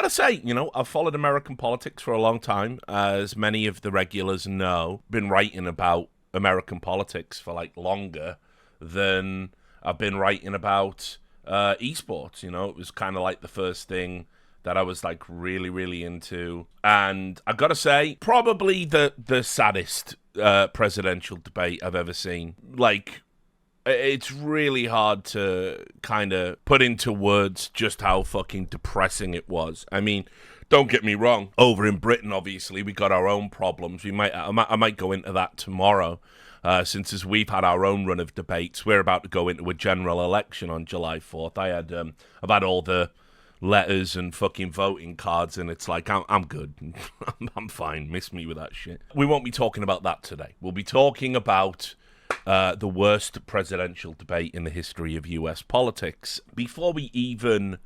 gotta say, I've followed American politics for a long time, as many of the regulars know. Been writing about American politics for like longer than I've been writing about esports. It was kind of like the first thing that I was like really, really into. And I gotta say, probably the saddest presidential debate I've ever seen. Like, it's really hard to kind of put into words just how fucking depressing it was. I mean, don't get me wrong. Over in Britain, obviously, we got our own problems. I might go into that tomorrow. Since as we've had our own run of debates, we're about to go into a general election on July 4th. I've had all the letters and fucking voting cards, and it's like, I'm good. I'm fine. Miss me with that shit. We won't be talking about that today. We'll be talking about the worst presidential debate in the history of US politics. Before we even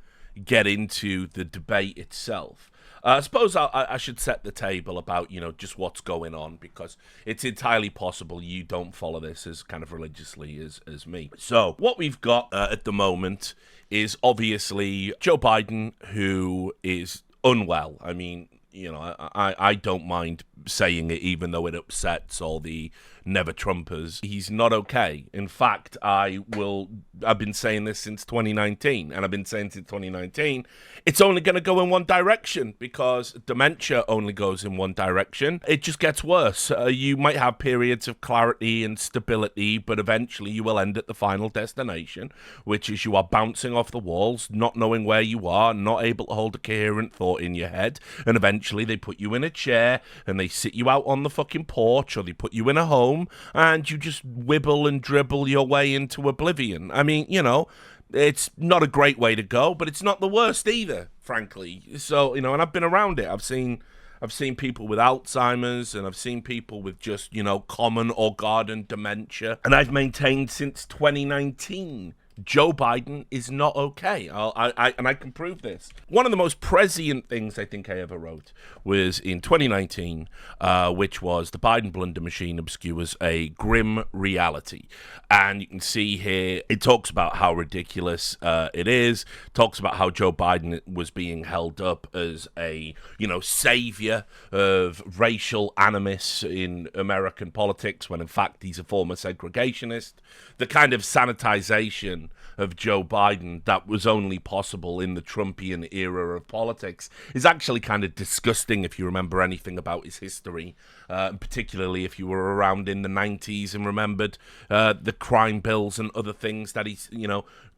get into the debate itself, I suppose I should set the table about, just what's going on, because it's entirely possible you don't follow this as kind of religiously as me. So what we've got at the moment is obviously Joe Biden, who is unwell. I mean, I don't mind saying it, even though it upsets all the never Trumpers. He's not okay. In fact, I've been saying this since 2019, and I've been saying since 2019, it's only going to go in one direction, because dementia only goes in one direction. It just gets worse. You might have periods of clarity and stability, but eventually you will end at the final destination, which is you are bouncing off the walls, not knowing where you are, not able to hold a coherent thought in your head, and eventually they put you in a chair, and they sit you out on the fucking porch, or they put you in a home, and you just wibble and dribble your way into oblivion. I mean, it's not a great way to go, but it's not the worst either, frankly. So, and I've been around it. I've seen people with Alzheimer's, and I've seen people with just, common or garden dementia. And I've maintained since 2019, Joe Biden is not okay. I can prove this. One of the most prescient things I think I ever wrote was in 2019, which was The Biden Blunder Machine Obscures a Grim Reality. And you can see here, it talks about how ridiculous it is, talks about how Joe Biden was being held up as a, savior of racial animus in American politics, when in fact he's a former segregationist. The kind of sanitization of Joe Biden that was only possible in the Trumpian era of politics is actually kind of disgusting if you remember anything about his history, particularly if you were around in the 90s and remembered the crime bills and other things that he's,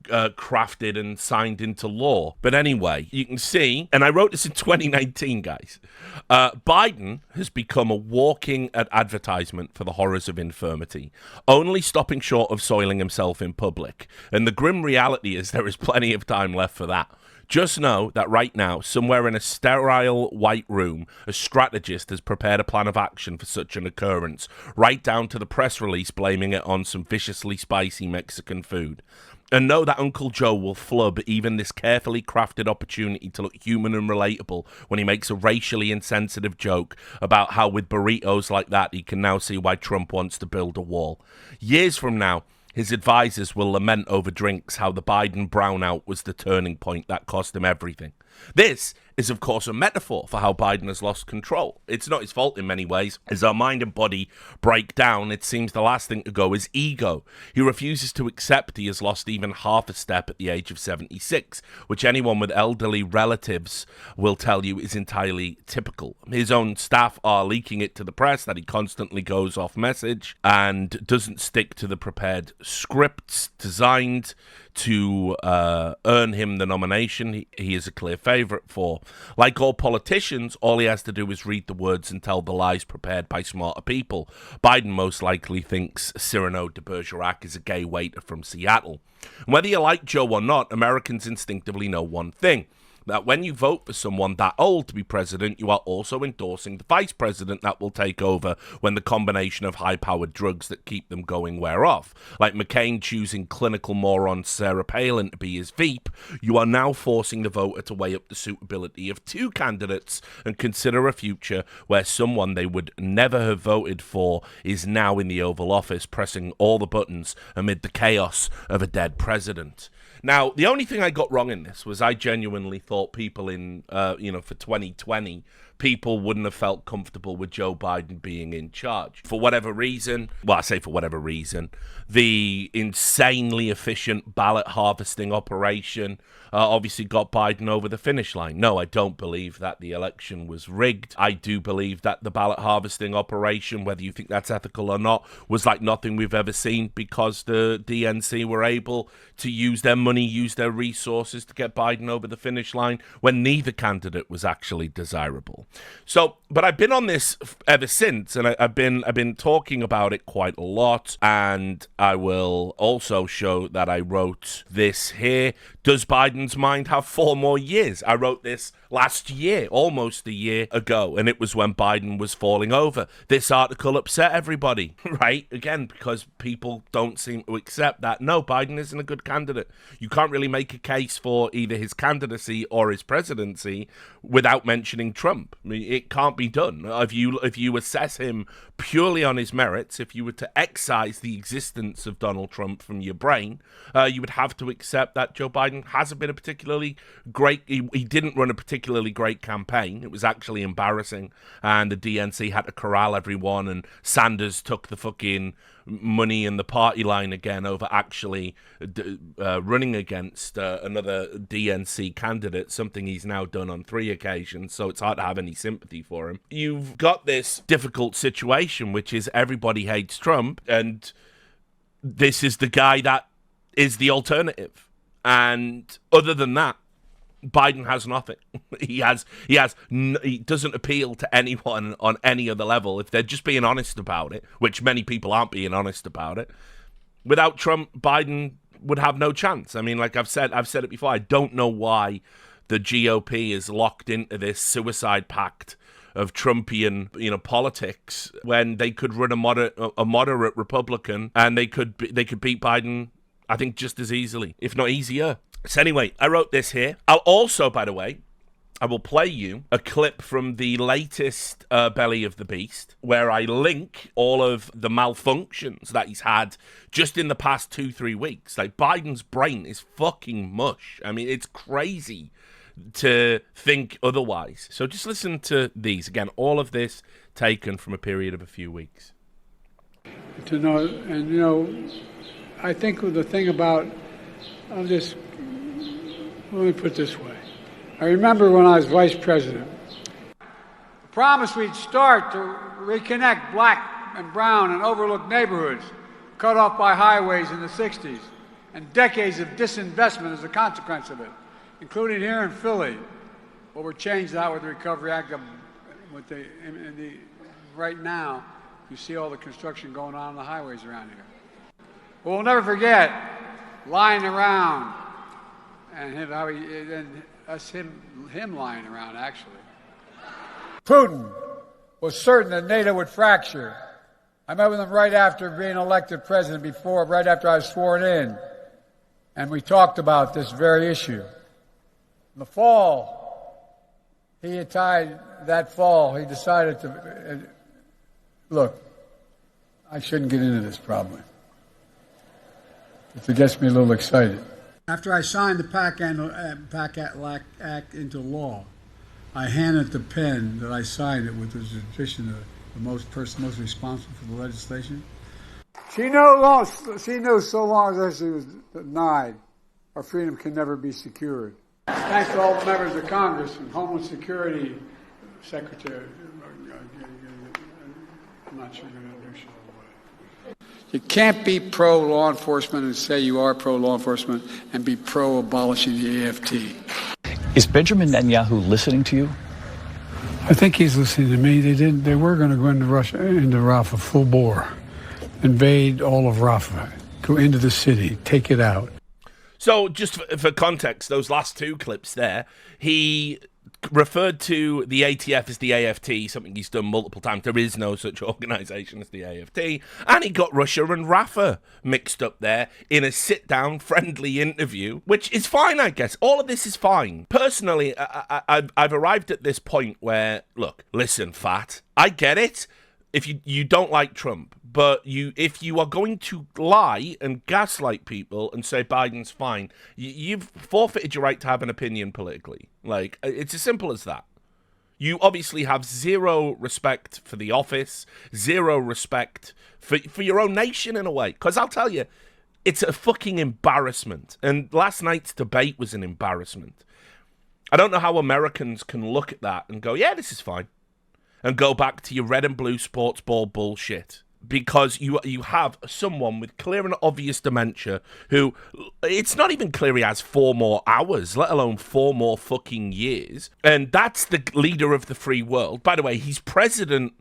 crafted and signed into law. But anyway, you can see, and I wrote this in 2019, guys, Biden has become a walking advertisement for the horrors of infirmity, only stopping short of soiling himself in public. And the grim reality is there is plenty of time left for that. Just know that right now, somewhere in a sterile white room, a strategist has prepared a plan of action for such an occurrence, right down to the press release blaming it on some viciously spicy Mexican food. And know that Uncle Joe will flub even this carefully crafted opportunity to look human and relatable when he makes a racially insensitive joke about how with burritos like that he can now see why Trump wants to build a wall. Years from now, his advisors will lament over drinks how the Biden brownout was the turning point that cost him everything. This is, of course, a metaphor for how Biden has lost control. It's not his fault in many ways. As our mind and body break down, it seems the last thing to go is ego. He refuses to accept he has lost even half a step at the age of 76, which anyone with elderly relatives will tell you is entirely typical. His own staff are leaking it to the press that he constantly goes off message and doesn't stick to the prepared scripts designed to earn him the nomination he is a clear favourite for. Like all politicians, all he has to do is read the words and tell the lies prepared by smarter people. Biden most likely thinks Cyrano de Bergerac is a gay waiter from Seattle. And whether you like Joe or not, Americans instinctively know one thing: that when you vote for someone that old to be president, you are also endorsing the vice president that will take over when the combination of high-powered drugs that keep them going wear off. Like McCain choosing clinical moron Sarah Palin to be his Veep, you are now forcing the voter to weigh up the suitability of two candidates and consider a future where someone they would never have voted for is now in the Oval Office pressing all the buttons amid the chaos of a dead president. Now, the only thing I got wrong in this was I genuinely thought thought people for 2020, people wouldn't have felt comfortable with Joe Biden being in charge. For whatever reason, well, I say for whatever reason, the insanely efficient ballot harvesting operation obviously got Biden over the finish line. No, I don't believe that the election was rigged. I do believe that the ballot harvesting operation, whether you think that's ethical or not, was like nothing we've ever seen, because the DNC were able to use their money, use their resources to get Biden over the finish line when neither candidate was actually desirable. So, but I've been on this ever since, and I've been talking about it quite a lot, and I will also show that I wrote this here. Does Biden's mind have 4 more years? I wrote this last year, almost a year ago, and it was when Biden was falling over. This article upset everybody, right? Again, because people don't seem to accept that, no, Biden isn't a good candidate. You can't really make a case for either his candidacy or his presidency without mentioning Trump. I mean, it can't be done. If you assess him purely on his merits, if you were to excise the existence of Donald Trump from your brain, you would have to accept that Joe Biden hasn't been a particularly great, he didn't run a particularly great campaign. It was actually embarrassing, and the DNC had to corral everyone, and Sanders took the fucking money in the party line again over actually running against another DNC candidate, something he's now done on 3 occasions, so it's hard to have any sympathy for him. You've got this difficult situation, which is everybody hates Trump, and this is the guy that is the alternative. And other than that, Biden has nothing. He doesn't appeal to anyone on any other level. If they're just being honest about it, which many people aren't being honest about it, without Trump, Biden would have no chance. I mean, like I've said it before, I don't know why the GOP is locked into this suicide pact of Trumpian, politics, when they could run a moderate Republican, and they could beat Biden, I think, just as easily, if not easier. So anyway, I wrote this here. I'll also, by the way, I will play you a clip from the latest Belly of the Beast, where I link all of the malfunctions that he's had just in the past 2-3 weeks. Like, Biden's brain is fucking mush. I mean, it's crazy to think otherwise. So just listen to these. Again, all of this taken from a period of a few weeks. To know, and I think the thing about, let me put it this way. I remember when I was vice president, the promise we'd start to reconnect black and brown and overlooked neighborhoods cut off by highways in the 60s, and decades of disinvestment as a consequence of it, including here in Philly. Well, we're changed that with the Recovery Act. Right now, you see all the construction going on the highways around here. Well, we'll never forget lying around and him lying around, actually. Putin was certain that NATO would fracture. I met with him right after being elected president, right after I was sworn in, and we talked about this very issue. In the fall, he decided to, look, I shouldn't get into this probably. It gets me a little excited. After I signed the PAC Act into law, I handed the pen that I signed it with the addition of the person most responsible for the legislation. She knew so long as she was denied, our freedom can never be secured. Thanks to all the members of Congress and Homeland Security Secretary. I'm not sure you're going to do. You can't be pro-law enforcement and say you are pro-law enforcement and be pro-abolishing the AFT. Is Benjamin Netanyahu listening to you? I think he's listening to me. They were going to go into Rafah full bore, invade all of Rafah, go into the city, take it out. So just for context, those last 2 clips there, he referred to the ATF as the AFT, something he's done multiple times. There is no such organization as the AFT. And he got Russia and Rafah mixed up there in a sit-down, friendly interview, which is fine, I guess. All of this is fine. Personally, I've arrived at this point where, look, listen, fat, I get it. If you don't like Trump, but if you are going to lie and gaslight people and say Biden's fine, you've forfeited your right to have an opinion politically. Like, it's as simple as that. You obviously have zero respect for the office, zero respect for your own nation in a way. Because I'll tell you, it's a fucking embarrassment. And last night's debate was an embarrassment. I don't know how Americans can look at that and go, yeah, this is fine, and go back to your red and blue sports ball bullshit. Because you have someone with clear and obvious dementia who, it's not even clear he has 4 more hours, let alone 4 more fucking years. And that's the leader of the free world. By the way, he's president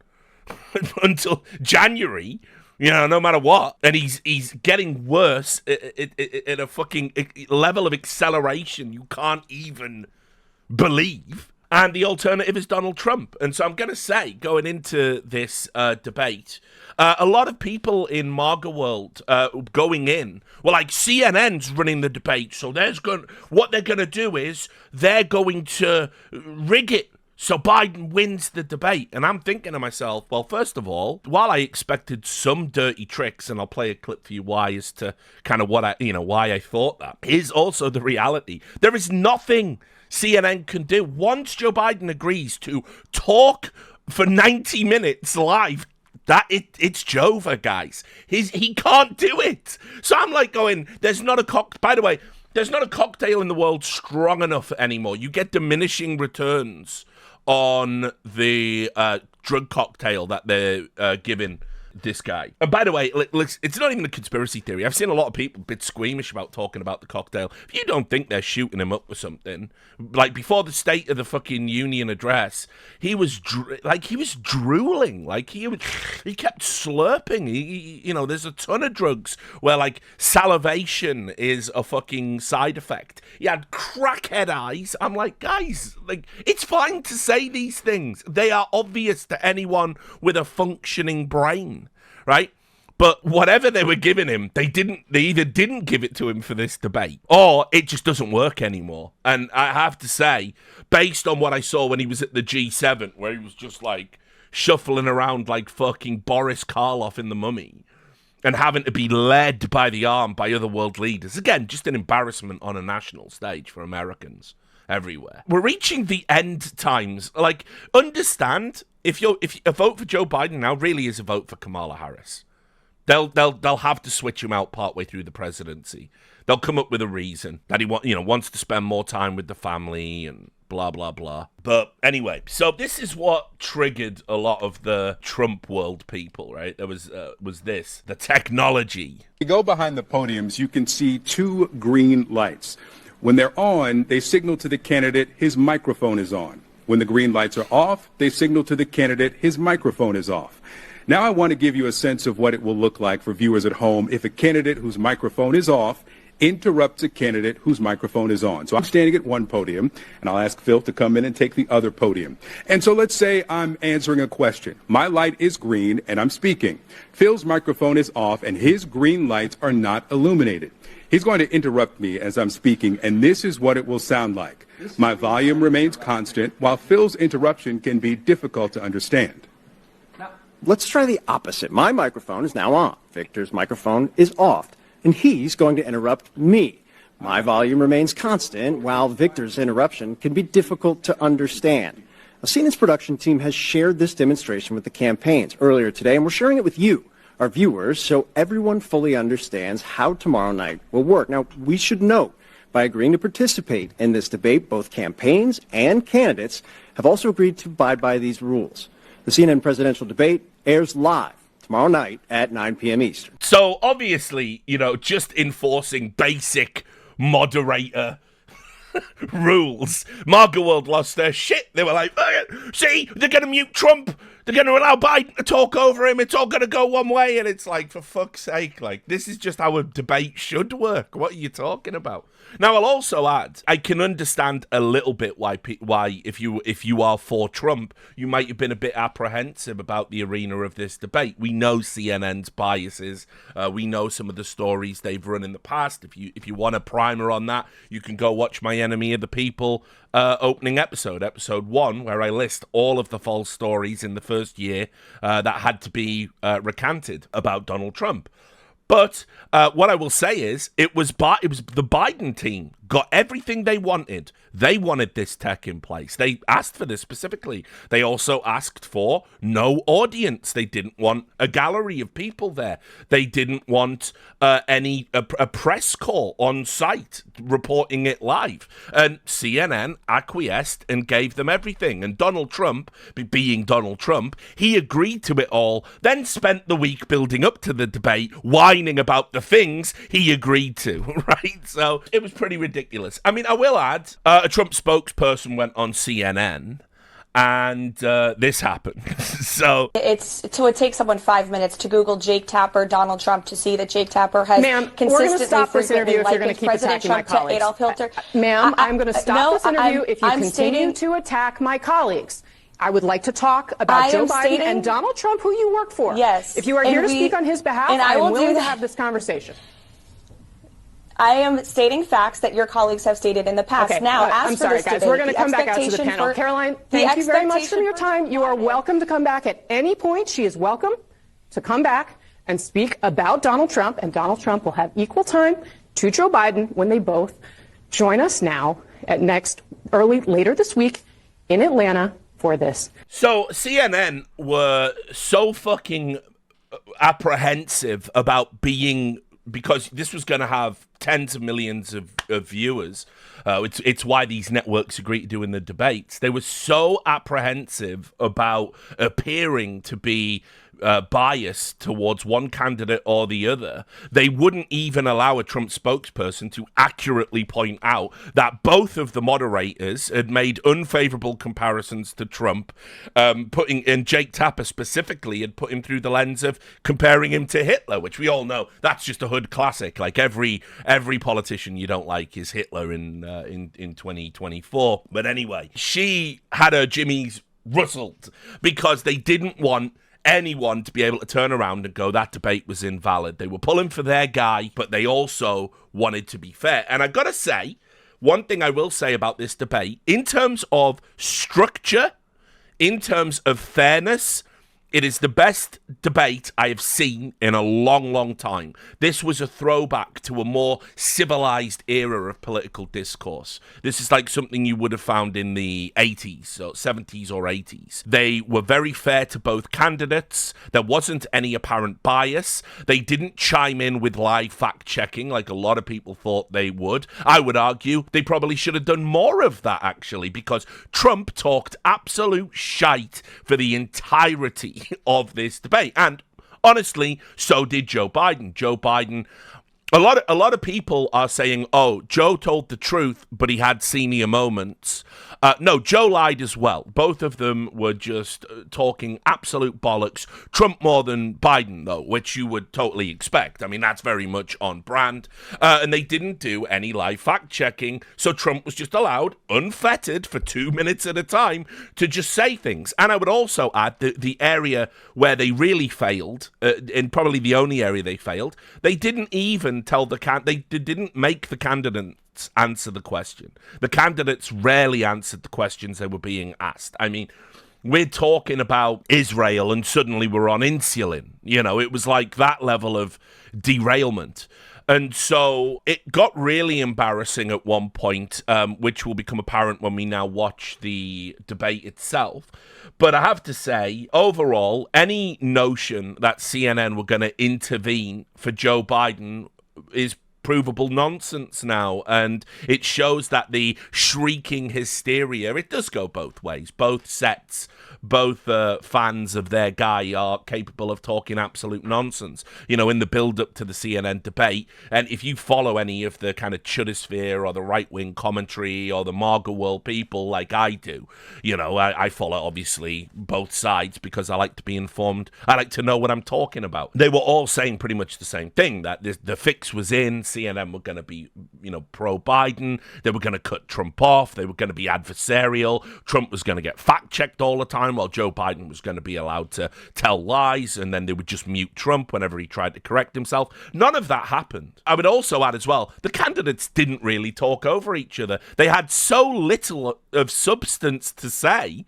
until January, no matter what. And he's getting worse at a fucking level of acceleration you can't even believe. And the alternative is Donald Trump. And so I'm going to say, going into this debate, a lot of people in MAGA world going in, well, like CNN's running the debate, so what they're going to do is they're going to rig it so Biden wins the debate. And I'm thinking to myself, well, first of all, while I expected some dirty tricks, and I'll play a clip for you why as to kind of what why I thought that, is also the reality. There is nothing CNN can do. Once Joe Biden agrees to talk for 90 minutes live, it's Jova, guys. He can't do it. So I'm like going, by the way, there's not a cocktail in the world strong enough anymore. You get diminishing returns on the drug cocktail that they're giving this guy. And by the way, it's not even a conspiracy theory. I've seen a lot of people a bit squeamish about talking about the cocktail. If you don't think they're shooting him up with something, like before the State of the fucking Union address, he was drooling. Like he kept slurping. There's a ton of drugs where like salivation is a fucking side effect. He had crackhead eyes. I'm like, guys, like it's fine to say these things. They are obvious to anyone with a functioning brain. Right? But whatever they were giving him, they either didn't give it to him for this debate, or it just doesn't work anymore. And I have to say, based on what I saw when he was at the G7, where he was just like shuffling around like fucking Boris Karloff in The Mummy, and having to be led by the arm by other world leaders, again, just an embarrassment on a national stage for Americans everywhere. We're reaching the end times. Like, understand, if a vote for Joe Biden now really is a vote for Kamala Harris. They'll have to switch him out partway through the presidency. They'll come up with a reason that he wants to spend more time with the family and blah blah blah. But anyway, so this is what triggered a lot of the Trump world people, right? There was the technology. You go behind the podiums, you can see 2 green lights. When they're on, they signal to the candidate his microphone is on. When the green lights are off, they signal to the candidate his microphone is off. Now I want to give you a sense of what it will look like for viewers at home if a candidate whose microphone is off interrupts a candidate whose microphone is on. So I'm standing at one podium, and I'll ask Phil to come in and take the other podium. And so let's say I'm answering a question. My light is green, and I'm speaking. Phil's microphone is off, and his green lights are not illuminated. He's going to interrupt me as I'm speaking, and this is what it will sound like. My volume remains constant, while Phil's interruption can be difficult to understand. Now, let's try the opposite. My microphone is now on. Victor's microphone is off, and he's going to interrupt me. My volume remains constant, while Victor's interruption can be difficult to understand. Now, CNN's production team has shared this demonstration with the campaigns earlier today, and we're sharing it with you, our viewers, so everyone fully understands how tomorrow night will work. Now, we should note, by agreeing to participate in this debate, both campaigns and candidates have also agreed to abide by these rules. The CNN presidential debate airs live tomorrow night at 9 p.m. Eastern. So, obviously, just enforcing basic moderator rules. MAGA world lost their shit. They were like, see, they're going to mute Trump. They're going to allow Biden to talk over him. It's all going to go one way. And it's like, for fuck's sake, like, this is just how a debate should work. What are you talking about? Now, I'll also add, I can understand a little bit why if you are for Trump, you might have been a bit apprehensive about the arena of this debate. We know CNN's biases. We know some of the stories they've run in the past. If you want a primer on that, you can go watch My Enemy of the People opening episode, episode 1, where I list all of the false stories in the first year that had to be recanted about Donald Trump. But what I will say is, it was the Biden team got everything they wanted. They wanted this tech in place. They asked for this specifically. They also asked for no audience. They didn't want a gallery of people there. They didn't want a press call on site reporting it live. And CNN acquiesced and gave them everything. And Donald Trump, being Donald Trump, he agreed to it all, then spent the week building up to the debate, whining about the things he agreed to, right? So it was pretty ridiculous. I mean, I will add, a Trump spokesperson went on CNN, and this happened. So it takes someone 5 minutes to Google Jake Tapper, Donald Trump, to see that Jake Tapper has consistently stop this interview if you're going to keep President attacking Trump my to Adolf Hitler. Ma'am, I'm going to stop this interview if you I'm continue to attack my colleagues. I would like to talk about Joe Biden and Donald Trump, who you work for. Yes. If you are here to speak on his behalf, I am willing to have this conversation. I am stating facts that your colleagues have stated in the past. Okay, now, I'm sorry, guys. We're going to come back out to the panel. Caroline, thank you very much for your time. You are welcome to come back at any point. She is welcome to come back and speak about Donald Trump, and Donald Trump will have equal time to Joe Biden when they both join us now at later this week in Atlanta for this. So CNN were so fucking apprehensive about because this was going to have tens of millions of viewers. It's why these networks agree to do in the debates. They were so apprehensive about appearing to be biased towards one candidate or the other. They wouldn't even allow a Trump spokesperson to accurately point out that both of the moderators had made unfavorable comparisons to Trump, and Jake Tapper specifically had put him through the lens of comparing him to Hitler, which we all know that's just a hood classic. Like every politician you don't like is Hitler in 2024. But anyway, she had her jimmies rustled because they didn't want anyone to be able to turn around and go, that debate was invalid. They were pulling for their guy, but they also wanted to be fair. And I gotta say, one thing I will say about this debate, in terms of structure, in terms of fairness, it is the best debate I have seen in a long, long time. This was a throwback to a more civilized era of political discourse. This is like something you would have found in the 80s, or 70s or 80s. They were very fair to both candidates. There wasn't any apparent bias. They didn't chime in with live fact-checking like a lot of people thought they would. I would argue they probably should have done more of that, actually, because Trump talked absolute shite for the entirety of this debate, and honestly, so did Joe Biden. Joe Biden, a lot of people are saying, "Oh, Joe told the truth, but he had senior moments." No, Joe lied as well. Both of them were just talking absolute bollocks. Trump more than Biden, though, which you would totally expect. I mean, that's very much on brand. And they didn't do any live fact-checking, so Trump was just allowed, unfettered, for 2 minutes at a time, to just say things. And I would also add the area where they really failed, and probably the only area they failed, they didn't even tell they didn't make the candidate answer the question. The candidates rarely answered the questions they were being asked. I mean, we're talking about Israel and suddenly we're on insulin. You know, it was like that level of derailment. And so it got really embarrassing at one point, which will become apparent when we now watch the debate itself. But I have to say, overall, any notion that CNN were going to intervene for Joe Biden is provable nonsense now, and it shows that the shrieking hysteria, it does go both ways. Both sets, both fans of their guy are capable of talking absolute nonsense, you know, in the build-up to the CNN debate. And if you follow any of the kind of chudosphere or the right-wing commentary or the MAGA world people like I do, you know, I follow, obviously, both sides because I like to be informed. I like to know what I'm talking about. They were all saying pretty much the same thing, that the fix was in, CNN were going to be, pro-Biden. They were going to cut Trump off. They were going to be adversarial. Trump was going to get fact-checked all the time, while Joe Biden was going to be allowed to tell lies, and then they would just mute Trump whenever he tried to correct himself. None of that happened. I would also add as well, the candidates didn't really talk over each other. They had so little of substance to say.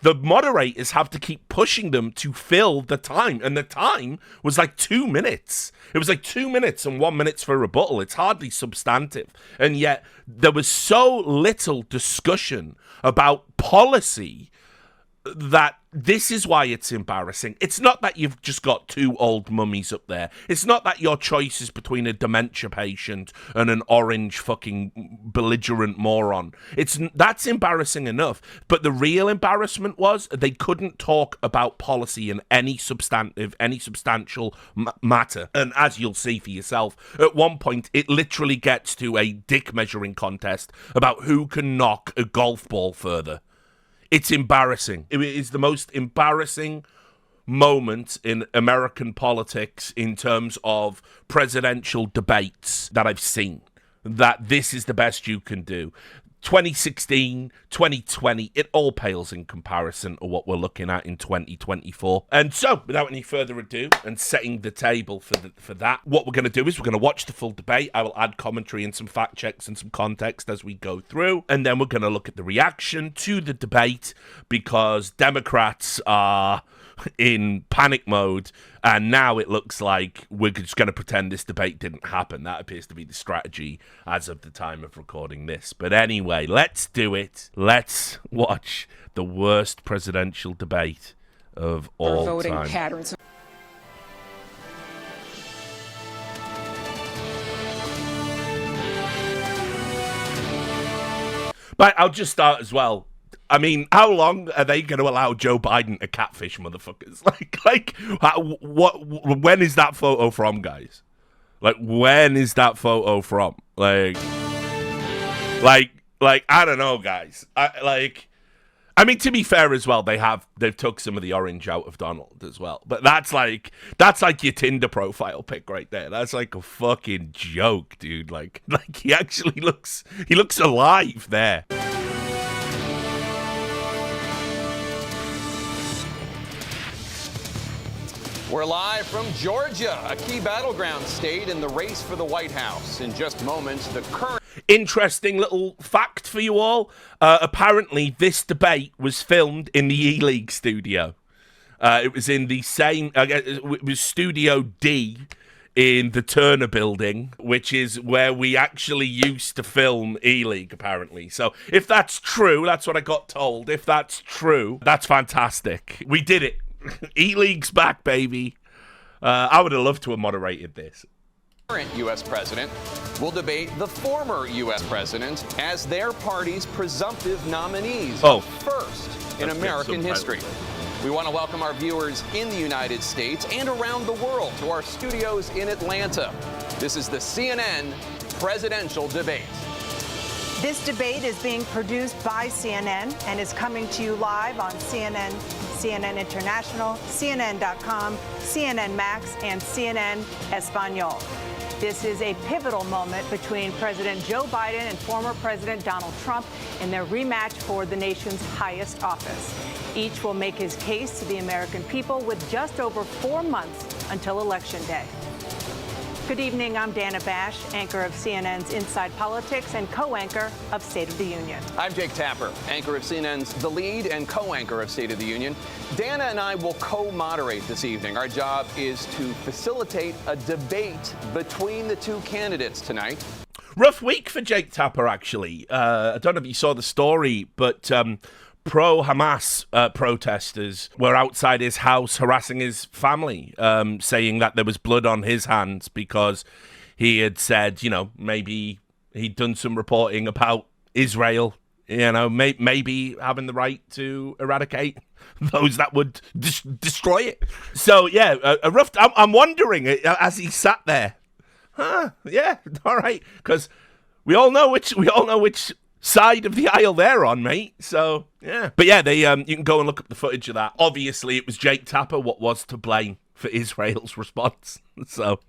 The moderators have to keep pushing them to fill the time. And the time was like 2 minutes. It was like 2 minutes and 1 minute for rebuttal. It's hardly substantive. And yet there was so little discussion about policy that this is why it's embarrassing. It's not that you've just got two old mummies up there. It's not that your choice is between a dementia patient and an orange fucking belligerent moron. That's embarrassing enough. But the real embarrassment was they couldn't talk about policy in any substantial matter. And as you'll see for yourself, at one point it literally gets to a dick measuring contest about who can knock a golf ball further. It's embarrassing. It is the most embarrassing moment in American politics in terms of presidential debates that I've seen. That this is the best you can do. 2016, 2020, it all pales in comparison to what we're looking at in 2024. And so, without any further ado, and setting the table for that, what we're going to do is we're going to watch the full debate. I will add commentary and some fact checks and some context as we go through. And then we're going to look at the reaction to the debate, because Democrats are in panic mode, and now it looks like we're just going to pretend this debate didn't happen. That appears to be the strategy as of the time of recording this. But anyway, let's do it. Let's watch the worst presidential debate of all voting time. Patterns. But I'll just start as well. I mean, how long are they going to allow Joe Biden to catfish motherfuckers? When is that photo from, guys? When is that photo from? I don't know, guys. I mean, to be fair as well, they've took some of the orange out of Donald as well. But that's like your Tinder profile pic right there. That's like a fucking joke, dude. Like he actually looks alive there. We're live from Georgia, a key battleground state in the race for the White House. In just moments, the current... Interesting little fact for you all. Apparently, this debate was filmed in the E-League studio. It was in the same... it was Studio D in the Turner Building, which is where we actually used to film E-League, apparently. So if that's true, that's what I got told. If that's true, that's fantastic. We did it. E-League's back, baby. I would have loved to have moderated this. Current U.S. president will debate the former U.S. president as their party's presumptive nominees. First in American history. We want to welcome our viewers in the United States and around the world to our studios in Atlanta. This is the CNN presidential debate. This debate is being produced by CNN and is coming to you live on CNN, CNN International, CNN.com, CNN Max, and CNN Espanol. This is a pivotal moment between President Joe Biden and former President Donald Trump in their rematch for the nation's highest office. Each will make his case to the American people with just over 4 months until Election Day. Good evening, I'm Dana Bash, anchor of CNN's Inside Politics and co-anchor of State of the Union. I'm Jake Tapper, anchor of CNN's The Lead and co-anchor of State of the Union. Dana and I will co-moderate this evening. Our job is to facilitate a debate between the two candidates tonight. Rough week for Jake Tapper, actually. I don't know if you saw the story, but... pro-Hamas protesters were outside his house harassing his family, saying that there was blood on his hands because he had said, maybe he'd done some reporting about Israel, maybe having the right to eradicate those that would destroy it. So, yeah, a rough... I'm wondering, as he sat there, yeah, all right, because we all know which side of the aisle they're on, mate. So, yeah. But yeah, they you can go and look up the footage of that. Obviously, it was Jake Tapper what was to blame for Israel's response. So,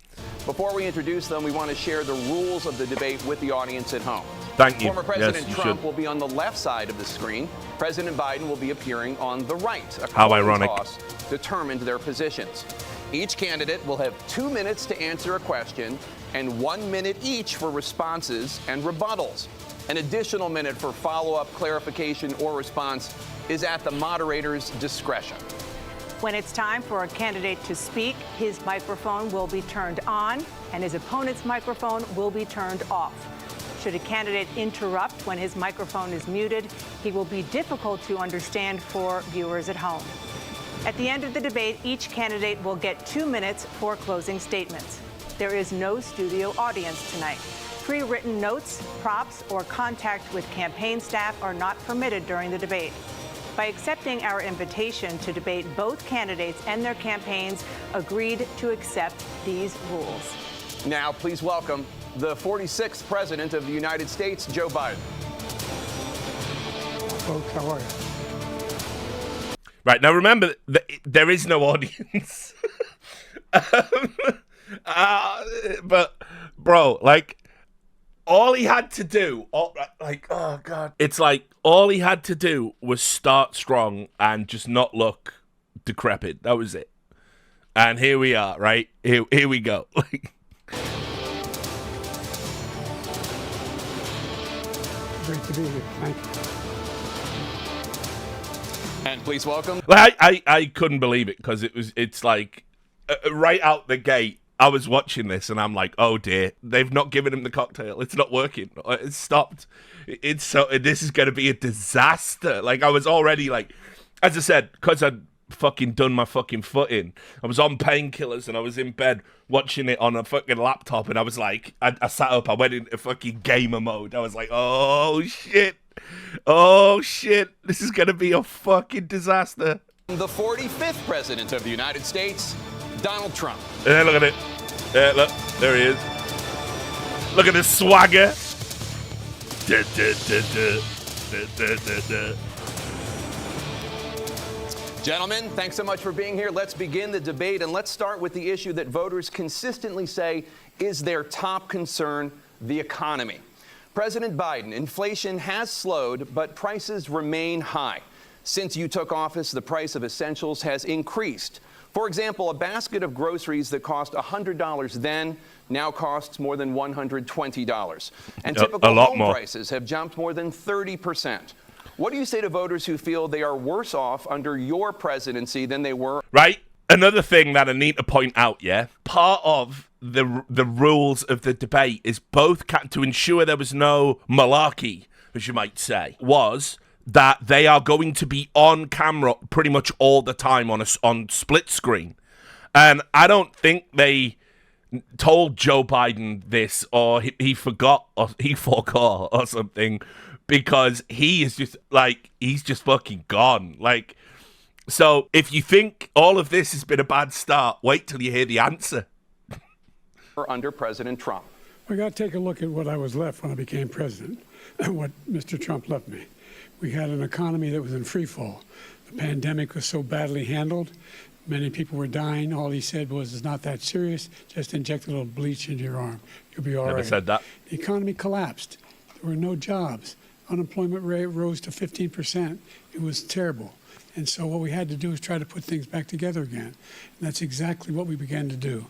before we introduce them, we want to share the rules of the debate with the audience at home. Thank you. Former President yes, Trump will be on the left side of the screen. President Biden will be appearing on the right. How ironic. Toss determined their positions. Each candidate will have 2 minutes to answer a question and 1 minute each for responses and rebuttals. An additional minute for follow-up, clarification, or response is at the moderator's discretion. When it's time for a candidate to speak, his microphone will be turned on and his opponent's microphone will be turned off. Should a candidate interrupt when his microphone is muted, he will be difficult to understand for viewers at home. At the end of the debate, each candidate will get 2 minutes for closing statements. There is no studio audience tonight. Pre-written notes, props, or contact with campaign staff are not permitted during the debate. By accepting our invitation to debate, both candidates and their campaigns agreed to accept these rules. Now, please welcome the 46th President of the United States, Joe Biden. Folks, how are you? Right, now remember, there is no audience. But, bro, like, all he had to do, oh God. It's like, all he had to do was start strong and just not look decrepit. That was it. And here we are, right? Here we go. Great to be here. Thank you. And please welcome. I couldn't believe it because it's like right out the gate. I was watching this and I'm like, oh dear, they've not given him the cocktail. It's not working. It's stopped. This is going to be a disaster. Like I was already like, as I said, because I'd fucking done my fucking foot in. I was on painkillers and I was in bed watching it on a fucking laptop and I was like, I sat up, I went into fucking gamer mode. I was like, oh shit, this is gonna be a fucking disaster. The 45th President of the United States, Donald Trump. Yeah, look at it. Yeah, look, there he is. Look at the swagger. Gentlemen, thanks so much for being here. Let's begin the debate, and let's start with the issue that voters consistently say is their top concern, the economy. President Biden, inflation has slowed, but prices remain high. Since you took office, the price of essentials has increased. For example, a basket of groceries that cost $100 then now costs more than $120. And typical home prices have jumped more than 30%. What do you say to voters who feel they are worse off under your presidency than they were? Right. Another thing that I need to point out, yeah, part of the rules of the debate is both to ensure there was no malarkey, as you might say, was that they are going to be on camera pretty much all the time on split screen. And I don't think they told Joe Biden this or he forgot or he forgot or something, because he is just like, he's just fucking gone. Like, so if you think all of this has been a bad start, wait till you hear the answer. Under President Trump. We got to take a look at what I was left when I became president and what Mr. Trump left me. We had an economy that was in free fall. The pandemic was so badly handled. Many people were dying. All he said was, it's not that serious. Just inject a little bleach into your arm. You'll be all right. Never said that. The economy collapsed. There were no jobs. Unemployment rate rose to 15%. It was terrible. And so what we had to do is try to put things back together again. And that's exactly what we began to do.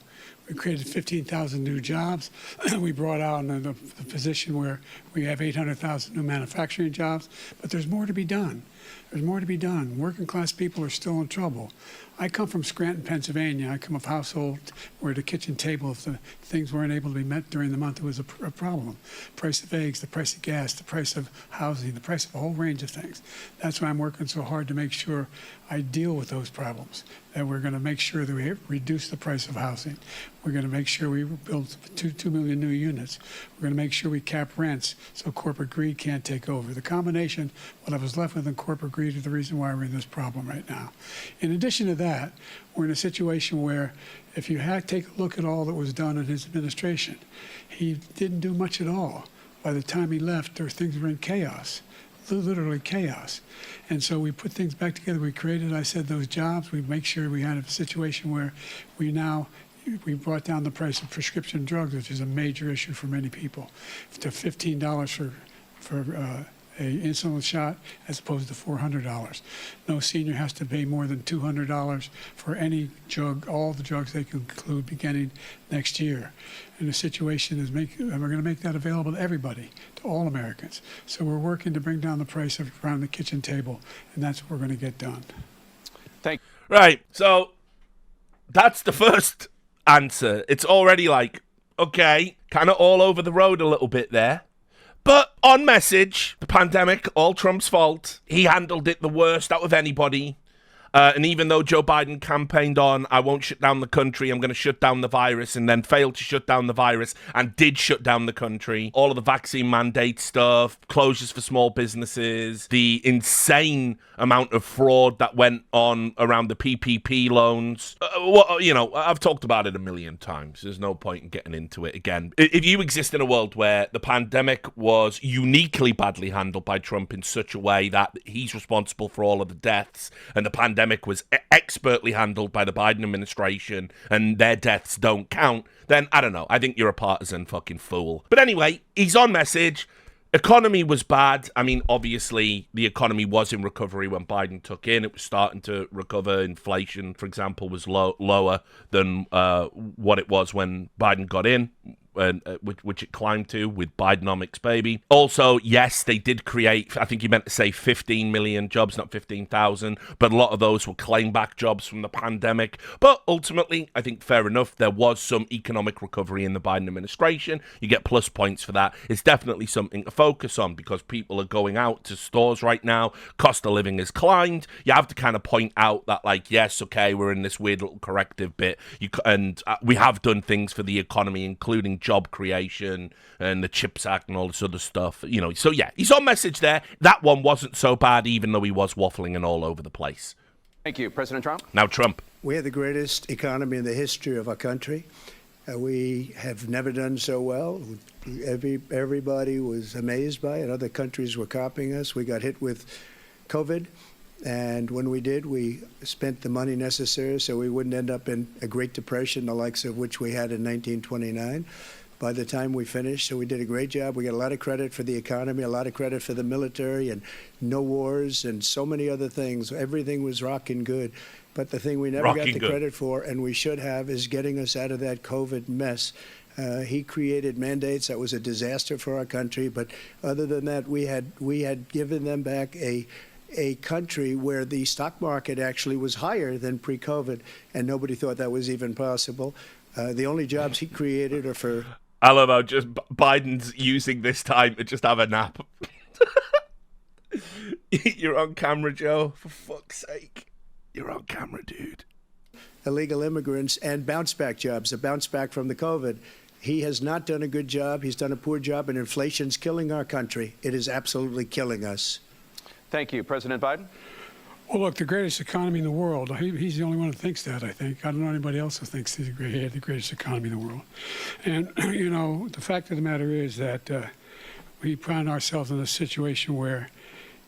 We created 15,000 new jobs. We brought out the position where we have 800,000 new manufacturing jobs. But there's more to be done. There's more to be done. Working class people are still in trouble. I come from Scranton, Pennsylvania. I come of a household where the kitchen table, if the things weren't able to be met during the month, it was a problem. Price of eggs, the price of gas, the price of housing, the price of a whole range of things. That's why I'm working so hard to make sure I deal with those problems. That we're going to make sure that we reduce the price of housing. We're going to make sure we build 2 million new units. We're going to make sure we cap rents so corporate greed can't take over. The combination, what I was left with in corporate greed, is the reason why we're in this problem right now. In addition to that, we're in a situation where if you take a look at all that was done in his administration, he didn't do much at all. By the time he left, things were in chaos. literally chaos. And so we put things back together. We created, I said, those jobs. We make sure we had a situation where we brought down the price of prescription drugs, which is a major issue for many people, to $15 for a insulin shot as opposed to $400. No senior has to pay more than $200 for any drug, all the drugs they can include beginning next year. And the situation is and we're going to make that available to everybody, to all Americans. So we're working to bring down the price of around the kitchen table, and that's what we're going to get done. Thank you. Right, so that's the first answer. It's already like, okay, kind of all over the road a little bit there. But on message, the pandemic, all Trump's fault. He handled it the worst out of anybody. And even though Joe Biden campaigned on, I won't shut down the country, I'm going to shut down the virus, and then failed to shut down the virus and did shut down the country, all of the vaccine mandate stuff, closures for small businesses, the insane amount of fraud that went on around the PPP loans. I've talked about it a million times. There's no point in getting into it again. If you exist in a world where the pandemic was uniquely badly handled by Trump in such a way that he's responsible for all of the deaths, and the pandemic was expertly handled by the Biden administration and their deaths don't count, then I don't know. I think you're a partisan fucking fool. But anyway, he's on message. Economy was bad. I mean, obviously, the economy was in recovery when Biden took in. It was starting to recover. Inflation, for example, was lower than what it was when Biden got in. Which it climbed to with Bidenomics, baby. Also, yes, they did create, I think you meant to say 15 million jobs, not 15,000, but a lot of those were claim-back jobs from the pandemic. But ultimately, I think fair enough, there was some economic recovery in the Biden administration. You get plus points for that. It's definitely something to focus on because people are going out to stores right now. Cost of living has climbed. You have to kind of point out that, like, yes, okay, we're in this weird little corrective bit. We have done things for the economy, including job creation and the CHIPS Act and all this other stuff, So yeah, he's on message there. That one wasn't so bad, even though he was waffling and all over the place. Thank you, President Trump. Now Trump. We have the greatest economy in the history of our country. We have never done so well. Everybody was amazed by it. Other countries were copying us. We got hit with COVID. And when we did, we spent the money necessary so we wouldn't end up in a Great Depression, the likes of which we had in 1929. By the time we finished, so we did a great job. We got a lot of credit for the economy, a lot of credit for the military, and no wars, and so many other things. Everything was rocking good. But the thing we never got the credit for, and we should have, is getting us out of that COVID mess. He created mandates that was a disaster for our country. But other than that, we had given them back a country where the stock market actually was higher than pre-COVID, and nobody thought that was even possible. The only jobs he created are for... I love how just Biden's using this time to just have a nap. You're on camera, Joe. For fuck's sake. You're on camera, dude. Illegal immigrants and bounce-back jobs, a bounce-back from the COVID. He has not done a good job. He's done a poor job, and inflation's killing our country. It is absolutely killing us. Thank you. President Biden? Well, look, the greatest economy in the world. He's the only one who thinks that, I think. I don't know anybody else who thinks he had the greatest economy in the world. And, the fact of the matter is that we found ourselves in a situation where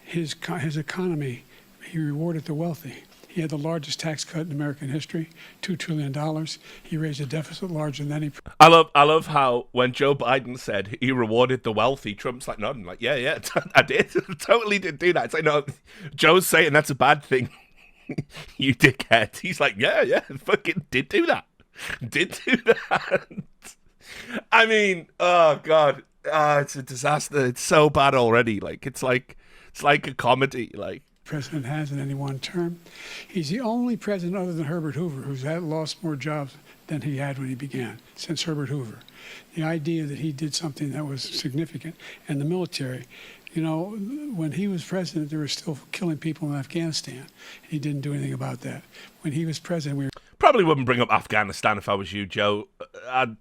his economy, he rewarded the wealthy. He had the largest tax cut in American history, $2 trillion. He raised a deficit larger than any... I love how when Joe Biden said he rewarded the wealthy, Trump's like nodding, like, yeah, I did. Totally did do that. It's like, no, Joe's saying that's a bad thing. You dickhead. He's like, yeah, fucking did do that. Did do that. I mean, oh, God. It's a disaster. It's so bad already. Like, it's like a comedy, like. President has in any one term. He's the only president other than Herbert Hoover who's lost more jobs than he had when he began, since Herbert Hoover. The idea that he did something that was significant, and the military, when he was president, they were still killing people in Afghanistan. He didn't do anything about that. When he was president, probably wouldn't bring up Afghanistan if I was you, Joe.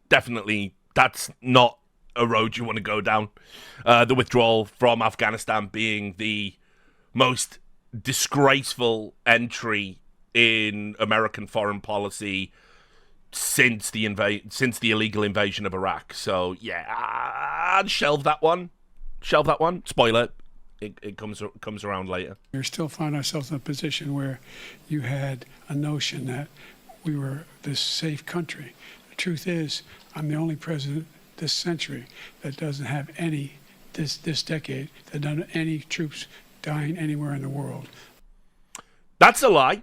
That's not a road you want to go down. The withdrawal from Afghanistan being the most disgraceful entry in American foreign policy since the illegal invasion of Iraq. So yeah, I'd shelve that one. Spoiler, it comes around later. We still find ourselves in a position where you had a notion that we were this safe country. The truth is, I'm the only president this century that doesn't have this decade, that doesn't have any troops dying anywhere in the world. That's a lie.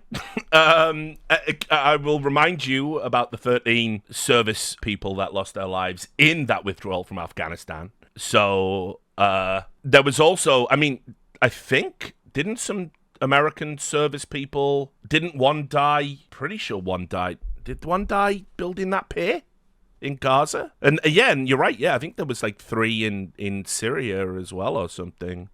I will remind you about the 13 service people that lost their lives in that withdrawal from Afghanistan. So there was also, I think, didn't some American service people, didn't one die? Pretty sure one died. Did one die building that pier in Gaza? And again, you're right. Yeah, I think there was like 3 in Syria as well or something.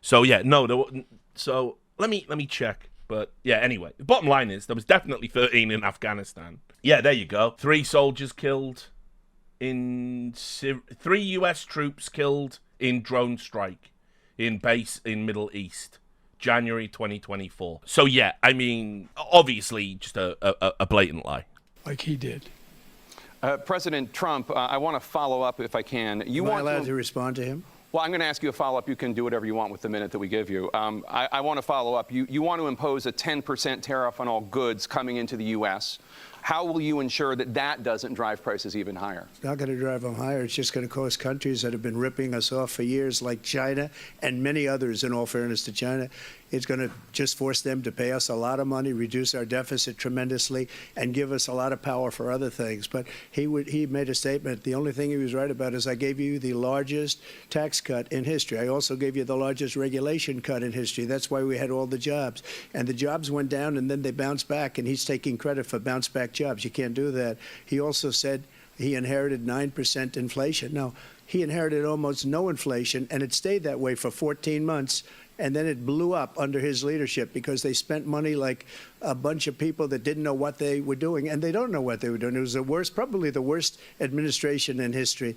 So yeah, no. So let me check. But yeah, anyway, the bottom line is there was definitely 13 in Afghanistan. Yeah, there you go. 3 soldiers killed in 3 U.S. troops killed in drone strike in base in Middle East, January 2024. So yeah, obviously just a blatant lie. Like he did. President Trump, I want to follow up if I can. Am I allowed to respond to him? Well, I'm going to ask you a follow-up. You can do whatever you want with the minute that we give you. I want to follow up. You want to impose a 10% tariff on all goods coming into the U.S. How will you ensure that that doesn't drive prices even higher? It's not going to drive them higher. It's just going to cost countries that have been ripping us off for years, like China and many others, in all fairness to China. It's going to just force them to pay us a lot of money, reduce our deficit tremendously, and give us a lot of power for other things. But he made a statement. The only thing he was right about is I gave you the largest tax cut in history. I also gave you the largest regulation cut in history. That's why we had all the jobs. And the jobs went down, and then they bounced back, and he's taking credit for bounce-back jobs. You can't do that. He also said he inherited 9% inflation. No, he inherited almost no inflation, and it stayed that way for 14 months. And then it blew up under his leadership because they spent money like a bunch of people that didn't know what they were doing. And they don't know what they were doing. It was probably the worst administration in history.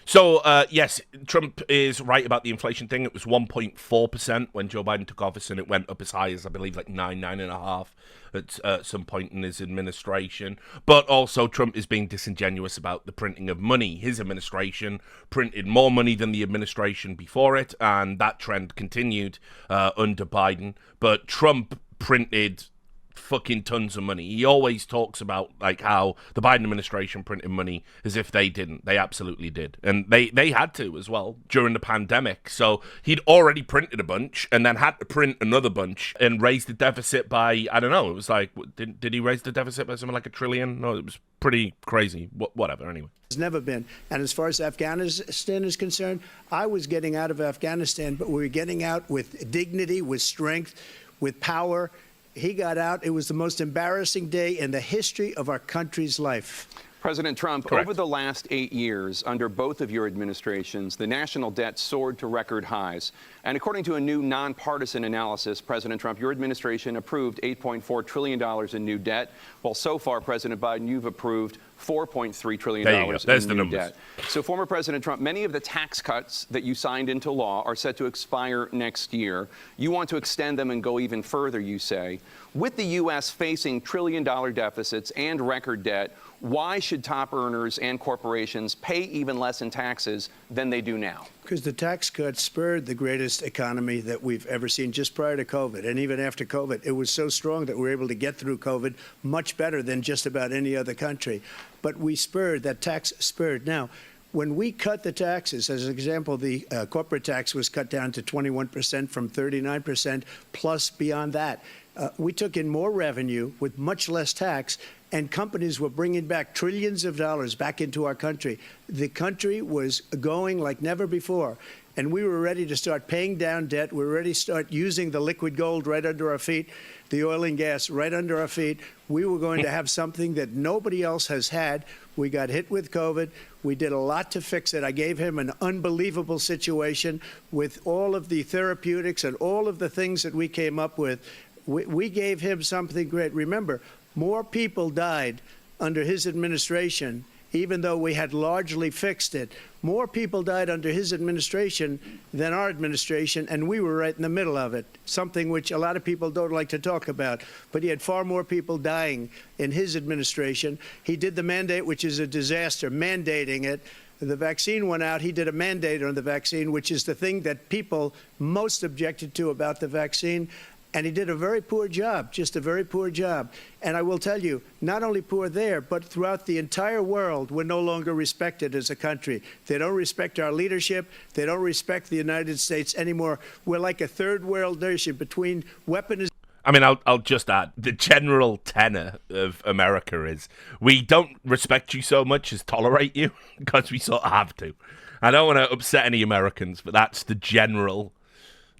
So, yes, Trump is right about the inflation thing. It was 1.4% when Joe Biden took office, and it went up as high as, I believe, like 9.5% at some point in his administration. But also, Trump is being disingenuous about the printing of money. His administration printed more money than the administration before it, and that trend continued under Biden. But Trump printed fucking tons of money. He always talks about like how the Biden administration printed money as if they didn't. They absolutely did. And they had to as well during the pandemic. So he'd already printed a bunch and then had to print another bunch and raise the deficit by, I don't know, it was like, did he raise the deficit by something like $1 trillion? No, it was pretty crazy. Whatever, anyway. It's never been. And as far as Afghanistan is concerned, I was getting out of Afghanistan, but we were getting out with dignity, with strength, with power. He got out. It was the most embarrassing day in the history of our country's life. President Trump, Correct. Over the last 8 years, under both of your administrations, the national debt soared to record highs. And according to a new nonpartisan analysis, President Trump, your administration approved $8.4 trillion in new debt, while so far, President Biden, you've approved $4.3 trillion in new debt. So, former President Trump, many of the tax cuts that you signed into law are set to expire next year. You want to extend them and go even further, you say. With the U.S. facing trillion-dollar deficits and record debt, why should top earners and corporations pay even less in taxes than they do now? Because the tax cuts spurred the greatest economy that we've ever seen just prior to COVID. And even after COVID, it was so strong that we were able to get through COVID much better than just about any other country. But we spurred, that tax spurred. Now, when we cut the taxes, as an example, the corporate tax was cut down to 21% from 39%, plus beyond that. We took in more revenue with much less tax, and companies were bringing back trillions of dollars back into our country. The country was going like never before, and we were ready to start paying down debt. We were ready to start using the liquid gold right under our feet, the oil and gas right under our feet. We were going to have something that nobody else has had. We got hit with COVID. We did a lot to fix it. I gave him an unbelievable situation with all of the therapeutics and all of the things that we came up with. We gave him something great. Remember, more people died under his administration, even though we had largely fixed it. More people died under his administration than our administration, and we were right in the middle of it, something which a lot of people don't like to talk about. But he had far more people dying in his administration. He did the mandate, which is a disaster, mandating it. the vaccine went out, he did a mandate on the vaccine, which is the thing that people most objected to about the vaccine. And he did a very poor job, just a very poor job. And I will tell you, not only poor there, but throughout the entire world, we're no longer respected as a country. They don't respect our leadership. They don't respect the United States anymore. We're like a third world nation between weaponization. I mean, I'll just add, the general tenor of America is, we don't respect you so much as tolerate you, because we sort of have to. I don't want to upset any Americans, but that's the general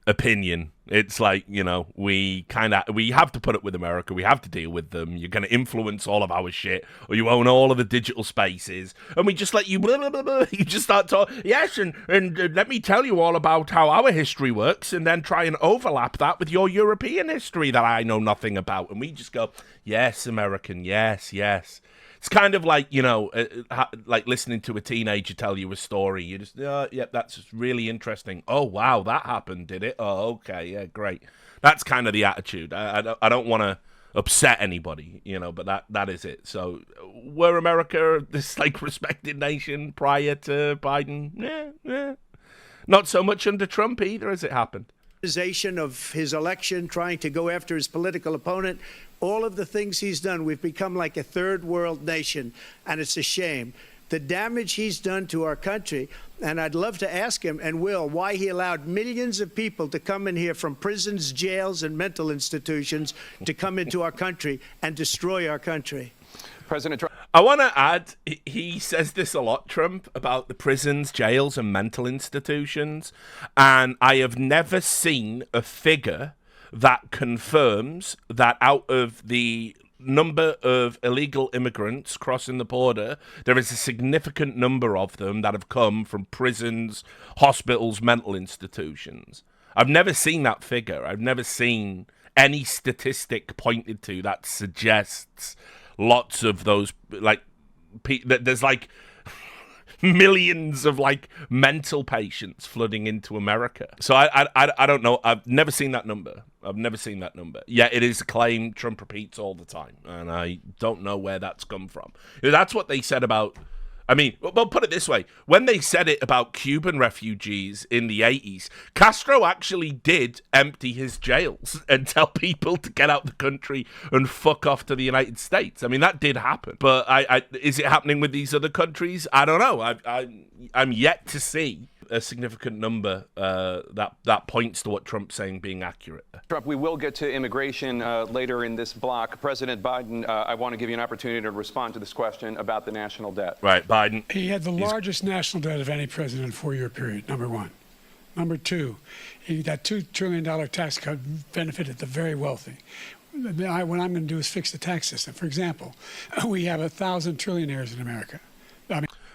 opinion. It's like, you know, we have to put up with America. We have to deal with them. You're going to influence all of our shit, or you own all of the digital spaces, and we just let you blah, blah, blah, blah. You just start talking, yes, and let me tell you all about how our history works, and then try and overlap that with your European history that I know nothing about. And we just go, yes, American, yes, yes. It's kind of like, you know, like listening to a teenager tell you a story. You just, yeah, that's really interesting. Oh, wow, that happened, did it? Oh, okay, yeah, great. That's kind of the attitude. I don't want to upset anybody, you know, but that is it. So, were America this, like, respected nation prior to Biden? Yeah. Not so much under Trump either, as it happened. Of his election, trying to go after his political opponent, all of the things he's done, we've become like a third world nation, and it's a shame. The damage he's done to our country, and I'd love to ask him, and will, why he allowed millions of people to come in here from prisons, jails, and mental institutions to come into our country and destroy our country. President Trump. I want to add, he says this a lot, Trump, about the prisons, jails, and mental institutions, and I have never seen a figure that confirms that out of the number of illegal immigrants crossing the border, there is a significant number of them that have come from prisons, hospitals, mental institutions. I've never seen that figure. I've never seen any statistic pointed to that suggests lots of those, like, there's like millions of like mental patients flooding into America. So I don't know. I've never seen that number. Yeah, it is a claim Trump repeats all the time, and I don't know where that's come from. That's what they said about, I mean, well, put it this way. When they said it about Cuban refugees in the 80s, Castro actually did empty his jails and tell people to get out the country and fuck off to the United States. I mean, that did happen. But is it happening with these other countries? I don't know. I'm yet to see a significant number that points to what Trump's saying being accurate. Trump, we will get to immigration later in this block. President Biden, I want to give you an opportunity to respond to this question about the national debt. Right, Biden. He had the largest national debt of any president in a 4-year period, number one. Number two, that $2 trillion tax cut benefited the very wealthy. What I'm going to do is fix the tax system. For example, we have 1,000 trillionaires in America.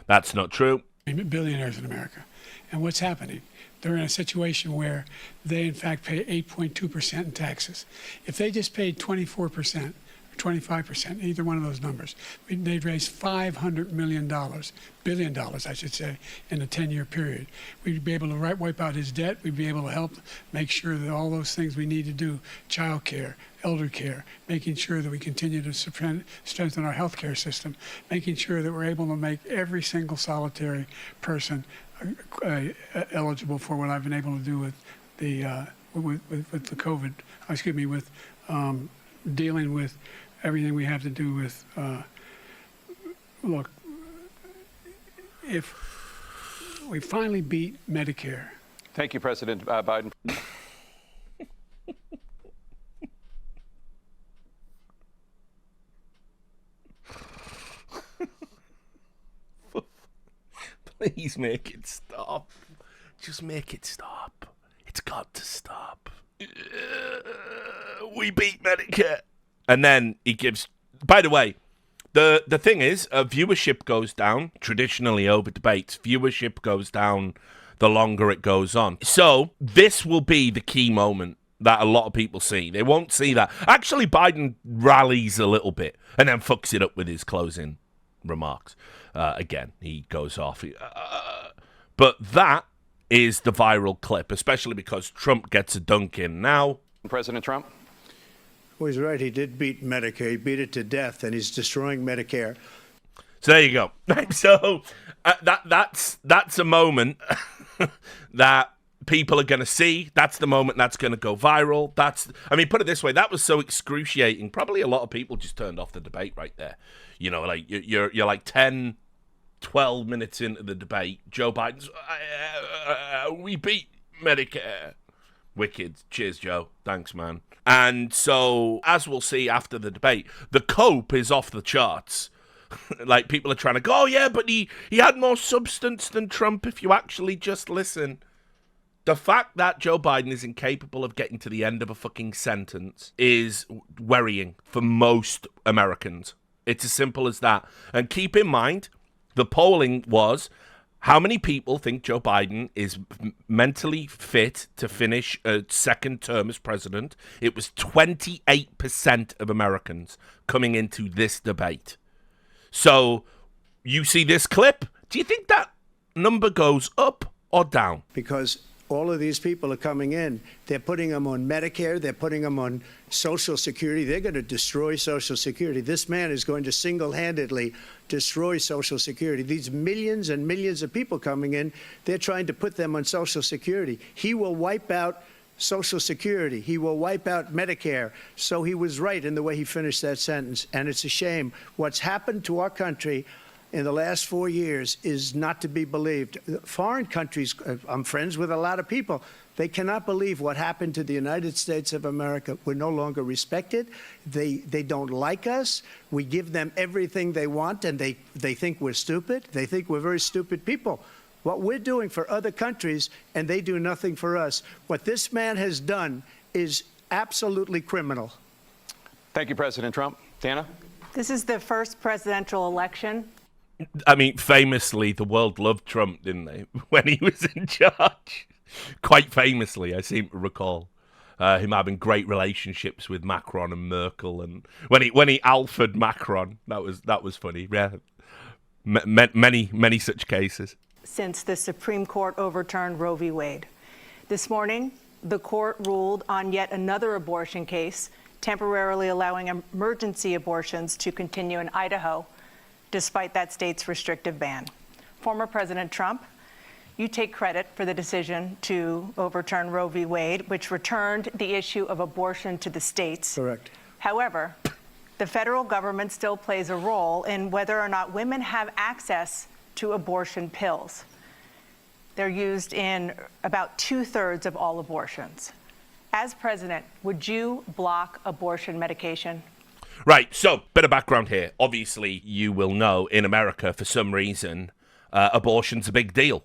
That's not true. Billionaires in America. And what's happening? They're in a situation where they, in fact, pay 8.2% in taxes. If they just paid 24% or 25%, either one of those numbers, they'd raise $500 billion, I should say, in a 10-year period. We'd be able to wipe out his debt. We'd be able to help make sure that all those things we need to do, child care, elder care, making sure that we continue to strengthen our healthcare system, making sure that we're able to make every single solitary person eligible for what I've been able to do with the with the COVID. With dealing with everything we have to do with. Look, if we finally beat Medicare. Thank you, President Biden. Please make it stop. Just make it stop. It's got to stop. We beat Medicare. And then he gives... By the way, the thing is, viewership goes down. Traditionally, over debates, viewership goes down the longer it goes on. So this will be the key moment that a lot of people see. They won't see that. Actually, Biden rallies a little bit and then fucks it up with his closing remarks. Again, he goes off. But that is the viral clip, especially because Trump gets a dunk in now. President Trump? Well, he's right. He did beat Medicare. He beat it to death, and he's destroying Medicare. So there you go. So that's a moment that people are going to see. That's the moment that's going to go viral. Put it this way, that was so excruciating. Probably a lot of people just turned off the debate right there. You know, like you're like 10, 12 minutes into the debate. Joe Biden's, we beat Medicare. Wicked. Cheers, Joe. Thanks, man. And so, as we'll see after the debate, the cope is off the charts. Like, people are trying to go, oh, yeah, but he had more substance than Trump if you actually just listen. The fact that Joe Biden is incapable of getting to the end of a fucking sentence is worrying for most Americans. It's as simple as that. And keep in mind, the polling was, how many people think Joe Biden is mentally fit to finish a second term as president? It was 28% of Americans coming into this debate. So you see this clip. Do you think that number goes up or down? Because all of these people are coming in. They're putting them on Medicare. They're putting them on Social Security. They're going to destroy Social Security. This man is going to single-handedly destroy Social Security. These millions and millions of people coming in, they're trying to put them on Social Security. He will wipe out Social Security. He will wipe out Medicare. So he was right in the way he finished that sentence. And it's a shame. What's happened to our country in the last 4 years is not to be believed. Foreign countries, I'm friends with a lot of people, they cannot believe what happened to the United States of America. We're no longer respected. They don't like us. We give them everything they want, and they think we're stupid. They think we're very stupid people. What we're doing for other countries, and they do nothing for us. What this man has done is absolutely criminal. Thank you, President Trump. Dana? This is the first presidential election. I mean, famously, the world loved Trump, didn't they, when he was in charge? Quite famously, I seem to recall him having great relationships with Macron and Merkel, and when he alphaed Macron, that was funny. Yeah, many such cases. Since the Supreme Court overturned Roe v. Wade. This morning, the court ruled on yet another abortion case, temporarily allowing emergency abortions to continue in Idaho, despite that state's restrictive ban. Former President Trump, you take credit for the decision to overturn Roe v. Wade, which returned the issue of abortion to the states. Correct. However, the federal government still plays a role in whether or not women have access to abortion pills. They're used in about 2/3 of all abortions. As president, would you block abortion medication? Right, so, bit of background here. Obviously, you will know, in America, for some reason, abortion's a big deal.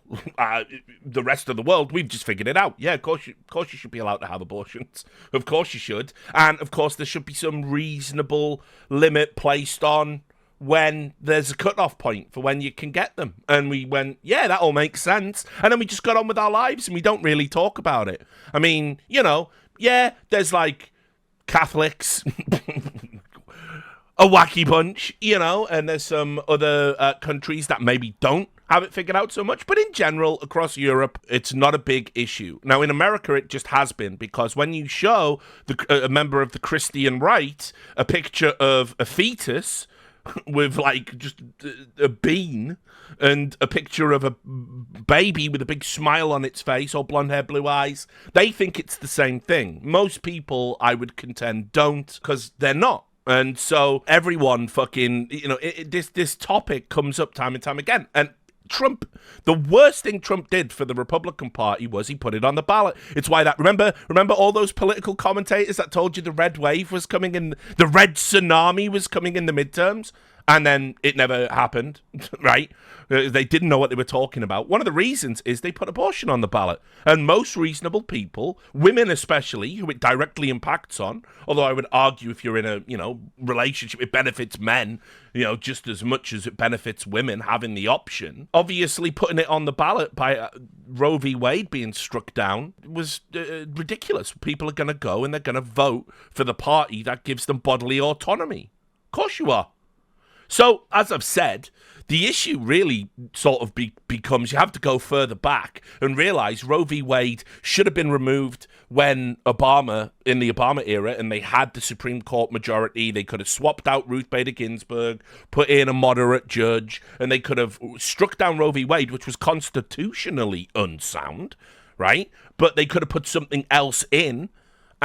The rest of the world, we've just figured it out. Yeah, of course you should be allowed to have abortions. Of course you should. And, of course, there should be some reasonable limit placed on when there's a cut-off point for when you can get them. And we went, yeah, that all makes sense. And then we just got on with our lives, and we don't really talk about it. I mean, you know, yeah, there's, like, Catholics... a wacky bunch, you know, and there's some other countries that maybe don't have it figured out so much. But in general, across Europe, it's not a big issue. Now, in America, it just has been, because when you show a member of the Christian right a picture of a fetus with, like, just a bean and a picture of a baby with a big smile on its face, all blonde hair, blue eyes, they think it's the same thing. Most people, I would contend, don't, because they're not. And so everyone fucking, you know, this topic comes up time and time again. And Trump, the worst thing Trump did for the Republican Party was he put it on the ballot. It's why that, remember all those political commentators that told you the red wave was coming in, the red tsunami was coming in the midterms? And then it never happened, right? They didn't know what they were talking about. One of the reasons is they put abortion on the ballot. And most reasonable people, women especially, who it directly impacts on, although I would argue if you're in a, you know, relationship, it benefits men, you know, just as much as it benefits women having the option. Obviously, putting it on the ballot by Roe v. Wade being struck down was ridiculous. People are going to go and they're going to vote for the party that gives them bodily autonomy. Of course you are. So, as I've said, the issue really sort of becomes you have to go further back and realize Roe v. Wade should have been removed when in the Obama era, and they had the Supreme Court majority. They could have swapped out Ruth Bader Ginsburg, put in a moderate judge, and they could have struck down Roe v. Wade, which was constitutionally unsound, right? But they could have put something else in,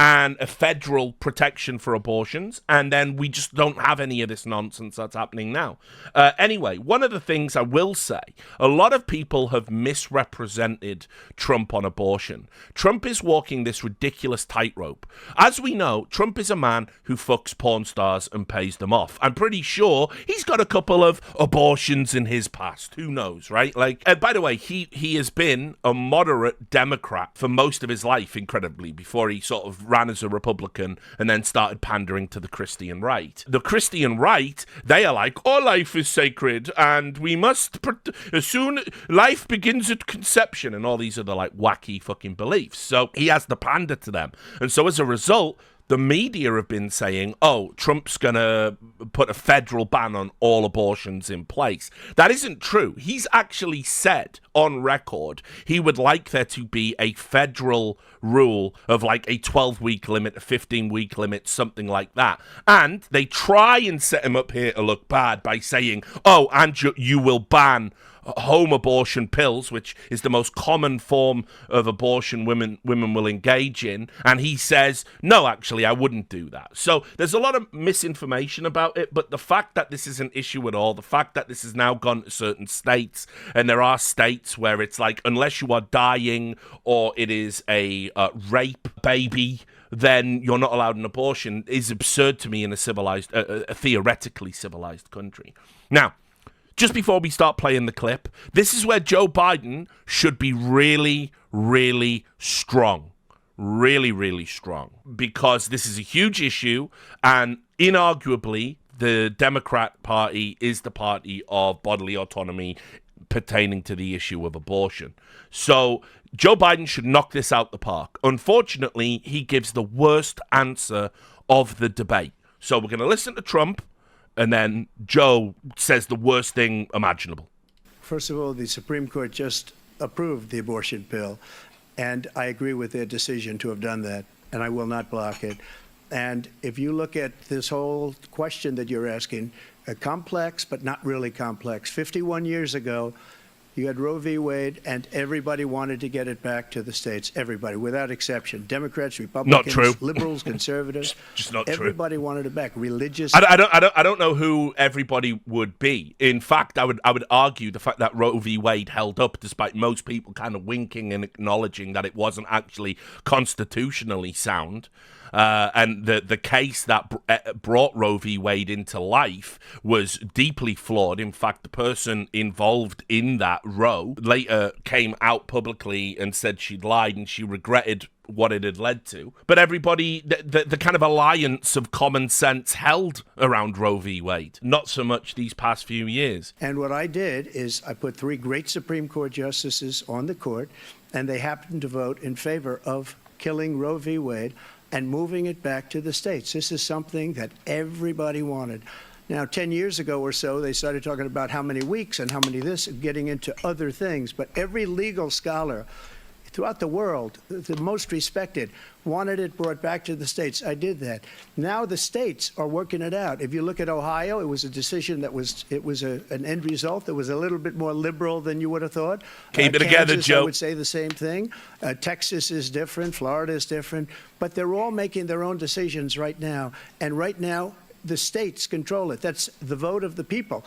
and a federal protection for abortions, and then we just don't have any of this nonsense that's happening now. Anyway, one of the things I will say, a lot of people have misrepresented Trump on abortion. Trump is walking this ridiculous tightrope. As we know, Trump is a man who fucks porn stars and pays them off. I'm pretty sure he's got a couple of abortions in his past. Who knows, right? Like, by the way, he has been a moderate Democrat for most of his life, incredibly, before he sort of ran as a Republican and then started pandering to the Christian right. The Christian right, they are like, all life is sacred and we must, as soon life begins at conception, and all these other like wacky fucking beliefs. So he has to pander to them. And so as a result, the media have been saying, oh, Trump's going to put a federal ban on all abortions in place. That isn't true. He's actually said on record he would like there to be a federal rule of like a 12-week limit, a 15-week limit, something like that. And they try and set him up here to look bad by saying, oh, and you will ban home abortion pills, which is the most common form of abortion women will engage in. And he says, no, actually, I wouldn't do that. So there's a lot of misinformation about it, but the fact that this is an issue at all, the fact that this has now gone to certain states, and there are states where it's like, unless you are dying or it is a rape baby, then you're not allowed an abortion, is absurd to me in a civilized, a theoretically civilized country. Now, just before we start playing the clip, this is where Joe Biden should be really, really strong. Really, really strong. Because this is a huge issue, and inarguably, the Democrat Party is the party of bodily autonomy pertaining to the issue of abortion. So Joe Biden should knock this out the park. Unfortunately, he gives the worst answer of the debate. So we're going to listen to Trump, and then Joe says the worst thing imaginable. First of all, the Supreme Court just approved the abortion pill, and I agree with their decision to have done that, and I will not block it. And if you look at this whole question that you're asking, complex but not really complex. 51 years ago, you had Roe v. Wade, and everybody wanted to get it back to the states. Everybody, without exception. Democrats, Republicans, not true. Liberals, conservatives. Just not everybody true. wanted it back. Religious. I don't know who everybody would be. In fact, I would argue the fact that Roe v. Wade held up, despite most people kind of winking and acknowledging that it wasn't actually constitutionally sound. And the case that brought Roe v. Wade into life was deeply flawed. In fact, the person involved in that, Roe, later came out publicly and said she'd lied and she regretted what it had led to. But everybody, the kind of alliance of common sense held around Roe v. Wade. Not so much these past few years. And what I did is I put 3 great Supreme Court justices on the court, and they happened to vote in favor of killing Roe v. Wade and moving it back to the states. This is something that everybody wanted. Now, 10 years ago or so, they started talking about how many weeks and how many this, and getting into other things. But every legal scholar throughout the world, the most respected, wanted it brought back to the states. I did that. Now the states are working it out. If you look at Ohio, it was a decision that was an end result that was a little bit more liberal than you would have thought. Keep it together, Kansas, Joe. I would say the same thing. Texas is different. Florida is different. But they're all making their own decisions right now. And right now, the states control it. That's the vote of the people.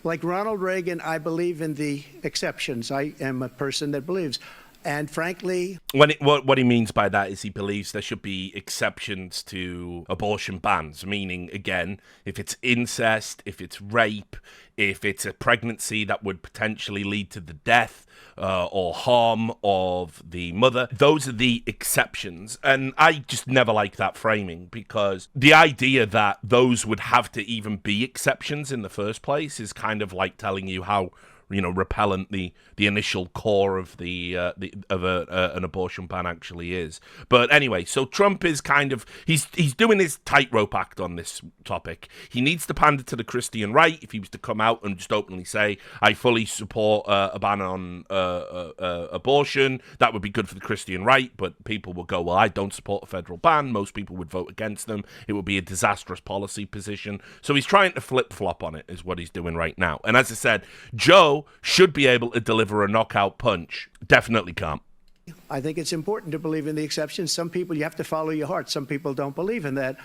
Like Ronald Reagan, I believe in the exceptions. I am a person that believes. And frankly, what he means by that is he believes there should be exceptions to abortion bans, meaning, again, if it's incest, if it's rape, if it's a pregnancy that would potentially lead to the death or harm of the mother, those are the exceptions. And I just never like that framing, because the idea that those would have to even be exceptions in the first place is kind of like telling you how repellent the initial core of an abortion ban actually is. But anyway, so Trump is he's doing his tightrope act on this topic. He needs to pander to the Christian right. If he was to come out and just openly say, I fully support a ban on abortion, that would be good for the Christian right, but people will go, well, I don't support a federal ban. Most people would vote against them. It would be a disastrous policy position. So he's trying to flip-flop on it, is what he's doing right now. And as I said, Joe should be able to deliver a knockout punch. Definitely can't. I think it's important to believe in the exceptions. Some people, you have to follow your heart. Some people don't believe in that.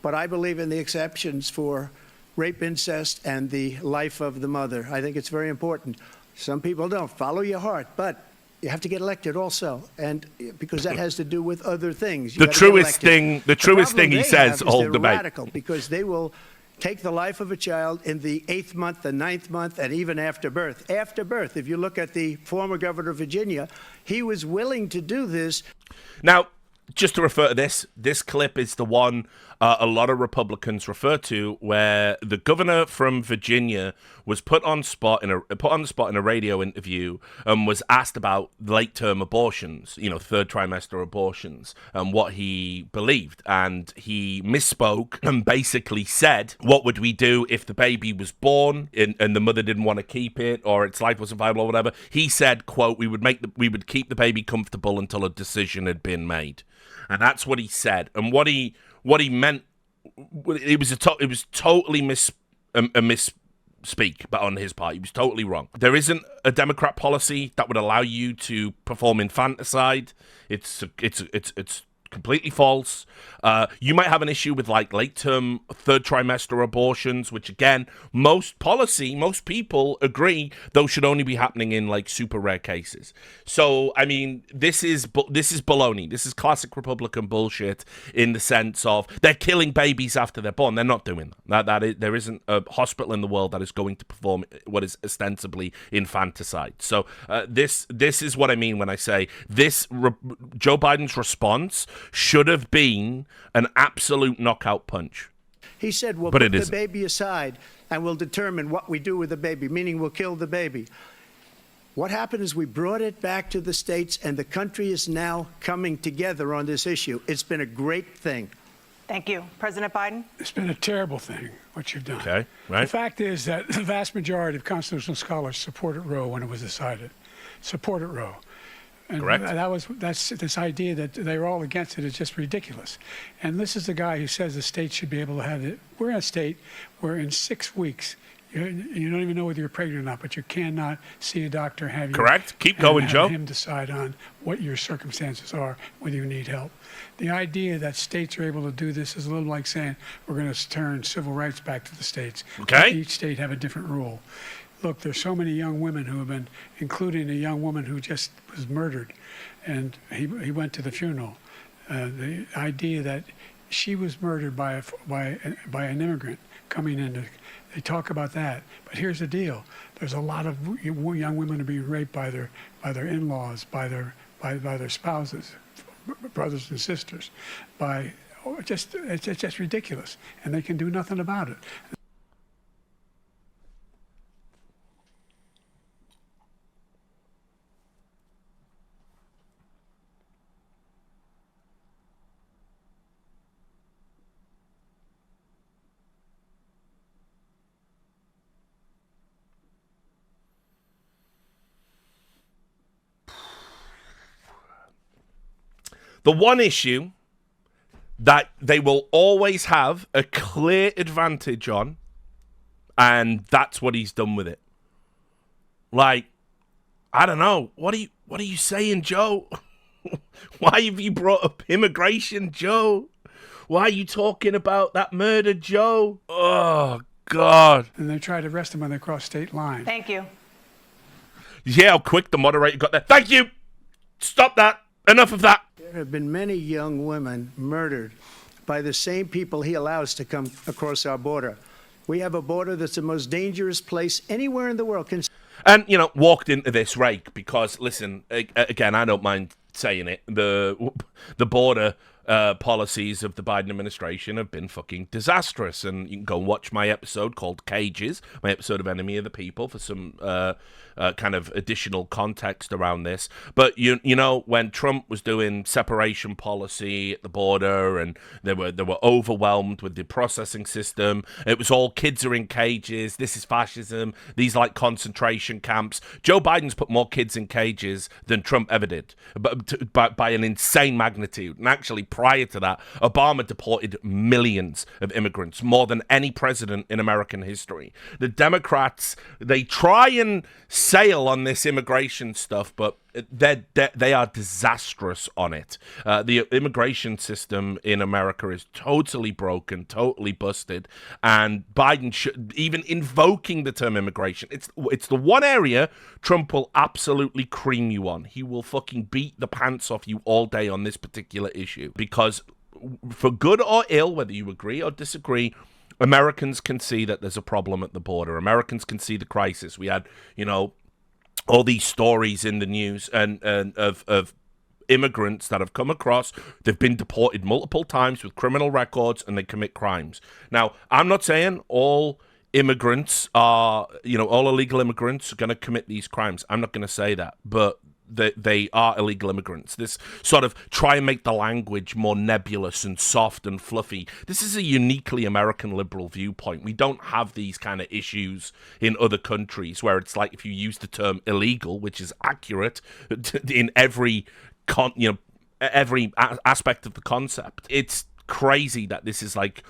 But I believe in the exceptions for rape, incest, and the life of the mother. I think it's very important. Some people don't. Follow your heart. But you have to get elected also, and because that has to do with other things. The truest thing he says all debate. Radical, because they will take the life of a child in the 8th month, the 9th month, and even after birth. After birth, if you look at the former governor of Virginia, he was willing to do this. Now, just to refer to this clip is the one a lot of Republicans refer to, where the governor from Virginia was put on the spot in a radio interview and was asked about late-term abortions, third trimester abortions, and what he believed. And he misspoke and basically said, what would we do if the baby was born and the mother didn't want to keep it, or its life wasn't viable or whatever? He said, quote, we would keep the baby comfortable until a decision had been made. And that's what he said. And what he meant, it was totally a misspeak, but on his part, he was totally wrong. There isn't a Democrat policy that would allow you to perform infanticide. It's completely false. You might have an issue with late-term third trimester abortions, which again, most people agree those should only be happening in super rare cases. So I mean, this is baloney. This is classic Republican bullshit in the sense of they're killing babies after they're born. They're not doing that. There isn't a hospital in the world that is going to perform what is ostensibly infanticide. So this is what I mean when I say this. Joe Biden's response should have been an absolute knockout punch. He said, we'll put the baby aside and we'll determine what we do with the baby, meaning we'll kill the baby. What happened is we brought it back to the states, and the country is now coming together on this issue. It's been a great thing. Thank you. President Biden? It's been a terrible thing, what you've done. Okay, right. The fact is that the vast majority of constitutional scholars supported Roe when it was decided. Supported Roe. And correct. That's this idea that they were all against it is just ridiculous. And this is the guy who says the state should be able to have it. We're in a state where in 6 weeks, you don't even know whether you're pregnant or not, but you cannot see a doctor, have you. Correct. Keep going, have Joe. Him decide on what your circumstances are, whether you need help. The idea that states are able to do this is a little like saying we're going to turn civil rights back to the states. Okay. Each state have a different rule. Look, there's so many young women who have been, including a young woman who just was murdered, and he went to the funeral. The idea that she was murdered by an immigrant coming in, they talk about that. But here's the deal: there's a lot of young women who are being raped by their in-laws, by their spouses, brothers and sisters, it's just ridiculous, and they can do nothing about it. The one issue that they will always have a clear advantage on, and that's what he's done with it. I don't know. What are you saying, Joe? Why have you brought up immigration, Joe? Why are you talking about that murder, Joe? Oh, God. And they tried to arrest him when they crossed state line. Thank you. Yeah, how quick the moderator got there. Thank you. Stop that. Enough of that. There have been many young women murdered by the same people he allows to come across our border. We have a border that's the most dangerous place anywhere in the world. And, walked into this rake because, listen, again, I don't mind saying it. The border policies of the Biden administration have been fucking disastrous. And you can go and watch my episode called Cages, my episode of Enemy of the People, for some kind of additional context around this. But you know, when Trump was doing separation policy at the border, and they were overwhelmed with the processing system, it was all kids are in cages, this is fascism, these like concentration camps. Joe Biden's put more kids in cages than Trump ever did, by an insane magnitude. And actually, prior to that, Obama deported millions of immigrants, more than any president in American history. The Democrats, they try and sail on this immigration stuff, but they are disastrous on it. The immigration system in America is totally broken, totally busted, and Biden should, even invoking the term immigration, it's the one area Trump will absolutely cream you on. He will fucking beat the pants off you all day on this particular issue, because for good or ill, whether you agree or disagree, Americans can see that there's a problem at the border. Americans can see the crisis. We had, all these stories in the news and of immigrants that have come across. They've been deported multiple times with criminal records, and they commit crimes. Now, I'm not saying all immigrants are, all illegal immigrants are going to commit these crimes. I'm not going to say that, but they are illegal immigrants. This sort of try and make the language more nebulous and soft and fluffy. This is a uniquely American liberal viewpoint. We don't have these kind of issues in other countries where it's like if you use the term illegal, which is accurate in every every aspect of the concept. It's crazy that this is like,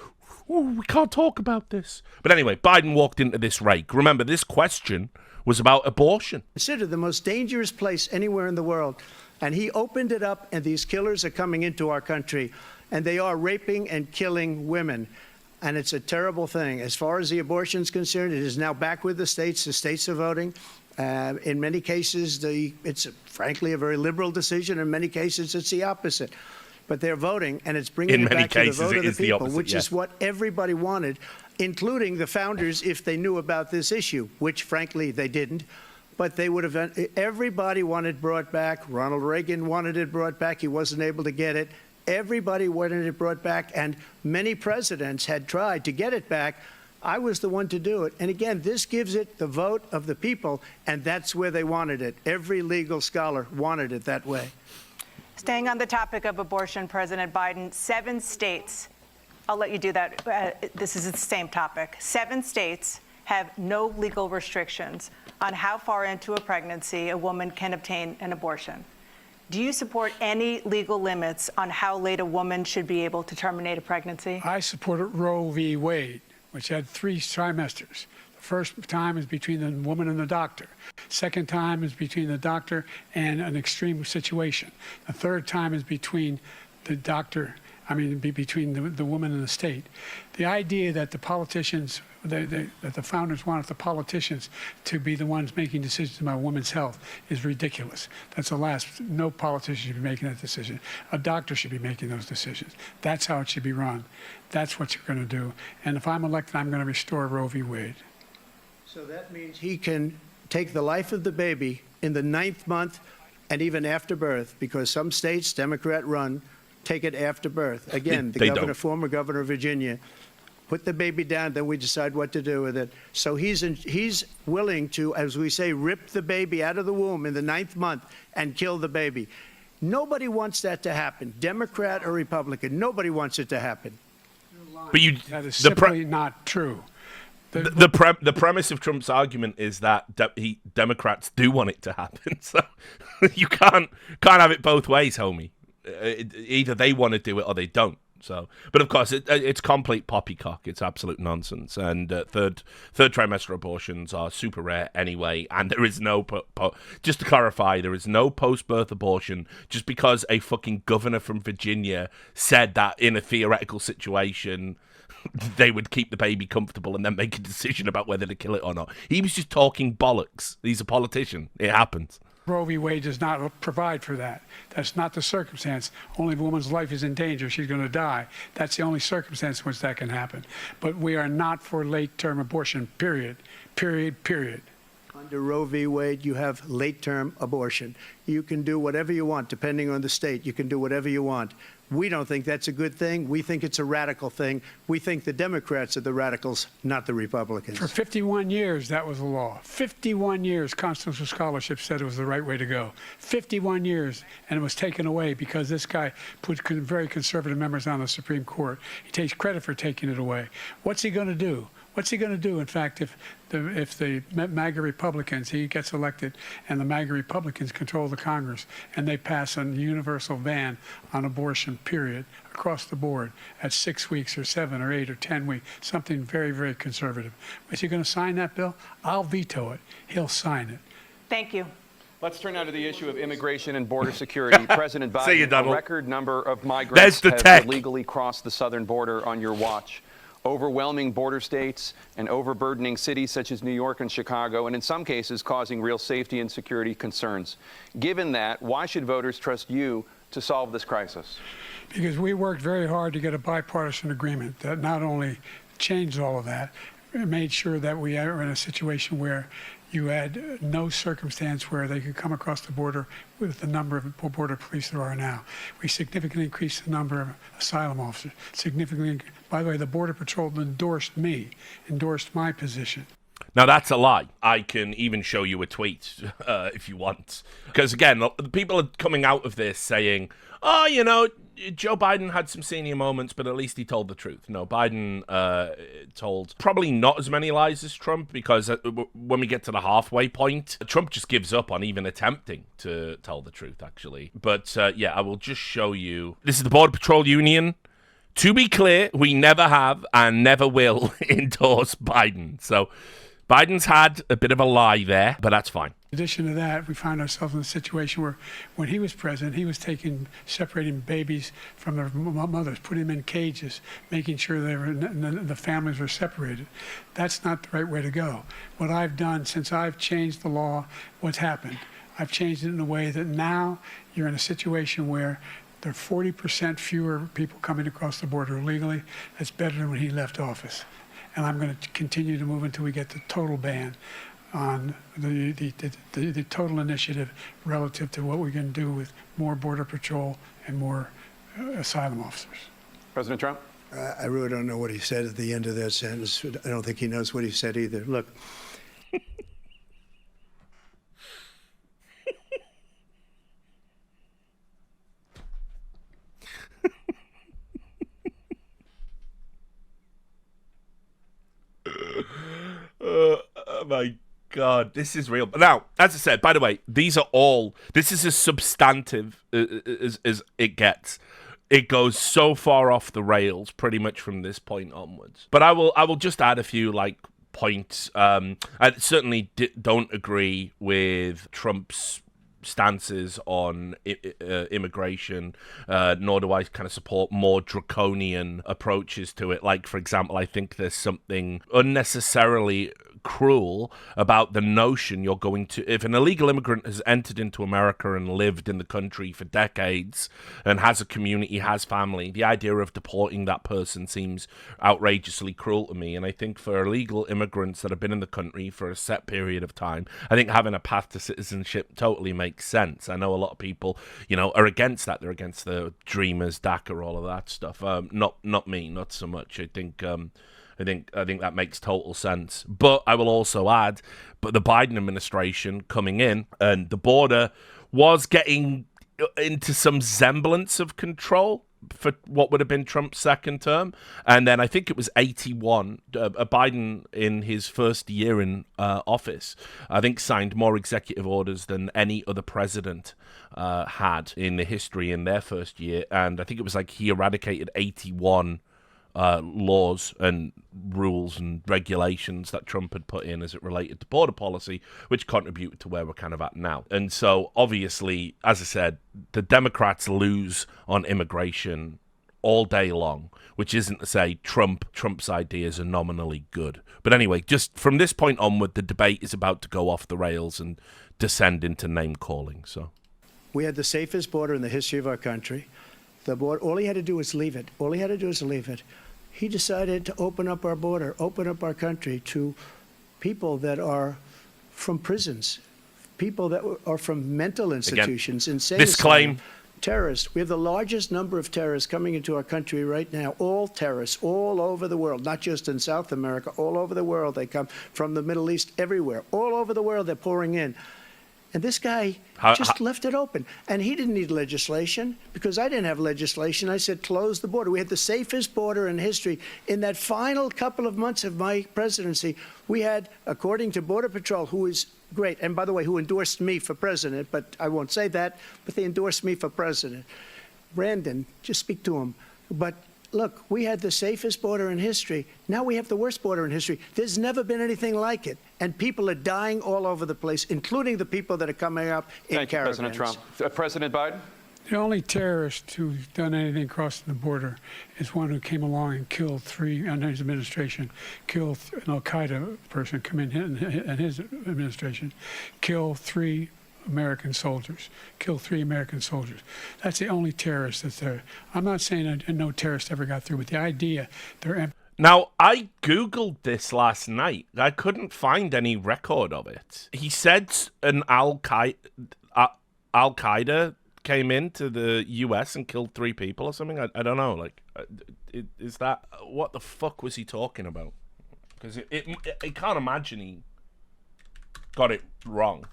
we can't talk about this. But anyway, Biden walked into this rake. Remember, this question was about abortion. Considered the most dangerous place anywhere in the world. And he opened it up, and these killers are coming into our country, and they are raping and killing women. And it's a terrible thing. As far as the abortion is concerned, it is now back with the states. The states are voting. In many cases, it's frankly a very liberal decision. In many cases, it's the opposite. But they're voting, and it's bringing it back to the vote of the people, which is what everybody wanted, including the founders, if they knew about this issue, which, frankly, they didn't. But they would have. Everybody wanted brought back. Ronald Reagan wanted it brought back. He wasn't able to get it. Everybody wanted it brought back, and many presidents had tried to get it back. I was the one to do it. And again, this gives it the vote of the people, and that's where they wanted it. Every legal scholar wanted it that way. Staying on the topic of abortion, President Biden, 7 states, I'll let you do that. This is the same topic. 7 states have no legal restrictions on how far into a pregnancy a woman can obtain an abortion. Do you support any legal limits on how late a woman should be able to terminate a pregnancy? I supported Roe v. Wade, which had 3 trimesters. The first time is between the woman and the doctor. Second time is between the doctor and an extreme situation. The third time is between the doctor, between the woman and the state. The idea that the politicians, that the founders wanted the politicians to be the ones making decisions about women's health is ridiculous. That's the last. No politician should be making that decision. A doctor should be making those decisions. That's how it should be run. That's what you're going to do. And if I'm elected, I'm going to restore Roe v. Wade. So that means he can take the life of the baby in the 9th month and even after birth, because some states, Democrat run, take it after birth. Again, the former governor of Virginia, put the baby down, then we decide what to do with it. So he's willing to, as we say, rip the baby out of the womb in the 9th month and kill the baby. Nobody wants that to happen, Democrat or Republican. Nobody wants it to happen. But that is simply not true. The premise of Trump's argument is that Democrats do want it to happen. So you can't have it both ways, homie. Either they want to do it or they don't. So, but of course, it's complete poppycock. It's absolute nonsense. And third trimester abortions are super rare anyway. And there is no just to clarify, there is no post-birth abortion just because a fucking governor from Virginia said that in a theoretical situation they would keep the baby comfortable and then make a decision about whether to kill it or not. He was just talking bollocks. He's a politician. It happens. Roe v. Wade does not provide for that. That's not the circumstance. Only if a woman's life is in danger, she's going to die. That's the only circumstance in which that can happen. But we are not for late-term abortion, period. Period, period. Under Roe v. Wade, you have late-term abortion. You can do whatever you want, depending on the state. You can do whatever you want. We don't think that's a good thing. We think it's a radical thing. We think the Democrats are the radicals, not the Republicans. For 51 years, that was the law. 51 years, constitutional scholarship said it was the right way to go. 51 years, and it was taken away because this guy put very conservative members on the Supreme Court. He takes credit for taking it away. What's he going to do? What's he going to do, in fact, if the MAGA Republicans, he gets elected, and the MAGA Republicans control the Congress, and they pass a universal ban on abortion, period, across the board at 6 weeks or 7 or 8 or 10 weeks, something very, very conservative. Is he going to sign that bill? I'll veto it. He'll sign it. Thank you. Let's turn now to the issue of immigration and border security. President Biden, a record number of migrants have illegally crossed the southern border on your watch. Overwhelming border states and overburdening cities such as New York and Chicago, and in some cases causing real safety and security concerns. Given that, why should voters trust you to solve this crisis? Because we worked very hard to get a bipartisan agreement that not only changed all of that, it made sure that we are in a situation where you had no circumstance where they could come across the border with the number of border police there are now. We significantly increased the number of asylum officers. By the way, the Border Patrol endorsed my position. Now, that's a lie. I can even show you a tweet if you want. Because, again, the people are coming out of this saying, oh, you know, Joe Biden had some senior moments, but at least he told the truth. No, Biden told probably not as many lies as Trump, because when we get to the halfway point, Trump just gives up on even attempting to tell the truth, actually. But, yeah, I will just show you. This is the Border Patrol Union. To be clear, we never have and never will endorse Biden. So Biden's had a bit of a lie there, but that's fine. In addition to that, we found ourselves in a situation where when he was president, he was separating babies from their mothers, putting them in cages, making sure the families were separated. That's not the right way to go. What I've done since I've changed the law, what's happened? I've changed it in a way that now you're in a situation where there are 40% fewer people coming across the border illegally. That's better than when he left office. And I'm going to continue to move until we get the total ban on the total initiative relative to what we can do with more Border Patrol and more asylum officers. President Trump? I really don't know what he said at the end of that sentence. I don't think he knows what he said either. Look. Oh my God, this is real. Now, as I said, by the way, this is as substantive as it gets. It goes so far off the rails pretty much from this point onwards. But I will just add a few points. I certainly don't agree with Trump's stances on immigration, nor do I kind of support more draconian approaches to it. Like, for example, I think there's something unnecessarily cruel about the notion you're going to, if an illegal immigrant has entered into America and lived in the country for decades and has a community, has family, the idea of deporting that person seems outrageously cruel to me. And I think for illegal immigrants that have been in the country for a set period of time, I think having a path to citizenship totally makes sense. I know a lot of people, are against that. They're against the Dreamers, DACA, all of that stuff. Not me, not so much. I think that makes total sense. But I will also add, but the Biden administration coming in and the border was getting into some semblance of control for what would have been Trump's second term. And then I think it was 81, Biden in his first year in office, I think signed more executive orders than any other president had in the history in their first year. And I think it was like he eradicated 81 laws and rules and regulations that Trump had put in as it related to border policy, which contributed to where we're kind of at now. And so, obviously, as I said, the Democrats lose on immigration all day long, which isn't to say Trump's ideas are nominally good. But anyway, just from this point onward, the debate is about to go off the rails and descend into name-calling. So we had the safest border in the history of our country. The border, all he had to do was leave it. All he had to do was leave it. He decided to open up our border, open up our country to people that are from prisons, people that are from mental institutions, insane this claim. Terrorists. We have the largest number of terrorists coming into our country right now, all terrorists, all over the world, not just in South America, all over the world. They come from the Middle East, everywhere. All over the world, they're pouring in. And this guy just left it open. And he didn't need legislation because I didn't have legislation. I said, close the border. We had the safest border in history. In that final couple of months of my presidency, we had, according to Border Patrol, who is great, and by the way, who endorsed me for president, but I won't say that, but they endorsed me for president. Brandon, just speak to him. But look, we had the safest border in history. Now we have the worst border in history. There's never been anything like it. And people are dying all over the place, including the people that are coming up in caravans. Thank you, President Trump. President Biden? The only terrorist who's done anything crossing the border is one who came along and killed three, under his administration, killed an al-Qaeda person come in and his administration, killed three American soldiers, killed three American soldiers. That's the only terrorist that's there. I'm not saying no terrorist ever got through, but the idea they're... Now, I Googled this last night. I couldn't find any record of it. He said an Al-Qaeda came into the U.S. and killed three people or something. I don't know. Like, is that... What the fuck was he talking about? Because I can't imagine he got it wrong.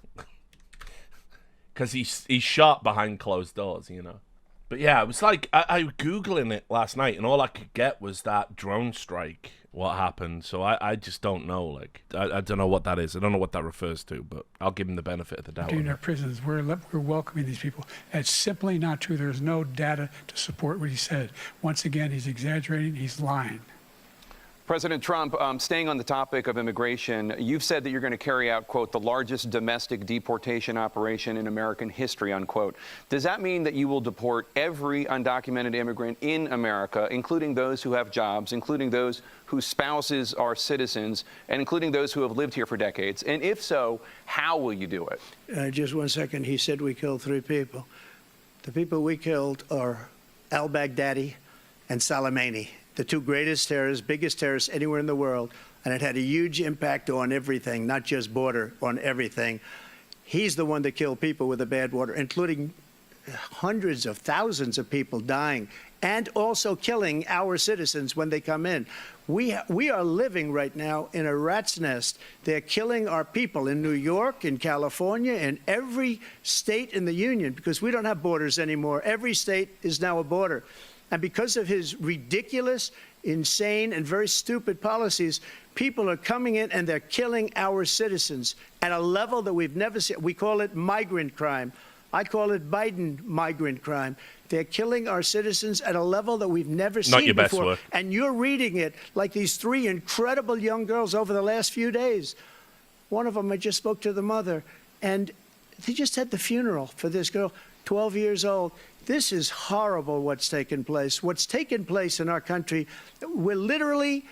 Because he's shot behind closed doors, you know. But yeah, it was like, I was Googling it last night, and all I could get was that drone strike, what happened. So I just don't know. Like, I don't know what that is. I don't know what that refers to, but I'll give him the benefit of the doubt. In our prisons, we're welcoming these people. That's simply not true. There's no data to support what he said. Once again, he's exaggerating. He's lying. President Trump, staying on the topic of immigration, you've said that you're going to carry out, quote, the largest domestic deportation operation in American history, unquote. Does that mean that you will deport every undocumented immigrant in America, including those who have jobs, including those whose spouses are citizens, and including those who have lived here for decades? And if so, how will you do it? Just 1 second. He said we killed three people. The people we killed are al-Baghdadi and Soleimani, the two greatest terrorists, biggest terrorists anywhere in the world, and it had a huge impact on everything, not just border, on everything. He's the one that killed people with the bad water, including hundreds of thousands of people dying, and also killing our citizens when they come in. We are living right now in a rat's nest. They're killing our people in New York, in California, in every state in the union, because we don't have borders anymore. Every state is now a border. And because of his ridiculous, insane, and very stupid policies, people are coming in and they're killing our citizens at a level that we've never seen. We call it migrant crime. I call it Biden migrant crime. They're killing our citizens at a level that we've never seen before. Not your best work. And you're reading it like these three incredible young girls over the last few days. One of them, I just spoke to the mother, and they just had the funeral for this girl, 12 years old. This is horrible what's taken place. What's taken place in our country, we're literally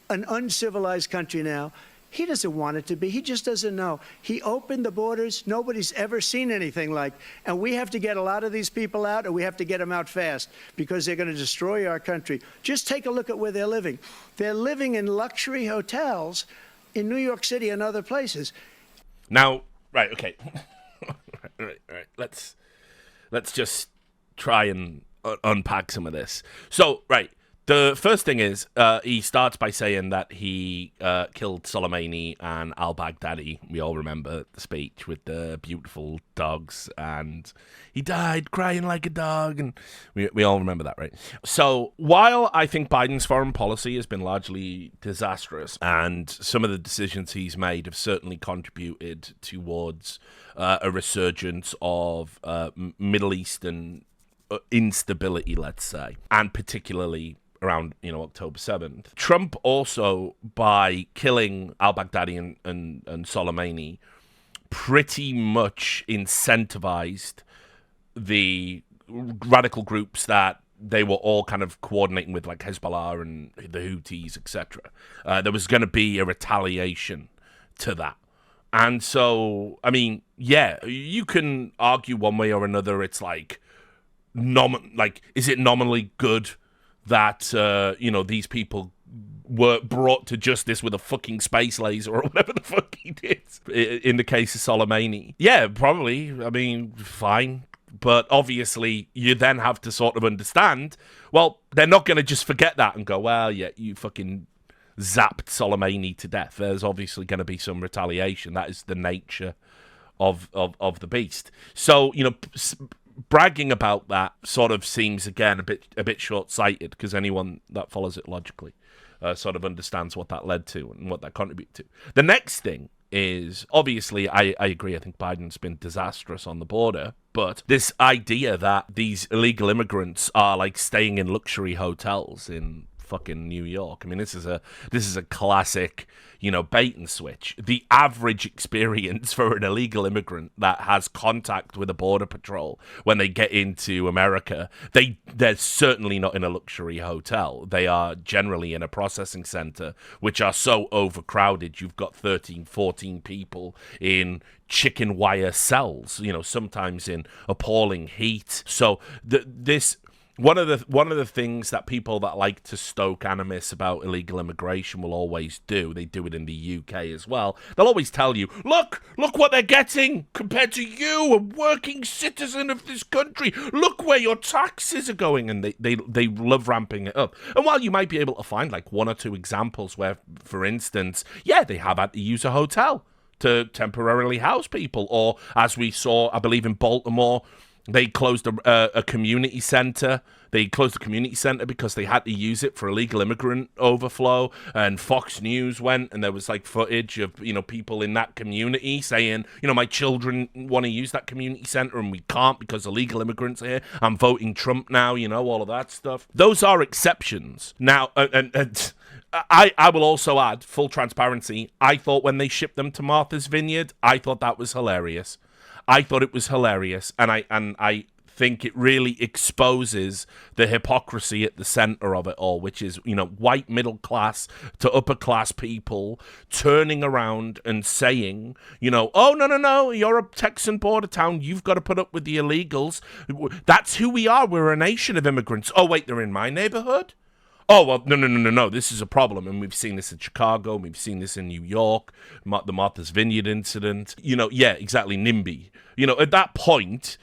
an uncivilized country now. He doesn't want it to be. He just doesn't know. He opened the borders. Nobody's ever seen anything like. And we have to get a lot of these people out, and we have to get them out fast because they're going to destroy our country. Just take a look at where they're living. They're living in luxury hotels in New York City and other places. Now, right, okay. Right. Let's just try and unpack some of this. So, right, the first thing is he starts by saying that he killed Soleimani and al-Baghdadi. We all remember the speech with the beautiful dogs, and he died crying like a dog, and we all remember that, right? So while I think Biden's foreign policy has been largely disastrous, and some of the decisions he's made have certainly contributed towards a resurgence of Middle Eastern instability, let's say, and particularly around, October 7th. Trump also, by killing al-Baghdadi and Soleimani, pretty much incentivized the radical groups that they were all kind of coordinating with, like Hezbollah and the Houthis, etc. There was going to be a retaliation to that. And so, I mean, yeah, you can argue one way or another. It's like, is it nominally good that, these people were brought to justice with a fucking space laser or whatever the fuck he did in the case of Soleimani. Yeah, probably. I mean, fine. But obviously, you then have to sort of understand, well, they're not going to just forget that and go, well, yeah, you fucking zapped Soleimani to death. There's obviously going to be some retaliation. That is the nature of the beast. So, you know, bragging about that sort of seems, again, a bit short-sighted, because anyone that follows it logically sort of understands what that led to and what that contributed to. The next thing is, obviously, I agree, I think Biden's been disastrous on the border, but this idea that these illegal immigrants are like staying in luxury hotels in fucking New York. I mean, this is a classic, you know, bait and switch. The average experience for an illegal immigrant that has contact with a border patrol when they get into America, they're certainly not in a luxury hotel. They are generally in a processing center, which are so overcrowded. You've got 13, 14 people in chicken wire cells, you know, sometimes in appalling heat. So this one of the things that people that like to stoke animus about illegal immigration will always do, they do it in the UK as well, they'll always tell you, look what they're getting compared to you, a working citizen of this country. Look where your taxes are going. And they love ramping it up. And while you might be able to find like one or two examples where, for instance, yeah, they have had to use a hotel to temporarily house people, or as we saw, I believe in Baltimore, they closed a community center. They closed the community center because they had to use it for illegal immigrant overflow. And Fox News went, and there was like footage of, you know, people in that community saying, you know, my children want to use that community center and we can't because illegal immigrants are here. I'm voting Trump now, you know, all of that stuff. Those are exceptions. Now, I will also add, full transparency, I thought when they shipped them to Martha's Vineyard, I thought that was hilarious. I thought it was hilarious, and I think it really exposes the hypocrisy at the center of it all, which is, you know, white middle class to upper class people turning around and saying, you know, oh, no, you're a Texan border town, you've got to put up with the illegals. That's who we are. We're a nation of immigrants. Oh, wait, they're in my neighborhood? Oh, well, no, this is a problem. And we've seen this in Chicago. We've seen this in New York, the Martha's Vineyard incident. You know, yeah, exactly, NIMBY. You know, at that point,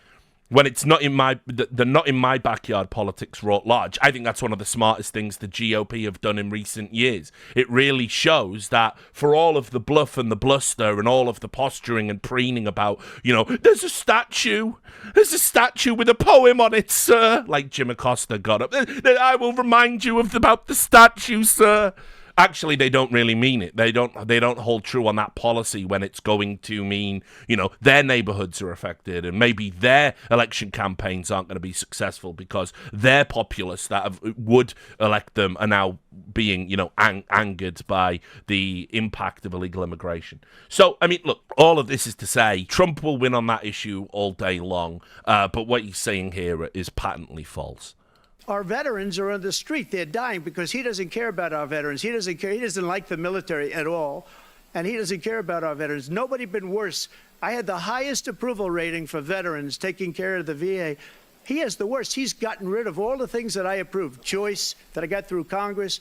when it's not in my, the not in my backyard politics wrought large, I think that's one of the smartest things the GOP have done in recent years. It really shows that for all of the bluff and the bluster and all of the posturing and preening about, you know, there's a statue with a poem on it, sir, like Jim Acosta got up. I will remind you about the statue, sir. Actually, they don't really mean it. They don't hold true on that policy when it's going to mean, you know, their neighborhoods are affected and maybe their election campaigns aren't going to be successful because their populace that would elect them are now being, you know, angered by the impact of illegal immigration. So, I mean, look, all of this is to say Trump will win on that issue all day long, but what he's saying here is patently false. Our veterans are on the street. They're dying because he doesn't care about our veterans. He doesn't care. He doesn't like the military at all, and he doesn't care about our veterans. Nobody been worse. I had the highest approval rating for veterans taking care of the VA. He has the worst. He's gotten rid of all the things that I approved, choice that I got through Congress,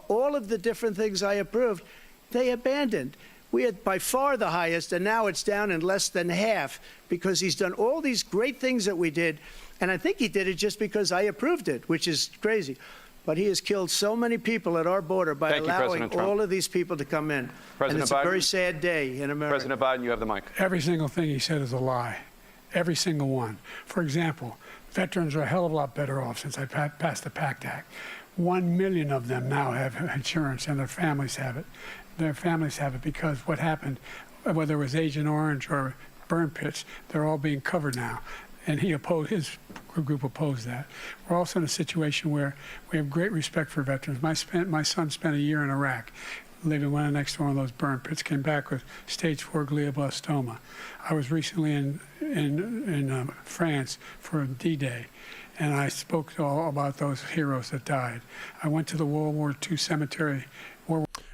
all of the different things I approved, they abandoned. We had by far the highest, and now it's down in less than half because he's done all these great things that we did. And I think he did it just because I approved it, which is crazy. But he has killed so many people at our border by allowing all of these people to come in. And it's a very sad day in America. President Biden, you have the mic. Every single thing he said is a lie. Every single one. For example, veterans are a hell of a lot better off since I passed the PACT Act. 1 million of them now have insurance, and their families have it. Their families have it because what happened, whether it was Agent Orange or burn pits, they're all being covered now. And his group opposed that. We're also in a situation where we have great respect for veterans. My son spent a year in Iraq, living right next to one of those burn pits, came back with stage 4 glioblastoma. I was recently in France for D-Day, and I spoke all about those heroes that died. I went to the World War II cemetery.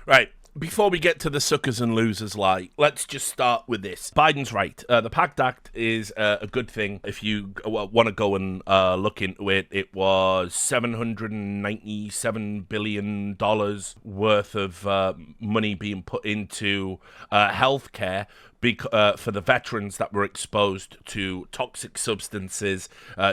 Right. before we get to the suckers and losers lie, let's just start with this. Biden's right. The PACT Act is a good thing. If you want to go and look into it, it was $797 billion worth of money being put into healthcare for the veterans that were exposed to toxic substances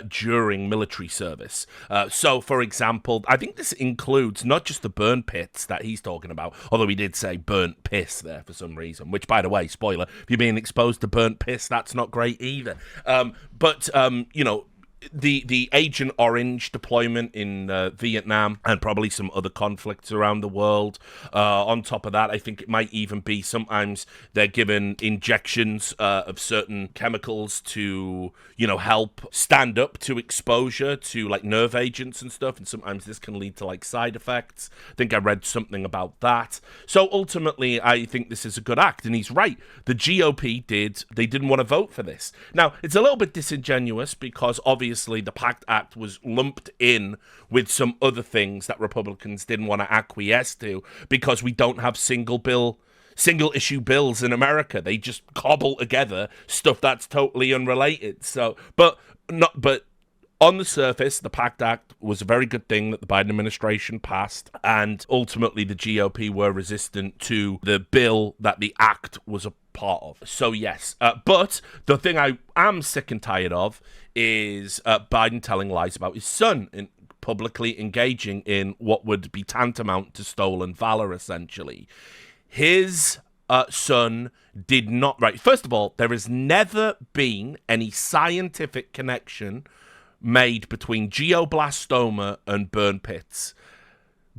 during military service. So, for example, I think this includes not just the burn pits that he's talking about, although he did say burnt piss there for some reason, which, by the way, spoiler, if you're being exposed to burnt piss, that's not great either. But you know, the Agent Orange deployment in Vietnam and probably some other conflicts around the world. On top of that, I think it might even be sometimes they're given injections of certain chemicals to, you know, help stand up to exposure to like nerve agents and stuff. And sometimes this can lead to like side effects. I think I read something about that. So ultimately, I think this is a good act. And he's right. The GOP they didn't want to vote for this. Now, it's a little bit disingenuous because obviously the PACT Act was lumped in with some other things that Republicans didn't want to acquiesce to because we don't have single issue bills in America. They just cobble together stuff that's totally unrelated. So, but on the surface, the PACT Act was a very good thing that the Biden administration passed, and ultimately the GOP were resistant to the bill that the act was a part of. So yes, but the thing I am sick and tired of is Biden telling lies about his son and publicly engaging in what would be tantamount to stolen valor, essentially. His son did not... Right, first of all, there has never been any scientific connection made between glioblastoma and burn pits.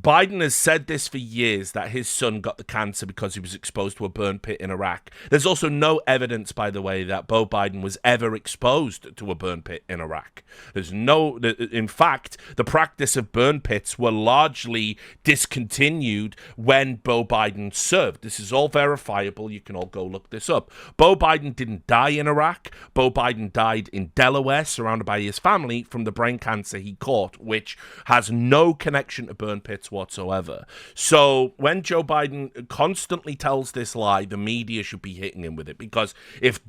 Biden has said this for years, that his son got the cancer because he was exposed to a burn pit in Iraq. There's also no evidence, by the way, that Beau Biden was ever exposed to a burn pit in Iraq. In fact, the practice of burn pits were largely discontinued when Beau Biden served. This is all verifiable. You can all go look this up. Beau Biden didn't die in Iraq. Beau Biden died in Delaware, surrounded by his family, from the brain cancer he caught, which has no connection to burn pits whatsoever. So when Joe Biden constantly tells this lie, the media should be hitting him with it, because if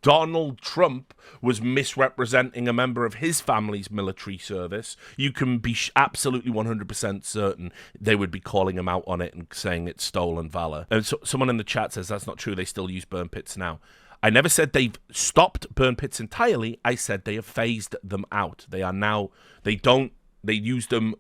Donald Trump was misrepresenting a member of his family's military service, you can be absolutely 100% certain they would be calling him out on it and saying it's stolen valor. And so someone in the chat says that's not true, they still use burn pits now. I never said they've stopped burn pits entirely. I said they have phased them out. They use them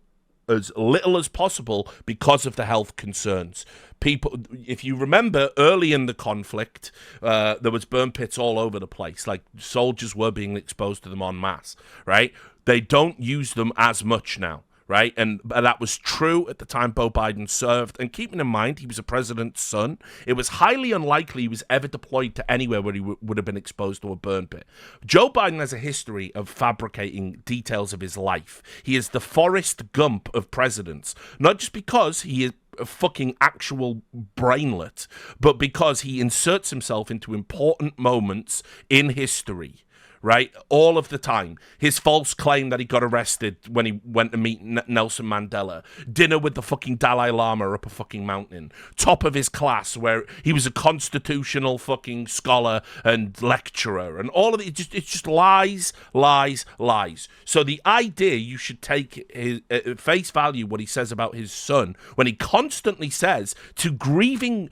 as little as possible because of the health concerns. People, if you remember, early in the conflict, there was burn pits all over the place. Like, soldiers were being exposed to them en masse, right? They don't use them as much now, right? And that was true at the time Beau Biden served. And keeping in mind, he was a president's son, it was highly unlikely he was ever deployed to anywhere where he would have been exposed to a burn pit. Joe Biden has a history of fabricating details of his life. He is the Forrest Gump of presidents, not just because he is a fucking actual brainlet, but because he inserts himself into important moments in history. Right? All of the time. His false claim that he got arrested when he went to meet Nelson Mandela. Dinner with the fucking Dalai Lama up a fucking mountain. Top of his class, where he was a constitutional fucking scholar and lecturer. And all of it, it's just lies, lies, lies. So the idea you should take his face value what he says about his son, when he constantly says to grieving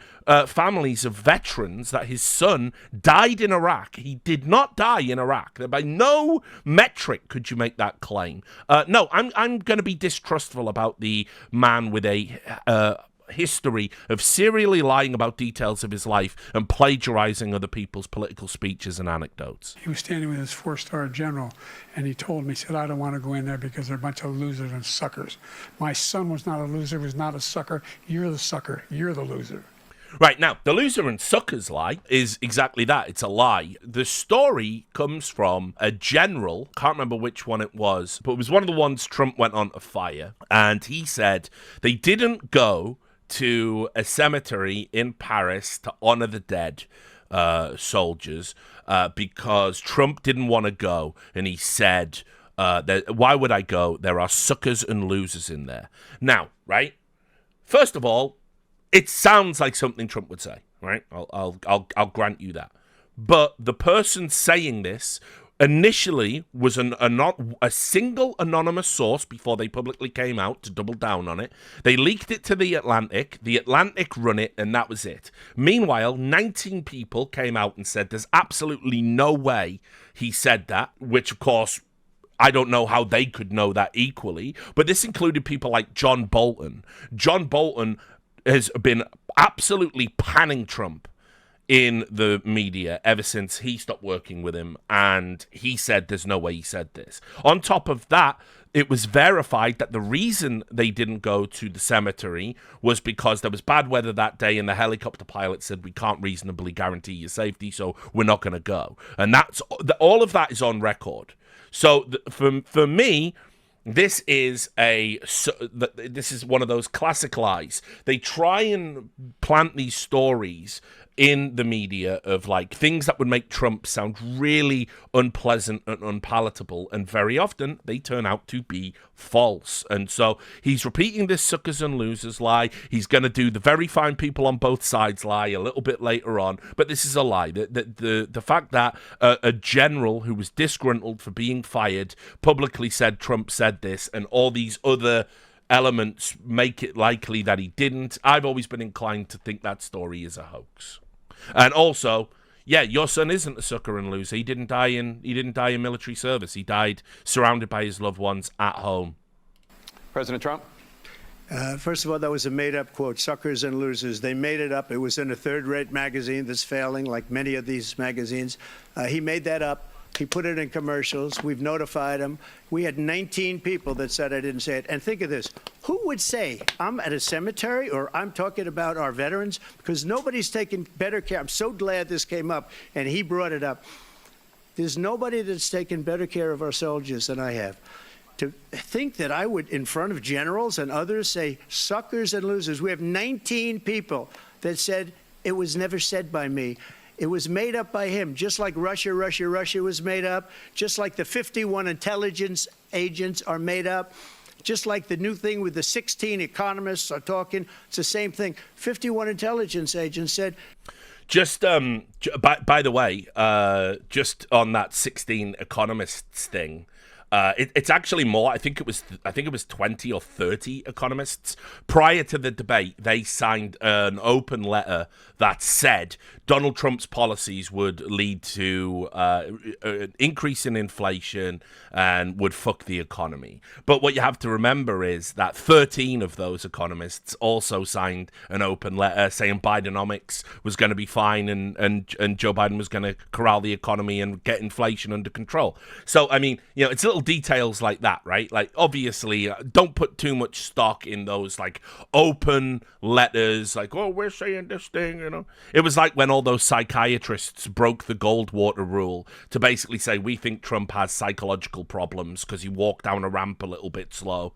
families of veterans that his son died in Iraq. He did not die in Iraq. By no metric could you make that claim. No, I'm going to be distrustful about the man with a history of serially lying about details of his life and plagiarizing other people's political speeches and anecdotes. He was standing with his 4-star general, and he told me, he said, I don't want to go in there because they're a bunch of losers and suckers. My son was not a loser, was not a sucker. You're the sucker. You're the loser. Right, now, the loser and suckers lie is exactly that. It's a lie. The story comes from a general, can't remember which one it was, but it was one of the ones Trump went on to fire. And he said they didn't go to a cemetery in Paris to honor the dead soldiers because Trump didn't want to go. And he said, why would I go? There are suckers and losers in there. Now, right, first of all, It sounds like something Trump would say, right? I'll grant you that. But the person saying this initially was a single anonymous source before they publicly came out to double down on it. They leaked it to The Atlantic. The Atlantic run it, and that was it. Meanwhile, 19 people came out and said there's absolutely no way he said that, which, of course, I don't know how they could know that equally. But this included people like John Bolton. John Bolton has been absolutely panning Trump in the media ever since he stopped working with him, and he said there's no way he said this. On top of that, it was verified that the reason they didn't go to the cemetery was because there was bad weather that day, and the helicopter pilot said, we can't reasonably guarantee your safety, so we're not going to go. And that's all of that is on record. So for me, this is one of those classic lies. They try and plant these stories in the media of like things that would make Trump sound really unpleasant and unpalatable, and very often they turn out to be false. And so he's repeating this suckers and losers lie. He's going to do the very fine people on both sides lie a little bit later on, but this is a lie. The fact that a general who was disgruntled for being fired publicly said Trump said this, and all these other elements make it likely that he didn't. I've always been inclined to think that story is a hoax. And also, yeah, your son isn't a sucker and loser. He didn't die in military service. He died surrounded by his loved ones at home. President Trump? First of all, that was a made-up quote, suckers and losers. They made it up. It was in a third-rate magazine that's failing, like many of these magazines. He made that up. He put it in commercials. We've notified him. We had 19 people that said I didn't say it. And think of this. Who would say I'm at a cemetery or I'm talking about our veterans? Because nobody's taken better care. I'm so glad this came up and he brought it up. There's nobody that's taken better care of our soldiers than I have. To think that I would, in front of generals and others, say suckers and losers. We have 19 people that said it was never said by me. It was made up by him, just like Russia was made up, just like the 51 intelligence agents are made up, just like the new thing with the 16 economists are talking. It's the same thing. 51 intelligence agents said. Just by the way, just on that 16 economists thing. It's actually more. I think it was 20 or 30 economists. Prior to the debate, they signed an open letter that said Donald Trump's policies would lead to an increase in inflation and would fuck the economy. But what you have to remember is that 13 of those economists also signed an open letter saying Bidenomics was going to be fine and Joe Biden was going to corral the economy and get inflation under control. So, I mean, you know, it's little details like that, right? Like, obviously, don't put too much stock in those, like, open letters, like, oh, we're saying this thing, you know? It was like when all those psychiatrists broke the Goldwater rule to basically say, we think Trump has psychological problems because he walked down a ramp a little bit slow,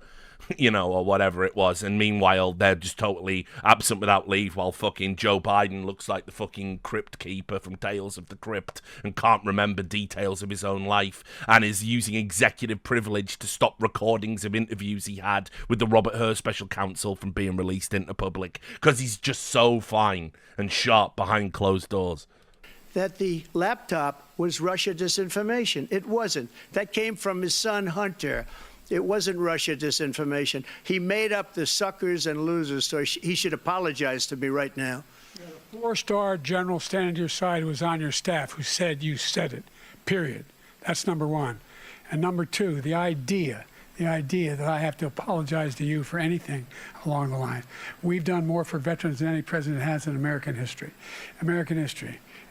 you know, or whatever it was. And meanwhile, they're just totally absent without leave while fucking Joe Biden looks like the fucking crypt keeper from Tales of the Crypt and can't remember details of his own life and is using executive privilege to stop recordings of interviews he had with the Robert Hur special counsel from being released into public because he's just so fine and sharp behind closed doors. That the laptop was Russia disinformation. It wasn't. That came from his son, Hunter. It wasn't Russia disinformation. He made up the suckers and losers, so he should apologize to me right now. The four-star general standing to your side who was on your staff who said you said it, period. That's number one. And number two, the idea that I have to apologize to you for anything along the line. We've done more for veterans than any president has in American history.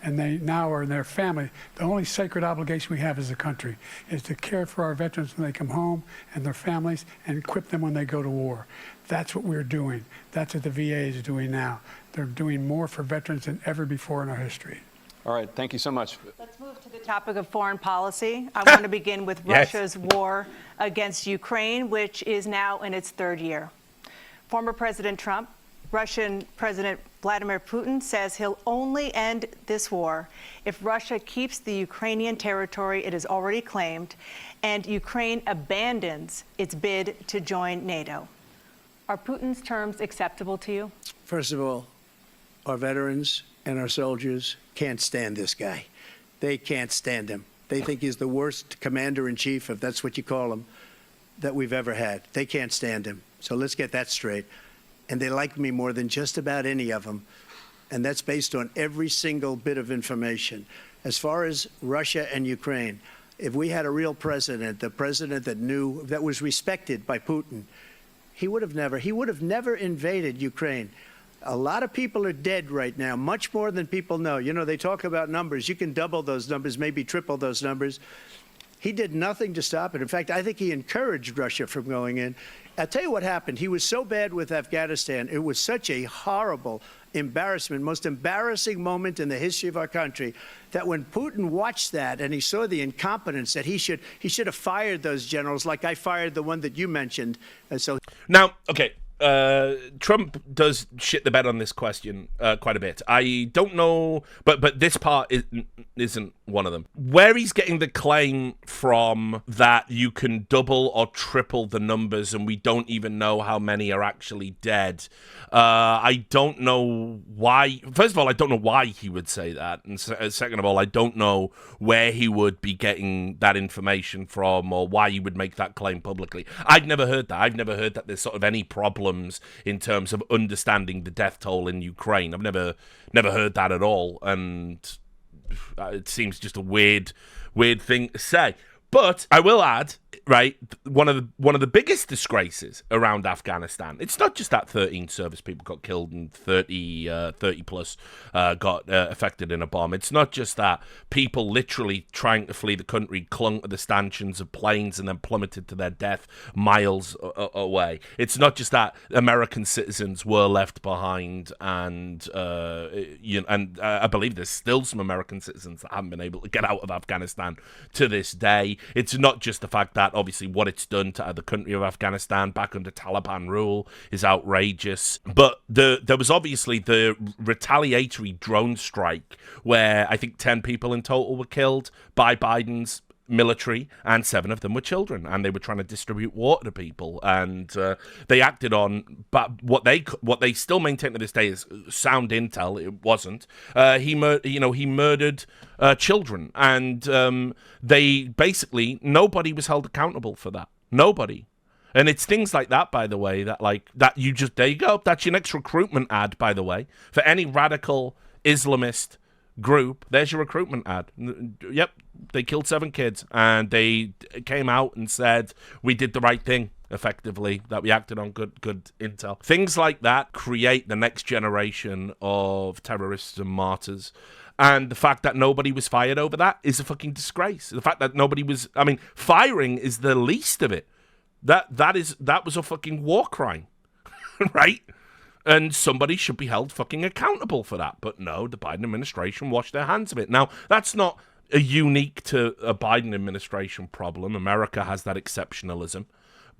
And they now are in their family. The only sacred obligation we have as a country is to care for our veterans when they come home and their families and equip them when they go to war. That's what we're doing. That's what the VA is doing now. They're doing more for veterans than ever before in our history. All right, thank you so much. Let's move to the topic of foreign policy. I want to begin with Russia's war against Ukraine, which is now in its third year. Former President Trump, Russian President Vladimir Putin says he'll only end this war if Russia keeps the Ukrainian territory it has already claimed and Ukraine abandons its bid to join NATO. Are Putin's terms acceptable to you? First of all, our veterans and our soldiers can't stand this guy. They can't stand him. They think he's the worst commander-in-chief, if that's what you call him, that we've ever had. They can't stand him. So let's get that straight. And they like me more than just about any of them. And that's based on every single bit of information. As far as Russia and Ukraine, if we had a real president, the president that knew, that was respected by Putin, he would have never invaded Ukraine. A lot of people are dead right now, much more than people know. You know, they talk about numbers. You can double those numbers, maybe triple those numbers. He did nothing to stop it. In fact, I think he encouraged Russia from going in. I'll tell you what happened. He was so bad with Afghanistan. It was such a horrible embarrassment, most embarrassing moment in the history of our country, that when Putin watched that and he saw the incompetence, that he should have fired those generals like I fired the one that you mentioned. And so now, okay. Trump does shit the bed on this question quite a bit. I don't know, but this part isn't one of them. Where he's getting the claim from that you can double or triple the numbers and we don't even know how many are actually dead. I don't know why. First of all, I don't know why he would say that. And second of all, I don't know where he would be getting that information from or why he would make that claim publicly. I've never heard that. I've never heard that there's sort of any problem in terms of understanding the death toll in Ukraine. I've never heard that at all, and it seems just a weird thing to say. But I will add, right, one of the biggest disgraces around Afghanistan, it's not just that 13 service people got killed and 30 plus got affected in a bomb. It's not just that people literally trying to flee the country clung to the stanchions of planes and then plummeted to their death miles away. It's not just that American citizens were left behind, and I believe there's still some American citizens that haven't been able to get out of Afghanistan to this day. It's not just the fact that obviously what it's done to the country of Afghanistan back under Taliban rule is outrageous, but there was obviously the retaliatory drone strike where I think 10 people in total were killed by Biden's military, and 7 of them were children, and they were trying to distribute water to people, and they acted on, but what they still maintain to this day is sound intel. It wasn't. He murdered children, and they basically, nobody was held accountable for that. Nobody. And it's things like that, by the way, that you just, there you go. That's your next recruitment ad, by the way, for any radical Islamist group. There's your recruitment ad. Yep, they killed 7 kids, and they came out and said we did the right thing, effectively, that we acted on good intel. Things like that create the next generation of terrorists and martyrs. And the fact that nobody was fired over that is a fucking disgrace. The fact that nobody was, I mean, firing is the least of it. That was a fucking war crime, right? And somebody should be held fucking accountable for that. But no, the Biden administration washed their hands of it. Now, that's not a unique to a Biden administration problem. America has that exceptionalism.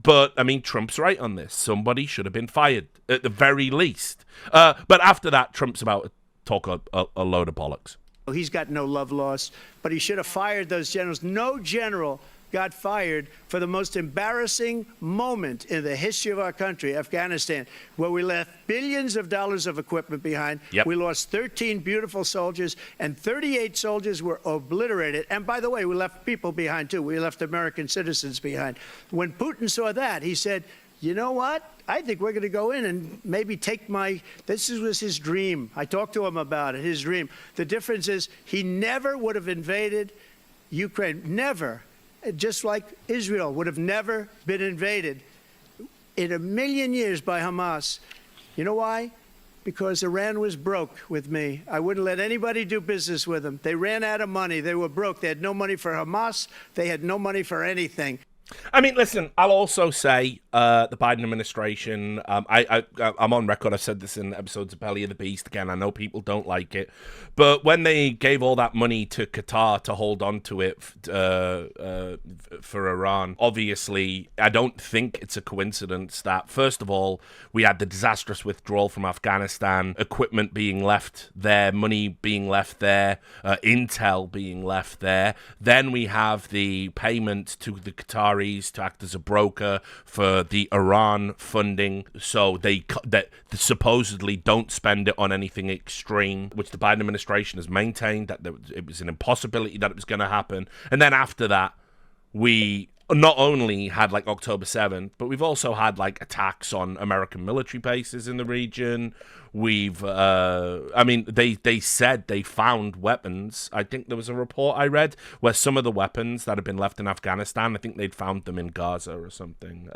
But, I mean, Trump's right on this. Somebody should have been fired, at the very least. But after that, Trump's about to talk a load of bollocks. He's got no love lost, but he should have fired those generals. No general got fired for the most embarrassing moment in the history of our country, Afghanistan, where we left billions of dollars of equipment behind. Yep. We lost 13 beautiful soldiers, and 38 soldiers were obliterated. And by the way, we left people behind, too. We left American citizens behind. When Putin saw that, he said, you know what? I think we're going to go in and maybe take this was his dream. I talked to him about it, his dream. The difference is he never would have invaded Ukraine. Never. Just like Israel would have never been invaded in a million years by Hamas. You know why? Because Iran was broke with me. I wouldn't let anybody do business with them. They ran out of money. They were broke. They had no money for Hamas. They had no money for anything. I mean, listen, I'll also say the Biden administration, I'm on record, I've said this in episodes of Belly of the Beast. Again, I know people don't like it, but when they gave all that money to Qatar to hold on to it for Iran, obviously, I don't think it's a coincidence that, first of all, we had the disastrous withdrawal from Afghanistan, equipment being left there, money being left there, intel being left there. Then we have the payment to the Qatari intermediaries to act as a broker for the Iran funding, so that supposedly don't spend it on anything extreme, which the Biden administration has maintained that it was an impossibility that it was going to happen. And then after that, we not only had like October 7th, but we've also had like attacks on American military bases in the region. We've, they said they found weapons. I think there was a report I read where some of the weapons that had been left in Afghanistan, I think they'd found them in Gaza or something.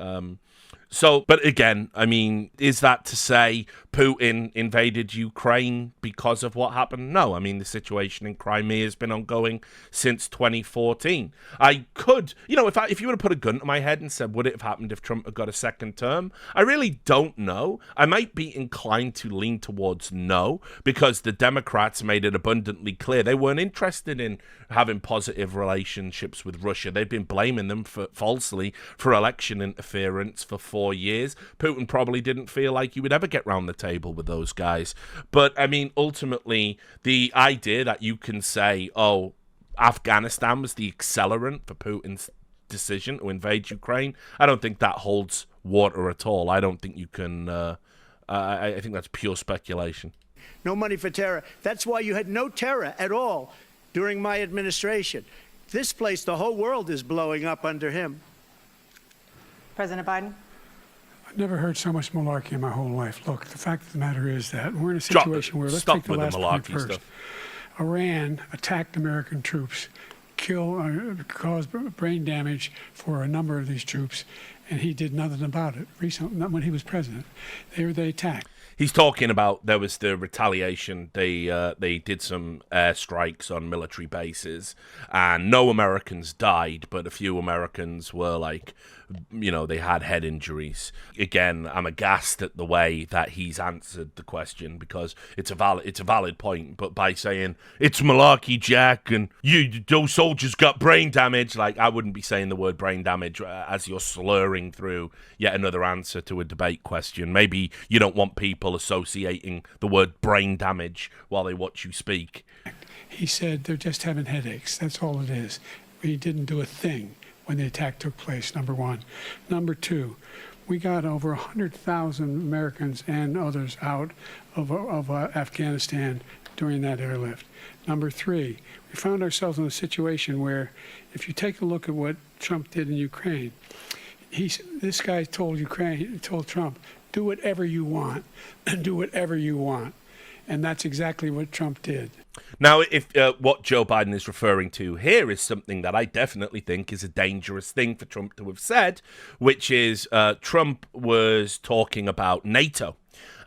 But again, I mean, is that to say Putin invaded Ukraine because of what happened? No, I mean, the situation in Crimea has been ongoing since 2014. I could, if you were to put a gun to my head and said, would it have happened if Trump had got a second term? I really don't know. I might be inclined to lean towards no, because the Democrats made it abundantly clear they weren't interested in having positive relationships with Russia. They've been blaming them falsely for election interference for 4 years. Putin probably didn't feel like he would ever get round the table with those guys. But, I mean, ultimately, the idea that you can say, oh, Afghanistan was the accelerant for Putin's decision to invade Ukraine, I don't think that holds water at all. I don't think you can... I think that's pure speculation. No money for terror. That's why you had no terror at all during my administration. This place, the whole world is blowing up under him. President Biden? I've never heard so much malarkey in my whole life. Look, the fact of the matter is that we're in a situation where, let's take the last point first. Stuff. Iran attacked American troops, caused brain damage for a number of these troops, and he did nothing about it. Recently, not when he was president, they attacked. He's talking about there was the retaliation. They did some airstrikes on military bases, and no Americans died, but a few Americans were they had head injuries. Again, I'm aghast at the way that he's answered the question, because it's a valid point. But by saying it's malarkey, Jack, and those soldiers got brain damage, I wouldn't be saying the word brain damage as you're slurring through yet another answer to a debate question. Maybe you don't want people associating the word brain damage while they watch you speak. He said they're just having headaches. That's all it is. He didn't do a thing when the attack took place, number one. Number two, we got over 100,000 Americans and others out of Afghanistan during that airlift. Number three, we found ourselves in a situation where, if you take a look at what Trump did in Ukraine, this guy told Trump, do whatever you want, and do whatever you want. And that's exactly what Trump did. Now, if what Joe Biden is referring to here is something that I definitely think is a dangerous thing for Trump to have said, which is Trump was talking about NATO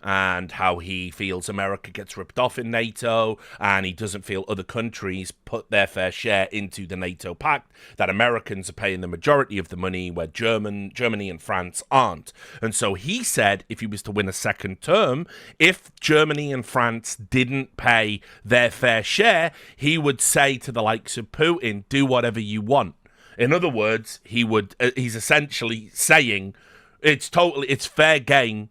and how he feels America gets ripped off in NATO, and he doesn't feel other countries put their fair share into the NATO pact, that Americans are paying the majority of the money where Germany and France aren't. And so he said if he was to win a second term, if Germany and France didn't pay their fair share, he would say to the likes of Putin, do whatever you want. In other words, he's essentially saying it's fair game.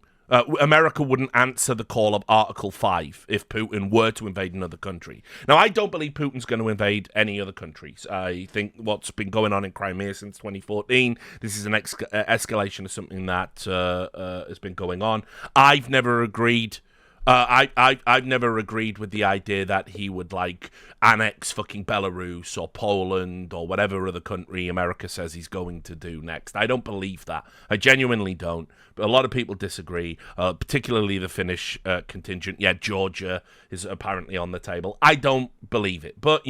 America wouldn't answer the call of Article 5 if Putin were to invade another country. Now, I don't believe Putin's going to invade any other countries. I think what's been going on in Crimea since 2014, this is an escalation of something that has been going on. I've never agreed. I've never agreed with the idea that he would annex fucking Belarus or Poland or whatever other country America says he's going to do next. I don't believe that. I genuinely don't. But a lot of people disagree, particularly the Finnish contingent. Yeah, Georgia is apparently on the table. I don't believe it. But,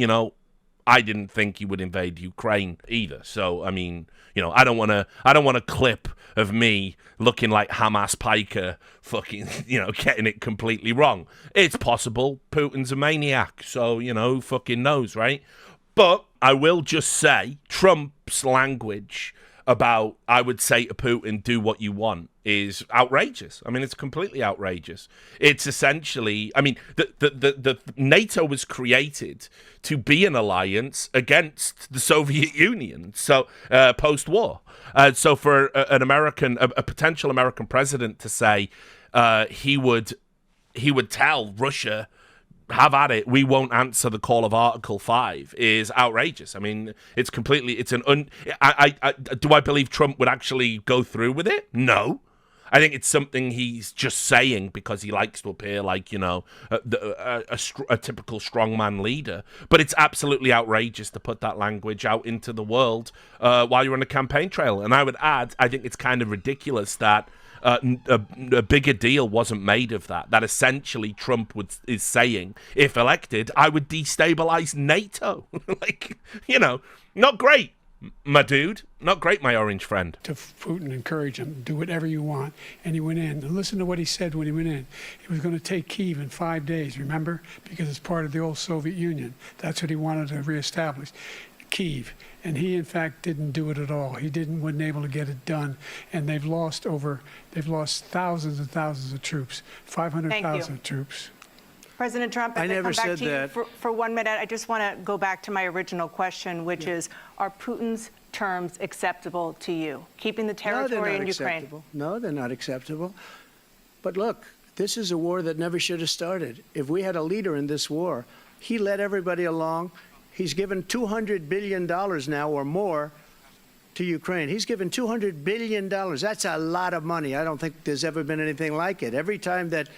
I didn't think he would invade Ukraine either. So, I mean, I don't want a clip of me looking like Hamas Piker fucking, getting it completely wrong. It's possible. Putin's a maniac. So, who fucking knows, right? But I will just say Trump's language about, I would say to Putin, do what you want, is outrageous. I mean, it's completely outrageous. It's essentially, I mean, the NATO was created to be an alliance against the Soviet Union, so post-war. So for a potential American president to say he would tell Russia, have at it, we won't answer the call of Article 5 is outrageous. I mean, it's completely, it's an do I believe Trump would actually go through with it? No. I think it's something he's just saying because he likes to appear like, you know, a typical strongman leader. But it's absolutely outrageous to put that language out into the world while you're on a campaign trail. And I would add, I think it's kind of ridiculous that a bigger deal wasn't made of that. That essentially Trump is saying, if elected, I would destabilize NATO. Like, you know, not great. My dude, not great, my orange friend. To Putin, encourage him, do whatever you want. And he went in. And listen to what he said when he went in. He was going to take Kyiv in 5 days, remember? Because it's part of the old Soviet Union. That's what he wanted to reestablish, Kyiv. And he, in fact, didn't do it at all. He wasn't able to get it done. And they've lost thousands and thousands of troops, 500,000 troops. President Trump, I never said that. For 1 minute, I just want to go back to my original question, which is, are Putin's terms acceptable to you? Keeping the territory in Ukraine? No, they're not acceptable. But look, this is a war that never should have started. If we had a leader in this war, he led everybody along. He's given $200 billion now or more to Ukraine. He's given $200 billion. That's a lot of money. I don't think there's ever been anything like it. Every time that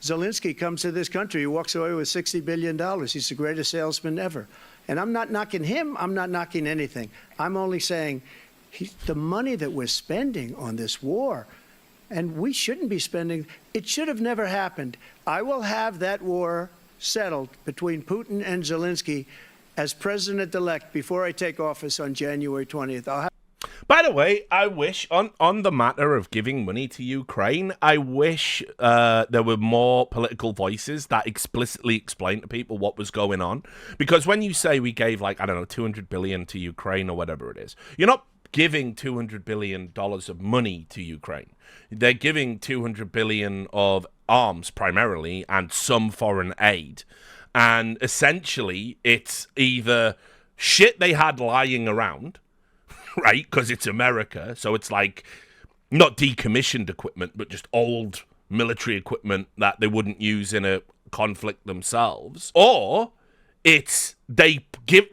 Zelensky comes to this country, he walks away with $60 billion. He's the greatest salesman ever. And I'm not knocking him. I'm not knocking anything. I'm only saying the money that we're spending on this war, and we shouldn't be spending, it should have never happened. I will have that war settled between Putin and Zelensky as president-elect before I take office on January 20th. By the way, I wish, on the matter of giving money to Ukraine, I wish there were more political voices that explicitly explain to people what was going on. Because when you say we gave, like, I don't know, $200 billion to Ukraine or whatever it is, you're not giving $200 billion of money to Ukraine. They're giving $200 billion of arms, primarily, and some foreign aid. And essentially, it's either shit they had lying around, right, because it's America, so it's like not decommissioned equipment, but just old military equipment that they wouldn't use in a conflict themselves, or it's they give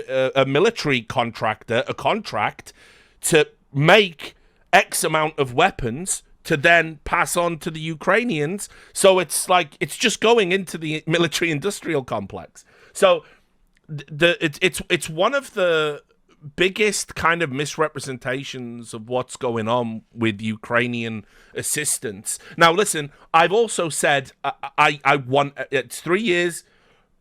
a military contractor a contract to make X amount of weapons to then pass on to the Ukrainians. So it's like it's just going into the military-industrial complex. So it's one of the biggest kind of misrepresentations of what's going on with Ukrainian assistance. Now, listen, I've also said I want, it's 3 years,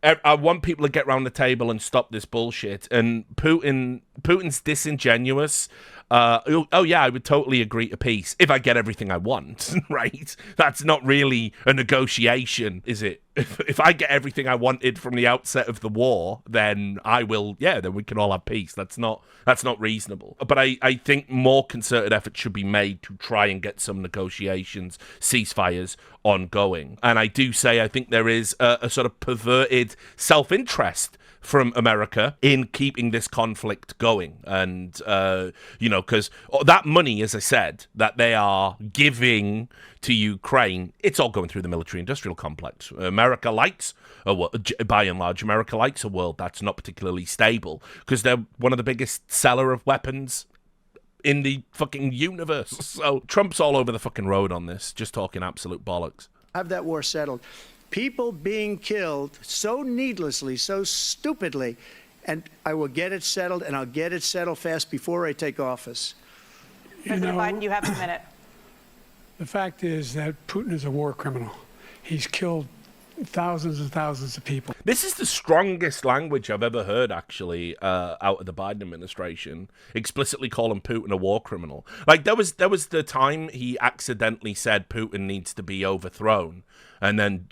I want people to get around the table and stop this bullshit. And Putin's disingenuous. Yeah, I would totally agree to peace if I get everything I want, right? That's not really a negotiation, is it? If I get everything I wanted from the outset of the war, then I will, then we can all have peace. That's not reasonable. But I think more concerted effort should be made to try and get some negotiations, ceasefires ongoing. And I do say I think there is a sort of perverted self-interest from America in keeping this conflict going. And, because that money, as I said, that they are giving to Ukraine, it's all going through the military-industrial complex. America likes, by and large, America likes a world that's not particularly stable because they're one of the biggest seller of weapons in the fucking universe. So Trump's all over the fucking road on this, just talking absolute bollocks. Have that war settled. People being killed so needlessly, so stupidly, and I will get it settled, and I'll get it settled fast before I take office. President Biden, you have a minute. The fact is that Putin is a war criminal. He's killed thousands and thousands of people. This is the strongest language I've ever heard, actually, out of the Biden administration, explicitly calling Putin a war criminal. Like, there was the time he accidentally said Putin needs to be overthrown, and then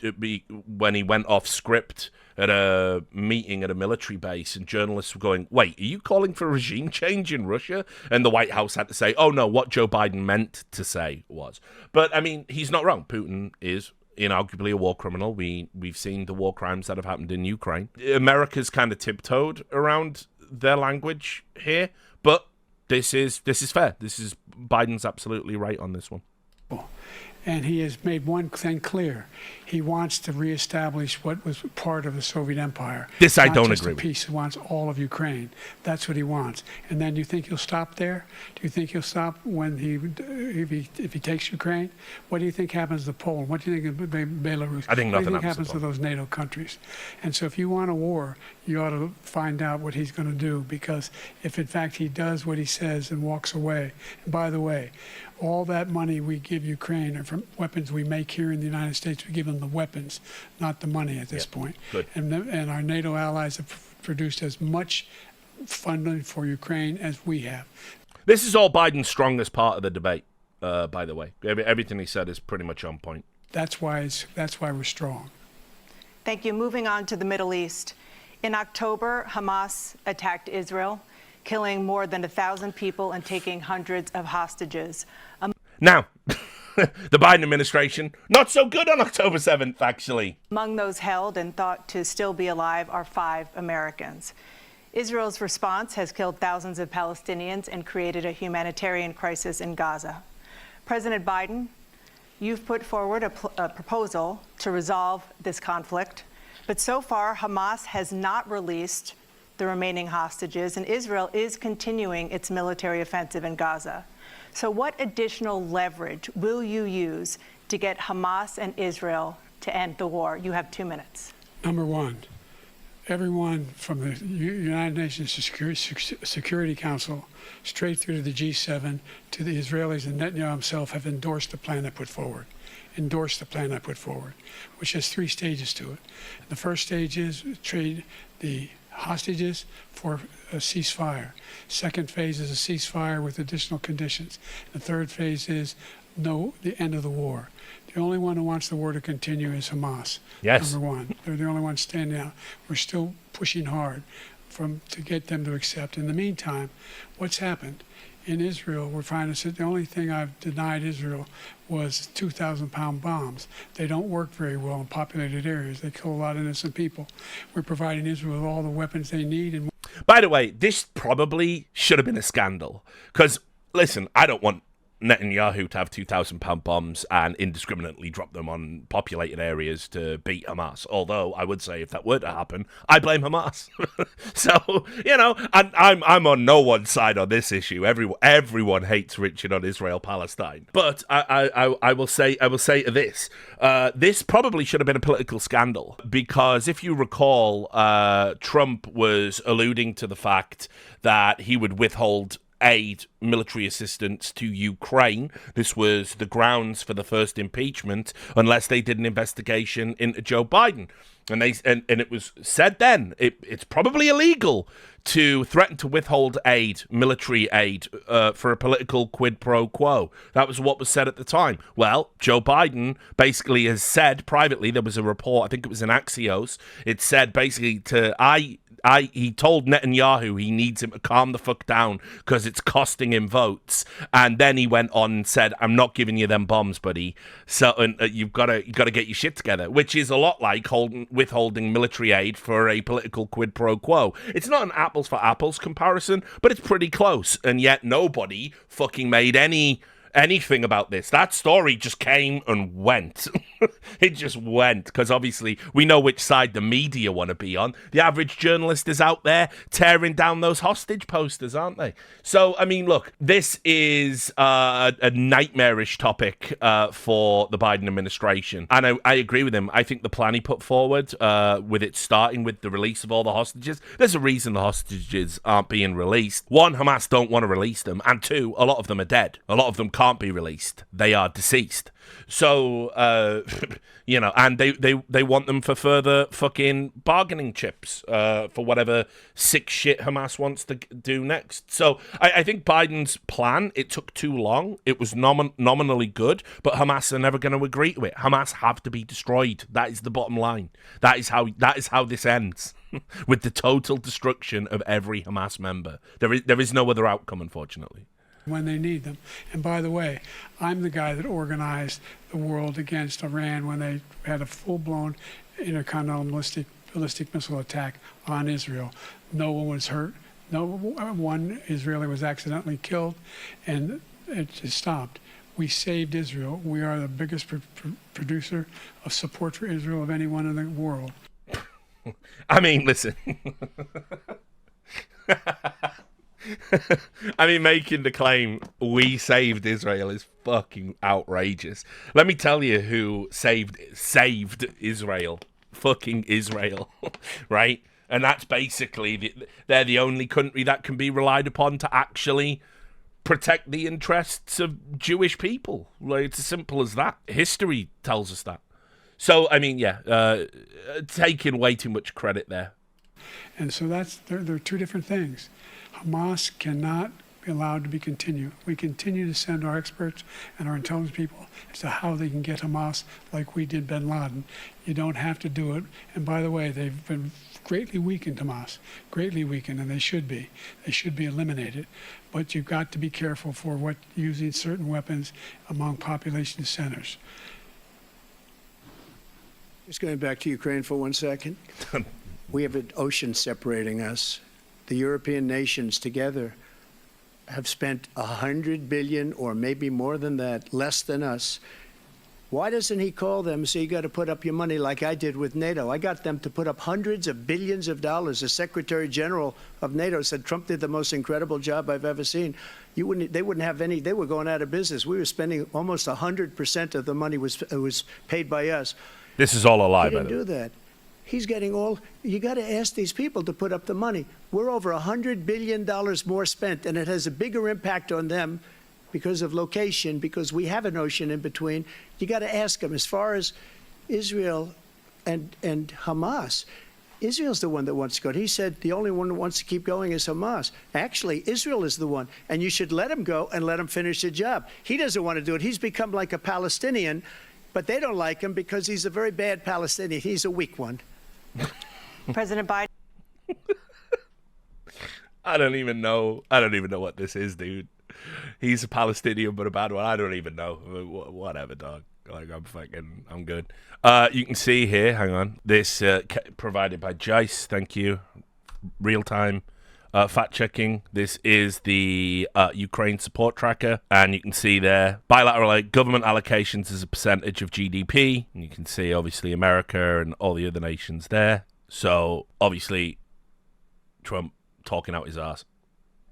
when he went off script at a meeting at a military base, and journalists were going, wait, are you calling for regime change in Russia? And the White House had to say, oh, no, what Joe Biden meant to say was. But, I mean, he's not wrong. Putin is inarguably a war criminal. We've seen the war crimes that have happened in Ukraine. America's kind of tiptoed around their language here, but this is fair. Biden's absolutely right on this one. And he has made one thing clear. He wants to reestablish what was part of the Soviet Empire. This I Not don't just agree a with. piece. He wants all of Ukraine. That's what he wants. And then do you think he'll stop there? Do you think he'll stop when if he takes Ukraine? What do you think happens to Poland? What do you think of Belarus? I think what do nothing you think happens happens to to those NATO countries? And so if you want a war, you ought to find out what he's going to do, because if in fact he does what he says and walks away, and by the way, all that money we give Ukraine are from weapons we make here in the United States. We give them the weapons, not the money at this point. Good. And our NATO allies have produced as much funding for Ukraine as we have. This is all Biden's strongest part of the debate, by the way. Everything he said is pretty much on point. That's why we're strong. Thank you. Moving on to the Middle East. In October, Hamas attacked Israel, killing more than 1,000 people and taking hundreds of hostages. Now, the Biden administration, not so good on October 7th, actually. Among those held and thought to still be alive are 5 Americans. Israel's response has killed thousands of Palestinians and created a humanitarian crisis in Gaza. President Biden, you've put forward a proposal to resolve this conflict, but so far Hamas has not released the remaining hostages, and Israel is continuing its military offensive in Gaza. So what additional leverage will you use to get Hamas and Israel to end the war? You have 2 minutes. Number one, everyone from the United Nations Security Council straight through to the G7 to the Israelis and Netanyahu himself have endorsed the plan I put forward. Which has 3 stages to it. The first stage is trade the hostages for a ceasefire. Second phase is a ceasefire with additional conditions. The third phase is the end of the war. The only one who wants the war to continue is Hamas. Yes. Number one. They're the only ones standing out. We're still pushing hard to get them to accept. In the meantime, what's happened? In Israel, we're finding that the only thing I've denied Israel was 2,000-pound bombs. They don't work very well in populated areas. They kill a lot of innocent people. We're providing Israel with all the weapons they need. And by the way, this probably should have been a scandal. Because, listen, I don't want Netanyahu to have 2,000-pound bombs and indiscriminately drop them on populated areas to beat Hamas. Although I would say if that were to happen, I blame Hamas. So, I'm on no one side on this issue. Everyone hates Richard on Israel-Palestine. But I will say this. This probably should have been a political scandal, because if you recall, Trump was alluding to the fact that he would withhold aid, military assistance to Ukraine. This was the grounds for the first impeachment, unless they did an investigation into Joe Biden. And it was said then it's probably illegal to threaten to withhold aid, military aid, for a political quid pro quo. That was what was said at the time. Well, Joe Biden basically has said privately, there was a report, I think it was in Axios, it said basically he told Netanyahu he needs him to calm the fuck down because it's costing him votes. And then he went on and said, I'm not giving you them bombs, buddy. So you've got to get your shit together, which is a lot like withholding military aid for a political quid pro quo. It's not an apples for apples comparison, but it's pretty close. And yet nobody fucking made anything about this. That story just came and went. It just went, because obviously we know which side the media want to be on. The average journalist is out there tearing down those hostage posters, aren't they? So, I mean, look, this is a nightmarish topic for the Biden administration. And I agree with him. I think the plan he put forward, with it starting with the release of all the hostages, there's a reason the hostages aren't being released. 1, Hamas don't want to release them. And 2, a lot of them are dead. A lot of them can't be released. They are deceased. So, and they want them for further fucking bargaining chips for whatever sick shit Hamas wants to do next. So I think Biden's plan, it took too long. It was nominally good, but Hamas are never going to agree to it. Hamas have to be destroyed. That is the bottom line. That is how this ends. With the total destruction of every Hamas member. There is no other outcome, unfortunately. When they need them. And by the way, I'm the guy that organized the world against Iran when they had a full-blown intercontinental ballistic missile attack on Israel. No one was hurt. No one Israeli was accidentally killed, and it just stopped. We saved Israel. We are the biggest producer of support for Israel of anyone in the world. I mean, listen. I mean, making the claim we saved Israel is fucking outrageous. Let me tell you who saved Israel. Fucking Israel, right? And that's basically, they're the only country that can be relied upon to actually protect the interests of Jewish people. Like, it's as simple as that. History tells us that. So, I mean, yeah, taking way too much credit there. And so there are two different things. Hamas cannot be allowed to be continued. We continue to send our experts and our intelligence people as to how they can get Hamas like we did bin Laden. You don't have to do it. And by the way, they've been greatly weakened, Hamas, greatly weakened, and they should be. They should be eliminated. But you've got to be careful for using certain weapons among population centers. Just going back to Ukraine for 1 second. We have an ocean separating us. The European nations together have spent $100 billion, or maybe more than that, less than us. Why doesn't he call them and say, you got to put up your money like I did with NATO? I got them to put up hundreds of billions of dollars. The Secretary General of NATO said Trump did the most incredible job I've ever seen. They wouldn't have any. They were going out of business. We were spending almost 100% of the money was paid by us. This is all a lie, He didn't do that. He's getting all. You got to ask these people to put up the money. We're over $100 billion more spent, and it has a bigger impact on them because of location, because we have an ocean in between. You got to ask them. As far as Israel and Hamas, Israel's the one that wants to go. He said the only one that wants to keep going is Hamas. Actually, Israel is the one, and you should let him go and let him finish the job. He doesn't want to do it. He's become like a Palestinian, but they don't like him because he's a very bad Palestinian. He's a weak one. President Biden. I don't even know what this is, dude. He's a Palestinian, but a bad one. I don't even know. Whatever, dog. Like, I'm good. You can see here, hang on. This provided by Jace. Thank you. Real time fact checking. This is the Ukraine support tracker, and you can see there bilateral government allocations as a percentage of GDP. And you can see obviously America and all the other nations there. So obviously Trump talking out his ass.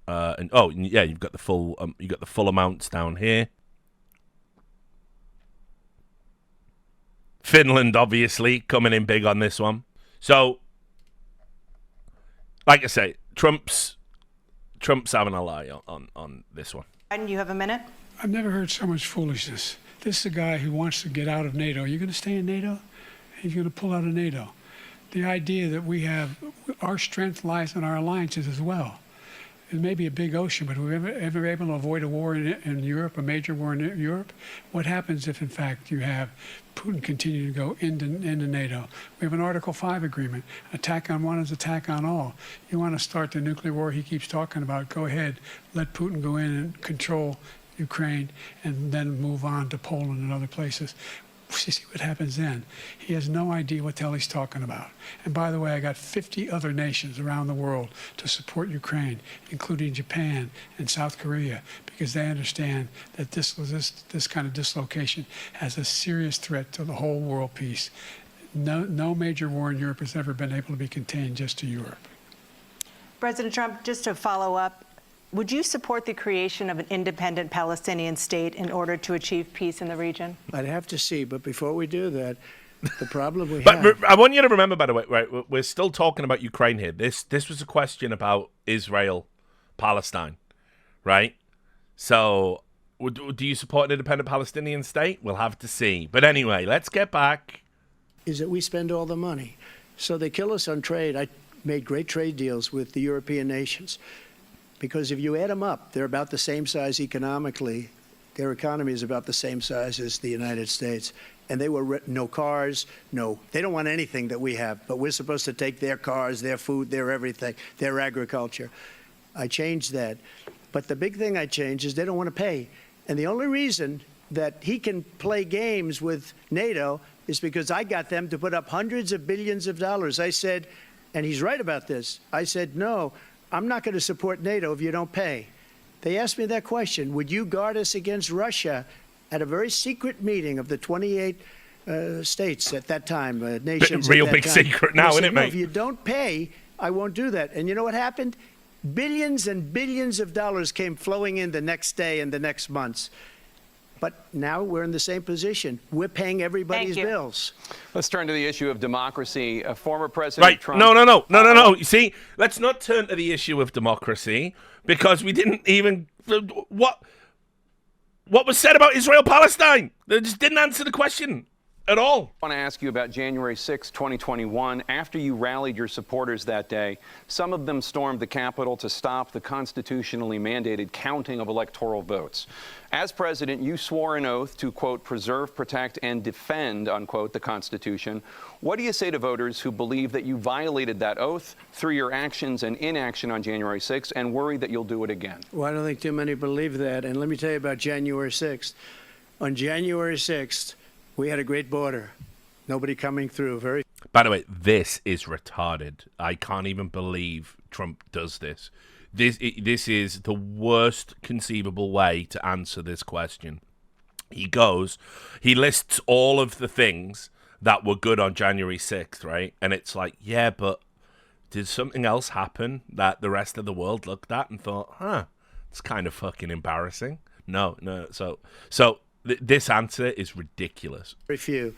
And yeah, you've got the full amounts down here. Finland obviously coming in big on this one. So, like I say, Trump's having a lie on this one. Biden, you have a minute. I've never heard so much foolishness. This is a guy who wants to get out of NATO. You're going to stay in NATO? He's going to pull out of NATO. The idea that we have our strength lies in our alliances as well. It may be a big ocean, but we're ever able to avoid a war in Europe, a major war in Europe? What happens if, in fact, you have Putin continue to go into NATO? We have an Article 5 agreement. Attack on one is attack on all. You want to start the nuclear war he keeps talking about, go ahead. Let Putin go in and control Ukraine and then move on to Poland and other places. See what happens then. He has no idea what the hell he's talking about. And by the way, I got 50 other nations around the world to support Ukraine, including Japan and South Korea, because they understand that this kind of dislocation has a serious threat to the whole world peace. No major war in Europe has ever been able to be contained just to Europe. President Trump, just to follow up, would you support the creation of an independent Palestinian state in order to achieve peace in the region? I'd have to see, but before we do that, the problem we but have... I want you to remember, by the way, right, we're still talking about Ukraine here. This was a question about Israel, Palestine, right? So, do you support an independent Palestinian state? We'll have to see. But anyway, let's get back. Is that we spend all the money. So they kill us on trade. I made great trade deals with the European nations. Because if you add them up, they're about the same size economically. Their economy is about the same size as the United States. And they were no cars, they don't want anything that we have. But we're supposed to take their cars, their food, their everything, their agriculture. I changed that. But the big thing I changed is they don't want to pay. And the only reason that he can play games with NATO is because I got them to put up hundreds of billions of dollars. I said, and he's right about this, I said, no, I'm not going to support NATO if you don't pay. They asked me that question. Would you guard us against Russia? at a very secret meeting of the 28 states at that time, nations. Real at that big time. secret now, isn't it, No, mate? if you don't pay, I won't do that. And you know what happened? Billions and billions of dollars came flowing in the next day and the next months. But now we're in the same position. We're paying everybody's bills. Let's turn to the issue of democracy. Former President Trump... No. You see, let's not turn to the issue of democracy because we didn't even... What was said about Israel-Palestine? They just didn't answer the question at all. I want to ask you about January 6, 2021. After you rallied your supporters that day, some of them stormed the Capitol to stop the constitutionally mandated counting of electoral votes. As president, you swore an oath to, quote, preserve, protect, and defend, unquote, the Constitution. What do you say to voters who believe that you violated that oath through your actions and inaction on January 6th and worry that you'll do it again? Well, I don't think too many believe that. And let me tell you about January 6th. On January 6th, we had a great border. Nobody coming through. By the way, this is retarded. I can't even believe Trump does this. This is the worst conceivable way to answer this question. He lists all of the things that were good on January 6th, right? And it's like, yeah, but did something else happen that the rest of the world looked at and thought, it's kind of fucking embarrassing? No. So this answer is ridiculous. Very few.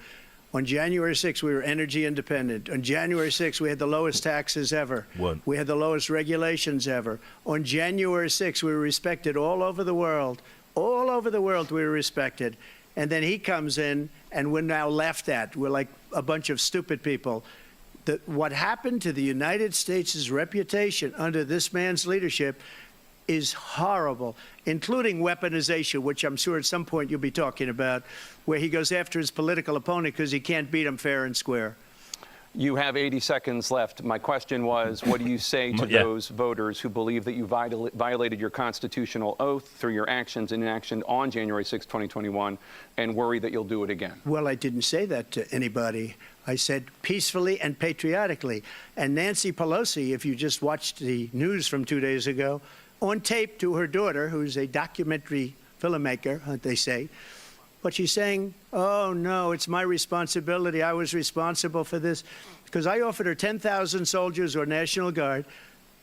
On January 6th, we were energy independent. On January 6th, we had the lowest taxes ever. We had the lowest regulations ever. On January 6th, we were respected all over the world. All over the world, we were respected. And then he comes in, and we're now laughed at. We're like a bunch of stupid people. What happened to the United States' reputation under this man's leadership is horrible, including weaponization, which I'm sure at some point you'll be talking about, where he goes after his political opponent because he can't beat him fair and square. You have 80 seconds left. My question was, what do you say to those voters who believe that you violated your constitutional oath through your actions and inaction on January 6, 2021, and worry that you'll do it again? Well, I didn't say that to anybody. I said peacefully and patriotically. And Nancy Pelosi, if you just watched the news from 2 days ago, on tape to her daughter, who's a documentary filmmaker, they say. But she's saying, oh, no, it's my responsibility. I was responsible for this. Because I offered her 10,000 soldiers or National Guard,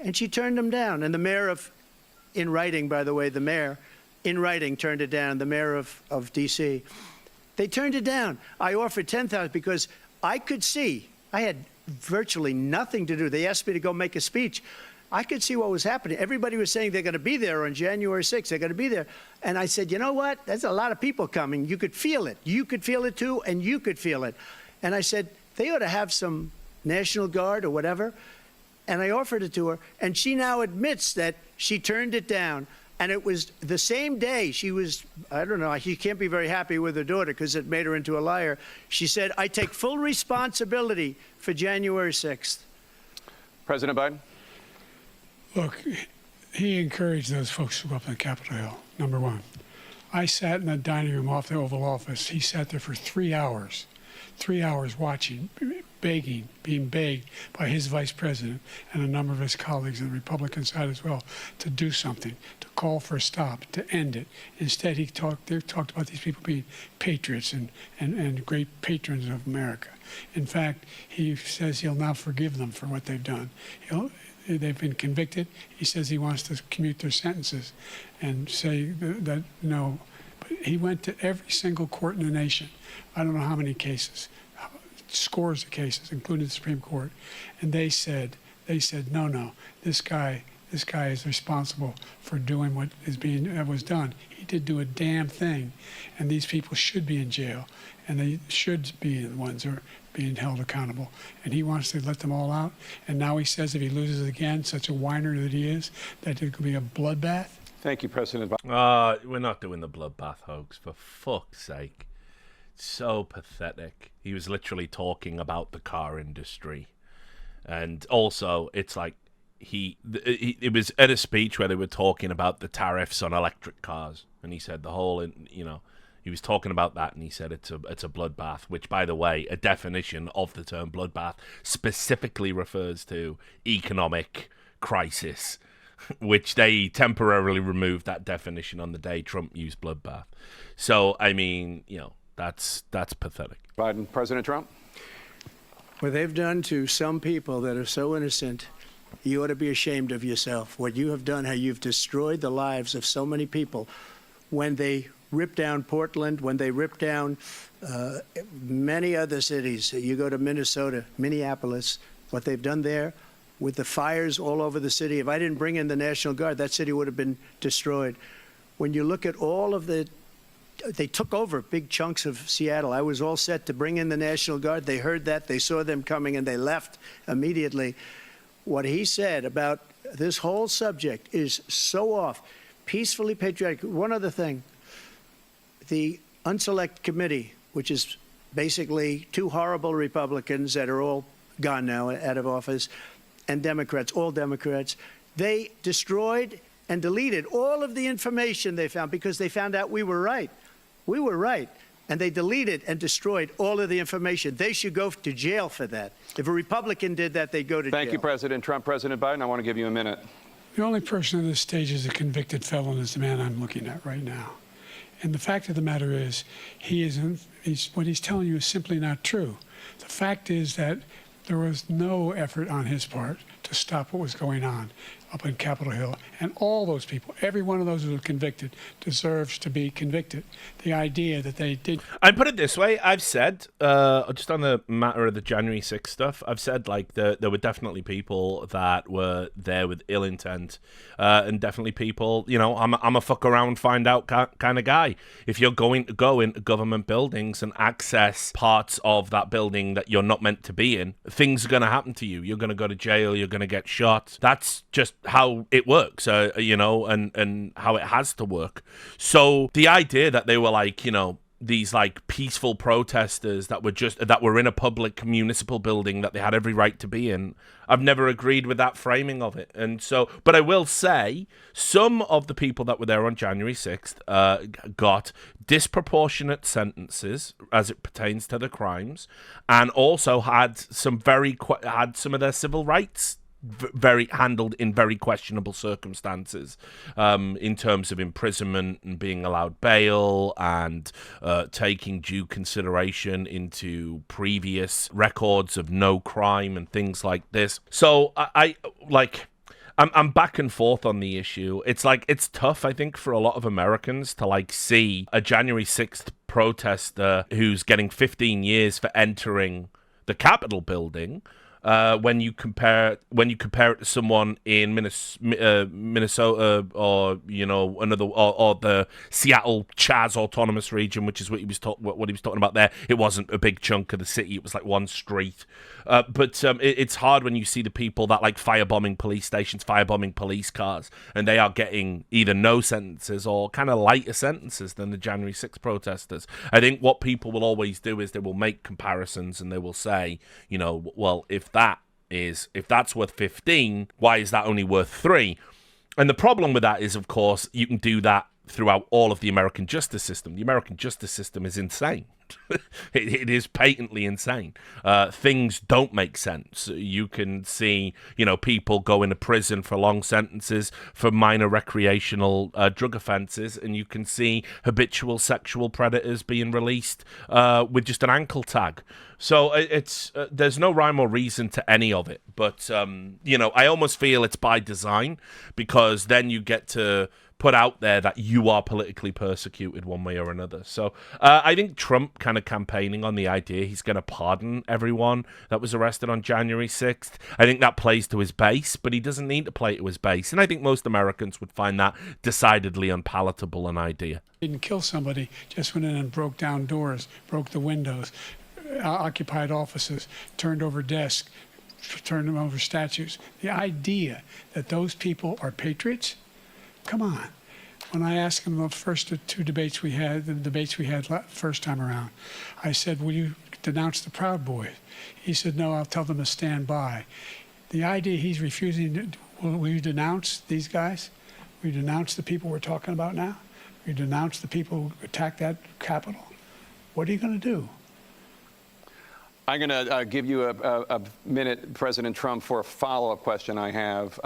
and she turned them down. And the mayor in writing, by the way, the mayor, in writing, turned it down, the mayor of D.C. They turned it down. I offered 10,000 because I could see. I had virtually nothing to do. They asked me to go make a speech. I could see what was happening. Everybody was saying they're going to be there on January 6th. They're going to be there. And I said, you know what? There's a lot of people coming. You could feel it. You could feel it, too, and you could feel it. And I said, they ought to have some National Guard or whatever. And I offered it to her. And she now admits that she turned it down. And it was the same day she was, I don't know, she can't be very happy with her daughter because it made her into a liar. She said, I take full responsibility for January 6th. President Biden? Look, he encouraged those folks to go up on Capitol Hill, number one. I sat in the dining room off the Oval Office. He sat there for 3 hours watching, begging, being begged by his vice president and a number of his colleagues on the Republican side as well to do something, to call for a stop, to end it. Instead, they talked about these people being patriots and great patrons of America. In fact, he says he'll now forgive them for what they've done. They've been convicted. He says he wants to commute their sentences and say that no. But he went to every single court in the nation. I don't know how many cases, scores of cases, including the Supreme Court. And they said, no, this guy is responsible for doing what was done. He did do a damn thing. And these people should be in jail. And they should be the ones who are being held accountable. And he wants to let them all out. And now he says if he loses again, such a whiner that he is, that it could be a bloodbath. Thank you, President Biden. We're not doing the bloodbath hoax, for fuck's sake. So pathetic. He was literally talking about the car industry. And also, it's like, it was at a speech where they were talking about the tariffs on electric cars. And he said he was talking about that, and he said it's a bloodbath, which, by the way, a definition of the term bloodbath specifically refers to economic crisis. which they temporarily removed that definition on the day Trump used bloodbath. So, I mean, that's pathetic. Biden, President Trump? What they've done to some people that are so innocent, you ought to be ashamed of yourself. What you have done, how you've destroyed the lives of so many people. When they ripped down Portland, when they ripped down many other cities, you go to Minnesota, Minneapolis, what they've done there with the fires all over the city. If I didn't bring in the National Guard, that city would have been destroyed. When you look at all of they took over big chunks of Seattle. I was all set to bring in the National Guard. They heard that. They saw them coming, and they left immediately. What he said about this whole subject is so off. Peacefully patriotic. One other thing. The Unselect Committee, which is basically two horrible Republicans that are all gone now, out of office, and Democrats, all Democrats, they destroyed and deleted all of the information they found because they found out we were right. We were right. And they deleted and destroyed all of the information. They should go to jail for that. If a Republican did that, they'd go to jail. Thank you, President Trump. President Biden, I want to give you a minute. The only person on this stage is a convicted felon is the man I'm looking at right now. And the fact of the matter is, what he's telling you is simply not true. The fact is that there was no effort on his part to stop what was going on up in Capitol Hill. And all those people, every one of those who were convicted, deserves to be convicted. The idea that they did... I put it this way. I've said, just on the matter of the January 6th stuff, I've said, like, there were definitely people that were there with ill intent. And definitely people, I'm a fuck around, find out kind of guy. If you're going to go into government buildings and access parts of that building that you're not meant to be in, things are going to happen to you. You're going to go to jail. You're going to get shot. That's just how it works, and how it has to work. So the idea that they were like, these like peaceful protesters that were in a public municipal building that they had every right to be in, I've never agreed with that framing of it. And so, but I will say some of the people that were there on January 6th got disproportionate sentences as it pertains to the crimes, and also had some of their civil rights handled in very questionable circumstances, in terms of imprisonment and being allowed bail and taking due consideration into previous records of no crime and things like this. So I'm back and forth on the issue. It's tough, I think, for a lot of Americans to see a January 6th protester who's getting 15 years for entering the Capitol building. When you compare it to someone in Minnesota or or the Seattle Chaz Autonomous Region, which is what he was talking about there. It wasn't a big chunk of the city; it was like one street. But it's hard when you see the people that like firebombing police stations, firebombing police cars, and they are getting either no sentences or kind of lighter sentences than the January 6th protesters. I think what people will always do is they will make comparisons and they will say, well, if that's worth 15, why is that only worth 3? And the problem with that is, of course, you can do that throughout all of the American justice system. The American justice system is insane. It is patently insane. Things don't make sense. You can see, people go into prison for long sentences for minor recreational drug offenses, and you can see habitual sexual predators being released with just an ankle tag. So it's there's no rhyme or reason to any of it. But, I almost feel it's by design, because then you get to put out there that you are politically persecuted one way or another. So I think Trump kind of campaigning on the idea he's going to pardon everyone that was arrested on January 6th, I think that plays to his base, but he doesn't need to play to his base. And I think most Americans would find that decidedly unpalatable an idea. Didn't kill somebody, just went in and broke down doors, broke the windows, occupied offices, turned over desks, turned them over statues. The idea that those people are patriots, come on. When I asked him the first two debates we had, first time around, I said, will you denounce the Proud Boys? He said, no, I'll tell them to stand by. The idea he's refusing, will you denounce these guys? Will you denounce the people we're talking about now? Will you denounce the people who attacked that Capitol? What are you going to do? I'm going to give you a minute, President Trump, for a follow-up question I have.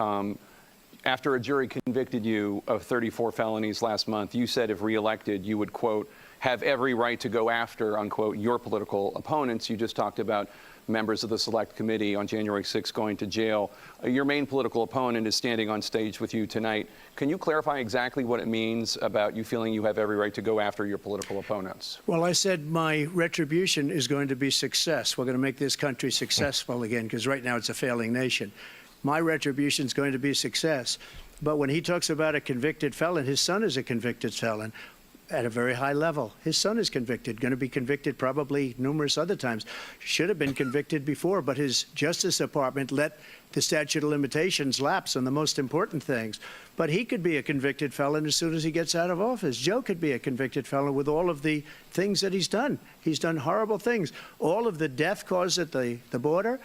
After a jury convicted you of 34 felonies last month, you said if reelected, you would, quote, have every right to go after, unquote, your political opponents. You just talked about members of the Select Committee on January 6th going to jail. Your main political opponent is standing on stage with you tonight. Can you clarify exactly what it means about you feeling you have every right to go after your political opponents? Well, I said my retribution is going to be success. We're going to make this country successful again, because right now it's a failing nation. My retribution is going to be success. But when he talks about a convicted felon, his son is a convicted felon at a very high level. His son is convicted, going to be convicted probably numerous other times. Should have been convicted before, but his Justice Department let the statute of limitations lapse on the most important things. But he could be a convicted felon as soon as he gets out of office. Joe could be a convicted felon with all of the things that he's done. He's done horrible things. All of the death caused at the border,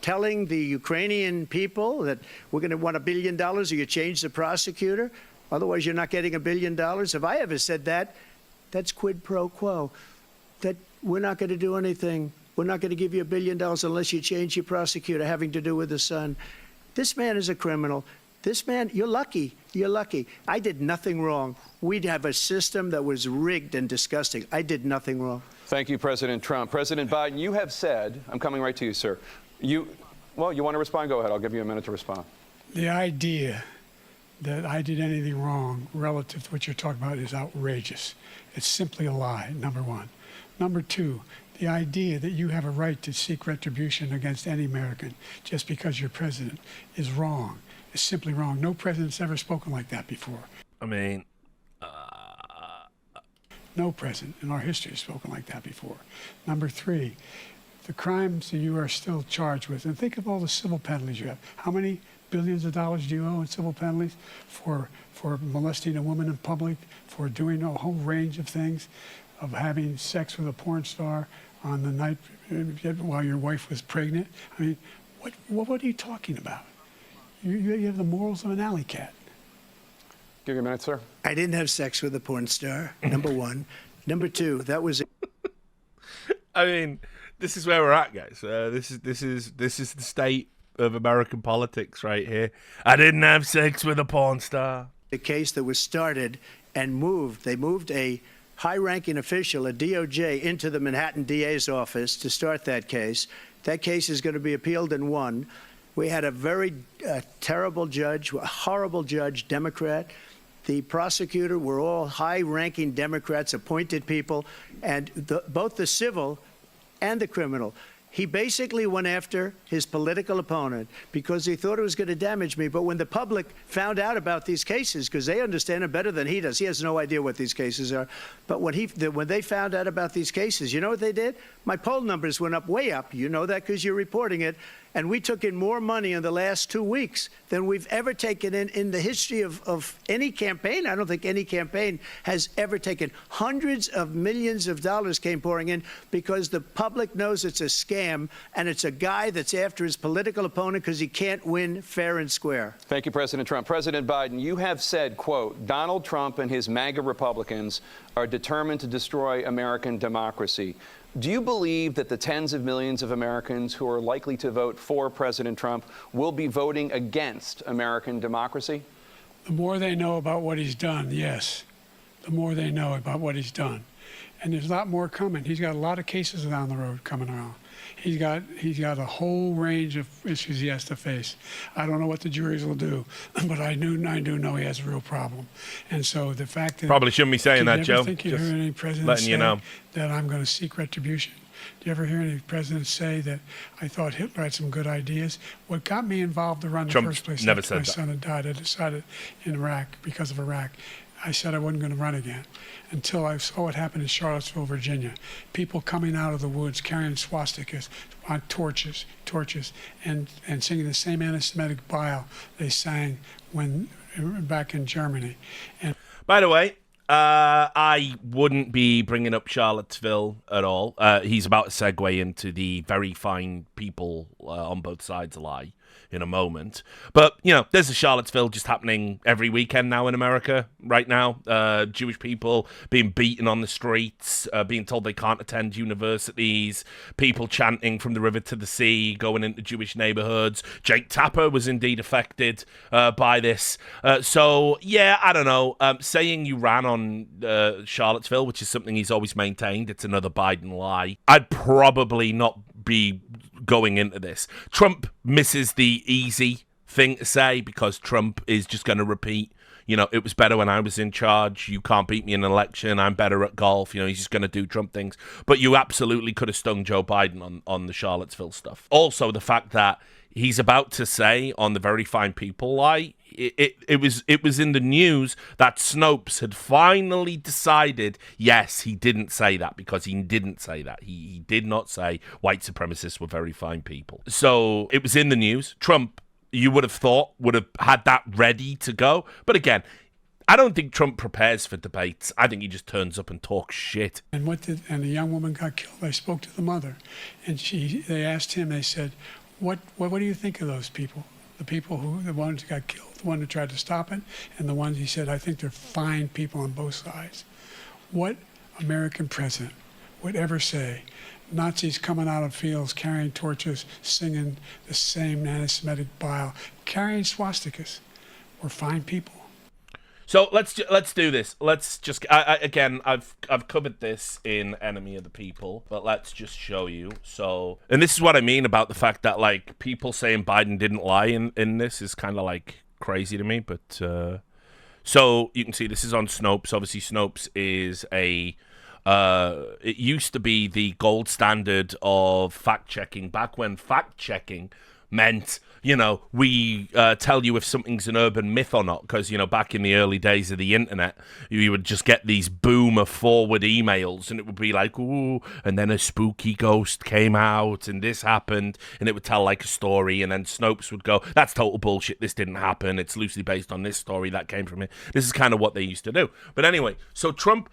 telling the Ukrainian people that we're going to want $1 billion or you change the prosecutor. Otherwise, you're not getting $1 billion. If I ever said that, that's quid pro quo. That we're not going to do anything. We're not going to give you $1 billion unless you change your prosecutor having to do with the son. This man is a criminal. This man, you're lucky. You're lucky. I did nothing wrong. We'd have a system that was rigged and disgusting. I did nothing wrong. Thank you, President Trump. President Biden, you have said, I'm coming right to you, sir. Well, you want to respond? Go ahead. I'll give you a minute to respond. The idea that I did anything wrong relative to what you're talking about is outrageous. It's simply a lie, number one. Number two, the idea that you have a right to seek retribution against any American just because you're president is wrong. It's simply wrong. No president's ever spoken like that before. I mean, no president in our history has spoken like that before. Number three, the crimes that you are still charged with, and think of all the civil penalties you have. How many billions of dollars do you owe in civil penalties for molesting a woman in public, for doing a whole range of things, of having sex with a porn star on the night while your wife was pregnant? I mean, what are you talking about? You have the morals of an alley cat. Give you a minute, sir. I didn't have sex with a porn star, number one. Number two, that was... I mean, this is where we're at, guys. This is the state of American politics right here. I didn't have sex with a porn star. The case that was started and moved. They moved a high-ranking official, a DOJ, into the Manhattan DA's office to start that case. That case is going to be appealed and won. We had a very terrible judge, a horrible judge, Democrat. The prosecutor were all high-ranking Democrats, appointed people, and both the civil and the criminal. He basically went after his political opponent because he thought it was going to damage me. But when the public found out about these cases, because they understand it better than he does, he has no idea what these cases are. But when they found out about these cases, you know what they did? My poll numbers went up, way up. You know that because you're reporting it. And we took in more money in the last 2 weeks than we've ever taken in the history of any campaign. I don't think any campaign has ever taken. Hundreds of millions of dollars came pouring in because the public knows it's a scam, and it's a guy that's after his political opponent because he can't win fair and square. Thank you, President Trump. President Biden, you have said, quote, Donald Trump and his MAGA Republicans are determined to destroy American democracy. Do you believe that the tens of millions of Americans who are likely to vote for President Trump will be voting against American democracy? The more they know about what he's done, yes. The more they know about what he's done. And there's a lot more coming. He's got a lot of cases down the road coming around. He's got a whole range of issues he has to face. I don't know what the juries will do, but I do know he has a real problem. And so the fact that probably shouldn't be saying that, Joe. I think you heard any president say that I'm going to seek retribution. Do you ever hear any presidents say that I thought Hitler had some good ideas? What got me involved to run in the first place after my son had died, I decided in Iraq, because of Iraq, I said I wasn't going to run again until I saw what happened in Charlottesville, Virginia. People coming out of the woods carrying swastikas on torches, and singing the same anti-Semitic bile they sang back in Germany. And by the way, I wouldn't be bringing up Charlottesville at all. He's about to segue into the very fine people on both sides lie in a moment. But, you know, there's a Charlottesville just happening every weekend now in America right now. Jewish people being beaten on the streets, being told they can't attend universities, people chanting from the river to the sea, going into Jewish neighborhoods. Jake Tapper was indeed affected by this. So, yeah, I don't know. Saying you ran on Charlottesville, which is something he's always maintained, it's another Biden lie. I'd probably not be going into this. Trump misses the easy thing to say because Trump is just going to repeat, you know, it was better when I was in charge. You can't beat me in an election. I'm better at golf. You know, he's just going to do Trump things. But you absolutely could have stung Joe Biden on the Charlottesville stuff. Also, the fact that he's about to say on the very fine people lie, it was in the news that Snopes had finally decided, yes, he didn't say that because he didn't say that. He did not say white supremacists were very fine people. So it was in the news. Trump, you would have thought, would have had that ready to go. But again, I don't think Trump prepares for debates. I think he just turns up and talks shit. And the young woman got killed. I spoke to the mother, and they asked him, they said, what do you think of those people? The people the ones who got killed, the one who tried to stop it, and the ones he said, I think they're fine people on both sides. What American president would ever say, Nazis coming out of fields, carrying torches, singing the same anti-Semitic bile, carrying swastikas, were fine people? So let's do this. Let's just again, I've covered this in Enemy of the People, but let's just show you. So, and this is what I mean about the fact that like people saying Biden didn't lie in this is kind of like crazy to me. But so you can see this is on Snopes. Obviously, Snopes is it used to be the gold standard of fact checking back when fact checking meant, you know, we tell you if something's an urban myth or not, because, you know, back in the early days of the internet, you would just get these boomer forward emails, and it would be like, ooh, and then a spooky ghost came out, and this happened, and it would tell like a story, and then Snopes would go, that's total bullshit, this didn't happen, it's loosely based on this story that came from it. This is kind of what they used to do. But anyway, so Trump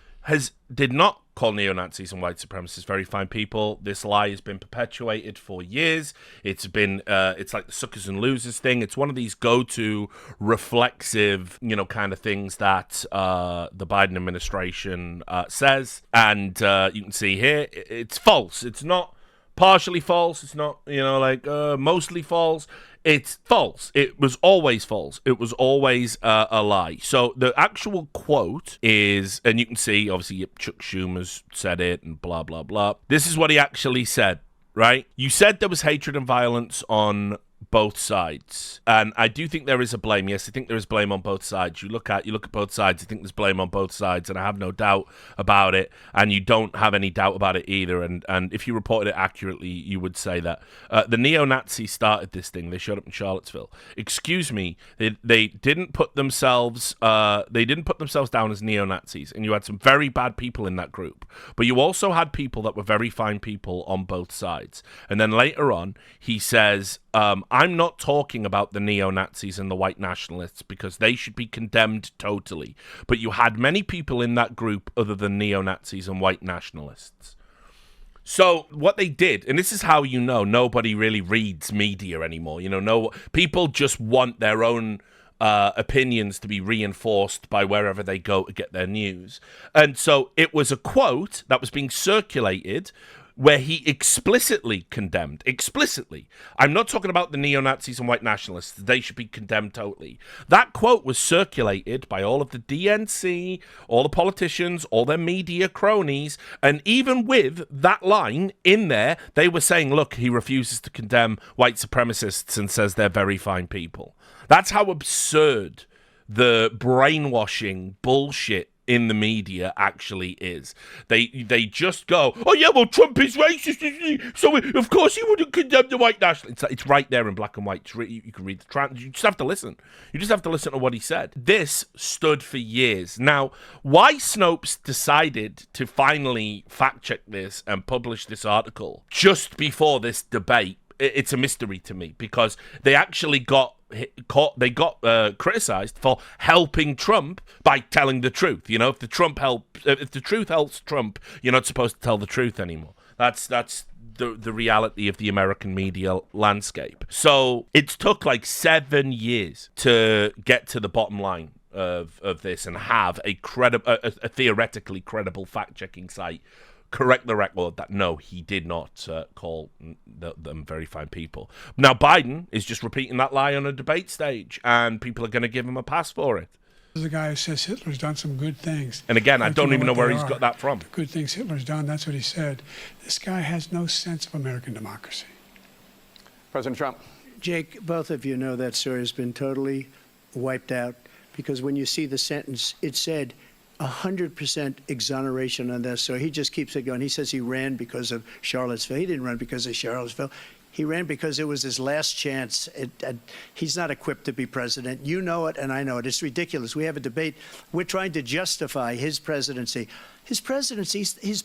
did not call neo-Nazis and white supremacists very fine people. This lie has been perpetuated for years. It's been, it's like the suckers and losers thing. It's one of these go-to reflexive, you know, kind of things that the Biden administration says. And you can see here, it's false. It's not partially false. It's not, you know, like mostly false. It's false. It was always false. It was always a lie. So the actual quote is, and you can see, obviously, Chuck Schumer's said it and blah, blah, blah. This is what he actually said, right? You said there was hatred and violence on both sides, and I do think there is a blame. Yes, I think there is blame on both sides. You look at both sides, I think there's blame on both sides, and I have no doubt about it, and you don't have any doubt about it either. And if you reported it accurately, you would say that the neo-Nazis started this thing. They showed up in Charlottesville. Excuse me, they didn't put themselves down as neo-Nazis, and you had some very bad people in that group, but you also had people that were very fine people on both sides. And then later on, he says, I'm not talking about the neo-Nazis and the white nationalists because they should be condemned totally. But you had many people in that group other than neo-Nazis and white nationalists. So what they did, and this is how you know nobody really reads media anymore. You know, no people just want their own opinions to be reinforced by wherever they go to get their news. And so it was a quote that was being circulated where he explicitly condemned, I'm not talking about the neo-Nazis and white nationalists, they should be condemned totally. That quote was circulated by all of the DNC, all the politicians, all their media cronies, and even with that line in there, they were saying, look, he refuses to condemn white supremacists and says they're very fine people. That's how absurd the brainwashing bullshit in the media actually is. They just go, oh yeah, well, Trump is racist, isn't he? So of course he wouldn't condemn the white nationalists. It's right there in black and white. You can read the you just have to listen. You just have to listen to what he said. This stood for years. Now, why Snopes decided to finally fact check this and publish this article just before this debate it's a mystery to me, because they actually got criticized for helping Trump by telling the truth. If the truth helps Trump, you're not supposed to tell the truth anymore. That's the reality of the American media landscape. So it took like 7 years to get to the bottom line of this and have a theoretically credible fact-checking site correct the record that no, he did not call them very fine people. Now Biden is just repeating that lie on a debate stage, and people are going to give him a pass for it. There's a guy who says Hitler's done some good things. And again, I don't even know where he's got that from. The good things Hitler's done, that's what he said. This guy has no sense of American democracy. President Trump. Jake, both of you know that story has been totally wiped out, because when you see the sentence, it said 100% exoneration on this. So he just keeps it going. He says he ran because of Charlottesville. He didn't run because of Charlottesville. He ran because it was his last chance. He's not equipped to be president. You know it, and I know it. It's ridiculous. We have a debate. We're trying to justify his presidency. His presidency is,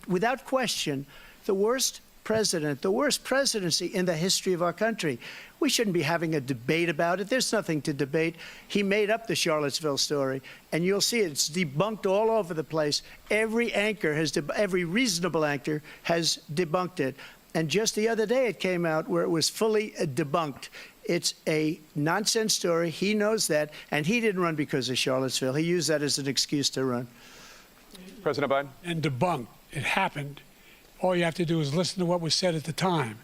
without question, the worst president, the worst presidency in the history of our country. We shouldn't be having a debate about it. There's nothing to debate. He made up the Charlottesville story, and you'll see it's debunked all over the place. Every reasonable anchor has debunked it. And just the other day, it came out where it was fully debunked. It's a nonsense story. He knows that, and he didn't run because of Charlottesville. He used that as an excuse to run. President Biden. And debunked. It happened. All you have to do is listen to what was said at the time.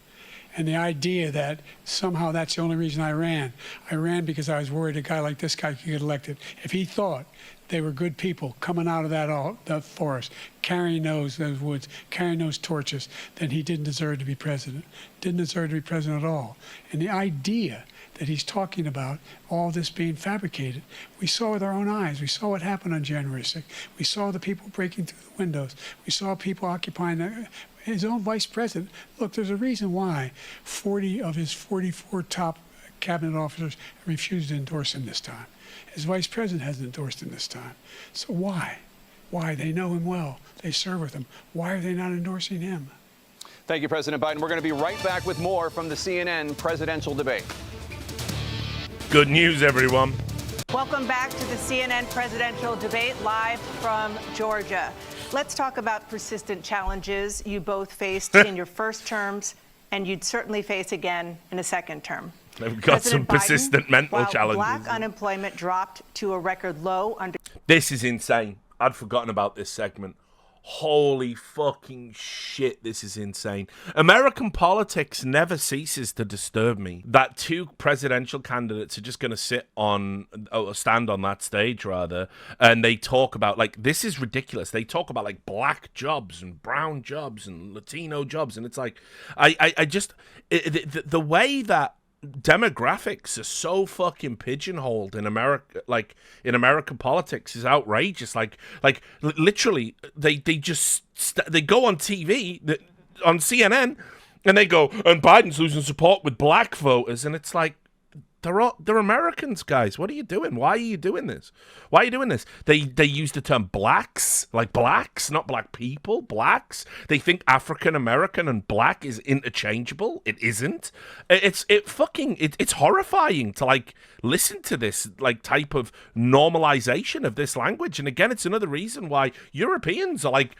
And the idea that somehow that's the only reason I ran. I ran because I was worried a guy like this guy could get elected. If he thought they were good people coming out of that forest, carrying those woods, carrying those torches, then he didn't deserve to be president. Didn't deserve to be president at all. And the idea that he's talking about all this being fabricated, we saw with our own eyes. We saw what happened on January 6th. We saw the people breaking through the windows. We saw people occupying his own vice president. Look, there's a reason why 40 of his 44 top cabinet officers refused to endorse him this time. His vice president hasn't endorsed him this time. So why? Why? They know him well. They serve with him. Why are they not endorsing him? Thank you, President Biden. We're going to be right back with more from the CNN presidential debate. Good news, everyone. Welcome back to the CNN presidential debate, live from Georgia. Let's talk about persistent challenges you both faced in your first terms, and you'd certainly face again in a second term. They've got some persistent mental challenges. Black unemployment dropped to a record low under... This is insane. I'd forgotten about this segment. Holy fucking shit, this is insane. American politics never ceases to disturb me. That two presidential candidates are just going to stand on that stage, rather, and they talk about, like, this is ridiculous. They talk about, like, black jobs and brown jobs and Latino jobs, and it's like, the way that demographics are so fucking pigeonholed in America, like in American politics, is outrageous. Like literally, they go on TV, on CNN, and they go, and Biden's losing support with black voters, and it's like, they're Americans, guys. What are you doing? Why are you doing this? Why are you doing this? They use the term blacks, like blacks, not black people, blacks. They think African American and black is interchangeable. It isn't. It's horrifying to like listen to this like type of normalization of this language. And again, it's another reason why Europeans are like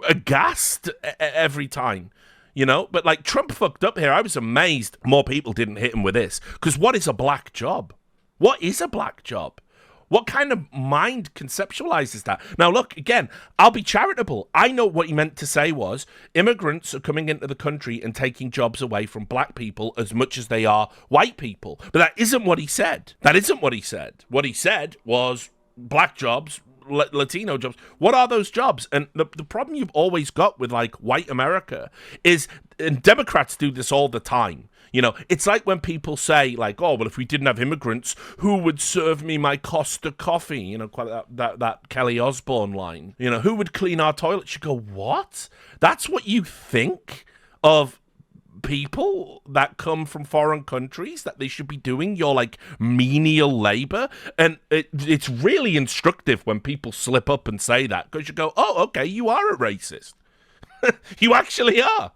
aghast every time. You know, but like Trump fucked up here. I was amazed more people didn't hit him with this. Because what is a black job? What is a black job? What kind of mind conceptualizes that? Now, look, again, I'll be charitable. I know what he meant to say was immigrants are coming into the country and taking jobs away from black people as much as they are white people. But that isn't what he said. That isn't what he said. What he said was black jobs, Latino jobs. What are those jobs? And the problem you've always got with like white America is, and Democrats do this all the time, you know, it's like when people say like, oh, well, if we didn't have immigrants, who would serve me my Costa coffee? You know, quite that Kelly Osbourne line, you know, who would clean our toilets? You go, what? That's what you think of people that come from foreign countries, that they should be doing your like menial labor? And it's really instructive when people slip up and say that, because you go, oh, okay, you are a racist. You actually are.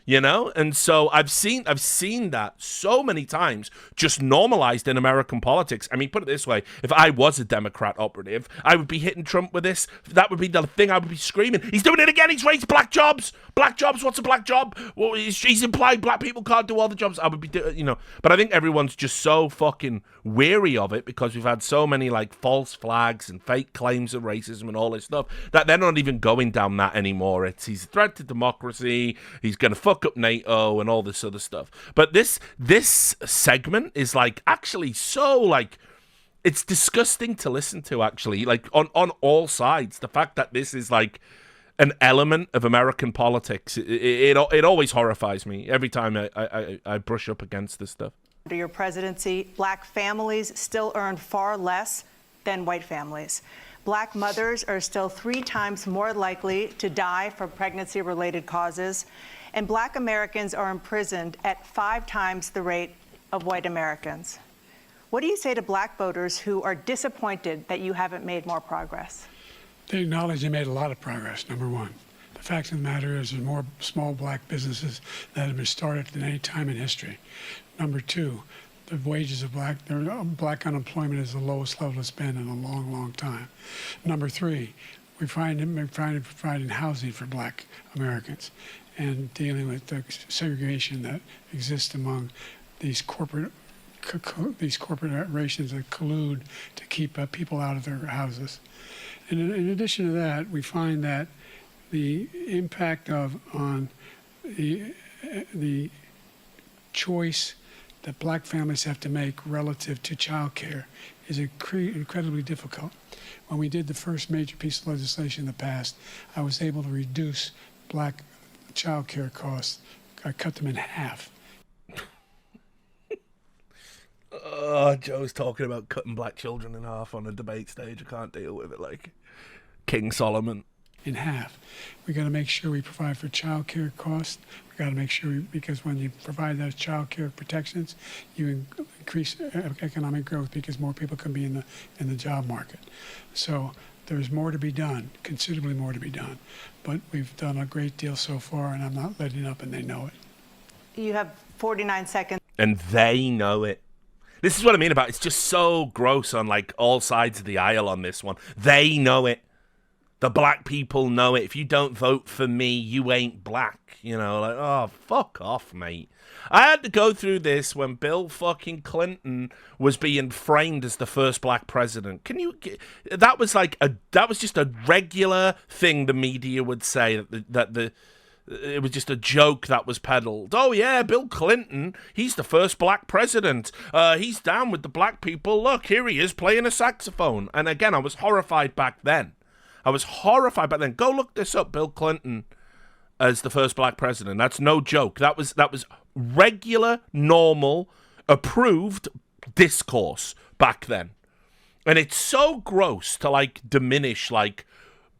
You know, and so I've seen that so many times, just normalized in American politics. I mean, put it this way: if I was a Democrat operative, I would be hitting Trump with this. That would be the thing I would be screaming. He's doing it again. He's raised black jobs. Black jobs. What's a black job? Well, he's implied black people can't do all the jobs. I would be, you know. But I think everyone's just so fucking weary of it because we've had so many like false flags and fake claims of racism and all this stuff that they're not even going down that anymore. He's a threat to democracy. He's gonna fuck up NATO and all this other stuff. But this segment is like actually so like it's disgusting to listen to, actually, like on all sides. The fact that this is like an element of American politics, it always horrifies me every time I brush up against this stuff. Under your presidency, black families still earn far less than white families. Black mothers are still 3 times more likely to die from pregnancy-related causes, and black Americans are imprisoned at 5 times the rate of white Americans. What do you say to black voters who are disappointed that you haven't made more progress? They acknowledge they made a lot of progress, number one. The fact of the matter is there's more small black businesses that have been started than any time in history. Number two, the wages of black unemployment is the lowest level it's been in a long, long time. Number three, we're providing housing for black Americans and dealing with the segregation that exists among these corporations that collude to keep people out of their houses. And in addition to that, we find that the impact on the choice that black families have to make relative to child care is incredibly difficult. When we did the first major piece of legislation in the past, I was able to reduce black child care costs. I cut them in half. Joe's talking about cutting black children in half on a debate stage. I can't deal with it, like King Solomon. In half. We got to make sure we provide for child care costs. We got to make sure because when you provide those child care protections, you increase economic growth because more people can be in the job market. So there's more to be done, considerably more to be done. But we've done a great deal so far, and I'm not letting up, and they know it. You have 49 seconds. And they know it. This is what I mean about it's just so gross on like all sides of the aisle on this one. They know it. The black people know it. If you don't vote for me, you ain't black. You know, like, oh, fuck off, mate. I had to go through this when Bill fucking Clinton was being framed as the first black president. That was just a regular thing the media would say, it was just a joke that was peddled. Oh, yeah, Bill Clinton, he's the first black president. He's down with the black people. Look, here he is playing a saxophone. And again, I was horrified back then. Go look this up, Bill Clinton as the first black president. That's no joke. That was regular, normal, approved discourse back then. And it's so gross to like diminish like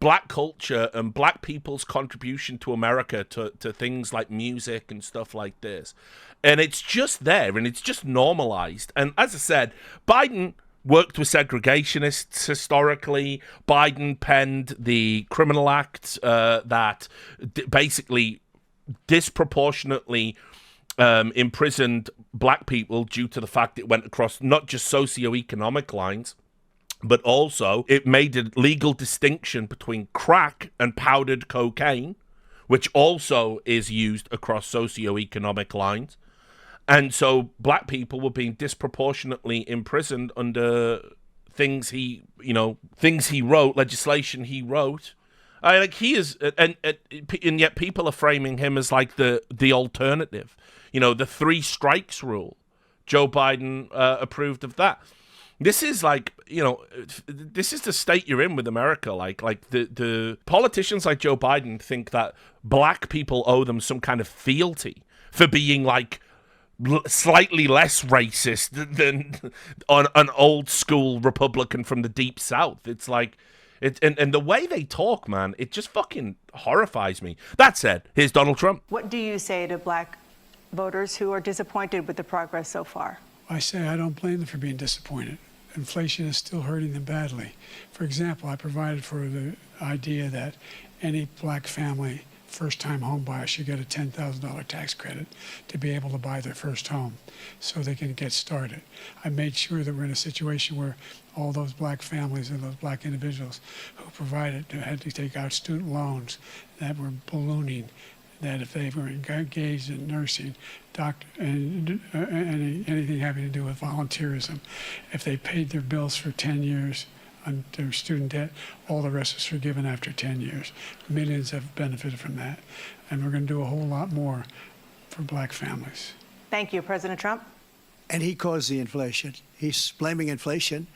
black culture and black people's contribution to America to things like music and stuff like this. And it's just there and it's just normalized. And as I said, Biden worked with segregationists historically. Biden penned the Criminal Act that basically disproportionately imprisoned black people due to the fact it went across not just socioeconomic lines, but also it made a legal distinction between crack and powdered cocaine, which also is used across socioeconomic lines. And so black people were being disproportionately imprisoned under things he wrote, legislation he wrote. He is, and yet people are framing him as like the alternative. You know, the 3 strikes rule. Joe Biden approved of that. This is like, you know, this is the state you're in with America. Like the politicians like Joe Biden think that black people owe them some kind of fealty for being like slightly less racist than on an old school Republican from the deep South. It's like, and the way they talk, man, it just fucking horrifies me. That said, here's Donald Trump. What do you say to black voters who are disappointed with the progress so far? I say I don't blame them for being disappointed. Inflation is still hurting them badly. For example, I provided for the idea that any black family first-time home buyers should get a $10,000 tax credit to be able to buy their first home so they can get started. I made sure that we're in a situation where all those black families and those black individuals who had to take out student loans that were ballooning, that if they were engaged in nursing, doctor, and anything having to do with volunteerism, if they paid their bills for 10 years on their student debt, all the rest is forgiven after 10 years. Millions have benefited from that. And we're going to do a whole lot more for black families. Thank you, President Trump. And he caused the inflation. He's blaming inflation,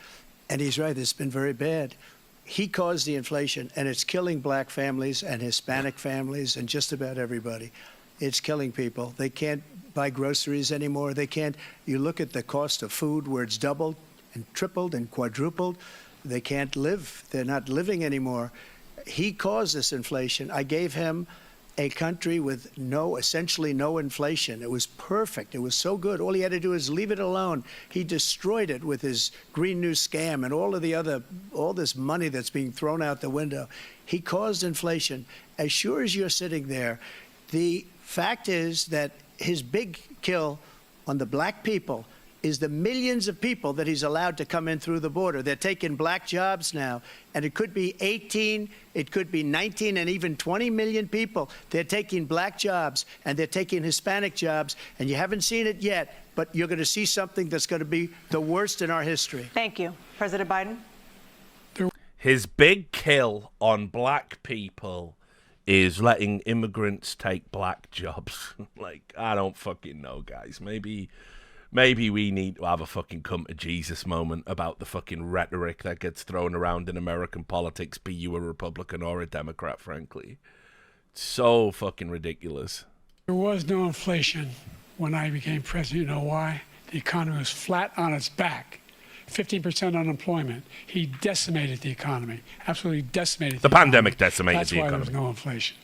and he's right, it's been very bad. He caused the inflation, and it's killing black families and Hispanic families and just about everybody. It's killing people. They can't buy groceries anymore. They can't. You look at the cost of food where it's doubled and tripled and quadrupled. They can't live. They're not living anymore. He caused this inflation. I gave him a country with essentially no inflation. It was perfect. It was so good. All he had to do is leave it alone. He destroyed it with his Green New scam and all this money that's being thrown out the window. He caused inflation. As sure as you're sitting there, the fact is that his big kill on the black people is the millions of people that he's allowed to come in through the border. They're taking black jobs now, and it could be 18, it could be 19, and even 20 million people. They're taking black jobs, and they're taking Hispanic jobs, and you haven't seen it yet, but you're going to see something that's going to be the worst in our history. Thank you. President Biden? His big kill on black people is letting immigrants take black jobs. Like, I don't fucking know, guys. Maybe we need to have a fucking come to Jesus moment about the fucking rhetoric that gets thrown around in American politics, be you a Republican or a Democrat, frankly. It's so fucking ridiculous. There was no inflation when I became president. You know why? The economy was flat on its back. 15% unemployment. He decimated the economy. Absolutely decimated the economy. Pandemic decimated the economy. That's why there was no inflation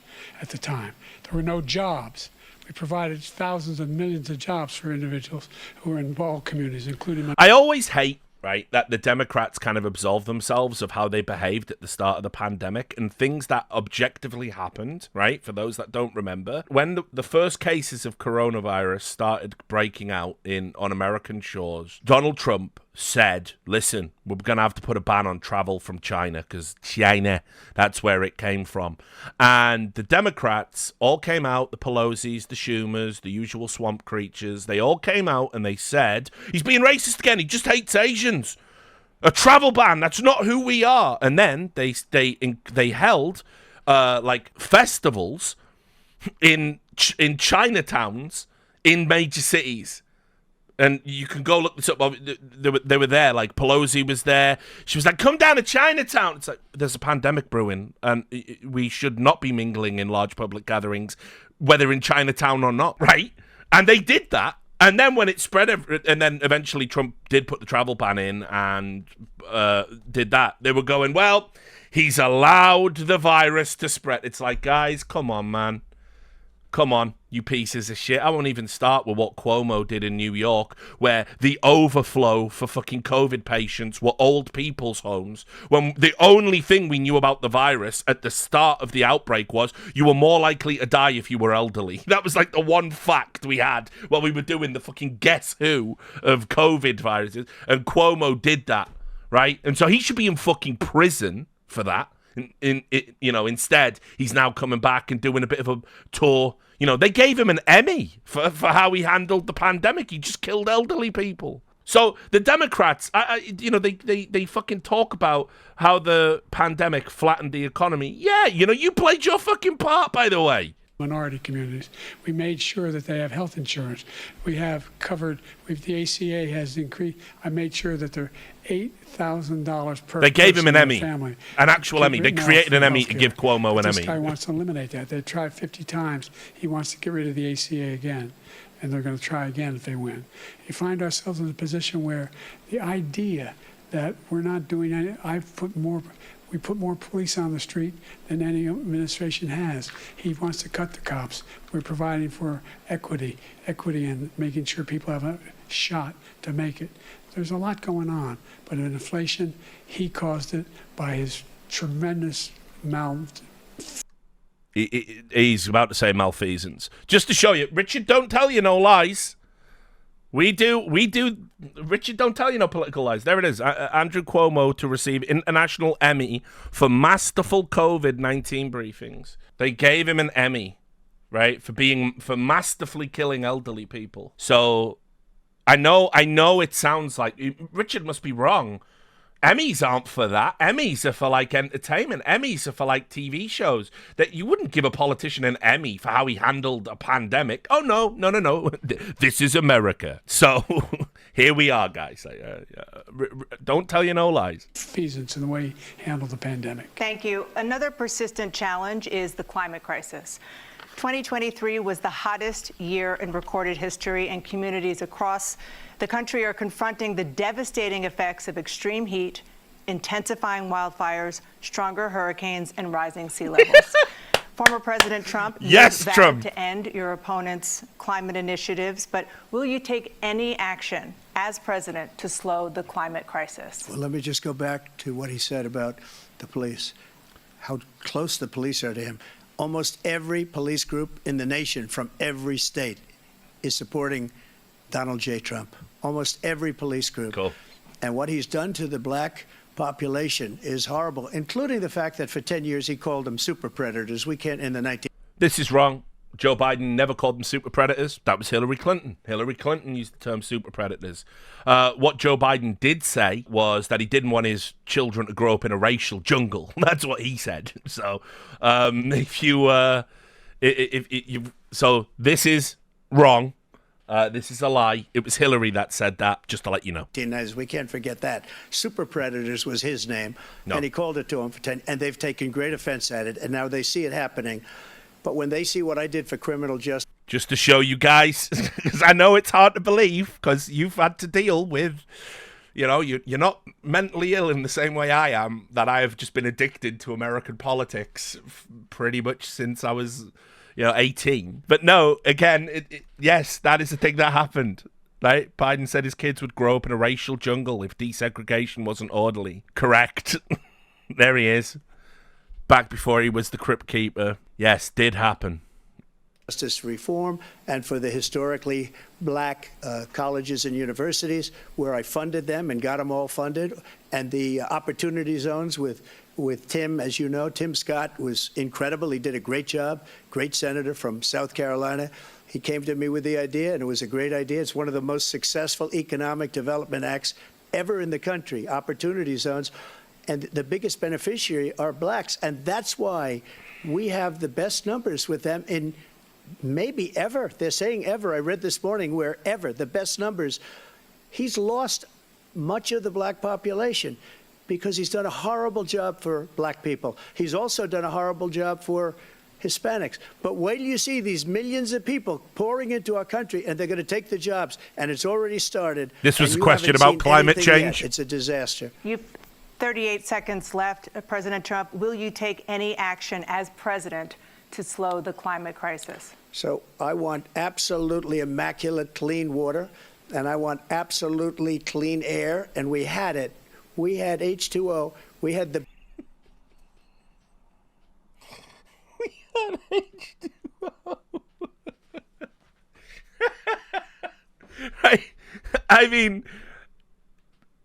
at the time. There were no jobs. We provided thousands of millions of jobs for individuals who were in all communities, including... I always hate, right, that the Democrats kind of absolve themselves of how they behaved at the start of the pandemic and things that objectively happened, right, for those that don't remember. When the first cases of coronavirus started breaking out on American shores, Donald Trump said, listen, we're going to have to put a ban on travel from China because China, that's where it came from. And the Democrats all came out, the Pelosi's, the Schumers, the usual swamp creatures, they all came out and they said, he's being racist again, he just hates Asians. A travel ban, that's not who we are. And then they held like festivals in Chinatowns in major cities. And you can go look this up. They were there. Like, Pelosi was there. She was like, come down to Chinatown. It's like, there's a pandemic brewing, and we should not be mingling in large public gatherings, whether in Chinatown or not, right? And they did that. And then when it spread, and then eventually Trump did put the travel ban in and did that, they were going, well, he's allowed the virus to spread. It's like, guys, come on, man. Come on, you pieces of shit. I won't even start with what Cuomo did in New York, where the overflow for fucking COVID patients were old people's homes, when the only thing we knew about the virus at the start of the outbreak was you were more likely to die if you were elderly. That was like the one fact we had while we were doing the fucking guess who of COVID viruses, and Cuomo did that, right? And so he should be in fucking prison for that. Instead, he's now coming back and doing a bit of a tour. You know, they gave him an Emmy for how he handled the pandemic. He just killed elderly people. So the Democrats, they fucking talk about how the pandemic flattened the economy. Yeah, you played your fucking part, by the way. Minority communities. We made sure that they have health insurance. We have covered, the ACA has increased. I made sure that they're $8,000 per They gave him an Emmy, family. An actual Emmy. They created an Emmy to give Cuomo an Emmy. This guy wants to eliminate that. They tried 50 times. He wants to get rid of the ACA again, and they're going to try again if they win. You find ourselves in a position where the idea that we're not doing anything, we put more police on the street than any administration has. He wants to cut the cops. We're providing for equity and making sure people have a shot to make it. There's a lot going on, but in inflation, he caused it by his tremendous He's about to say malfeasance. Just to show you, Richard, don't tell you no lies. We do. Richard, don't tell you no political lies. There it is. Andrew Cuomo to receive International Emmy for masterful COVID-19 briefings. They gave him an Emmy, right, for masterfully killing elderly people. So I know it sounds like Richard must be wrong. Emmys aren't for that. Emmys are for, like, entertainment. Emmys are for, like, TV shows. That you wouldn't give a politician an Emmy for how he handled a pandemic. Oh, no. This is America. So here we are, guys. Don't tell you no lies. Feasance in the way he handled the pandemic. Thank you. Another persistent challenge is the climate crisis. 2023 was the hottest year in recorded history, and communities across the country are confronting the devastating effects of extreme heat, intensifying wildfires, stronger hurricanes, and rising sea levels. Former President Trump vowed to end your opponent's climate initiatives, but will you take any action as president to slow the climate crisis? Well, let me just go back to what he said about the police, how close the police are to him. Almost every police group in the nation from every state is supporting Donald J. Trump. Almost every police group. Cool. And what he's done to the black population is horrible, including the fact that for 10 years he called them super predators. We can't in the 19... This is wrong. Joe Biden never called them super predators. That was Hillary Clinton. Hillary Clinton used the term super predators. What Joe Biden did say was that he didn't want his children to grow up in a racial jungle. That's what he said. So so this is wrong. This is a lie. It was Hillary that said that, just to let you know. We can't forget that. Super predators was his name, and he called it to them for 10, and they've taken great offense at it, and now they see it happening. But when they see what I did for criminal justice... Just to show you guys, because I know it's hard to believe, because you've had to deal with, you're not mentally ill in the same way I am, that I have just been addicted to American politics pretty much since I was, 18. But no, again, yes, that is the thing that happened. Right? Biden said his kids would grow up in a racial jungle if desegregation wasn't orderly. Correct. There he is. Back before he was the Crypt Keeper. Yes, did happen. Justice reform, and for the historically black colleges and universities where I funded them and got them all funded, and the opportunity zones with Tim, as you know. Tim Scott was incredible. He did a great job, great senator from South Carolina. He came to me with the idea, and it was a great idea. It's one of the most successful economic development acts ever in the country, opportunity zones. And the biggest beneficiary are blacks. And that's why we have the best numbers with them in maybe ever. They're saying ever. I read this morning where ever, the best numbers. He's lost much of the black population because he's done a horrible job for black people. He's also done a horrible job for Hispanics. But wait till you see these millions of people pouring into our country, and they're going to take the jobs. And it's already started. This was a question about climate change. It's a disaster. 38 seconds left. President Trump, will you take any action as president to slow the climate crisis? So I want absolutely immaculate clean water, and I want absolutely clean air, and we had it. We had H2O. We had the... We had H2O. Right. I mean...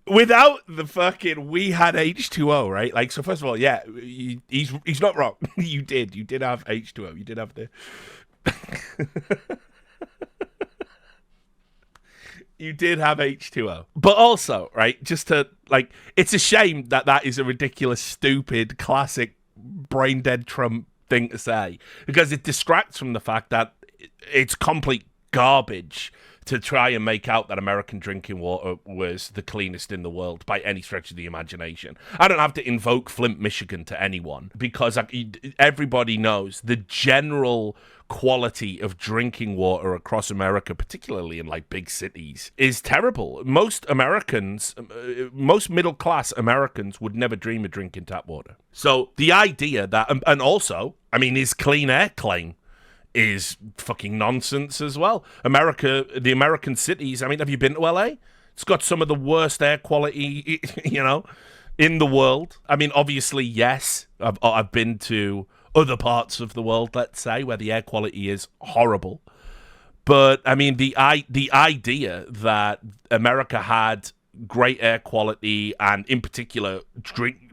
Without the fucking we had H2O, right? Like, so first of all, yeah, he's not wrong. You did have H2O. You did have the you did have H2O. But also, right, just to, like, it's a shame that is a ridiculous, stupid, classic brain dead Trump thing to say, because it distracts from the fact that it's complete garbage to try and make out that American drinking water was the cleanest in the world by any stretch of the imagination. I don't have to invoke Flint, Michigan to anyone, because everybody knows the general quality of drinking water across America, particularly in like big cities, is terrible. Most Americans, most middle-class Americans would never dream of drinking tap water. So the idea that, and also, I mean, his clean air claim is fucking nonsense as well. The American cities, I mean, have you been to LA? It's got some of the worst air quality, in the world. I mean, obviously, yes, I've been to other parts of the world, let's say, where the air quality is horrible. But, I mean, the idea that America had great air quality and, in particular,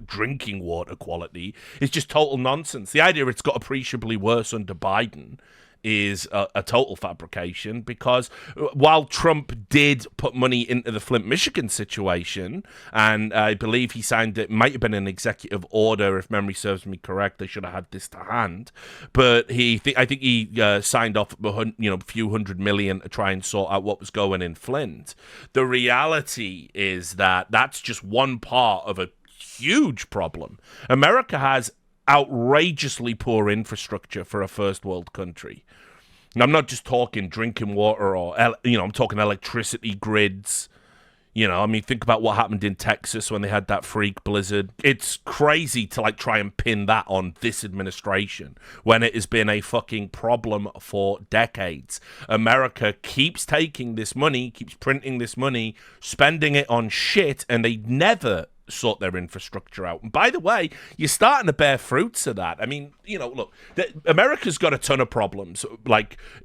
drinking water quality is just total nonsense. The idea it's got appreciably worse under Biden is a total fabrication, because while Trump did put money into the Flint, Michigan situation, and I believe he signed, it might have been an executive order, if memory serves me correct, they should have had this to hand, but I think he signed off a few $100 million to try and sort out what was going in Flint. The reality is that that's just one part of a huge problem. America has outrageously poor infrastructure for a first world country. And I'm not just talking drinking water or, I'm talking electricity grids. I mean, think about what happened in Texas when they had that freak blizzard. It's crazy to try and pin that on this administration when it has been a fucking problem for decades. America keeps taking this money, keeps printing this money, spending it on shit, and they never sort their infrastructure out. And by the way, you're starting to bear fruits of that. I mean, look, America's got a ton of problems.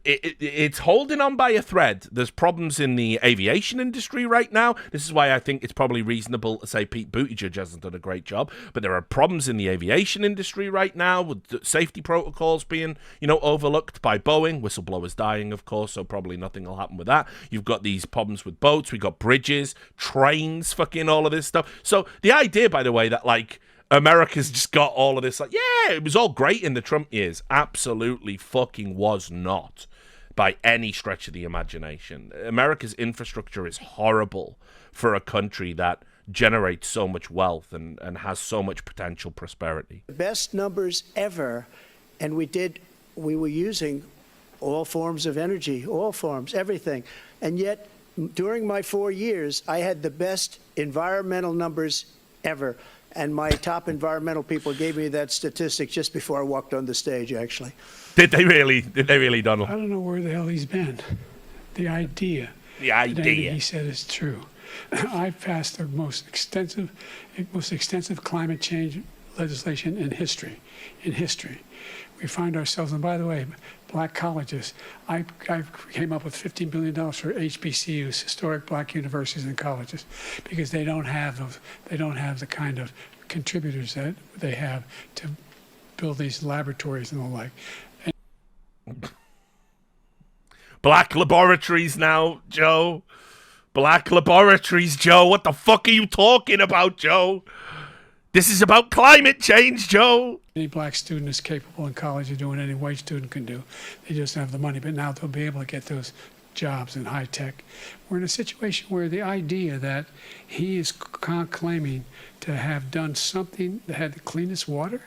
It's holding on by a thread. There's problems in the aviation industry right now. This is why I think it's probably reasonable to say Pete Buttigieg hasn't done a great job. But there are problems in the aviation industry right now with safety protocols being, overlooked by Boeing. Whistleblowers dying, of course, so probably nothing will happen with that. You've got these problems with boats. We've got bridges, trains, fucking all of this stuff. So the idea, by the way, that America's just got all of this, it was all great in the Trump years, absolutely fucking was not by any stretch of the imagination. America's infrastructure is horrible for a country that generates so much wealth and has so much potential prosperity. The best numbers ever, and we were using all forms of energy, all forms, everything, and yet during my 4 years, I had the best environmental numbers ever. And my top environmental people gave me that statistic just before I walked on the stage, actually. Did they really, Donald? I don't know where the hell he's been. The idea that he said is true. I passed the most extensive climate change legislation in history. We find ourselves, and by the way, black colleges. I came up with $15 billion for HBCUs, historic black universities and colleges, because they don't have the kind of contributors that they have to build these laboratories and the like. Black laboratories now, Joe. Black laboratories, Joe. What the fuck are you talking about, Joe? This is about climate change, Joe. Any black student is capable in college of doing any white student can do. They just don't have the money. But now they'll be able to get those jobs in high tech. We're in a situation where the idea that he is claiming to have done something that had the cleanest water,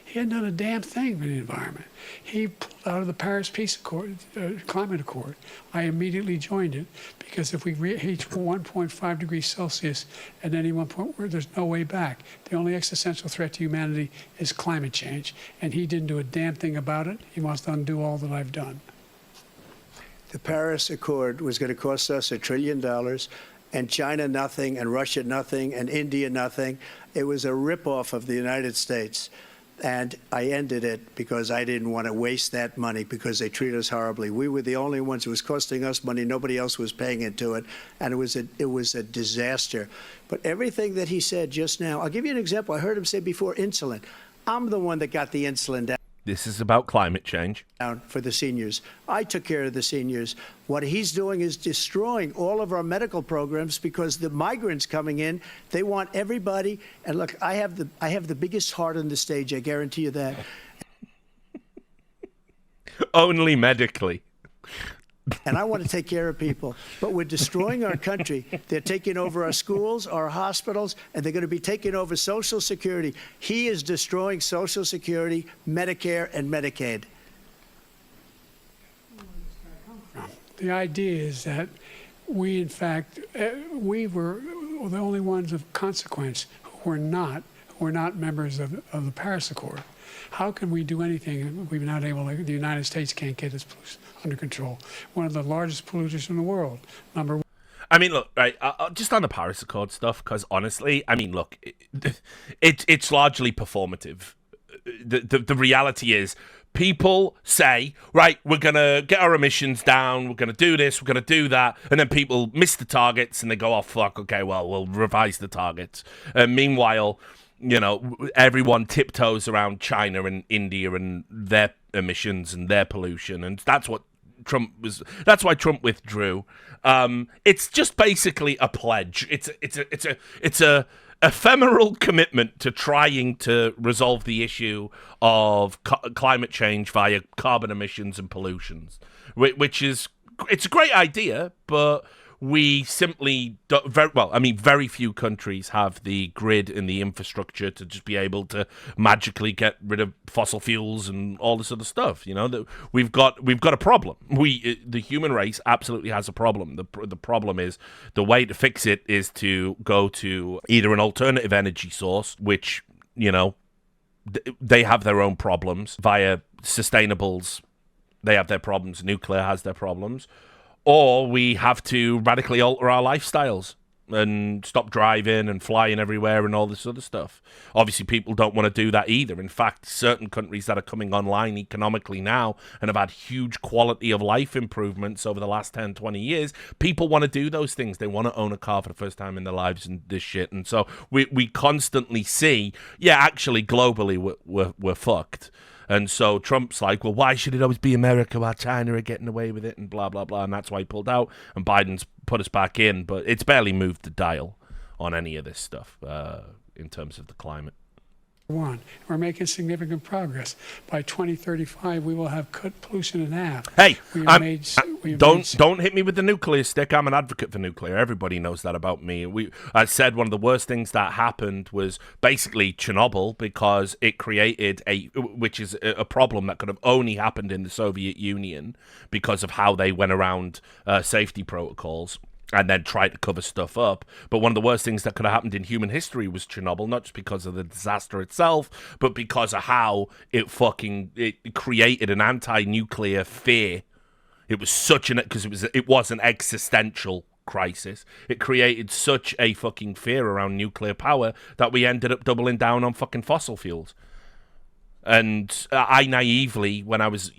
he hadn't done a damn thing for the environment. He pulled out of the Paris Peace Accord, Climate Accord. I immediately joined it, because if we reach 1.5 degrees Celsius at any one point, where there's no way back. The only existential threat to humanity is climate change, and he didn't do a damn thing about it. He wants to undo all that I've done. The Paris Accord was going to cost us $1 trillion, and China nothing, and Russia nothing, and India nothing. It was a ripoff of the United States. And I ended it because I didn't want to waste that money, because they treat us horribly. We were the only ones who was costing us money. Nobody else was paying into it. And it was a disaster. But everything that he said just now, I'll give you an example. I heard him say before insulin. I'm the one that got the insulin down. This is about climate change. For the seniors. I took care of the seniors. What he's doing is destroying all of our medical programs, because the migrants coming in, they want everybody. And look, I have the biggest heart on the stage. I guarantee you that. Only medically. And I want to take care of people. But we're destroying our country. They're taking over our schools, our hospitals, and they're going to be taking over Social Security. He is destroying Social Security, Medicare, and Medicaid. The idea is that we, in fact, we were the only ones of consequence who were not members of the Paris Accord. How can we do anything if we're not able to? The United States can't get its pollution under control. One of the largest polluters in the world, number one. I mean, look, right, just on the Paris Accord stuff, because honestly, I mean, look, it's largely performative. the reality is, people say, right, we're going to get our emissions down, we're going to do this, we're going to do that, and then people miss the targets and they go, oh, fuck, okay, well, we'll revise the targets. Meanwhile, you know, everyone tiptoes around China and India and their emissions and their pollution, and that's why Trump withdrew. It's just basically a pledge. It's a ephemeral commitment to trying to resolve the issue of climate change via carbon emissions and pollutions, which is, it's a great idea, but we simply don't, very few countries have the grid and the infrastructure to just be able to magically get rid of fossil fuels and all this other stuff. You know, that we've got a problem. The human race absolutely has a problem. The problem is, the way to fix it is to go to either an alternative energy source, which, you know, they have their own problems. Via sustainables, they have their problems. Nuclear has their problems. Or we have to radically alter our lifestyles and stop driving and flying everywhere and all this other stuff. Obviously, people don't want to do that either. In fact, certain countries that are coming online economically now and have had huge quality of life improvements over the last 10, 20 years, people want to do those things. They want to own a car for the first time in their lives and this shit. And so we constantly see, yeah, actually, globally, we're fucked. And so Trump's like, well, why should it always be America while China are getting away with it and blah, blah, blah. And that's why he pulled out. And Biden's put us back in. But it's barely moved the dial on any of this stuff in terms of the climate. We're making significant progress. By 2035, we will have cut pollution in half. Hey, don't hit me with the nuclear stick. I'm an advocate for nuclear. Everybody knows that about me. I said one of the worst things that happened was basically Chernobyl, because it created which is a problem that could have only happened in the Soviet Union because of how they went around safety protocols and then tried to cover stuff up. But one of the worst things that could have happened in human history was Chernobyl, not just because of the disaster itself, but because of how it created an anti-nuclear fear. It was because it was an existential crisis. It created such a fucking fear around nuclear power that we ended up doubling down on fucking fossil fuels. And I naively, when I was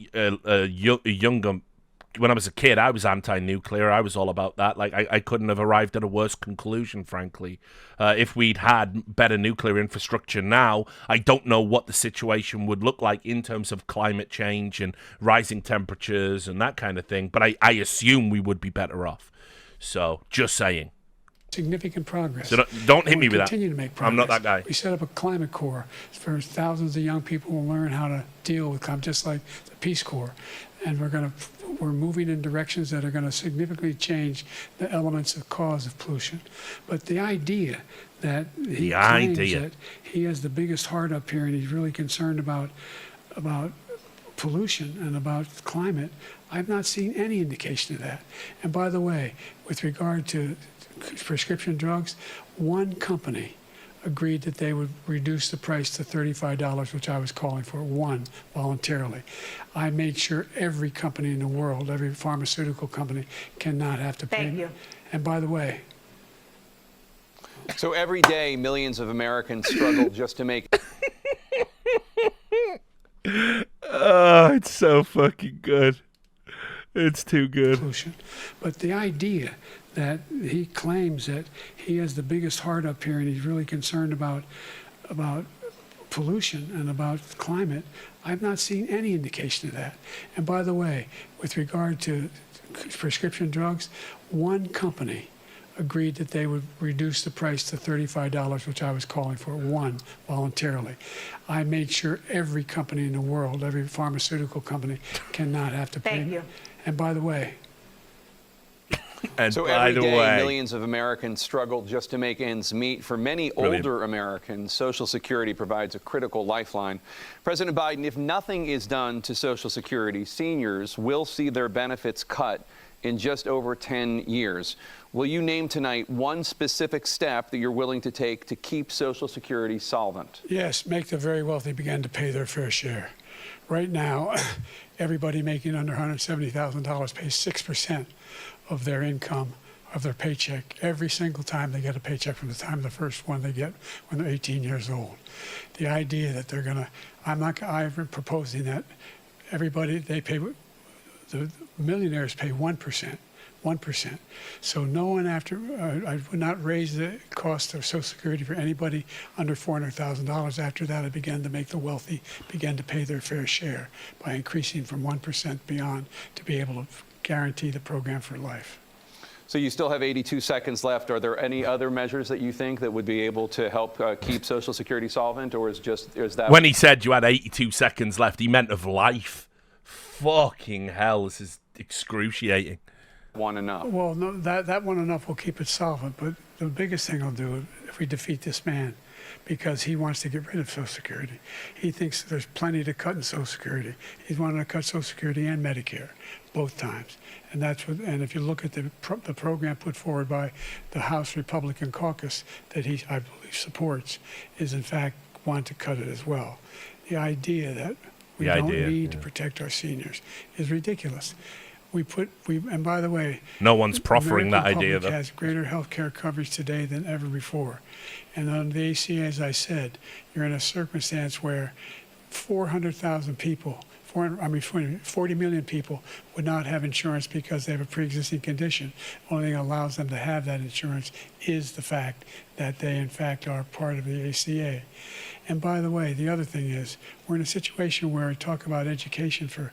when I was a kid, I was anti-nuclear. I was all about that. Like, I couldn't have arrived at a worse conclusion, frankly. If we'd had better nuclear infrastructure now, I don't know what the situation would look like in terms of climate change and rising temperatures and that kind of thing. But I assume we would be better off. So, just saying. Significant progress. So don't hit me with that. Continue to make progress. I'm not that guy. We set up a climate corps for thousands of young people who will learn how to deal with climate, just like the Peace Corps. And we're moving in directions that are going to significantly change the elements of cause of pollution. But the idea that he claims that he has the biggest heart up here and he's really concerned about pollution and about climate, I've not seen any indication of that. And by the way, with regard to prescription drugs, one company agreed that they would reduce the price to $35, which I was calling for, one, voluntarily. I made sure every company in the world, every pharmaceutical company, cannot have to pay. Thank you. And by the way... So every day, millions of Americans struggle just to make... Oh, it's so fucking good. It's too good. Pollution. But the idea that he claims that he has the biggest heart up here and he's really concerned about pollution and about climate, I've not seen any indication of that. And by the way, with regard to prescription drugs, one company agreed that they would reduce the price to $35, which I was calling for, one, voluntarily. I made sure every company in the world, every pharmaceutical company, cannot have to pay. Thank you. And by the way... And so every day, millions of Americans struggle just to make ends meet. For many older Americans, Social Security provides a critical lifeline. President Biden, if nothing is done to Social Security, seniors will see their benefits cut in just over 10 years. Will you name tonight one specific step that you're willing to take to keep Social Security solvent? Yes, make the very wealthy begin to pay their fair share. Right now, everybody making under $170,000 pays 6% of their income of their paycheck every single time they get a paycheck from the time the first one they get when they're 18 years old. The idea that they're going to, I'm proposing that everybody, they pay, the millionaires pay 1%. 1%. So no one I would not raise the cost of Social Security for anybody under $400,000. After that, I began to make the wealthy begin to pay their fair share by increasing from 1% beyond to be able to guarantee the program for life. So you still have 82 seconds left. Are there any other measures that you think that would be able to help keep Social Security solvent, or is that... When he said you had 82 seconds left, he meant of life. Fucking hell, this is excruciating. One enough? Well, no, that one enough will keep it solvent, but the biggest thing I'll do if we defeat this man, because he wants to get rid of Social Security. He thinks there's plenty to cut in Social Security. He's wanting to cut Social Security and Medicare, both times. And and if you look at the program put forward by the House Republican caucus that I believe supports, is in fact want to cut it as well. The idea that we don't need to protect our seniors is ridiculous. And by the way, no one's proffering that idea. Though has greater health care coverage today than ever before, and on the ACA, as I said, you're in a circumstance where 400,000 people, 40 million people would not have insurance because they have a pre-existing condition. Only thing that allows them to have that insurance is the fact that they, in fact, are part of the ACA. And by the way, the other thing is, we're in a situation where we talk about education for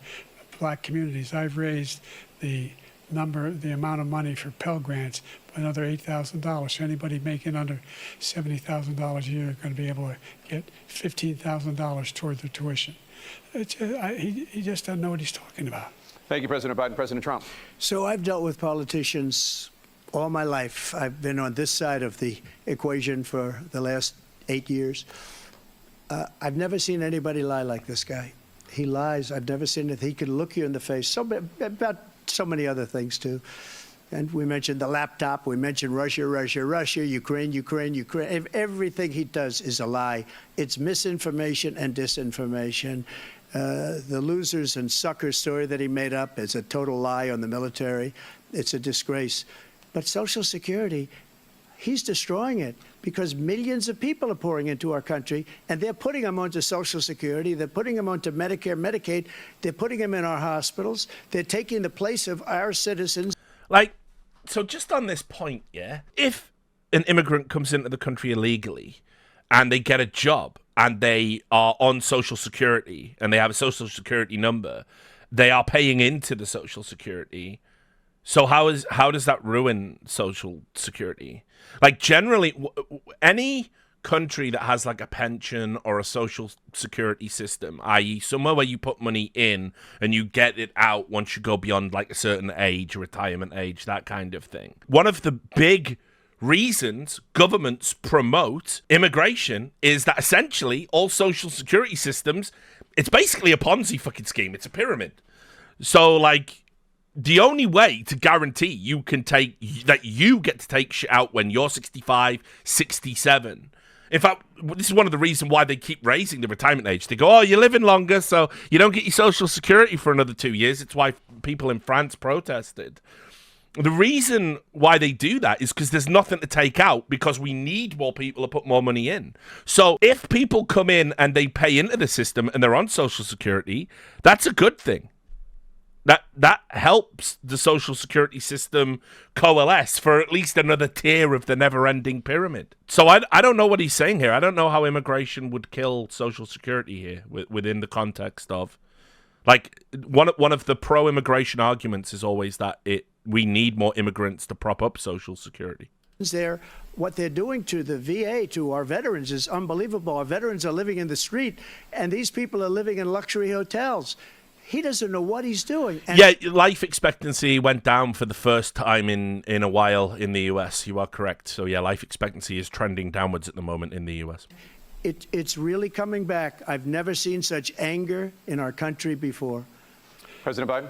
Black communities. I've raised the amount of money for Pell Grants by another $8,000. So anybody making under $70,000 a year is going to be able to get $15,000 toward their tuition. He just doesn't know what he's talking about. Thank you, President Biden. President Trump. So I've dealt with politicians all my life. I've been on this side of the equation for the last 8 years. I've never seen anybody lie like this guy. He lies. I've never seen it. He can look you in the face. About so many other things, too. And we mentioned the laptop. We mentioned Russia, Ukraine. Everything he does is a lie. It's misinformation and disinformation. The losers and suckers story that he made up is a total lie on the military. It's a disgrace. But Social Security, he's destroying it because millions of people are pouring into our country, and they're putting them onto Social Security. They're putting them onto Medicare, Medicaid. They're putting them in our hospitals. They're taking the place of our citizens. So just on this point, yeah, if an immigrant comes into the country illegally and they get a job and they are on Social Security and they have a Social Security number, they are paying into the Social Security. So how does that ruin Social Security? Generally, any country that has a pension or a Social Security system, i.e. somewhere where you put money in and you get it out once you go beyond a certain age, retirement age, that kind of thing. One of the big reasons governments promote immigration is that essentially all Social Security systems, it's basically a Ponzi fucking scheme. It's a pyramid. So the only way to guarantee you get to take shit out when you're 65, 67. In fact, this is one of the reasons why they keep raising the retirement age. They go, oh, you're living longer, so you don't get your Social Security for another 2 years. It's why people in France protested. The reason why they do that is because there's nothing to take out, because we need more people to put more money in. So if people come in and they pay into the system and they're on Social Security, that's a good thing. That helps the Social Security system coalesce for at least another tier of the never-ending pyramid. So I don't know what he's saying here. I don't know how immigration would kill Social Security here within the context of... one of the pro-immigration arguments is always that we need more immigrants to prop up Social Security. What they're doing to the VA, to our veterans, is unbelievable. Our veterans are living in the street, and these people are living in luxury hotels. He doesn't know what he's doing. And life expectancy went down for the first time in a while in the U.S. You are correct. So, life expectancy is trending downwards at the moment in the U.S. It's really coming back. I've never seen such anger in our country before. President Biden?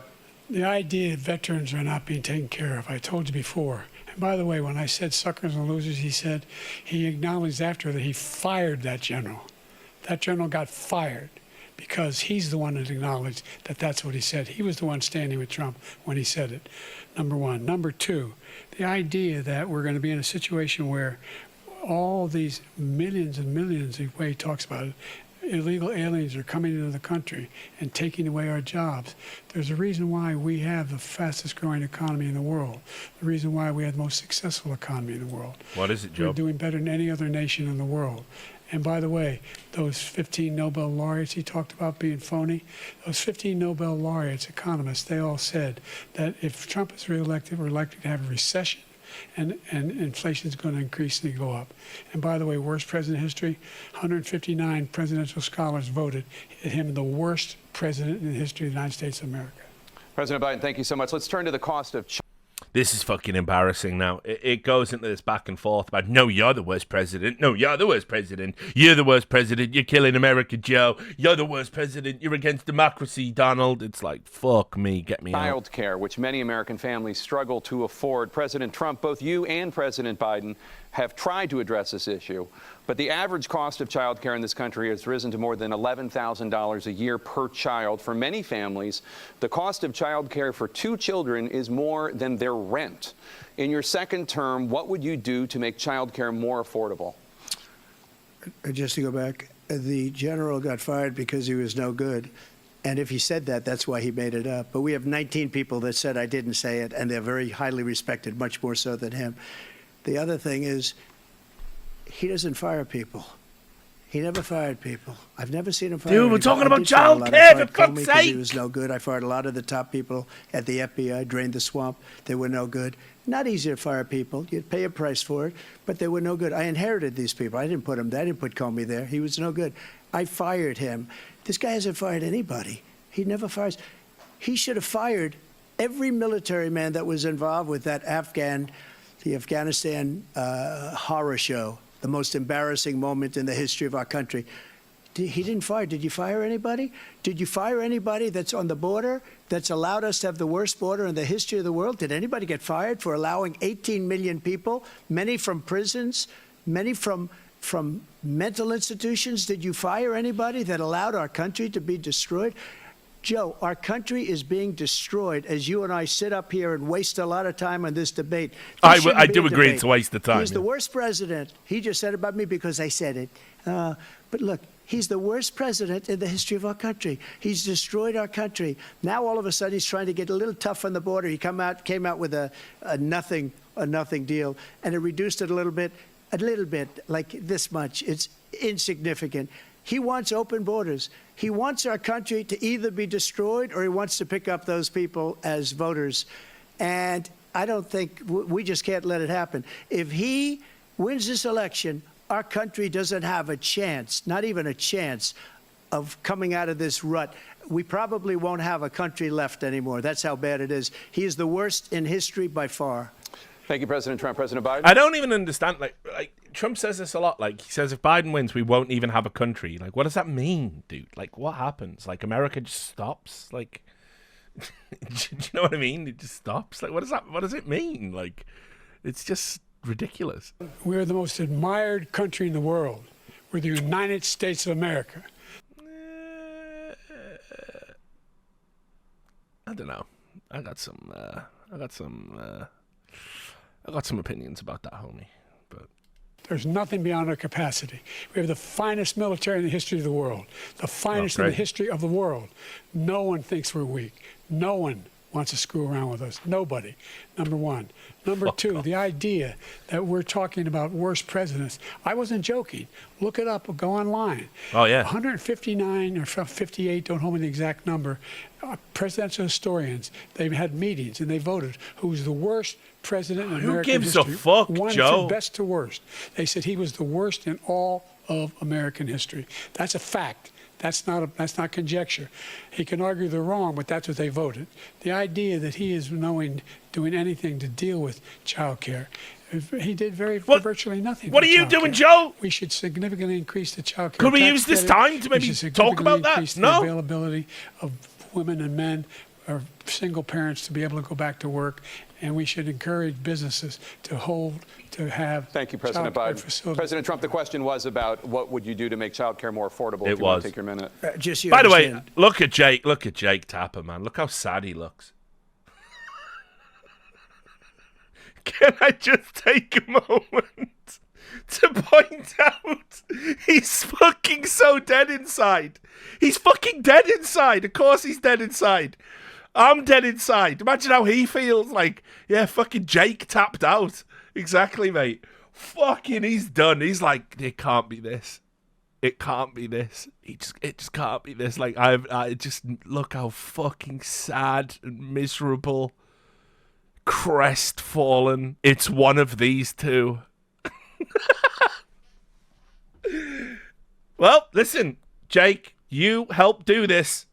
The idea that veterans are not being taken care of, I told you before. And by the way, when I said suckers and losers, he acknowledged after that he fired that general. That general got fired because he's the one that acknowledged that that's what he said. He was the one standing with Trump when he said it, number one. Number two, the idea that we're going to be in a situation where all these millions and millions, the way he talks about it, illegal aliens are coming into the country and taking away our jobs. There's a reason why we have the fastest growing economy in the world. The reason why we have the most successful economy in the world. What is it, Joe? We're doing better than any other nation in the world. And by the way, those 15 Nobel laureates he talked about being phony, those 15 Nobel laureates, economists, they all said that if Trump is reelected, we're likely to have a recession. And inflation is going to increasingly go up. And by the way, worst president in history, 159 presidential scholars voted him the worst president in the history of the United States of America. President Biden, thank you so much. Let's turn to the cost of... This is fucking embarrassing now. It goes into this back and forth about, no, you're the worst president. No, you're the worst president. You're the worst president. You're killing America, Joe. You're the worst president. You're against democracy, Donald. It's like, fuck me, get me out. Child care, which many American families struggle to afford. President Trump, both you and President Biden have tried to address this issue, but the average cost of child care in this country has risen to more than $11,000 a year per child. For many families, the cost of child care for 2 children is more than their rent. In your second term, what would you do to make child care more affordable? Just to go back, the general got fired because he was no good. And if he said that, that's why he made it up. But we have 19 people that said I didn't say it, and they're very highly respected, much more so than him. The other thing is, he doesn't fire people. He never fired people. I've never seen him fire Dude, anybody. we're talking about child care, for fuck's sake. He was no good. I fired a lot of the top people at the FBI, drained the swamp. They were no good. Not easy to fire people. You'd pay a price for it, but they were no good. I inherited these people. I didn't put him there. I didn't put Comey there. He was no good. I fired him. This guy hasn't fired anybody. He never fires. He should have fired every military man that was involved with that the Afghanistan horror show, the most embarrassing moment in the history of our country. He didn't fire. Did you fire anybody? Did you fire anybody that's on the border that's allowed us to have the worst border in the history of the world? Did anybody get fired for allowing 18 million people, many from prisons, many from mental institutions? Did you fire anybody that allowed our country to be destroyed? Joe, our country is being destroyed as you and I sit up here and waste a lot of time on this debate. I do agree it's a waste of time. He's the worst president. He just said about me because I said it. But look, he's the worst president in the history of our country. He's destroyed our country. Now all of a sudden he's trying to get a little tough on the border. He came out with a nothing deal, and it reduced it a little bit, like this much. It's insignificant. He wants open borders. He wants our country to either be destroyed or he wants to pick up those people as voters. And I don't think we just can't let it happen. If he wins this election, our country doesn't have a chance, not even a chance, of coming out of this rut. We probably won't have a country left anymore. That's how bad it is. He is the worst in history by far. Thank you, President Trump. President Biden? I don't even understand. Like Trump says this a lot. Like, he says if Biden wins, we won't even have a country. Like, what does that mean, dude? Like, what happens? Like, America just stops? Like, do you know what I mean? It just stops. Like, what does it mean? Like, it's just ridiculous. We're the most admired country in the world. We're the United States of America. I don't know. I got some opinions about that, homie. But there's nothing beyond our capacity. We have the finest military in the history of the world. The finest in the history of the world. No one thinks we're weak. No one wants to screw around with us. Nobody. Number one. Number two, the idea that we're talking about worst presidents. I wasn't joking. Look it up or go online. Oh, yeah. 159 or 58, don't hold me the exact number, presidential historians, they've had meetings and they voted who's the worst president in American history. Who gives a fuck, Joe? From best to worst. They said he was the worst in all of American history. That's a fact. That's not conjecture. He can argue they're wrong, but that's what they voted. The idea that he is doing anything to deal with child care, he did virtually nothing. What are you doing, Joe? We should significantly increase the child care. Could we use this time to maybe talk about that? Increase the availability of women and men or single parents to be able to go back to work and we should encourage businesses to have. Thank you, President Biden. Facilities. President Trump, the question was about what would you do to make child care more affordable. If you want to take your minute. By the way, look at Jake Tapper, man. Look how sad he looks. Can I just take a moment to point out he's fucking so dead inside. He's fucking dead inside. Of course he's dead inside. I'm dead inside. Imagine how he feels. Like, yeah, fucking Jake tapped out. Exactly, mate. Fucking, he's done. He's like, it can't be this. It can't be this. It just can't be this. Like, I just look how fucking sad and miserable, crestfallen. It's one of these two. Well, listen, Jake, you helped do this.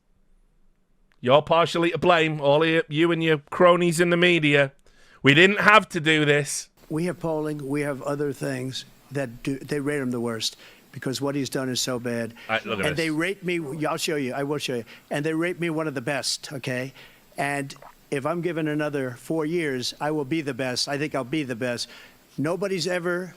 You're partially to blame, all of you and your cronies in the media. We didn't have to do this. We have polling. We have other things that they rate him the worst because what he's done is so bad. Look at and they rate me. I'll show you. I will show you. And they rate me one of the best. Okay, and if I'm given another 4 years, I will be the best. I think I'll be the best. Nobody's ever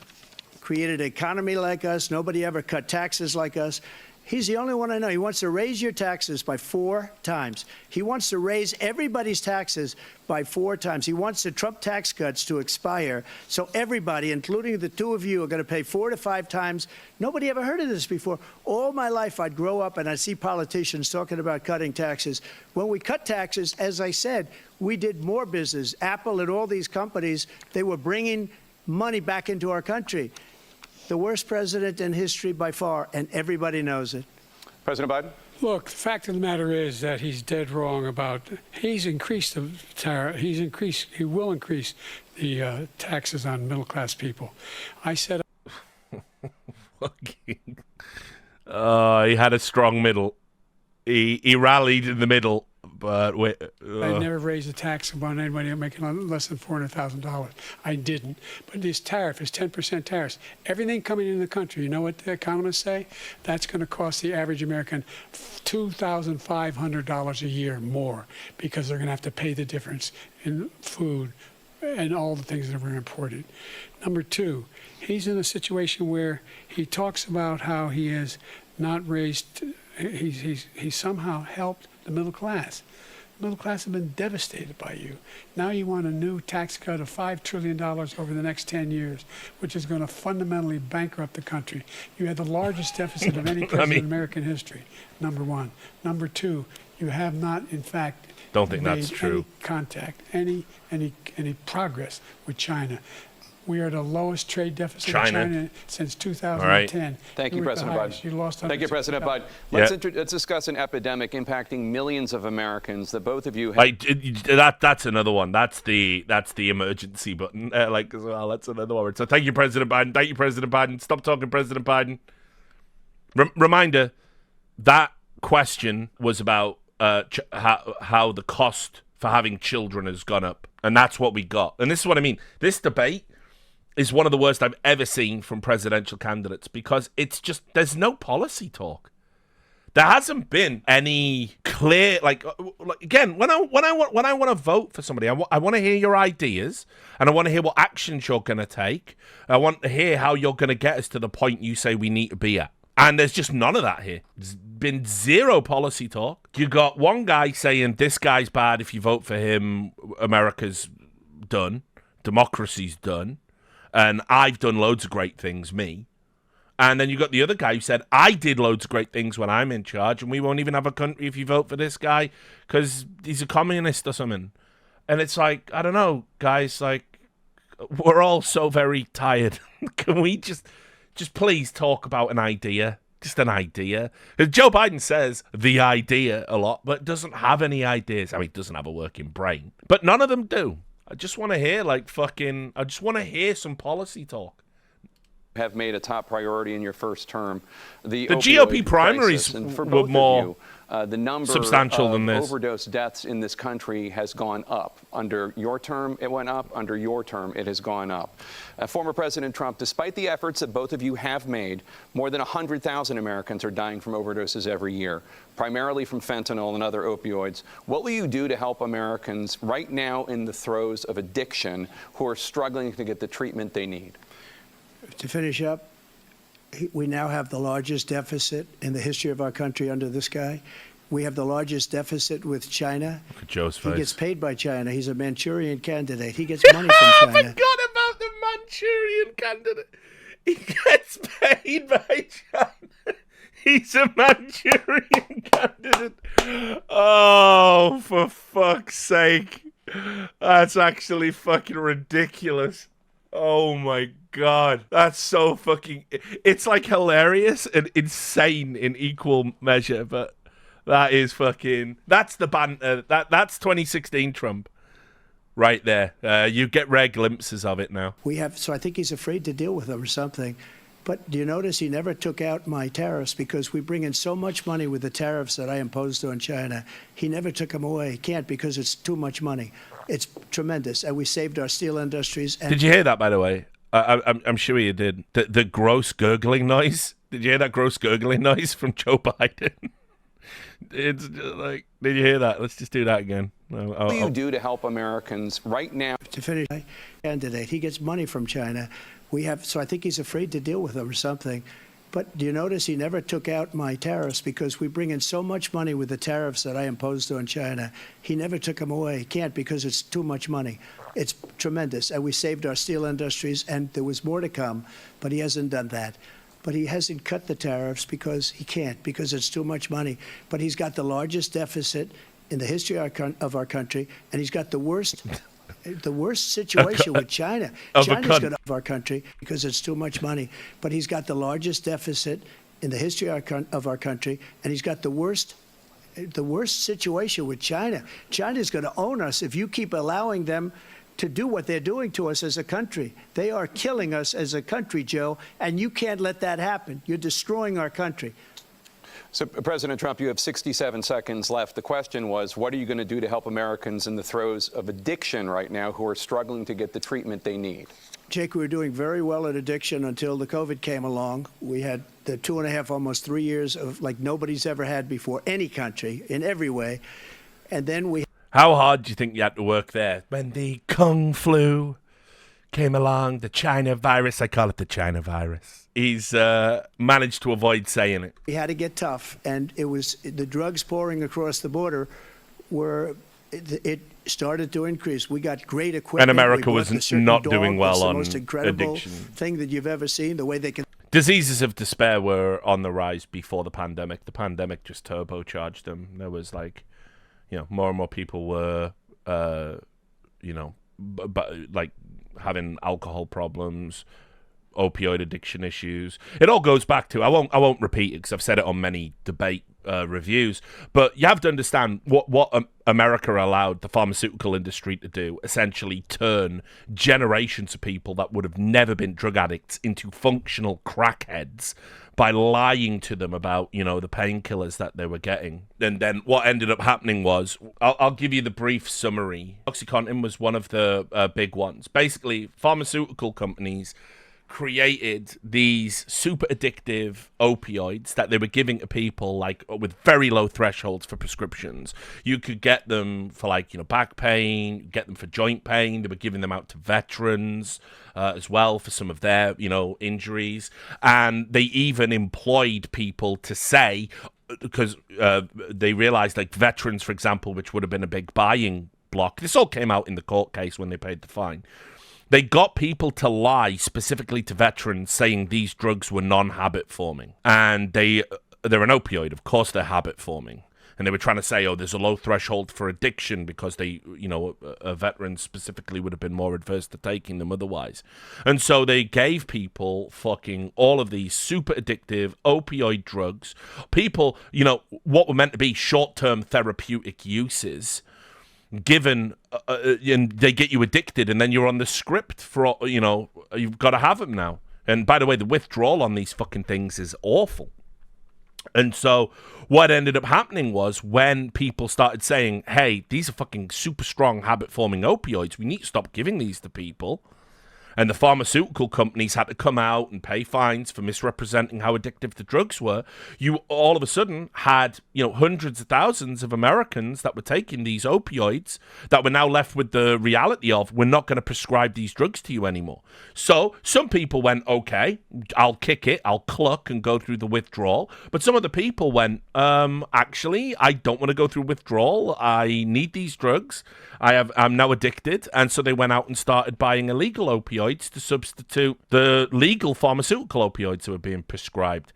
created an economy like us. Nobody ever cut taxes like us. He's the only one I know. He wants to raise your taxes by 4 times. He wants to raise everybody's taxes by 4 times. He wants the Trump tax cuts to expire. So everybody, including the two of you, are going to pay 4 to 5 times. Nobody ever heard of this before. All my life, I'd grow up and I'd see politicians talking about cutting taxes. When we cut taxes, as I said, we did more business. Apple and all these companies, they were bringing money back into our country. The worst president in history by far, and everybody knows it. President Biden? Look, the fact of the matter is that he's dead wrong about. He's increased the tariff. He will increase the taxes on middle class people. I said. Fucking. He had a strong middle. He rallied in the middle. But wait, I never raised a tax on anybody making less than $400,000. I didn't. But this tariff is 10% tariffs. Everything coming into the country, you know what the economists say? That's going to cost the average American $2,500 a year more because they're going to have to pay the difference in food and all the things that were imported. Number two, he's in a situation where he talks about how he has not raised. He's somehow helped the middle class. The middle class have been devastated by you. Now you want a new tax cut of $5 trillion over the next 10 years, which is going to fundamentally bankrupt the country. You had the largest deficit of any president in American history, number one. Number two, you have not, in fact, don't think that's true. Any contact, any progress with China. We are the lowest trade deficit in China since 2010. Right. Thank you, President Biden. You lost. Thank you, President Biden. Let's discuss an epidemic impacting millions of Americans that both of you have. That's another one. That's the emergency button. As well. That's another one. So thank you, President Biden. Thank you, President Biden. Stop talking, President Biden. Reminder: that question was about how the cost for having children has gone up, and that's what we got. And this is what I mean. This debate is one of the worst I've ever seen from presidential candidates because it's just, there's no policy talk. There hasn't been any clear, again, when I want to vote for somebody, I want to hear your ideas and I want to hear what actions you're going to take. I want to hear how you're going to get us to the point you say we need to be at. And there's just none of that here. There's been zero policy talk. You got one guy saying this guy's bad. If you vote for him, America's done. Democracy's done. And I've done loads of great things, me. And then you got the other guy who said, I did loads of great things when I'm in charge, and we won't even have a country if you vote for this guy because he's a communist or something. And it's like, I don't know, guys, we're all so very tired. Can we just please talk about an idea? Just an idea. Joe Biden says the idea a lot, but doesn't have any ideas. I mean, doesn't have a working brain. But none of them do. I just want to hear, I just want to hear some policy talk. Have made a top priority in your first term. The GOP primaries and for were both more. of you, The number substantial of than this. overdose deaths in this country has gone up. Under your term, it went up. Under your term, it has gone up. Former President Trump, despite the efforts that both of you have made, more than 100,000 Americans are dying from overdoses every year, primarily from fentanyl and other opioids. What will you do to help Americans right now in the throes of addiction who are struggling to get the treatment they need? To finish up, we now have the largest deficit in the history of our country under this guy. We have the largest deficit with China. Look at Joe's face. He gets paid by China. He's a Manchurian candidate. He gets money from China. I forgot about the Manchurian candidate. He gets paid by China. He's a Manchurian candidate. Oh, for fuck's sake. That's actually fucking ridiculous. Oh my God. That's so fucking... It's like hilarious and insane in equal measure, but that is fucking... That's the banter. That's 2016 Trump. Right there. You get rare glimpses of it now. So I think he's afraid to deal with them or something. But do you notice he never took out my tariffs because we bring in so much money with the tariffs that I imposed on China. He never took them away. He can't because it's too much money. It's tremendous. And we saved our steel industries. And did you hear that, by the way? I'm sure you did. The gross gurgling noise. Did you hear that gross gurgling noise from Joe Biden? It's like, did you hear that? Let's just do that again. What do you do to help Americans right now? To finish, candidate, he gets money from China. So I think he's afraid to deal with them or something. But do you notice he never took out my tariffs because we bring in so much money with the tariffs that I imposed on China. He never took them away. He can't because it's too much money. It's tremendous. And we saved our steel industries, and there was more to come, but he hasn't done that. But he hasn't cut the tariffs because he can't, because it's too much money. But he's got the largest deficit in the history of our country, and he's got the worst situation with China. China's going to our country because it's too much money. But he's got the largest deficit in the history of our country, and he's got the worst situation with China. China's going to own us if you keep allowing them to do what they're doing to us as a country. They are killing us as a country, Joe, and you can't let that happen. You're destroying our country. So, President Trump, you have 67 seconds left. The question was, what are you going to do to help Americans in the throes of addiction right now who are struggling to get the treatment they need? Jake, we were doing very well at addiction until the COVID came along. We had the 2.5, almost 3 years of like nobody's ever had before, any country, in every way. And then we... How hard do you think you had to work there? When the Kung flu came along, the China virus, I call it the China virus. He's managed to avoid saying it. We had to get tough, and it was the drugs pouring across the border it started to increase. We got great equipment. And America was not doing well on the most incredible addiction. Thing that you've ever seen, the way they can... Diseases of despair were on the rise before the pandemic. The pandemic just turbocharged them. There was more and more people were, like having alcohol problems, opioid addiction issues. It all goes back to, I won't repeat it because I've said it on many debate reviews, but you have to understand what America allowed the pharmaceutical industry to do, essentially turn generations of people that would have never been drug addicts into functional crackheads by lying to them about, the painkillers that they were getting. And then what ended up happening was, I'll give you the brief summary. OxyContin was one of the big ones. Basically, pharmaceutical companies created these super addictive opioids that they were giving to people with very low thresholds for prescriptions. You could get them for back pain, get them for joint pain. They were giving them out to veterans as well for some of their injuries, and they even employed people to say, because they realized veterans, for example, which would have been a big buying block. This all came out in the court case when they paid the fine. They got people to lie specifically to veterans saying these drugs were non-habit forming. And they're an opioid. Of course they're habit forming. And they were trying to say, there's a low threshold for addiction because they, a veteran specifically would have been more adverse to taking them otherwise. And so they gave people fucking all of these super addictive opioid drugs. People, what were meant to be short-term therapeutic uses, given and they get you addicted, and then you're on the script for you've got to have them now. And by the way, the withdrawal on these fucking things is awful. And so what ended up happening was when people started saying, hey, these are fucking super strong habit-forming opioids, we need to stop giving these to people. And the pharmaceutical companies had to come out and pay fines for misrepresenting how addictive the drugs were. You all of a sudden had, hundreds of thousands of Americans that were taking these opioids that were now left with the reality of, we're not going to prescribe these drugs to you anymore. So some people went, okay, I'll kick it, I'll cluck and go through the withdrawal. But some of the people went, actually, I don't want to go through withdrawal. I need these drugs. I'm now addicted. And so they went out and started buying illegal opioids to substitute the legal pharmaceutical opioids that were being prescribed.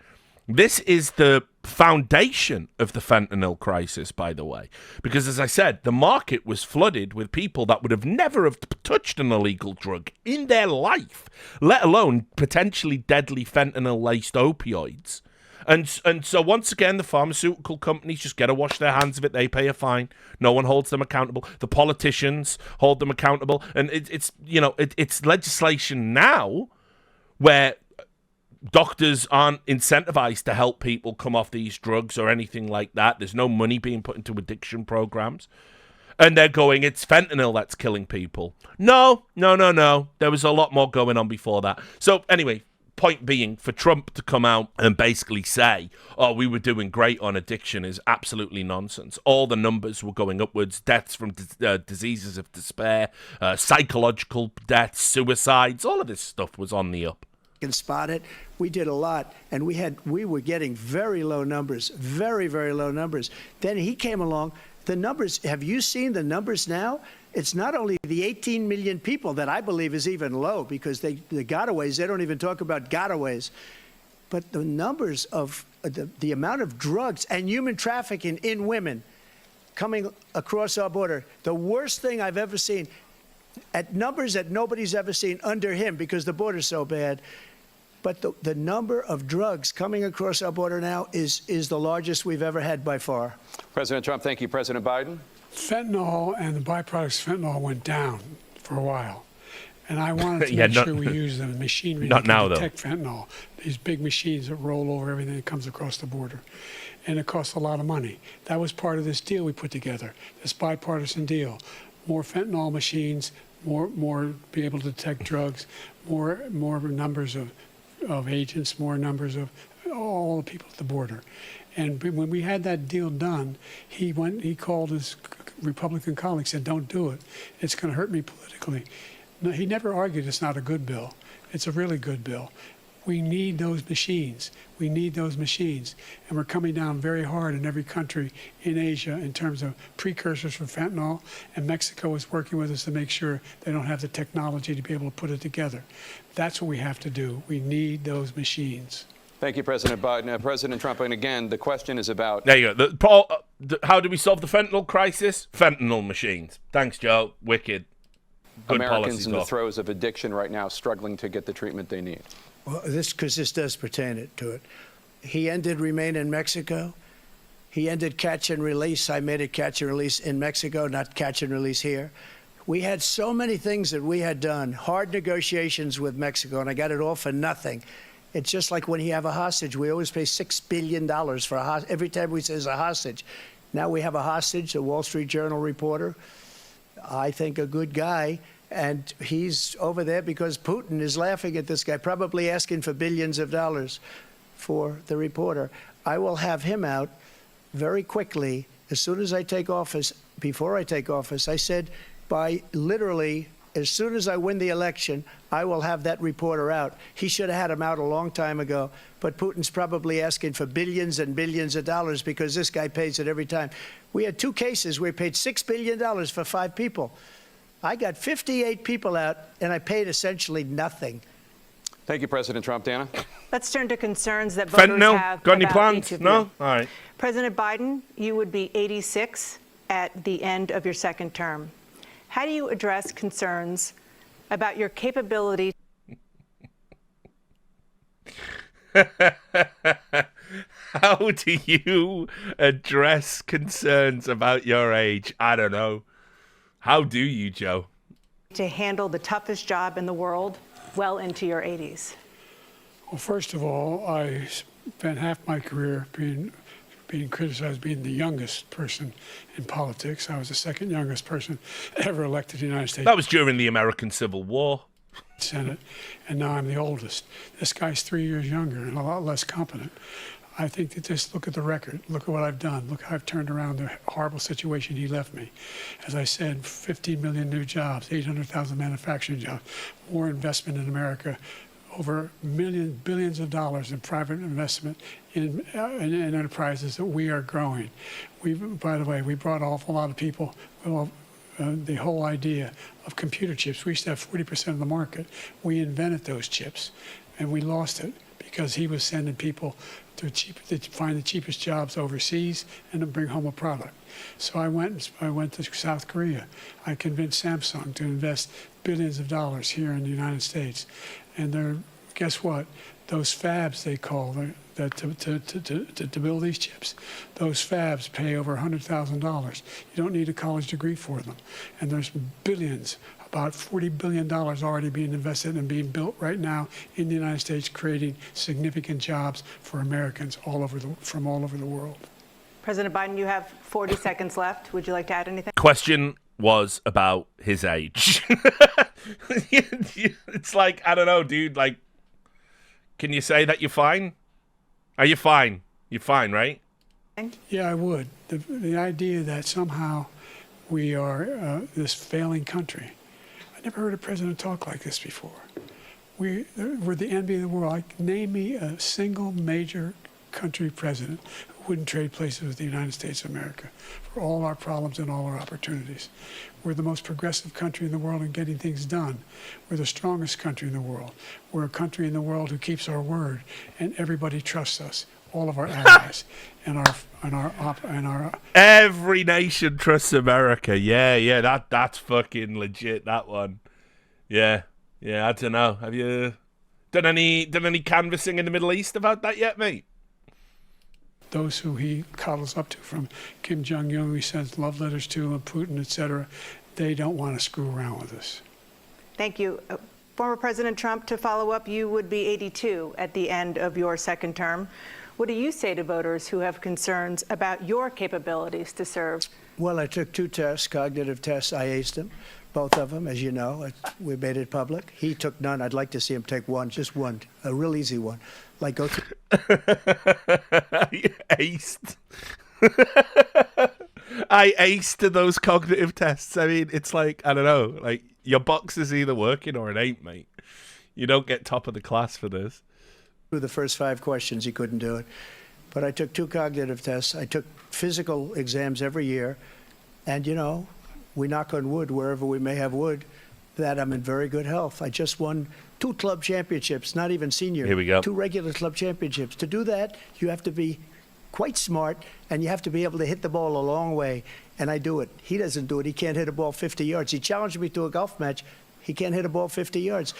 This is the foundation of the fentanyl crisis, by the way, because as I said, the market was flooded with people that would have never have touched an illegal drug in their life, let alone potentially deadly fentanyl-laced opioids. And so once again, the pharmaceutical companies just get to wash their hands of it. They pay a fine. No one holds them accountable. The politicians hold them accountable. And it's legislation now where doctors aren't incentivized to help people come off these drugs or anything like that. There's no money being put into addiction programs. And they're going, it's fentanyl that's killing people. No. There was a lot more going on before that. So anyway, point being, for Trump to come out and basically say, oh, we were doing great on addiction is absolutely nonsense. All the numbers were going upwards. Deaths from diseases of despair, psychological deaths, suicides, all of this stuff was on the up. Can spot it. We did a lot, and we were getting very low numbers, very, very low numbers. Then he came along. The numbers, have you seen the numbers now? It's not only the 18 million people that I believe is even low, because the gotaways, they don't even talk about gotaways, but the numbers of the amount of drugs and human trafficking in women coming across our border, the worst thing I've ever seen, at numbers that nobody's ever seen under him because the border's so bad. But the number of drugs coming across our border now is the largest we've ever had by far. President Trump, thank you. President Biden? Fentanyl and the byproducts of fentanyl went down for a while. And I wanted to make sure we use the machinery to detect fentanyl. These big machines that roll over everything that comes across the border. And it costs a lot of money. That was part of this deal we put together, this bipartisan deal. More fentanyl machines, more be able to detect drugs, more numbers of agents, more numbers of all the people at the border. And when we had that deal done, he called his Republican colleagues and said, don't do it. It's going to hurt me politically. No, he never argued it's not a good bill. It's a really good bill. We need those machines. We need those machines. And we're coming down very hard in every country in Asia in terms of precursors for fentanyl. And Mexico is working with us to make sure they don't have the technology to be able to put it together. That's what we have to do. We need those machines. Thank you, President Biden. President Trump, and again, the question is about... There you go. Paul, how do we solve the fentanyl crisis? Fentanyl machines. Thanks, Joe. Wicked. Good Americans in the throes of addiction right now struggling to get the treatment they need. Well, this does pertain to it. He ended Remain in Mexico. He ended catch and release. I made it catch and release in Mexico, not catch and release here. We had so many things that we had done, hard negotiations with Mexico, and I got it all for nothing. It's just like when you have a hostage. We always pay $6 billion for a hostage. Every time we say there's a hostage. Now we have a hostage, a Wall Street Journal reporter, I think a good guy, and he's over there because Putin is laughing at this guy, probably asking for billions of dollars for the reporter. I will have him out very quickly as soon as I take office. Before I take office, I said by literally as soon as I win the election, I will have that reporter out. He should have had him out a long time ago, but Putin's probably asking for billions and billions of dollars because this guy pays it every time. We had 2 cases where we paid $6 billion for 5 people. I got 58 people out, and I paid essentially nothing. Thank you, President Trump. Dana? Let's turn to concerns that voters have got any about plans? each of No? you. All right. President Biden, you would be 86 at the end of your second term. How do you address concerns about your capability? How do you address concerns about your age? I don't know. How do you, Joe? To handle the toughest job in the world well into your 80s? Well, first of all, I spent half my career being criticized being the youngest person in politics. I was the second youngest person ever elected to the United States. That was during the American Civil War. Senate, and now I'm the oldest. This guy's 3 years younger and a lot less competent. I think that just look at the record. Look at what I've done. Look how I've turned around the horrible situation he left me. As I said, 15 million new jobs, 800,000 manufacturing jobs, more investment in America, over billions of dollars in private investment in enterprises that we are growing. By the way, we brought an awful lot of people. The whole idea of computer chips. We used to have 40% of the market. We invented those chips, and we lost it because he was sending people to find the cheapest jobs overseas and to bring home a product. So I went to South Korea. I convinced Samsung to invest billions of dollars here in the United States, and guess what? Those fabs they call to build these chips, those fabs pay over $100,000. You don't need a college degree for them, and there's billions. About $40 billion already being invested and being built right now in the United States, creating significant jobs for Americans from all over the world. President Biden, you have 40 seconds left. Would you like to add anything? Question was about his age. It's like, I don't know, dude. Like, can you say that you're fine? Are you fine? You're fine, right? Yeah, I would. The idea that somehow we are this failing country. I never heard a president talk like this before. We're the envy of the world. Name me a single major country president who wouldn't trade places with the United States of America for all our problems and all our opportunities. We're the most progressive country in the world in getting things done. We're the strongest country in the world. We're a country in the world who keeps our word, and everybody trusts us. All of our allies and our every nation trusts America. Yeah, that's fucking legit. That one. Yeah. I don't know. Have you done any canvassing in the Middle East about that yet, mate? Those who he coddles up to, from Kim Jong-un, he sends love letters to, and Putin, etc., they don't want to screw around with us. Thank you. Former President Trump, to follow up, you would be 82 at the end of your second term. What do you say to voters who have concerns about your capabilities to serve? Well, I took 2 tests, cognitive tests. I aced them, both of them, as you know. We made it public. He took none. I'd like to see him take one, just one, a real easy one. Like go through. Aced. I aced those cognitive tests. I mean, it's like, I don't know, like your box is either working or it ain't, mate. You don't get top of the class for this. Through the first 5 questions, he couldn't do it. But I took 2 cognitive tests. I took physical exams every year. And, you know, we knock on wood wherever we may have wood, that I'm in very good health. I just won 2 club championships, not even senior. Here we go. 2 regular club championships. To do that, you have to be quite smart, and you have to be able to hit the ball a long way. And I do it. He doesn't do it. He can't hit a ball 50 yards. He challenged me to a golf match. He can't hit a ball 50 yards.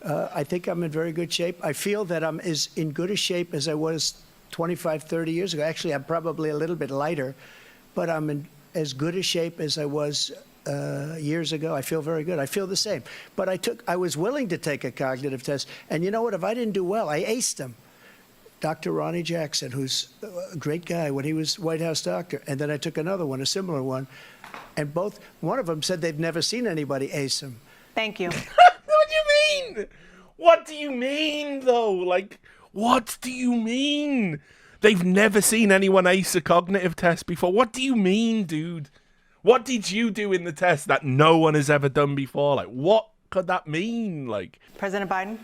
I think I'm in very good shape. I feel that I'm as in good a shape as I was 25, 30 years ago. Actually, I'm probably a little bit lighter, but I'm in as good a shape as I was years ago. I feel very good. I feel the same. But I was willing to take a cognitive test. And you know what? If I didn't do well, I aced them. Dr. Ronnie Jackson, who's a great guy when he was White House doctor. And then I took another one, a similar one. And one of them said they've never seen anybody ace him. Thank you. What do you mean? What do you mean, though? Like, what do you mean? They've never seen anyone ace a cognitive test before. What do you mean, dude? What did you do in the test that no one has ever done before? Like, what could that mean? Like, President Biden?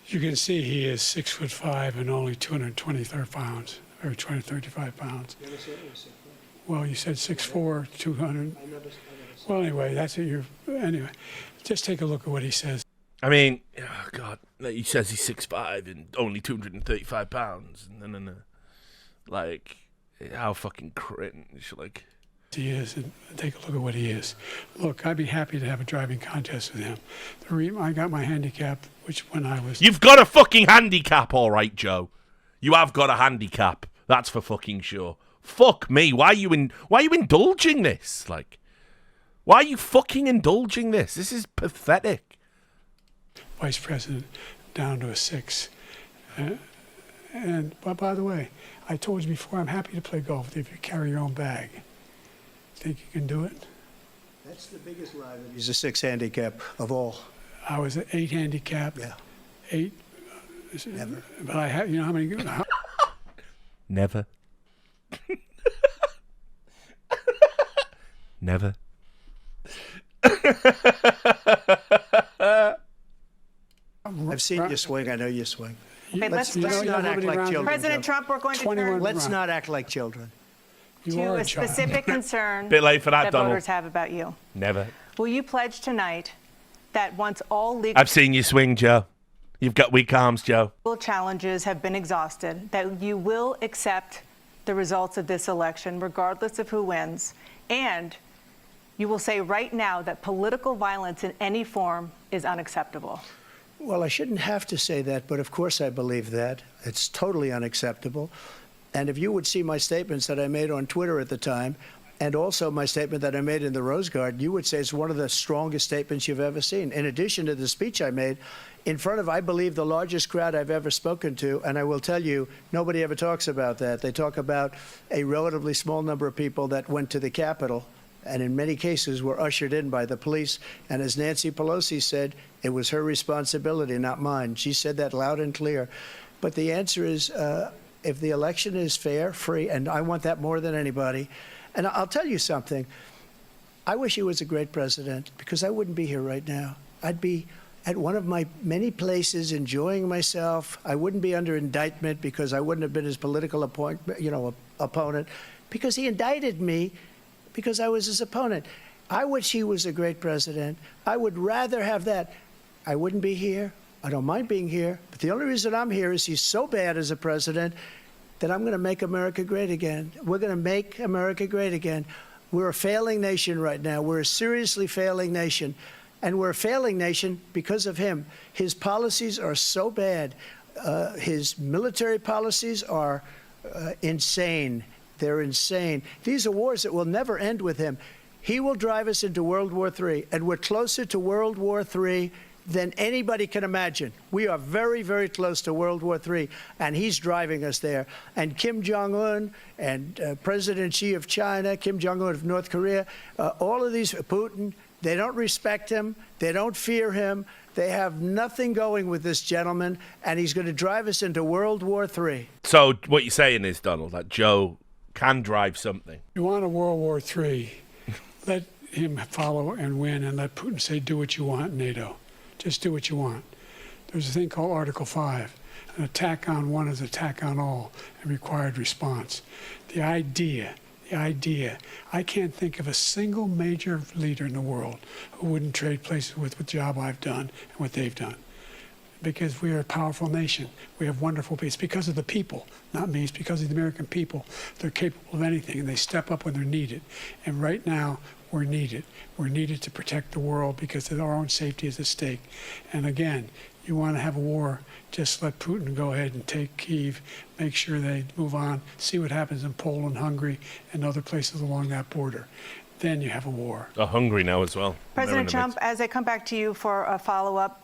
You can see he is 6'5" and only 223 pounds, or 235 pounds. Well, you said 6'4", 200. Well, anyway, that's what you're. Anyway, just take a look at what he says. I mean, oh God, he says he's 6'5" and only 235 pounds. No. Like, how fucking cringe. Like, he is, and take a look at what he is. Look, I'd be happy to have a driving contest with him. I got my handicap, which when I was... You've got a fucking handicap, all right, Joe. You have got a handicap. That's for fucking sure. Fuck me. Why are you indulging this? Like, why are you fucking indulging this? This is pathetic. Vice president down to a 6. And by the way, I told you before, I'm happy to play golf if you carry your own bag. Think you can do it? That's the biggest lie. He's a 6 handicap of all. I was an 8 handicap. Yeah. 8. Never. But I have, you know how many? Never. Never. I've seen you swing. I know you swing. Okay, let's not act like children. President Trump, we're going to turn Let's not act like children. to a specific concern Bit late for that, Donald. voters have about you. Never. Will you pledge tonight that once all legal I've seen you swing, Joe. You've got weak arms, Joe. challenges have been exhausted, that you will accept the results of this election, regardless of who wins, and you will say right now that political violence in any form is unacceptable? Well, I shouldn't have to say that, but of course I believe that. It's totally unacceptable. And if you would see my statements that I made on Twitter at the time, and also my statement that I made in the Rose Garden, you would say it's one of the strongest statements you've ever seen. In addition to the speech I made in front of, I believe, the largest crowd I've ever spoken to, and I will tell you, nobody ever talks about that. They talk about a relatively small number of people that went to the Capitol, and in many cases were ushered in by the police. And as Nancy Pelosi said, it was her responsibility, not mine. She said that loud and clear. But the answer is, if the election is fair, free, and I want that more than anybody. And I'll tell you something. I wish he was a great president, because I wouldn't be here right now. I'd be at one of my many places enjoying myself. I wouldn't be under indictment because I wouldn't have been his political opponent, because he indicted me because I was his opponent. I wish he was a great president. I would rather have that. I wouldn't be here. I don't mind being here. But the only reason I'm here is he's so bad as a president that I'm going to make America great again. We're going to make America great again. We're a failing nation right now. We're a seriously failing nation. And we're a failing nation because of him. His policies are so bad. His military policies are insane. They're insane. These are wars that will never end with him. He will drive us into World War III, and we're closer to World War III than anybody can imagine. We are very, very close to World War III, and he's driving us there. And Kim Jong-un and President Xi of China, Kim Jong-un of North Korea, all of these, Putin, they don't respect him. They don't fear him. They have nothing going with this gentleman, and he's going to drive us into World War III. So what you're saying is, Donald, that Joe can drive something. You want a World War III, let him follow and win, and let Putin say, do what you want, NATO. Just do what you want. There's a thing called Article 5. An attack on one is attack on all, and required response. The idea, I can't think of a single major leader in the world who wouldn't trade places with the job I've done and what they've done. Because we are a powerful nation. We have wonderful people. It's because of the people, not me. It's because of the American people. They're capable of anything, and they step up when they're needed. And right now, we're needed. We're needed to protect the world because our own safety is at stake. And again, you want to have a war, just let Putin go ahead and take Kyiv, make sure they move on, see what happens in Poland, Hungary, and other places along that border. Then you have a war. Hungary now as well. President Trump, as I come back to you for a follow-up,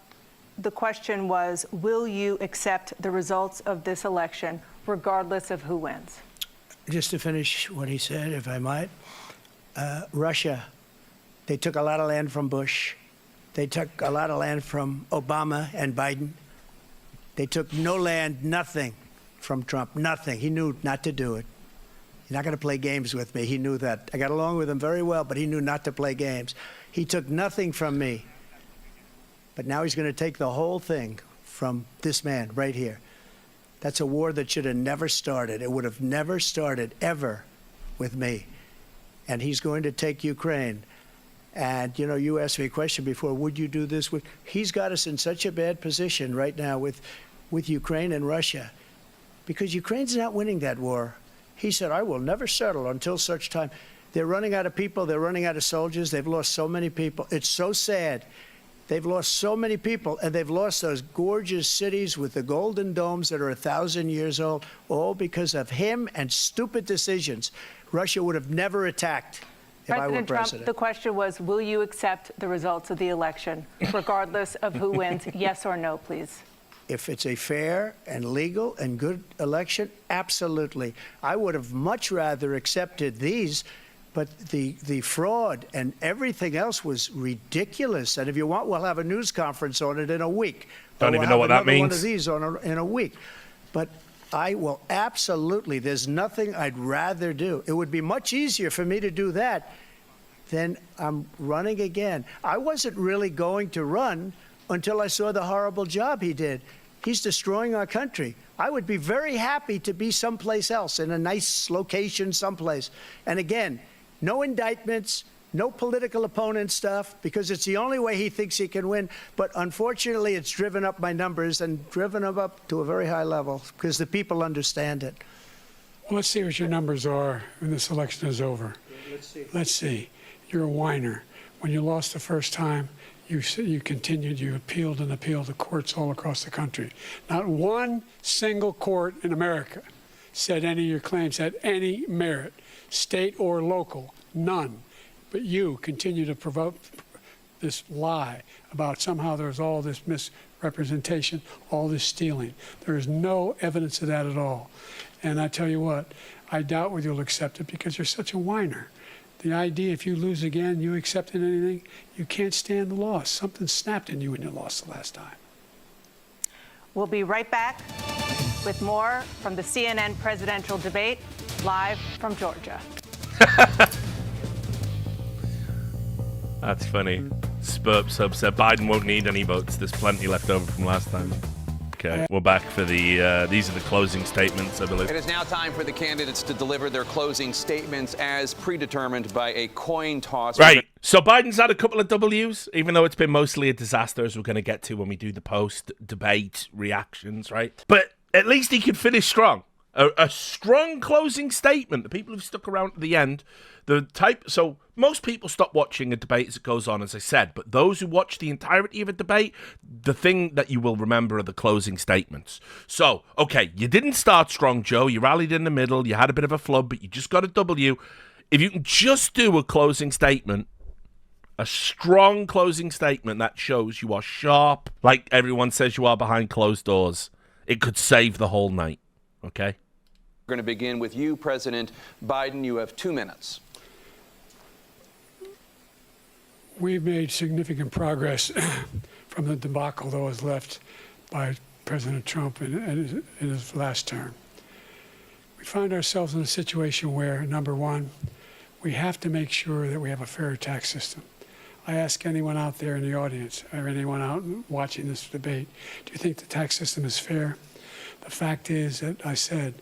the question was, will you accept the results of this election, regardless of who wins? Just to finish what he said, if I might, Russia, they took a lot of land from Bush. They took a lot of land from Obama and Biden. They took no land, nothing from Trump, nothing. He knew not to do it. He's not going to play games with me. He knew that. I got along with him very well, but he knew not to play games. He took nothing from me. But now he's going to take the whole thing from this man right here. That's a war that should have never started. It would have never started ever with me. And he's going to take Ukraine. And, you know, you asked me a question before, would you do this? He's got us in such a bad position right now with Ukraine and Russia, because Ukraine's not winning that war. He said, I will never settle until such time. They're running out of people. They're running out of soldiers. They've lost so many people. It's so sad. They've lost so many people, and they've lost those gorgeous cities with the golden domes that are 1,000 years old, all because of him and stupid decisions. Russia would have never attacked if I were president. President Trump, the question was, will you accept the results of the election, regardless of who wins? Yes or no, please. if it's a fair and legal and good election, absolutely. I would have much rather accepted these, but the fraud and everything else was ridiculous. And if you want, we'll have a news conference on it in a week. Don't even know what that means. One of these in a week. But I will absolutely, there's nothing I'd rather do. It would be much easier for me to do that than I'm running again. I wasn't really going to run until I saw the horrible job he did. He's destroying our country. I would be very happy to be someplace else, in a nice location someplace. And again, no indictments, no political opponent stuff, because it's the only way he thinks he can win. But unfortunately, it's driven up my numbers and driven them up to a very high level because the people understand it. Well, let's see what your numbers are when this election is over. Let's see. You're a whiner. When you lost the first time, you continued, you appealed and appealed to courts all across the country. Not one single court in America said any of your claims had any merit, state or local, none. But you continue to provoke this lie about somehow there's all this misrepresentation, all this stealing. There is no evidence of that at all. And I tell you what, I doubt whether you'll accept it because you're such a whiner. The idea, if you lose again, you accepting anything, you can't stand the loss. Something snapped in you when you lost the last time. We'll be right back with more from the CNN presidential debate, live from Georgia. That's funny. Spurp Sub said Biden won't need any votes. There's plenty left over from last time. Okay, we're back for the, these are the closing statements, I believe. It is now time for the candidates to deliver their closing statements as predetermined by a coin toss. Right, so Biden's had a couple of W's, even though it's been mostly a disaster, as we're going to get to when we do the post-debate reactions, right? But at least he could finish strong. A strong closing statement. The people who've stuck around to the end, so most people stop watching a debate as it goes on, as I said, but those who watch the entirety of a debate, the thing that you will remember are the closing statements. So, okay, you didn't start strong, Joe. You rallied in the middle. You had a bit of a flub, but you just got a W. If you can just do a closing statement, a strong closing statement that shows you are sharp, like everyone says you are behind closed doors, it could save the whole night, okay? We're going to begin with you, President Biden. You have 2 minutes. We've made significant progress from the debacle that was left by President Trump in his last term. We find ourselves in a situation where, number one, we have to make sure that we have a fair tax system. I ask anyone out there in the audience or anyone out watching this debate, do you think the tax system is fair? The fact is that I said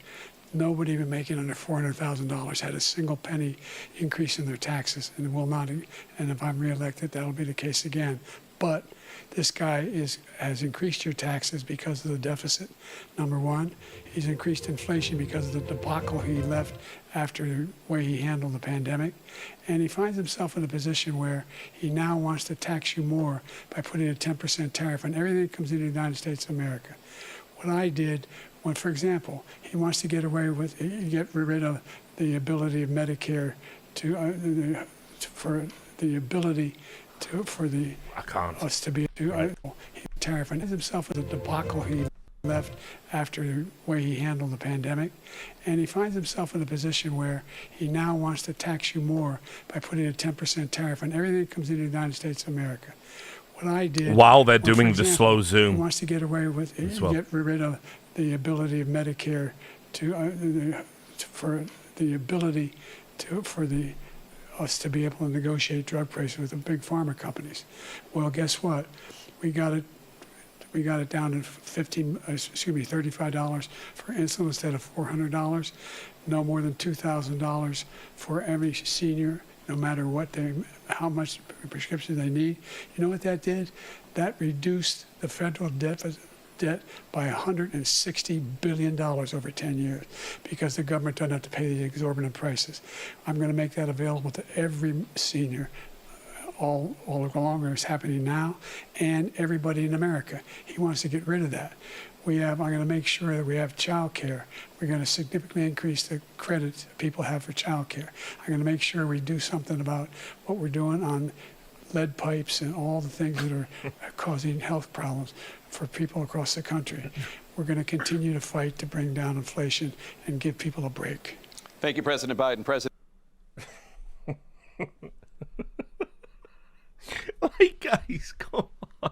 nobody even making under $400,000 had a single penny increase in their taxes, and will not. And if I'm reelected, that'll be the case again. But this guy has increased your taxes because of the deficit. Number one, he's increased inflation because of the debacle he left after the way he handled the pandemic. And he finds himself in a position where he now wants to tax you more by putting a 10% tariff on everything that comes into the United States of America. What I did, when, for example, he wants to get rid of the ability of Medicare for us to be tariff on himself with a debacle he left after the way he handled the pandemic. And he finds himself in a position where he now wants to tax you more by putting a 10% tariff on everything that comes into the United States of America. What I did, while they're doing the slow zoom, he wants to get rid of the ability of Medicare us to be able to negotiate drug prices with the big pharma companies. Well, guess what? We got it down to $35 for insulin instead of $400. No more than $2,000 for every senior, no matter how much prescription they need. You know what that did? That reduced the federal debt by $160 billion over 10 years because the government doesn't have to pay the exorbitant prices. I'm going to make that available to every senior all along, where it's happening now, and everybody in America. He wants to get rid of that. I'm going to make sure that we have child care. We're going to significantly increase the credit people have for child care. I'm going to make sure we do something about what we're doing on lead pipes and all the things that are causing health problems for people across the country. We're going to continue to fight to bring down inflation and give people a break. Thank you, President Biden. President. Like, guys, come on.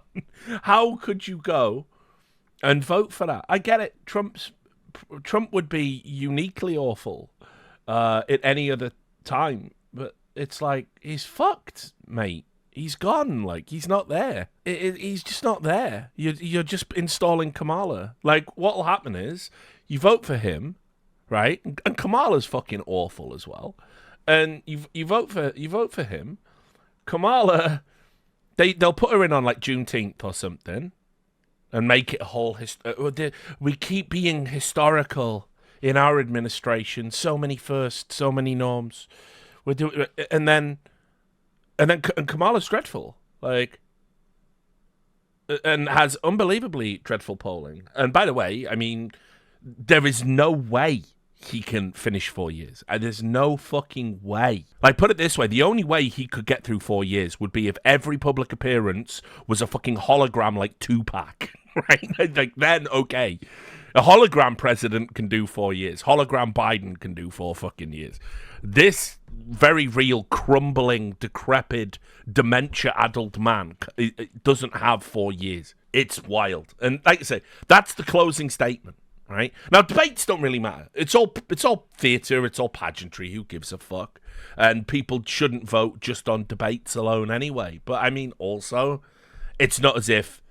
How could you go and vote for that? I get it. Trump would be uniquely awful at any other time, but it's like, he's fucked, mate. He's gone. Like, he's not there. He's just not there. You're just installing Kamala. Like, what'll happen is you vote for him, right? And Kamala's fucking awful as well. And you vote for him. Kamala, they'll put her in on like Juneteenth or something, and make it a whole we keep being historical in our administration. So many firsts, so many norms. And Kamala's dreadful, like, and has unbelievably dreadful polling. And by the way, I mean, there is no way he can finish 4 years. There's no fucking way. Like, put it this way, the only way he could get through 4 years would be if every public appearance was a fucking hologram like Tupac, right? Like, then, okay. A hologram president can do 4 years. Hologram Biden can do 4 fucking years. This very real, crumbling, decrepit, dementia-addled man doesn't have 4 years. It's wild. And like I say, that's the closing statement. Right? Now, debates don't really matter. It's all theatre, it's all pageantry. Who gives a fuck? And people shouldn't vote just on debates alone anyway. But, I mean, also, it's not as if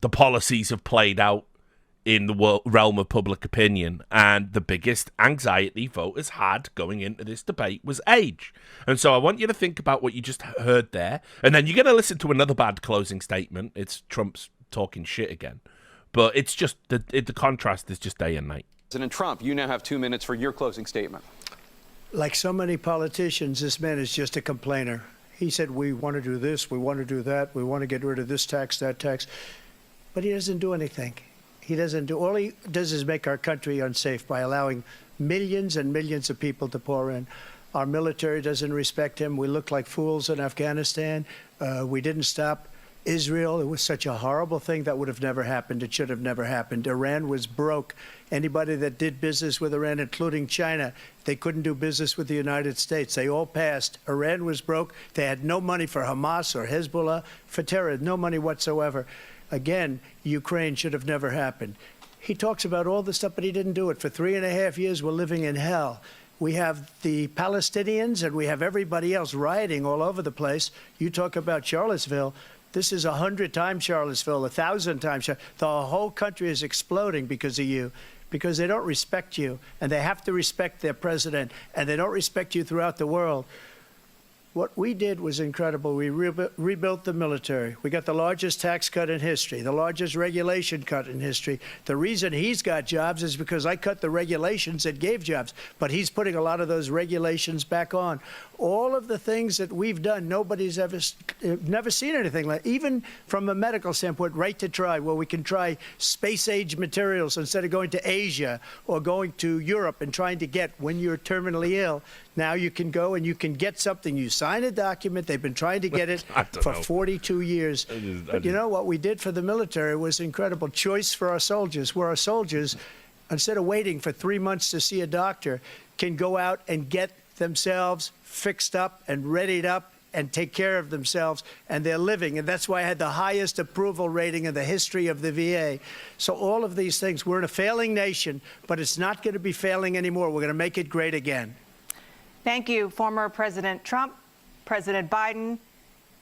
the policies have played out in the realm of public opinion, and the biggest anxiety voters had going into this debate was age. And so I want you to think about what you just heard there, and then you're going to listen to another bad closing statement. It's Trump's talking shit again. But it's just, the contrast is just day and night. President Trump, you now have 2 minutes for your closing statement. Like so many politicians, this man is just a complainer. He said, we want to do this, we want to do that, we want to get rid of this tax, that tax. But he doesn't do anything. All he does is make our country unsafe by allowing millions and millions of people to pour in. Our military doesn't respect him. We look like fools in Afghanistan. We didn't stop Israel. It was such a horrible thing that would have never happened. It should have never happened. Iran was broke. Anybody that did business with Iran, including China, they couldn't do business with the United States. They all passed. Iran was broke. They had no money for Hamas or Hezbollah, for terror, no money whatsoever. Again, Ukraine should have never happened. He talks about all this stuff, but he didn't do it. For 3.5 years, we're living in hell. We have the Palestinians and we have everybody else rioting all over the place. You talk about Charlottesville. This is 100 times Charlottesville, 1,000 times. The whole country is exploding because of you, because they don't respect you, and they have to respect their president, and they don't respect you throughout the world. What we did was incredible. We rebuilt the military. We got the largest tax cut in history, the largest regulation cut in history. The reason he's got jobs is because I cut the regulations that gave jobs, but he's putting a lot of those regulations back on. All of the things that we've done, nobody's never seen anything like, even from a medical standpoint, right to try, where we can try space-age materials instead of going to Asia or going to Europe and trying to get when you're terminally ill. Now you can go and you can get something. You sign a document. They've been trying to get it for 42 years. But you know what we did for the military was incredible. Choice for our soldiers, where our soldiers, instead of waiting for 3 months to see a doctor, can go out and get themselves fixed up and readied up and take care of themselves, and they're living. And that's why I had the highest approval rating in the history of the VA. So all of these things, we're in a failing nation, but it's not going to be failing anymore. We're going to make it great again. Thank you, former President Trump, President Biden.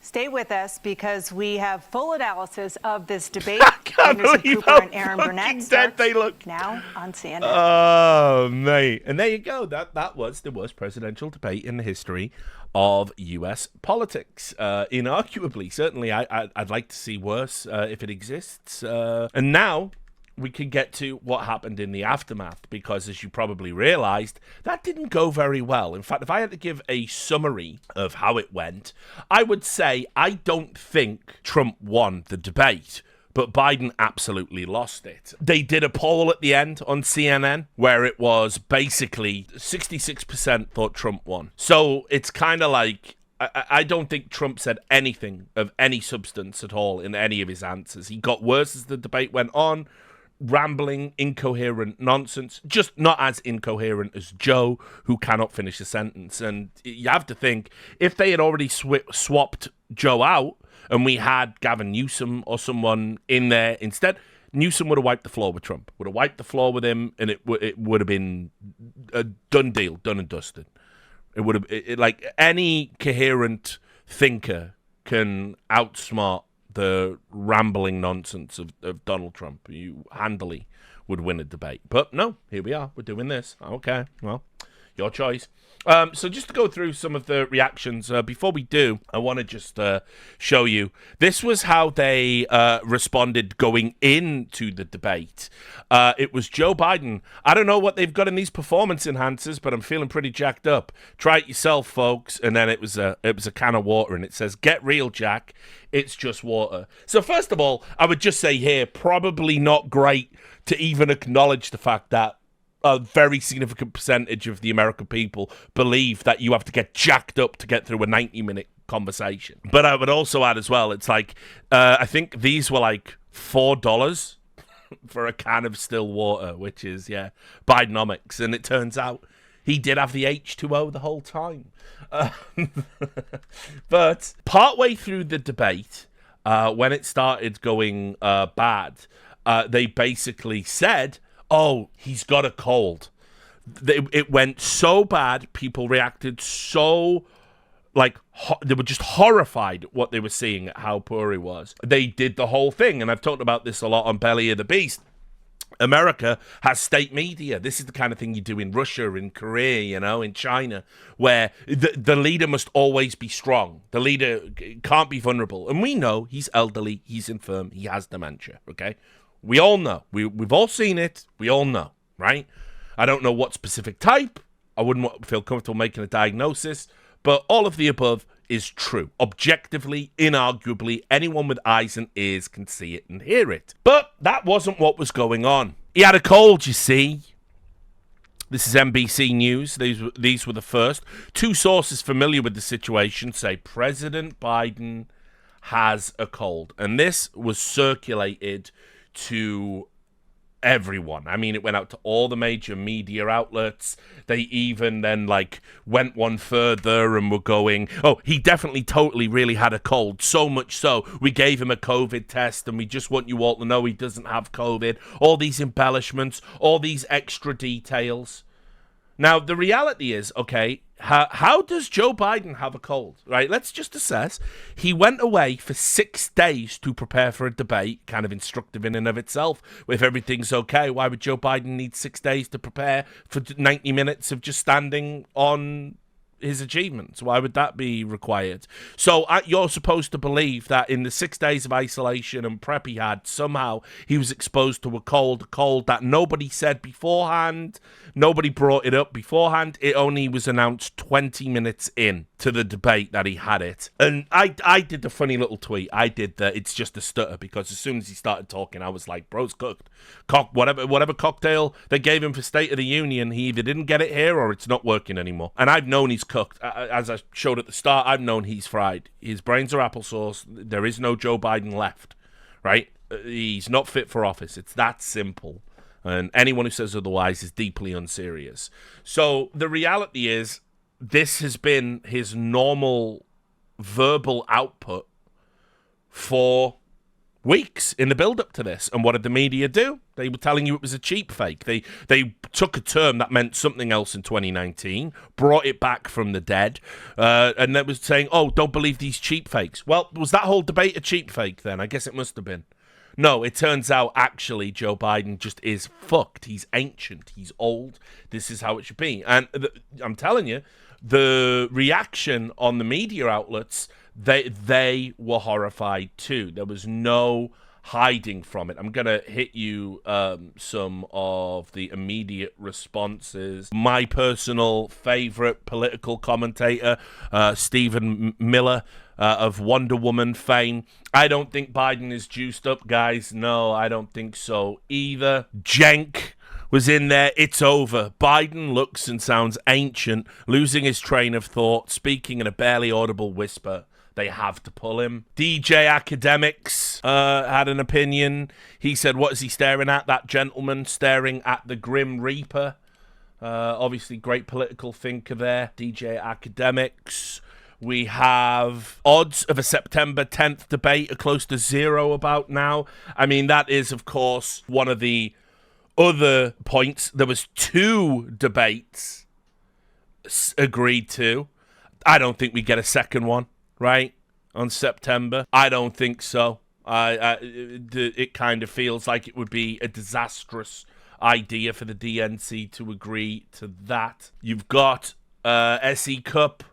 Stay with us because we have full analysis of this debate. Anderson Cooper and Aaron Burnett dead they look now on CNN. Oh, mate. And there you go. That was the worst presidential debate in the history of U.S. politics. Inarguably. Certainly, I'd like to see worse if it exists. And now we can get to what happened in the aftermath, because as you probably realized, that didn't go very well. In fact, if I had to give a summary of how it went, I would say I don't think Trump won the debate, but Biden absolutely lost it. They did a poll at the end on CNN where it was basically 66% thought Trump won. So it's kind of like I don't think Trump said anything of any substance at all in any of his answers. He got worse as the debate went on, rambling, incoherent nonsense, just not as incoherent as Joe, who cannot finish a sentence. And you have to think, if they had already swapped Joe out and we had Gavin Newsom or someone in there instead, Newsom would have wiped the floor with Trump, would have wiped the floor with him, and it would have been a done deal, done and dusted. It would have, like, any coherent thinker can outsmart the rambling nonsense of Donald Trump. You handily would win a debate. But no, here we are. We're doing this. Okay, well, your choice. So just to go through some of the reactions, before we do, I want to just show you. This was how they responded going into the debate. It was Joe Biden. I don't know what they've got in these performance enhancers, but I'm feeling pretty jacked up. Try it yourself, folks. And then it was a can of water, and it says, "Get real, Jack. It's just water." So first of all, I would just say here, probably not great to even acknowledge the fact that a very significant percentage of the American people believe that you have to get jacked up to get through a 90-minute conversation. But I would also add as well, it's like, I think these were like $4 for a can of still water, which is, yeah, Bidenomics. And it turns out he did have the H2O the whole time. But partway through the debate, when it started going bad, they basically said, "Oh, he's got a cold." It went so bad, people reacted so, like, they were just horrified at what they were seeing, at how poor he was. They did the whole thing, and I've talked about this a lot on Belly of the Beast. America has state media. This is the kind of thing you do in Russia, in Korea, you know, in China, where the leader must always be strong. The leader can't be vulnerable. And we know he's elderly, he's infirm, he has dementia, okay? We all know. We've all seen it. We all know, right? I don't know what specific type. I wouldn't feel comfortable making a diagnosis. But all of the above is true. Objectively, inarguably, anyone with eyes and ears can see it and hear it. But that wasn't what was going on. He had a cold, you see. This is NBC News. These were the first. Two sources familiar with the situation say President Biden has a cold. And this was circulated to everyone. I mean, it went out to all the major media outlets. They even then, like, went one further and were going, "Oh, he definitely totally really had a cold. So much so, we gave him a COVID test and we just want you all to know he doesn't have COVID." All these embellishments, all these extra details. Now, the reality is, okay, how does Joe Biden have a cold, right? Let's just assess. He went away for 6 days to prepare for a debate, kind of instructive in and of itself. If everything's okay, why would Joe Biden need 6 days to prepare for 90 minutes of just standing on his achievements? Why would that be required? So you're supposed to believe that in the 6 days of isolation and prep he had, somehow he was exposed to a cold that nobody said beforehand. Nobody brought it up beforehand. It only was announced 20 minutes in to the debate that he had it. And I did the funny little tweet. I did the "it's just a stutter," because as soon as he started talking, I was like, bro's cooked. Whatever cocktail they gave him for State of the Union, he either didn't get it here or it's not working anymore. And I've known he's cooked. As I showed at the start, I've known he's fried. His brains are applesauce. There is no Joe Biden left, right? He's not fit for office. It's that simple. And anyone who says otherwise is deeply unserious. So the reality is, this has been his normal verbal output for weeks in the build-up to this. And what did the media do? They were telling you it was a cheap fake. They took a term that meant something else in 2019, brought it back from the dead, and they was saying, "Oh, don't believe these cheap fakes." Well, was that whole debate a cheap fake then? I guess it must have been. No, it turns out actually Joe Biden just is fucked. He's ancient. He's old. This is how it should be. And I'm telling you, the reaction on the media outlets, they were horrified too. There was no hiding from it. I'm going to hit you some of the immediate responses. My personal favorite political commentator, Stephen Miller, of Wonder Woman fame. "I don't think Biden is juiced up, guys. No, I don't think so either." Cenk was in there. It's over. Biden looks and sounds ancient, losing his train of thought, speaking in a barely audible whisper. They have to pull him. DJ Academics had an opinion. He said, what is he staring at? That gentleman staring at the Grim Reaper. Obviously, great political thinker there. DJ Academics. We have odds of a September 10th debate are close to 0 about now. I mean, that is, of course, one of the other points. There was 2 debates agreed to. I don't think we get a second one, right, on September. I don't think so. It kind of feels like it would be a disastrous idea for the DNC to agree to that. You've got SE Cup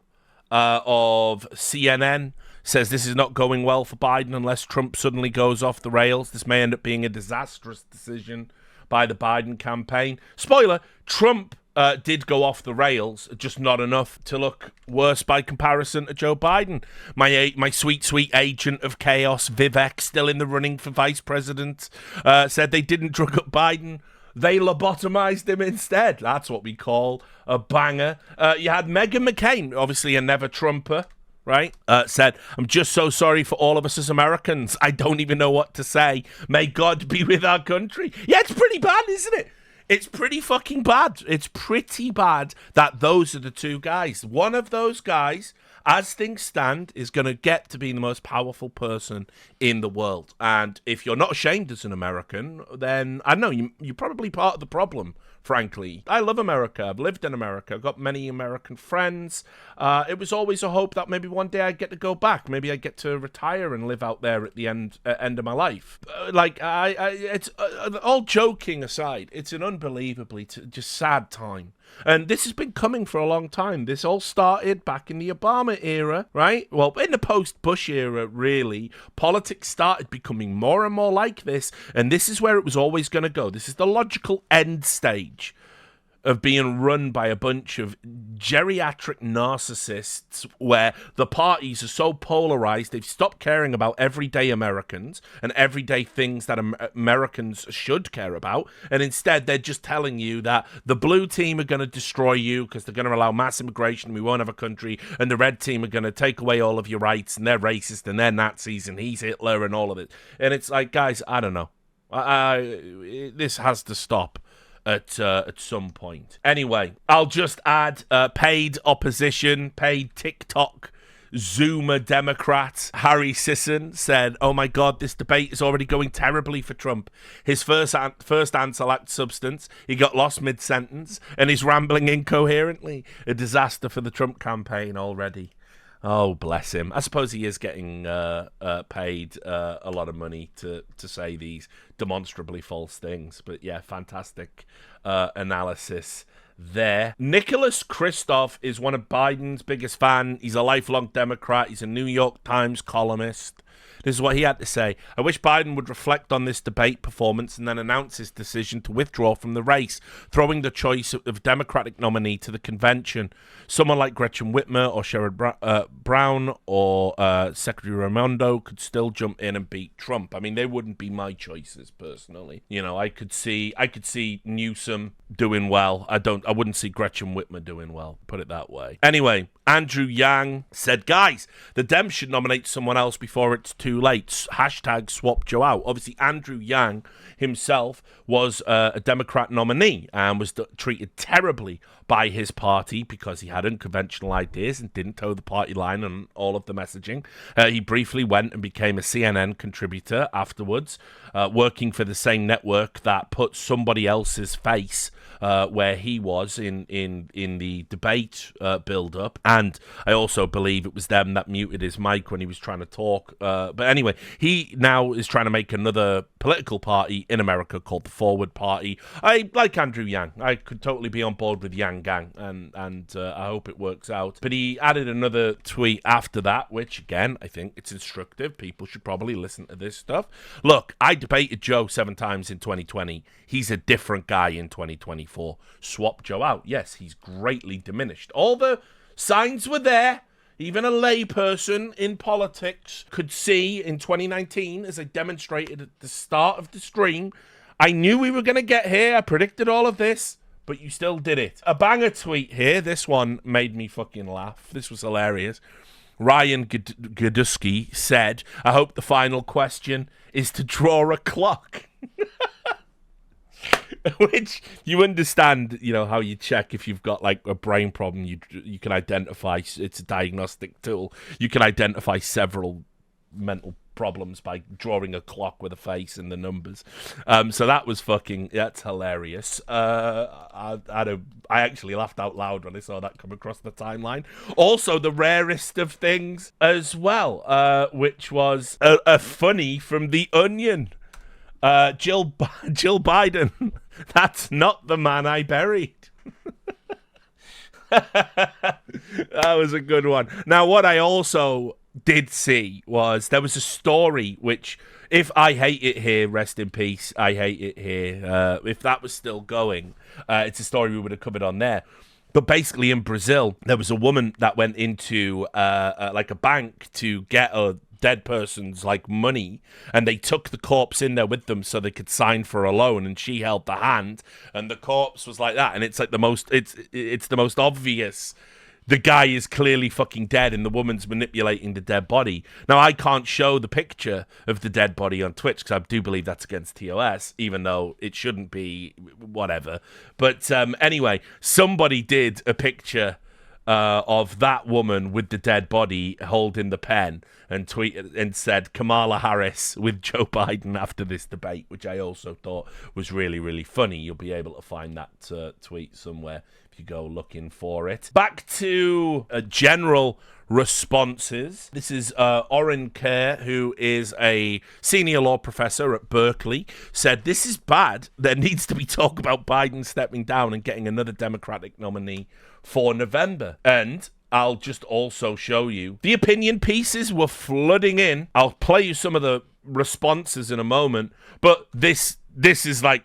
of CNN says this is not going well for Biden unless Trump suddenly goes off the rails. This may end up being a disastrous decision by the Biden campaign. Spoiler, Trump did go off the rails, just not enough to look worse by comparison to Joe Biden. My sweet, sweet agent of chaos, Vivek, still in the running for vice president, said they didn't drug up Biden. They lobotomized him instead. That's what we call a banger. You had Meghan McCain, obviously a never-Trumper, right? Said, I'm just so sorry for all of us as Americans. I don't even know what to say. May God be with our country. Yeah, it's pretty bad, isn't it? It's pretty fucking bad. It's pretty bad that those are the 2 guys. One of those guys, as things stand, is going to get to be the most powerful person in the world. And if you're not ashamed as an American, then, I don't know, you're probably part of the problem, frankly. I love America. I've lived in America. I've got many American friends. It was always a hope that maybe one day I'd get to go back. Maybe I'd get to retire and live out there at the end of my life. It's all joking aside, it's an unbelievably just sad time. And this has been coming for a long time. This all started back in the Obama era, right? Well, in the post-Bush era, really, politics started becoming more and more like this, and this is where it was always going to go. This is the logical end stage of being run by a bunch of geriatric narcissists where the parties are so polarized they've stopped caring about everyday Americans and everyday things that Americans should care about, and instead they're just telling you that the blue team are going to destroy you because they're going to allow mass immigration, we won't have a country, and the red team are going to take away all of your rights, and they're racist and they're Nazis and he's Hitler and all of it. And it's like, guys, I don't know. This has to stop at some point. Anyway, I'll just add paid opposition, paid TikTok Zoomer Democrat Harry Sisson said, oh my God, this debate is already going terribly for Trump. His first answer lacked substance. He got lost mid-sentence and he's rambling incoherently. A disaster for the Trump campaign already. Oh, bless him. I suppose he is getting paid a lot of money to say these demonstrably false things. But yeah, fantastic analysis there. Nicholas Kristof is one of Biden's biggest fans. He's a lifelong Democrat. He's a New York Times columnist. This is what he had to say. I wish Biden would reflect on this debate performance and then announce his decision to withdraw from the race, throwing the choice of Democratic nominee to the convention. Someone like Gretchen Whitmer or Sherrod Brown or Secretary Raimondo could still jump in and beat Trump. I mean, they wouldn't be my choices personally. You know, I could see Newsom doing well. I wouldn't see Gretchen Whitmer doing well, put it that way. Anyway, Andrew Yang said, guys, the Dems should nominate someone else before it's too late. Hashtag swap Joe out. Obviously, Andrew Yang himself was a Democrat nominee and was treated terribly by his party because he had unconventional ideas and didn't toe the party line on all of the messaging. He briefly went and became a CNN contributor afterwards, working for the same network that put somebody else's face where he was in the debate build-up. And I also believe it was them that muted his mic when he was trying to talk. But anyway, he now is trying to make another political party in America called the Forward Party. I like Andrew Yang. I could totally be on board with Yang Gang, and I hope it works out. But he added another tweet after that, which, again, I think it's instructive. People should probably listen to this stuff. Look, I debated Joe 7 times in 2020. He's a different guy in 2024. Swap Joe out. Yes, he's greatly diminished. All the signs were there. Even a layperson in politics could see in 2019, as I demonstrated at the start of the stream, I knew we were going to get here. I predicted all of this, but you still did it. A banger tweet here. This one made me fucking laugh. This was hilarious. Ryan Gadusky said, I hope the final question is to draw a clock. Which you understand, you know, how you check if you've got like a brain problem. You can identify, it's a diagnostic tool. You can identify several mental problems by drawing a clock with a face and the numbers. So that's hilarious. I actually laughed out loud when I saw that come across the timeline. Also, the rarest of things as well, which was a funny from The Onion. Jill Biden, that's not the man I buried. That was a good one. Now, what I also did see was there was a story which, if I Hate It Here, rest in peace, I Hate It Here, if that was still going, it's a story we would have covered on there. But basically in Brazil, there was a woman that went into like a bank to get a dead person's like money, and they took the corpse in there with them so they could sign for a loan, and she held the hand and the corpse was like that, and it's like the most obvious. The guy is clearly fucking dead and the woman's manipulating the dead body. Now, I can't show the picture of the dead body on Twitch because I do believe that's against TOS, even though it shouldn't be, whatever. But anyway, somebody did a picture of that woman with the dead body holding the pen and tweeted and said Kamala Harris with Joe Biden after this debate, which I also thought was really, really funny. You'll be able to find that tweet somewhere if you go looking for it. Back to general responses. This is Oren Kerr, who is a senior law professor at Berkeley, said, this is bad. There needs to be talk about Biden stepping down and getting another Democratic nominee for November. And I'll just also show you the opinion pieces were flooding in. I'll play you some of the responses in a moment, but this is like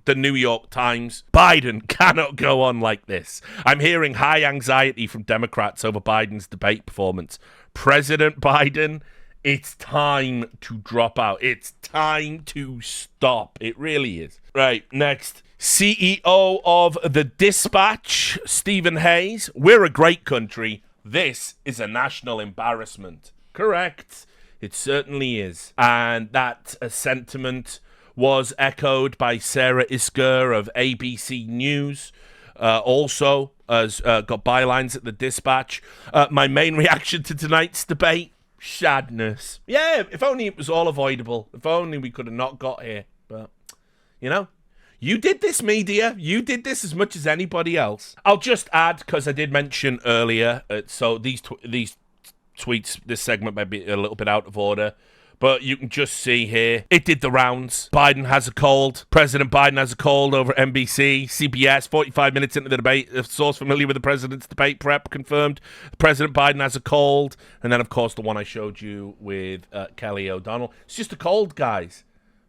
the New York Times. Biden cannot go on like this. I'm hearing high anxiety from Democrats over Biden's debate performance. President Biden, it's time to drop out. It's time to stop. It really is. Right, next. CEO of The Dispatch, Stephen Hayes. We're a great country. This is a national embarrassment. Correct. It certainly is. And that sentiment was echoed by Sarah Isgur of ABC News. Also, has got bylines at The Dispatch. My main reaction to tonight's debate, sadness. Yeah, if only it was all avoidable. If only we could have not got here. But, you know, you did this, media. You did this as much as anybody else. I'll just add, because I did mention earlier, so these tweets, this segment might be a little bit out of order, but you can just see here, it did the rounds. Biden has a cold. President Biden has a cold over NBC, CBS, 45 minutes into the debate. A source familiar with the president's debate prep confirmed President Biden has a cold. And then, of course, the one I showed you with Kelly O'Donnell. It's just a cold, guys.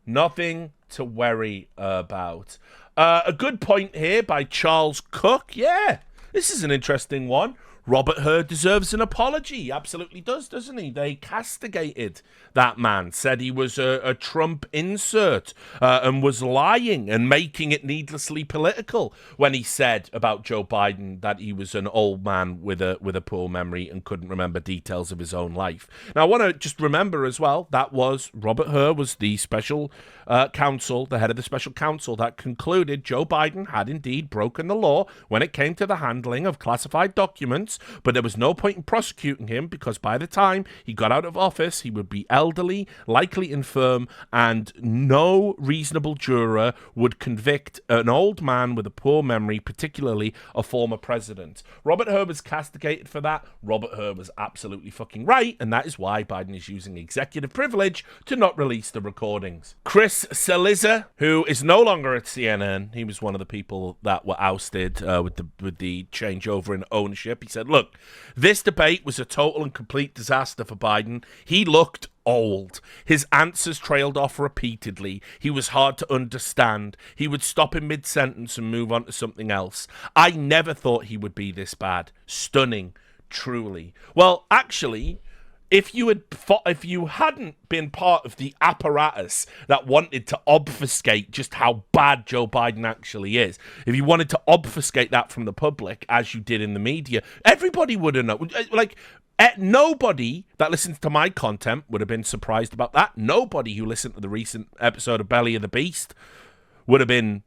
Nothing to worry about. A good point here by Charles Cook. Yeah, this is an interesting one. Robert Hur deserves an apology. He absolutely does, doesn't he? They castigated that man, said he was a Trump insert and was lying and making it needlessly political when he said about Joe Biden that he was an old man with a poor memory and couldn't remember details of his own life. Now, I want to just remember as well, that was Robert Hur was the special counsel, the head of the special counsel that concluded Joe Biden had indeed broken the law when it came to the handling of classified documents, but there was no point in prosecuting him because by the time he got out of office, he would be elderly, likely infirm, and no reasonable juror would convict an old man with a poor memory, particularly a former president. Robert Hur was castigated for that. Robert Hur was absolutely fucking right, and that is why Biden is using executive privilege to not release the recordings. Chris Cillizza, who is no longer at CNN, he was one of the people that were ousted with the changeover in ownership. He said, look, this debate was a total and complete disaster for Biden. He looked old. His answers trailed off repeatedly. He was hard to understand. He would stop in mid-sentence and move on to something else. I never thought he would be this bad. Stunning, truly. Well, actually, if you hadn't been part of the apparatus that wanted to obfuscate just how bad Joe Biden actually is, if you wanted to obfuscate that from the public, as you did in the media, everybody would have known. Like, nobody that listens to my content would have been surprised about that. Nobody who listened to the recent episode of Belly of the Beast would have been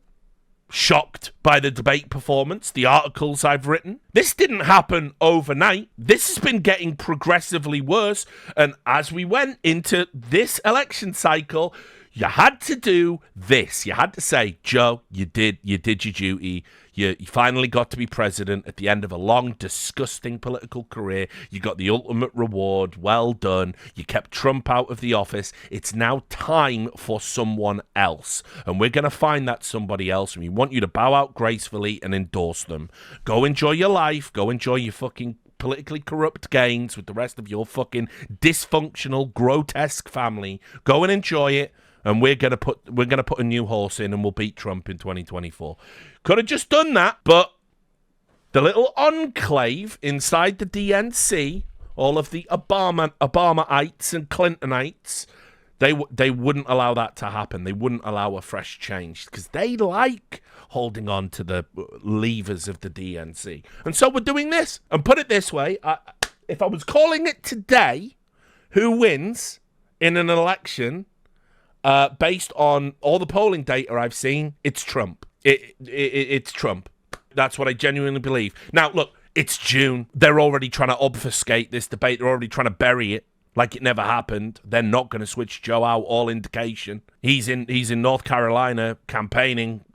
shocked by the debate performance, the articles I've written. This didn't happen overnight. This has been getting progressively worse. And as we went into this election cycle, you had to do this. You had to say, Joe, you did your duty. You finally got to be president at the end of a long, disgusting political career. You got the ultimate reward. Well done. You kept Trump out of the office. It's now time for someone else. And we're going to find that somebody else. And we want you to bow out gracefully and endorse them. Go enjoy your life. Go enjoy your fucking politically corrupt gains with the rest of your fucking dysfunctional, grotesque family. Go and enjoy it. And we're gonna put a new horse in, and we'll beat Trump in 2024. Could have just done that, but the little enclave inside the DNC, all of the Obamaites and Clintonites, they wouldn't allow that to happen. They wouldn't allow a fresh change because they like holding on to the levers of the DNC. And so we're doing this. And put it this way, if I was calling it today, who wins in an election? Based on all the polling data I've seen, it's Trump. It's Trump. That's what I genuinely believe. Now, look, it's June. They're already trying to obfuscate this debate. They're already trying to bury it like it never happened. They're not going to switch Joe out, all indication. He's in North Carolina campaigning,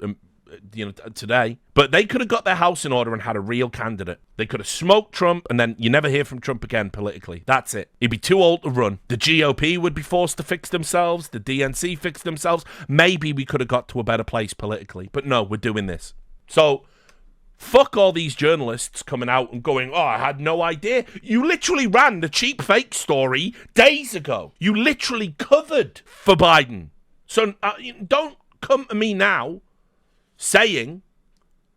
today. But they could have got their house in order and had a real candidate. They could have smoked Trump, and then you never hear from Trump again politically. That's it. He'd be too old to run. The GOP would be forced to fix themselves. The DNC fix themselves. Maybe we could have got to a better place politically. But no, we're doing this. So, fuck all these journalists coming out and going, oh, I had no idea. You literally ran the cheap fake story days ago. You literally covered for Biden. So don't come to me now saying,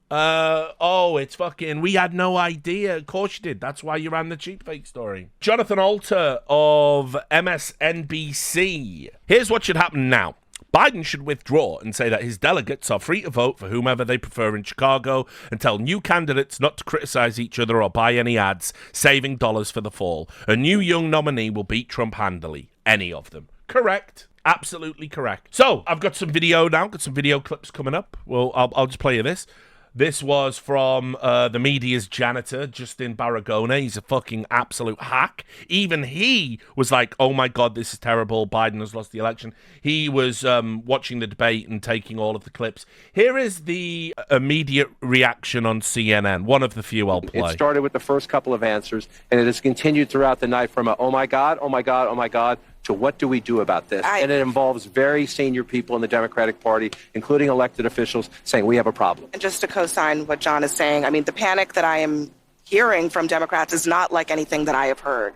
it's fucking, we had no idea. Of course you did. That's why you ran the cheap fake story. Jonathan Alter of MSNBC. Here's what should happen now. Biden should withdraw and say that his delegates are free to vote for whomever they prefer in Chicago and tell new candidates not to criticize each other or buy any ads, saving dollars for the fall. A new young nominee will beat Trump handily. Any of them. Correct. Absolutely correct. So, I've got some video now, got some video clips coming up. Well, I'll just play you this. This was from the media's janitor, Justin Baragona. He's a fucking absolute hack. Even he was like, oh my God, this is terrible. Biden has lost the election. He was watching the debate and taking all of the clips. Here is the immediate reaction on CNN, one of the few I'll play. It started with the first couple of answers, and it has continued throughout the night from a, oh my God, oh my God, oh my God, to what do we do about this? And it involves very senior people in the Democratic Party, including elected officials, saying we have a problem. And just to co-sign what John is saying, I mean, the panic that I am hearing from Democrats is not like anything that I have heard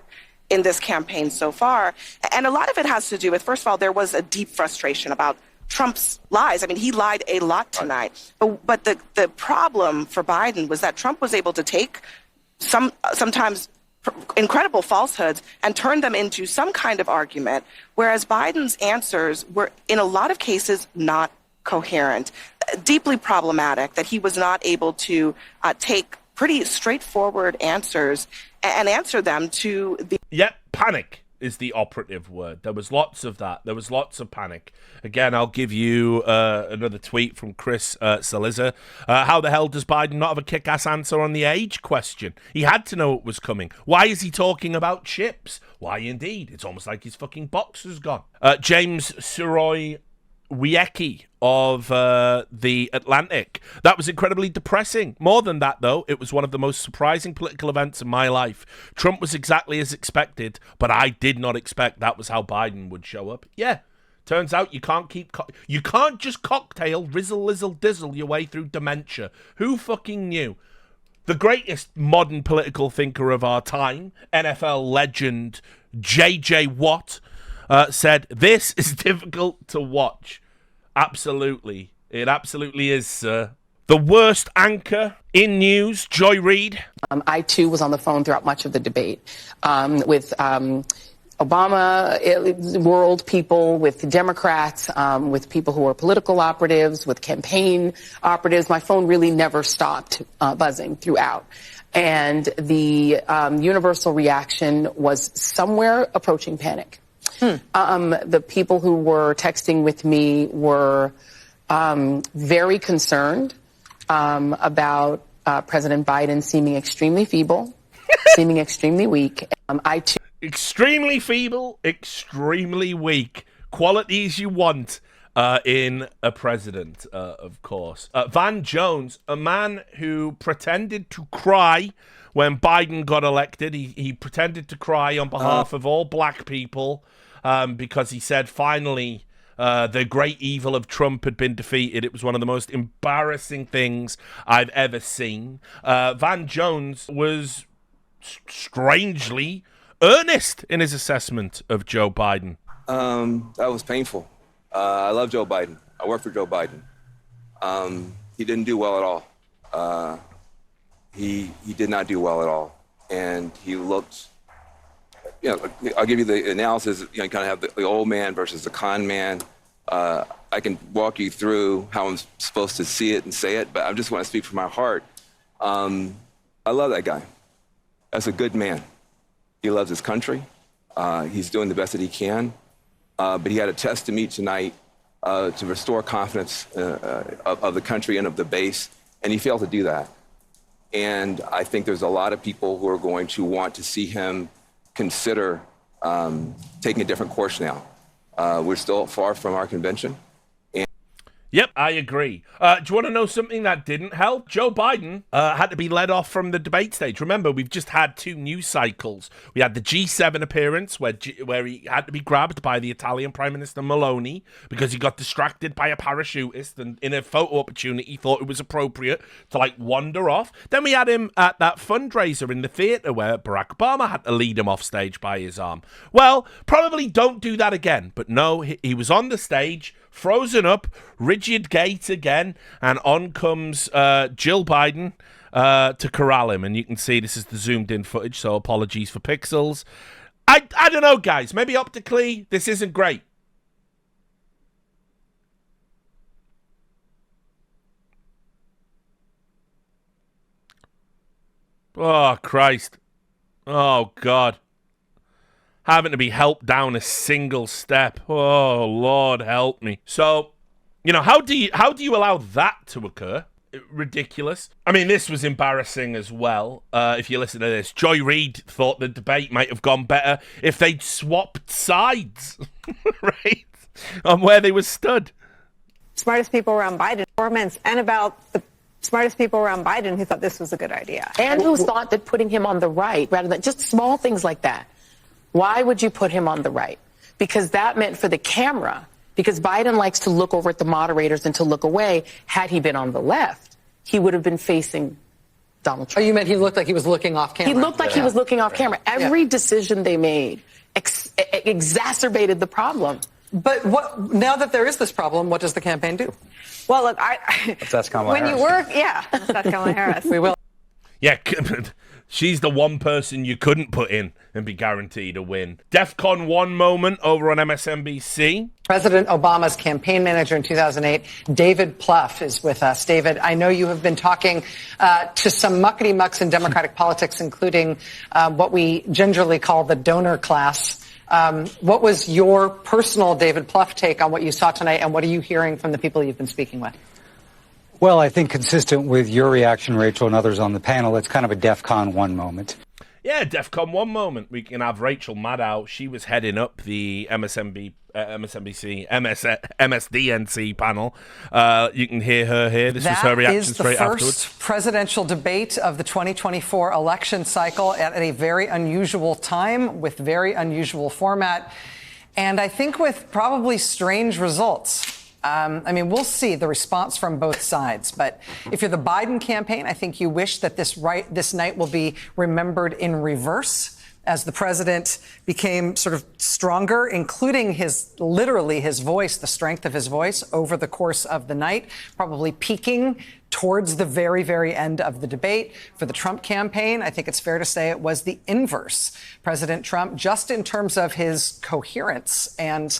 in this campaign so far. And a lot of it has to do with, first of all, there was a deep frustration about Trump's lies. I mean, he lied a lot tonight. But the problem for Biden was that Trump was able to take sometimes incredible falsehoods and turn them into some kind of argument, whereas Biden's answers were, in a lot of cases, not coherent, deeply problematic, that he was not able to take pretty straightforward answers and answer them to the... Yep, panic is the operative word. There was lots of that. There was lots of panic. Again, I'll give you another tweet from Chris Cillizza. How the hell does Biden not have a kick-ass answer on the age question? He had to know it was coming. Why is he talking about chips? Why indeed? It's almost like his fucking box is gone. James Suroy Wiecki of The Atlantic. That was incredibly depressing. More than that, though, it was one of the most surprising political events in my life. Trump was exactly as expected, but I did not expect that was how Biden would show up. Yeah, turns out you can't just cocktail, rizzle, lizzle, dizzle your way through dementia. Who fucking knew? The greatest modern political thinker of our time, NFL legend J.J. Watt, said, this is difficult to watch. Absolutely. It absolutely is, sir. The worst anchor in news, Joy Reid. I, too, was on the phone throughout much of the debate with Obama world people, with Democrats, with people who are political operatives, with campaign operatives. My phone really never stopped buzzing throughout. And the universal reaction was somewhere approaching panic. The people who were texting with me were very concerned about President Biden seeming extremely feeble, seeming extremely weak. Extremely feeble, extremely weak. Qualities you want in a president, of course. Van Jones, a man who pretended to cry when Biden got elected. He pretended to cry on behalf of all black people because he said finally the great evil of Trump had been defeated. It was one of the most embarrassing things I've ever seen. Van Jones was strangely earnest in his assessment of Joe Biden. That was painful. I love Joe Biden. I work for Joe Biden. He didn't do well at all. He did not do well at all. And he looked, I'll give you the analysis. You kind of have the old man versus the con man. I can walk you through how I'm supposed to see it and say it, but I just want to speak from my heart. I love that guy. That's a good man. He loves his country. He's doing the best that he can. But he had a test to meet tonight to restore confidence of the country and of the base, and he failed to do that. And I think there's a lot of people who are going to want to see him consider taking a different course now. We're still far from our convention. Yep, I agree. Do you want to know something that didn't help? Joe Biden had to be led off from the debate stage. Remember, we've just had 2 news cycles. We had the G7 appearance where he had to be grabbed by the Italian Prime Minister Meloni because he got distracted by a parachutist and in a photo opportunity thought it was appropriate to wander off. Then we had him at that fundraiser in the theatre where Barack Obama had to lead him off stage by his arm. Well, probably don't do that again. But no, he was on the stage, frozen up, rigid gait again, and on comes Jill Biden to corral him. And you can see this is the zoomed-in footage, so apologies for pixels. I don't know, guys. Maybe optically, this isn't great. Oh, Christ. Oh, God. Having to be helped down a single step. Oh, Lord, help me. So, how do you allow that to occur? Ridiculous. I mean, this was embarrassing as well. If you listen to this, Joy Reid thought the debate might have gone better if they'd swapped sides, right, on where they were stood. Smartest people around Biden, and about the smartest people around Biden who thought this was a good idea. And who thought that putting him on the right, rather than just small things like that. Why would you put him on the right? Because that meant for the camera, because Biden likes to look over at the moderators and to look away. Had he been on the left, he would have been facing Donald Trump. Oh, you meant he looked like he was looking off camera? He looked like he was looking off camera. Every decision they made exacerbated the problem. But now that there is this problem, what does the campaign do? Well, look, that's Kamala Harris. You work, that's Kamala Harris. We will. Yeah, she's the one person you couldn't put in and be guaranteed a win. DEFCON 1 moment over on MSNBC. President Obama's campaign manager in 2008, David Plouffe, is with us. David, I know you have been talking to some muckety-mucks in Democratic politics, including what we gingerly call the donor class. What was your personal David Plouffe take on what you saw tonight, and what are you hearing from the people you've been speaking with? Well, I think consistent with your reaction, Rachel, and others on the panel, it's kind of a DEFCON 1 moment. Yeah, DEFCON 1 moment. We can have Rachel Maddow. She was heading up the MSDNC panel. You can hear her here. This was her reaction straight afterwards. That is the first presidential debate of the 2024 election cycle at a very unusual time with very unusual format. And I think with probably strange results. We'll see the response from both sides. But if you're the Biden campaign, I think you wish that this night will be remembered in reverse, as the president became sort of stronger, including literally his voice, the strength of his voice over the course of the night, probably peaking towards the very, very end of the debate. For the Trump campaign, I think it's fair to say it was the inverse. President Trump, just in terms of his coherence and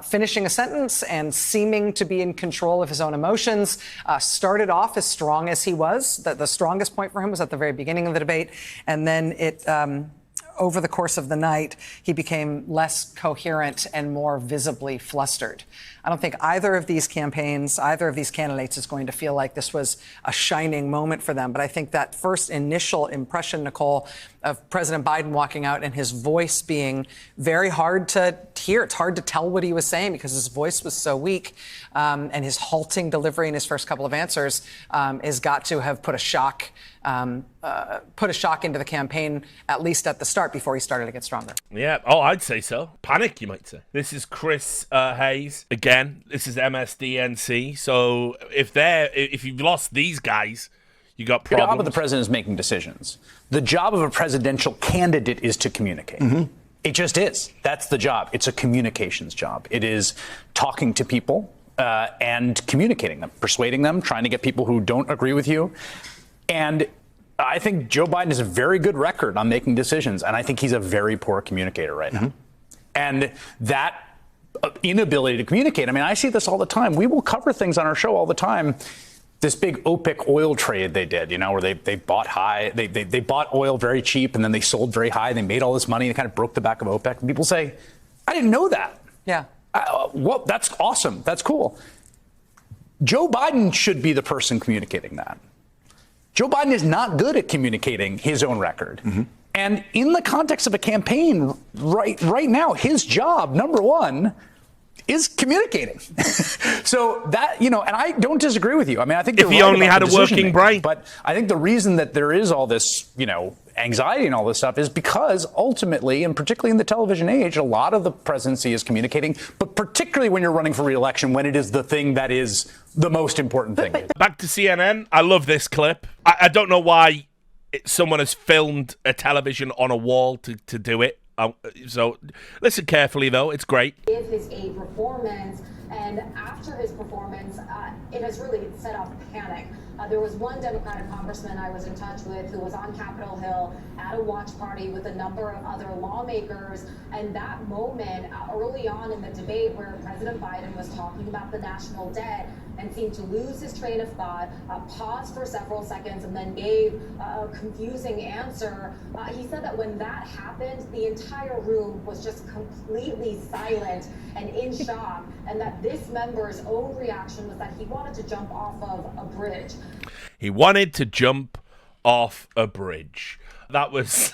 finishing a sentence and seeming to be in control of his own emotions, started off as strong as he was. The strongest point for him was at the very beginning of the debate, and then over the course of the night, he became less coherent and more visibly flustered. I don't think either of these campaigns, either of these candidates is going to feel like this was a shining moment for them. But I think that first initial impression, Nicole, of President Biden walking out and his voice being very hard to hear. It's hard to tell what he was saying because his voice was so weak, and his halting delivery in his first couple of answers has got to have put a shock into the campaign, at least at the start, before he started to get stronger. Yeah, I'd say so. Panic, you might say. This is Chris Hayes. Again, this is MSDNC. So if you've lost these guys, you got problems. The job of the president is making decisions. The job of a presidential candidate is to communicate. Mm-hmm. It just is. That's the job. It's a communications job. It is talking to people and communicating them, persuading them, trying to get people who don't agree with you. And I think Joe Biden has a very good record on making decisions, and I think he's a very poor communicator right now. And that inability to communicate, I mean, I see this all the time. We will cover things on our show all the time. This big OPEC oil trade they did, where they bought high, they bought oil very cheap, and then they sold very high. They made all this money. They kind of broke the back of OPEC. And people say, I didn't know that. Yeah. Well, that's awesome. That's cool. Joe Biden should be the person communicating that. Joe Biden is not good at communicating his own record. Mm-hmm. And in the context of a campaign right now, his job, number one, is communicating. So that, and I don't disagree with you. I mean, I think if he only had a working brain. But I think the reason that there is all this, anxiety and all this stuff is because ultimately, and particularly in the television age, a lot of the presidency is communicating, but particularly when you're running for re-election, when it is the thing that is the most important thing. Back to CNN. I love this clip. I don't know why someone has filmed a television on a wall to do it. So listen carefully, though. It's great. Give his a performance, and after his performance, it has really set off panic. There was one Democratic congressman I was in touch with who was on Capitol Hill at a watch party with a number of other lawmakers, and that moment early on in the debate where President Biden was talking about the national debt and seemed to lose his train of thought, paused for several seconds, and then gave a confusing answer. He said that when that happened, the entire room was just completely silent and in shock, and that this member's own reaction was that he wanted to jump off of a bridge. He wanted to jump off a bridge. That was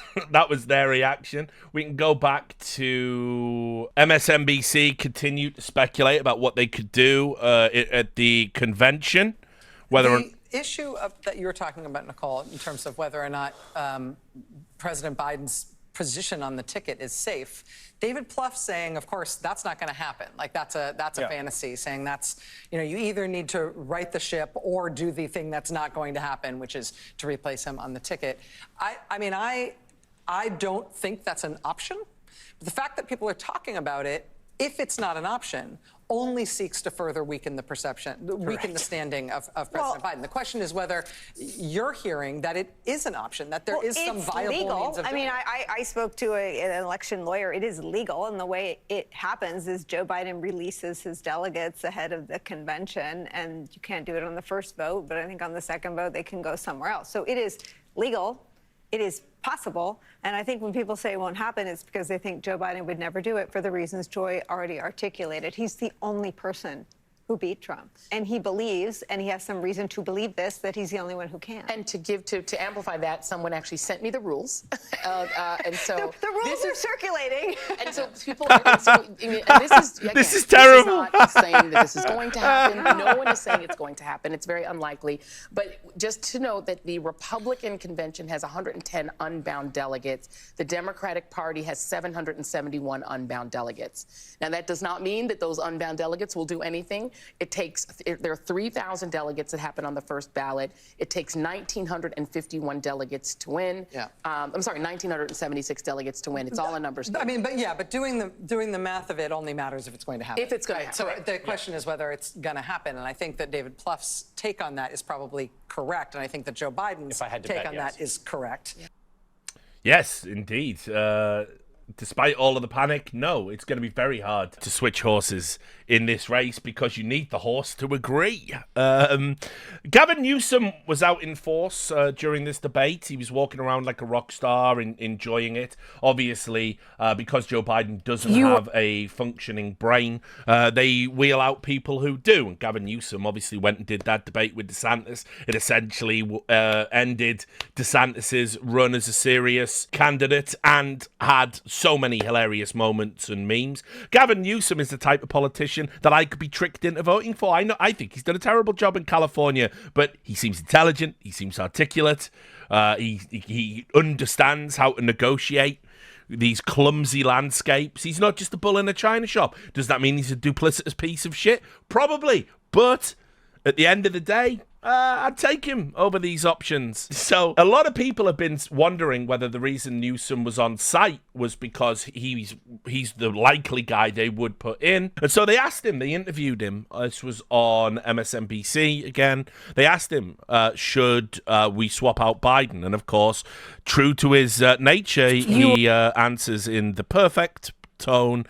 their reaction. We can go back to MSNBC, continue to speculate about what they could do at the convention. The issue that you were talking about, Nicole, in terms of whether or not President Biden's position on the ticket is safe. David Plouffe saying, of course, that's not going to happen. Like that's a fantasy, saying that's, you either need to right the ship or do the thing that's not going to happen, which is to replace him on the ticket. I don't think that's an option. But the fact that people are talking about it, if it's not an option, only seeks to further weaken the perception, weaken the standing of President Biden. The question is whether you're hearing that it is an option, that there is some viable means of doing it. I spoke to an election lawyer. It is legal, and the way it happens is Joe Biden releases his delegates ahead of the convention, and you can't do it on the first vote, but I think on the second vote they can go somewhere else. So it is legal. It is possible, and I think when people say it won't happen, it's because they think Joe Biden would never do it for the reasons Joy already articulated. He's the only person who beat Trump, and he believes, and he has some reason to believe this, that he's the only one who can. And to amplify that, someone actually sent me the rules, and so the rules are circulating. And so people, this is terrible. This is not saying that this is going to happen. No one is saying it's going to happen. It's very unlikely. But just to note that the Republican convention has 110 unbound delegates. The Democratic Party has 771 unbound delegates. Now that does not mean that those unbound delegates will do anything. There are 3,000 delegates that happen on the first ballot. It takes 1,951 delegates to win. Yeah. I'm sorry, 1,976 delegates to win. It's all a numbers game. I mean, but doing the math of it only matters if it's going to happen. If it's going to happen. So the question is whether it's going to happen, and I think that David Pluff's take on that is probably correct, and I think that Joe Biden's take on that is correct. Yeah. Yes, indeed. Despite all of the panic, no, it's going to be very hard to switch horses in this race because you need the horse to agree. Gavin Newsom was out in force during this debate. He was walking around like a rock star and enjoying it. Obviously, because Joe Biden doesn't have a functioning brain, they wheel out people who do. And Gavin Newsom obviously went and did that debate with DeSantis. It essentially ended DeSantis's run as a serious candidate and had so many hilarious moments and memes. Gavin Newsom is the type of politician that I could be tricked into voting for. I think he's done a terrible job in California, but he seems intelligent, he seems articulate, he understands how to negotiate these clumsy landscapes. He's not just a bull in a china shop. Does that mean he's a duplicitous piece of shit? Probably, but at the end of the day, I'd take him over these options. So a lot of people have been wondering whether the reason Newsom was on site was because he's the likely guy they would put in. And so they asked him, they interviewed him. This was on MSNBC again. They asked him, should we swap out Biden? And of course, true to his nature, he answers in the perfect tone,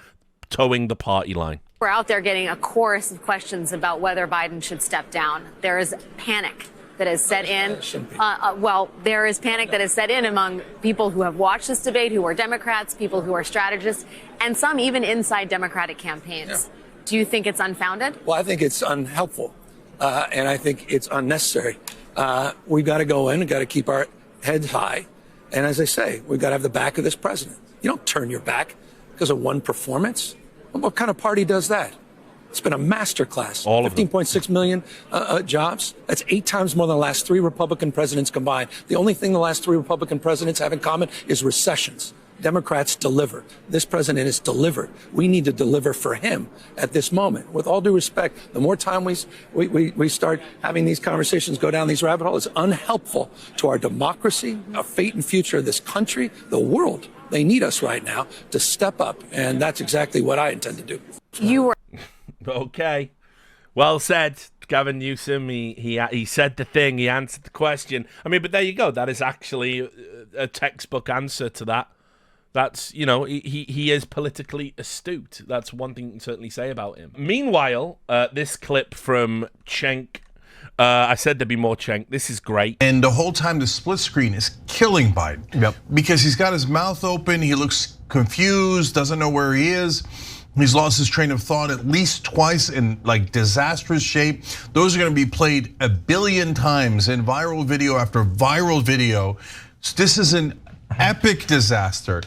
towing the party line. We're out there getting a chorus of questions about whether Biden should step down. There is panic that has set in. There is panic that has set in among people who have watched this debate, who are Democrats, people who are strategists, and some even inside Democratic campaigns. Yeah. Do you think it's unfounded? Well, I think it's unhelpful, and I think it's unnecessary. We've got to go in and got to keep our heads high. And as I say, we've got to have the back of this president. You don't turn your back because of one performance. What kind of party does that? It's been a masterclass. 15.6 million jobs. That's 8 times more than the last 3 Republican presidents combined. The only thing the last 3 Republican presidents have in common is recessions. Democrats deliver. This president has delivered. We need to deliver for him at this moment. With all due respect, the more time we start having these conversations, go down these rabbit holes, it's unhelpful to our democracy, our fate and future of this country, the world. They need us right now to step up, and that's exactly what I intend to do. You were okay. Well said, Gavin Newsom. He said the thing. He answered the question. I mean, but there you go. That is actually a textbook answer to that. That's, you know, he is politically astute. That's one thing you can certainly say about him. Meanwhile, this clip from Cenk. I said there'd be more Cenk. This is great. And the whole time the split screen is killing Biden. Yep. Because he's got his mouth open, he looks confused, doesn't know where he is. He's lost his train of thought at least twice in like disastrous shape. Those are gonna be played 1 billion times in viral video after viral video. This is an epic disaster.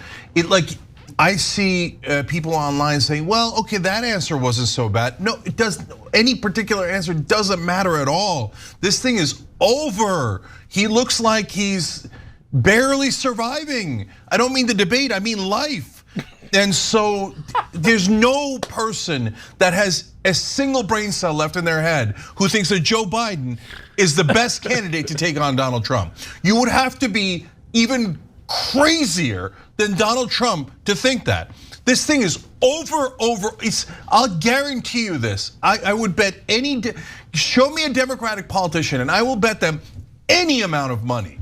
I see people online saying, well, okay, that answer wasn't so bad. No, it doesn't. Any particular answer doesn't matter at all. This thing is over. He looks like he's barely surviving. I don't mean the debate, I mean life. And so there's no person that has a single brain cell left in their head who thinks that Joe Biden is the best candidate to take on Donald Trump. You would have to be even crazier than Donald Trump to think that. This thing is over. I'll guarantee you this. I would bet show me a Democratic politician and I will bet them any amount of money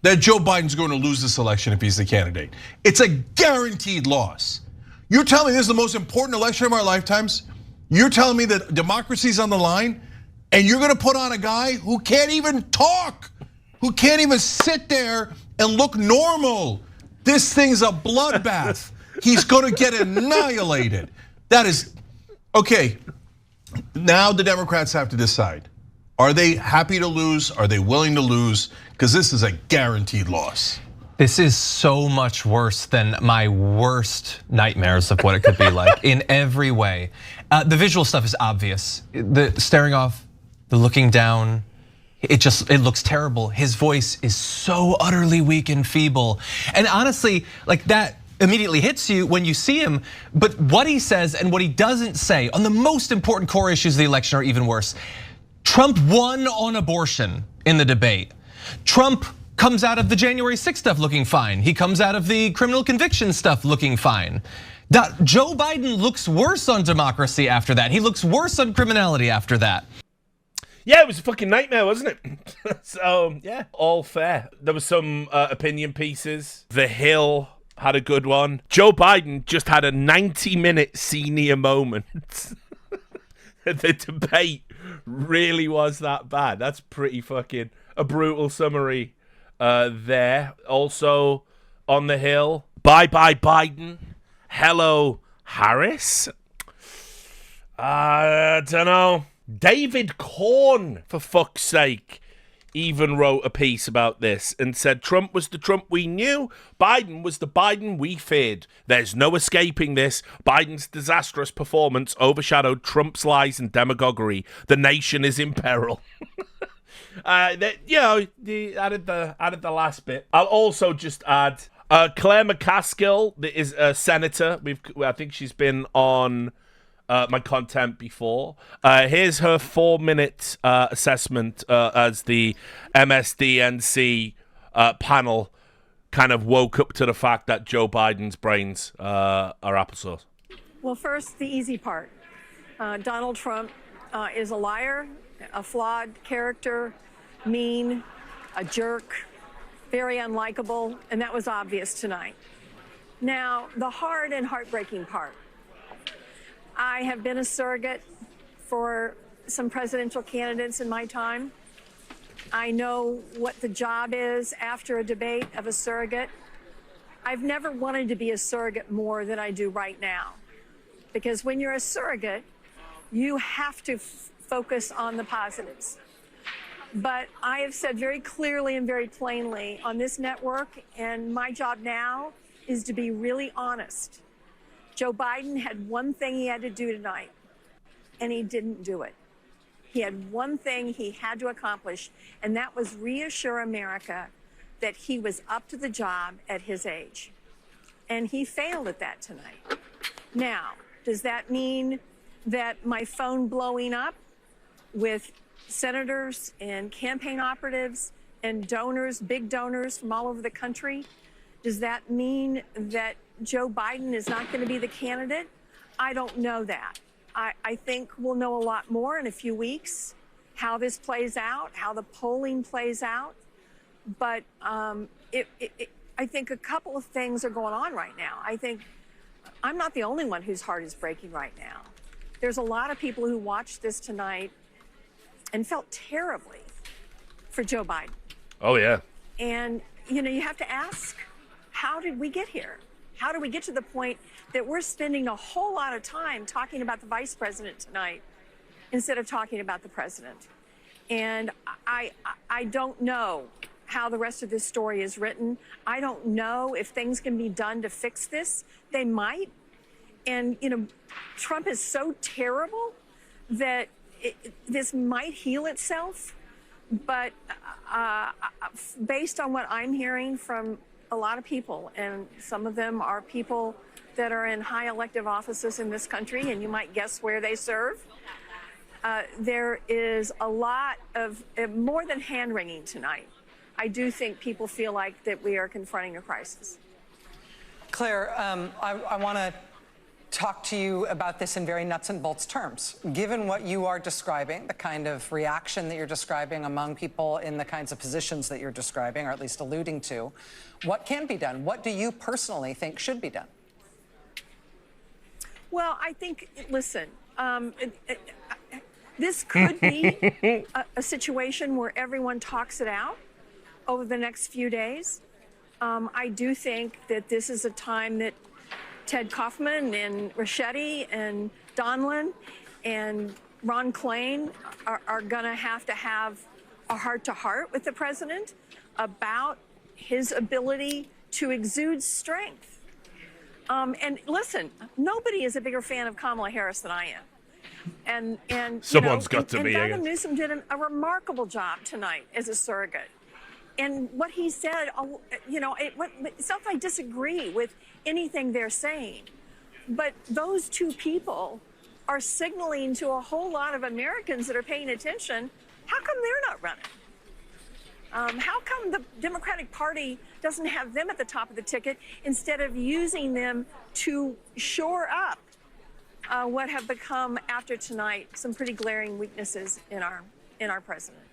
that Joe Biden's going to lose this election if he's the candidate. It's a guaranteed loss. You're telling me this is the most important election of our lifetimes? You're telling me that democracy's on the line and you're gonna put on a guy who can't even talk, who can't even sit there and look normal. This thing's a bloodbath. He's gonna get annihilated. That is, okay, now the Democrats have to decide. Are they happy to lose? Are they willing to lose? Because this is a guaranteed loss. This is so much worse than my worst nightmares of what it could be like in every way. The visual stuff is obvious. The staring off, the looking down, it looks terrible. His voice is so utterly weak and feeble. And honestly, like that immediately hits you when you see him, but what he says and what he doesn't say on the most important core issues of the election are even worse. Trump won on abortion in the debate. Trump comes out of the January 6th stuff looking fine. He comes out of the criminal conviction stuff looking fine. Joe Biden looks worse on democracy after that. He looks worse on criminality after that. Yeah, it was a fucking nightmare, wasn't it? So, yeah, all fair. There was some opinion pieces. The Hill had a good one. Joe Biden just had a 90-minute senior moment. The debate really was that bad. That's pretty fucking a brutal summary there. Also, on the Hill, bye-bye Biden. Hello, Harris. I don't know. David Corn, for fuck's sake, even wrote a piece about this and said Trump was the Trump we knew, Biden was the Biden we feared. There's no escaping this. Biden's disastrous performance overshadowed Trump's lies and demagoguery. The nation is in peril. Added the last bit. I'll also just add Claire McCaskill is a senator. I think she's been on my content before. Here's her 4-minute assessment as the MSDNC panel kind of woke up to the fact that Joe Biden's brains are applesauce. Well, first, the easy part. Donald Trump is a liar, a flawed character, mean, a jerk, very unlikable, and that was obvious tonight. Now, the hard and heartbreaking part. I have been a surrogate for some presidential candidates in my time. I know what the job is after a debate of a surrogate. I've never wanted to be a surrogate more than I do right now. Because when you're a surrogate, you have to focus on the positives. But I have said very clearly and very plainly on this network, and my job now is to be really honest. Joe Biden had one thing he had to do tonight, and he didn't do it. He had one thing he had to accomplish, and that was reassure America that he was up to the job at his age. And he failed at that tonight. Now, does that mean that my phone blowing up with senators and campaign operatives and donors, big donors from all over the country, does that mean that Joe Biden is not going to be the candidate? I don't know that. I think we'll know a lot more in a few weeks, how this plays out, how the polling plays out. But I think a couple of things are going on right now. I think I'm not the only one whose heart is breaking right now. There's a lot of people who watched this tonight and felt terribly for Joe Biden. Oh, yeah. And, you know, you have to ask, how did we get here? How do we get to the point that we're spending a whole lot of time talking about the vice president tonight instead of talking about the president? And I don't know how the rest of this story is written. I don't know if things can be done to fix this. They might. And, you know, Trump is so terrible that this might heal itself. But based on what I'm hearing from a lot of people, and some of them are people that are in high elective offices in this country, and you might guess where they serve. There is a lot of more than hand-wringing tonight. I do think people feel like that we are confronting a crisis. Claire, I want to talk to you about this in very nuts and bolts terms. Given what you are describing, the kind of reaction that you're describing among people in the kinds of positions that you're describing, or at least alluding to, what can be done? What do you personally think should be done? Well, I think, listen, this could be a situation where everyone talks it out over the next few days. I do think that this is a time that Ted Kaufman and Ricchetti and Donlin and Ron Klain are going to have a heart-to-heart with the president about his ability to exude strength. And listen, nobody is a bigger fan of Kamala Harris than I am. And someone's got to be. And Gavin Newsom did a remarkable job tonight as a surrogate. And what he said, you know, it's not that I disagree with anything they're saying, but those two people are signaling to a whole lot of Americans that are paying attention, how come they're not running? How come the Democratic Party doesn't have them at the top of the ticket instead of using them to shore up what have become, after tonight, some pretty glaring weaknesses in our president?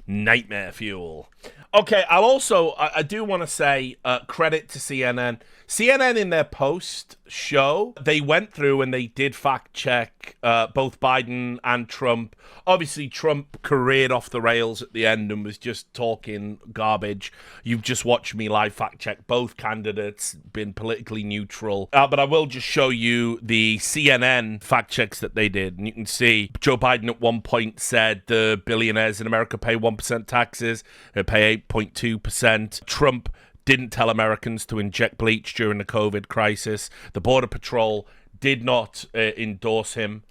Nightmare fuel. Okay, I do want to say credit to CNN. CNN in their post show, they went through and they did fact check both Biden and Trump. Obviously, Trump careered off the rails at the end and was just talking garbage. You've just watched me live fact check both candidates, been politically neutral. But I will just show you the CNN fact checks that they did. And you can see Joe Biden at one point said the billionaires in America pay 1% taxes, they pay 8.2%. Trump didn't tell Americans to inject bleach during the COVID crisis. The Border Patrol did not endorse him.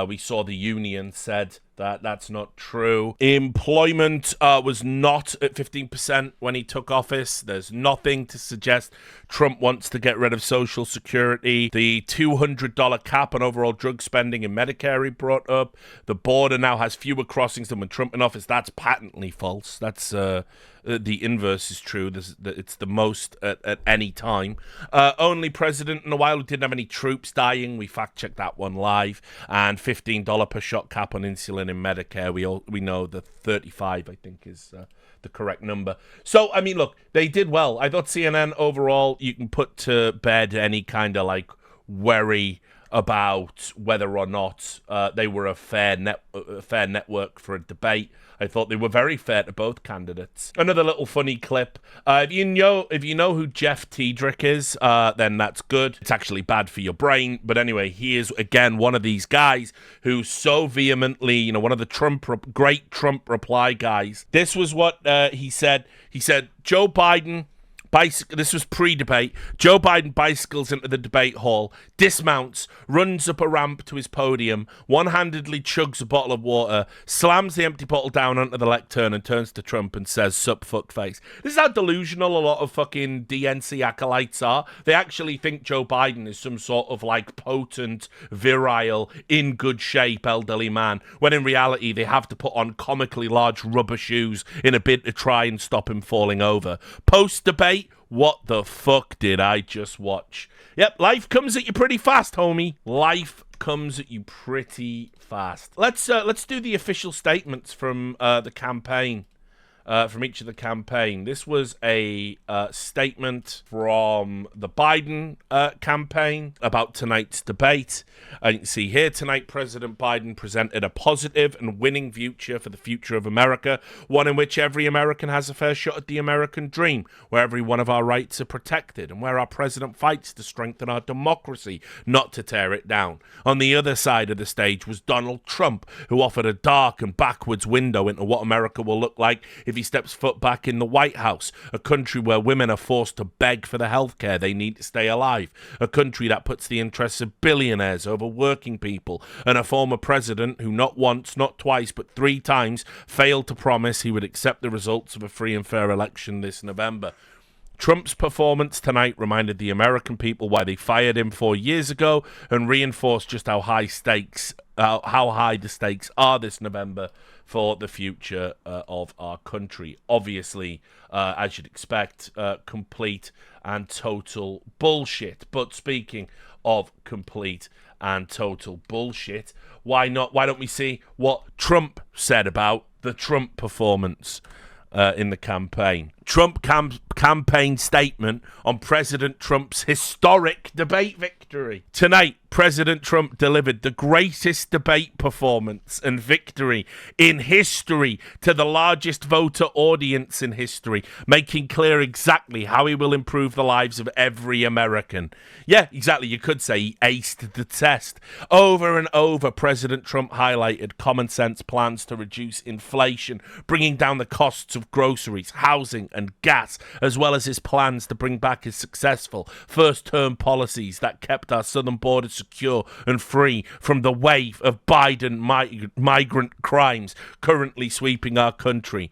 We saw the union said that that's not true. Employment was not at 15% when he took office. There's nothing to suggest Trump wants to get rid of Social Security. The $200 cap on overall drug spending in Medicare he brought up. The border now has fewer crossings than when Trump in office. That's patently false. That's the inverse is true. It's the most at any time. Only president in a while who didn't have any troops dying. We fact-checked that one live. And $15 per shot cap on insulin in Medicare. We know the 35, I think, is the correct number. So, I mean, look, they did well. I thought CNN overall, you can put to bed any kind of like worry about whether or not they were a fair network for a debate. I thought they were very fair to both candidates. Another little funny clip. If you know who Jeff Tiedrich is, then that's good. It's actually bad for your brain. But anyway, he is, again, one of these guys who so vehemently, one of the great Trump reply guys. This was what he said. He said, Joe Biden... This was pre-debate. Joe Biden bicycles into the debate hall, dismounts, runs up a ramp to his podium, one-handedly chugs a bottle of water, slams the empty bottle down onto the lectern and turns to Trump and says, "Sup, fuckface." This is how delusional a lot of fucking DNC acolytes are. They actually think Joe Biden is some sort of like potent, virile, in good shape elderly man, when in reality they have to put on comically large rubber shoes in a bid to try and stop him falling over. Post-debate, what the fuck did I just watch? Yep, life comes at you pretty fast, homie. Life comes at you pretty fast. Let's do the official statements from the campaign. From each of the campaign. This was a statement from the Biden campaign about tonight's debate. You can see here tonight, President Biden presented a positive and winning future for the future of America, one in which every American has a fair shot at the American dream, where every one of our rights are protected, and where our president fights to strengthen our democracy, not to tear it down. On the other side of the stage was Donald Trump, who offered a dark and backwards window into what America will look like if he steps foot back in the White House, a country where women are forced to beg for the health care they need to stay alive, a country that puts the interests of billionaires over working people, and a former president who not once, not twice, but 3 times failed to promise he would accept the results of a free and fair election this November. Trump's performance tonight reminded the American people why they fired him 4 years ago and reinforced just how high the stakes are this November for the future of our country. Obviously, as you'd expect, complete and total bullshit. But speaking of complete and total bullshit, why don't we see what Trump said about the Trump performance in the campaign? Trump campaign statement on President Trump's historic debate victory. Tonight, President Trump delivered the greatest debate performance and victory in history to the largest voter audience in history, making clear exactly how he will improve the lives of every American. Yeah, exactly. You could say he aced the test. Over and over, President Trump highlighted common sense plans to reduce inflation, bringing down the costs of groceries, housing, and gas, as well as his plans to bring back his successful first-term policies that kept our southern border secure and free from the wave of Biden migrant crimes currently sweeping our country.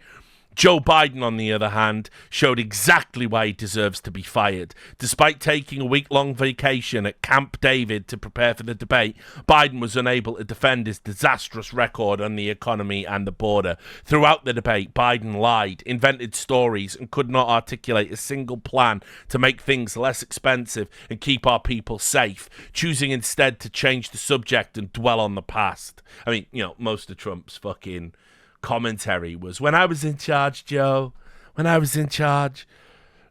Joe Biden, on the other hand, showed exactly why he deserves to be fired. Despite taking a week-long vacation at Camp David to prepare for the debate, Biden was unable to defend his disastrous record on the economy and the border. Throughout the debate, Biden lied, invented stories, and could not articulate a single plan to make things less expensive and keep our people safe, choosing instead to change the subject and dwell on the past. I mean, most of Trump's fucking commentary was, when I was in charge, Joe, when I was in charge.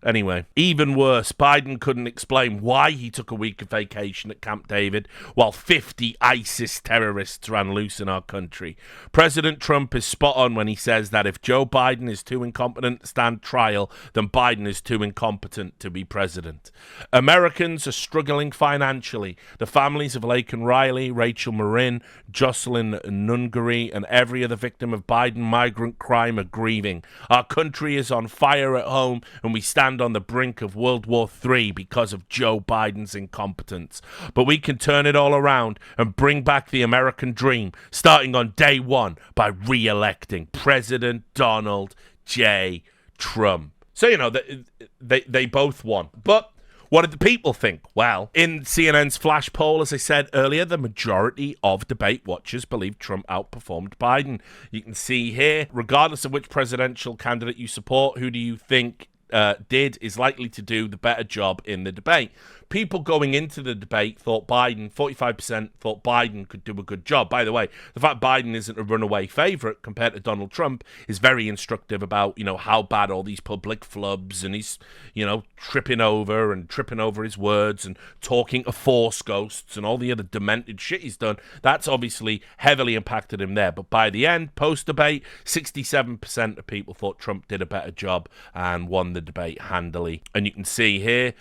Anyway, even worse, Biden couldn't explain why he took a week of vacation at Camp David while 50 ISIS terrorists ran loose in our country. President Trump is spot on when he says that if Joe Biden is too incompetent to stand trial, then Biden is too incompetent to be president. Americans are struggling financially. The families of Laken Riley, Rachel Marin, Jocelyn Nungary, and every other victim of Biden migrant crime are grieving. Our country is on fire at home, and we stand on the brink of World War III because of Joe Biden's incompetence. But we can turn it all around and bring back the American dream, starting on day one by re-electing President Donald J. Trump. So, they both won. But what did the people think? Well, in CNN's flash poll, as I said earlier, the majority of debate watchers believe Trump outperformed Biden. You can see here, regardless of which presidential candidate you support, who do you think is likely to do the better job in the debate? People going into the debate thought 45% thought Biden could do a good job. By the way, the fact Biden isn't a runaway favorite compared to Donald Trump is very instructive about, how bad all these public flubs and he's, tripping over his words and talking to force ghosts and all the other demented shit he's done. That's obviously heavily impacted him there. But by the end, post-debate, 67% of people thought Trump did a better job and won the debate handily. And you can see here,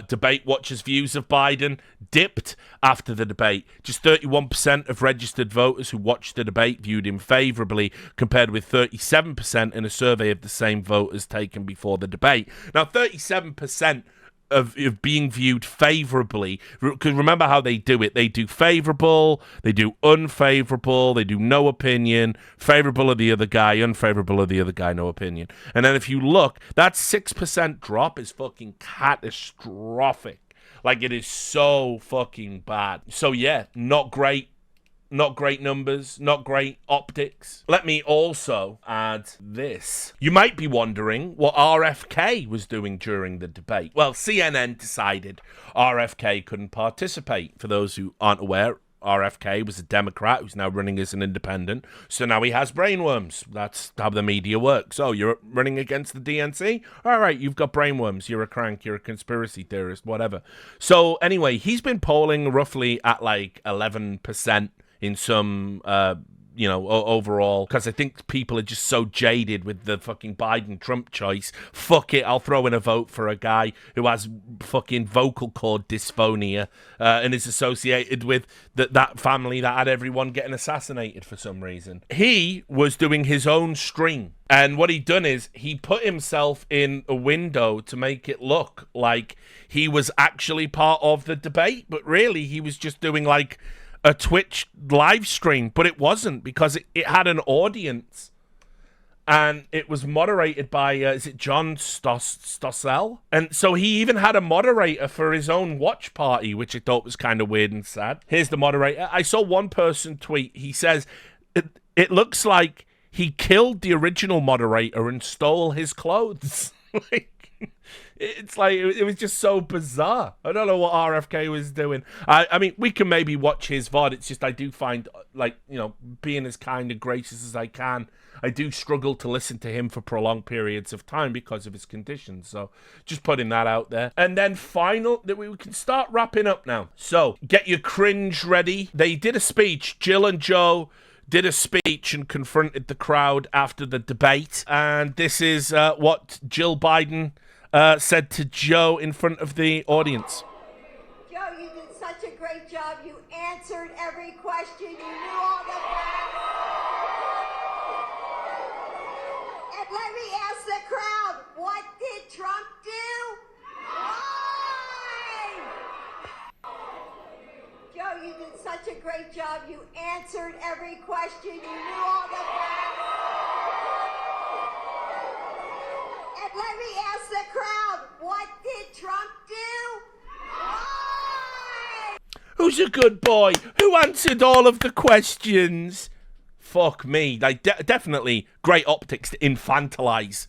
debate watchers' views of Biden dipped after the debate. Just 31% of registered voters who watched the debate viewed him favorably, compared with 37% in a survey of the same voters taken before the debate. Now, 37% of being viewed favorably, because remember how they do it. They do favorable, they do unfavorable, they do no opinion, favorable of the other guy, unfavorable of the other guy, no opinion. And then if you look, that 6% drop is fucking catastrophic. Like, it is so fucking bad. So yeah, not great numbers, not great optics. Let me also add this. You might be wondering what RFK was doing during the debate. Well, CNN decided RFK couldn't participate. For those who aren't aware, RFK was a Democrat who's now running as an independent. So now he has brainworms. That's how the media works. Oh, you're running against the DNC? All right, you've got brainworms. You're a crank. You're a conspiracy theorist, whatever. So anyway, he's been polling roughly at like 11% in some, overall, because I think people are just so jaded with the fucking Biden-Trump choice. Fuck it, I'll throw in a vote for a guy who has fucking vocal cord dysphonia and is associated with that family that had everyone getting assassinated for some reason. He was doing his own stream, and what he'd done is he put himself in a window to make it look like he was actually part of the debate, but really he was just doing like a Twitch live stream, but it wasn't, because it had an audience and it was moderated by, is it John Stossel? And so he even had a moderator for his own watch party, which I thought was kind of weird and sad. Here's the moderator. I saw one person tweet, he says, it looks like he killed the original moderator and stole his clothes. It's like, it was just so bizarre. I don't know what RFK was doing. I mean, we can maybe watch his VOD. It's just I do find, like, being as kind and gracious as I can, I do struggle to listen to him for prolonged periods of time because of his conditions. So just putting that out there. And then we can start wrapping up now. So get your cringe ready. They did a speech. Jill and Joe did a speech and confronted the crowd after the debate. And this is what Jill Biden said to Joe in front of the audience. Joe, you did such a great job. You answered every question. You knew all the facts. And let me ask the crowd, what did Trump do? Why? Joe, you did such a great job. You answered every question. You knew all the facts. across the crowd. What did Trump do? Why? Who's a good boy? Who answered all of the questions? Fuck me. Like, definitely great optics to infantilize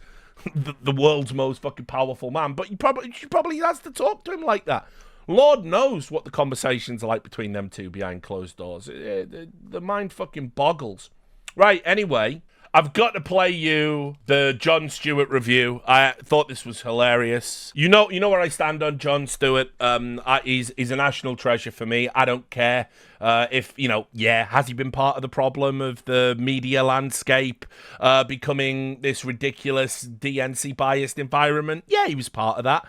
the world's most fucking powerful man. But she probably has to talk to him like that. Lord knows what the conversations are like between them two behind closed doors. The mind fucking boggles. Right, anyway, I've got to play you the Jon Stewart review. I thought this was hilarious. You know where I stand on Jon Stewart. He's a national treasure for me. I don't care if, has he been part of the problem of the media landscape becoming this ridiculous DNC biased environment? Yeah, he was part of that.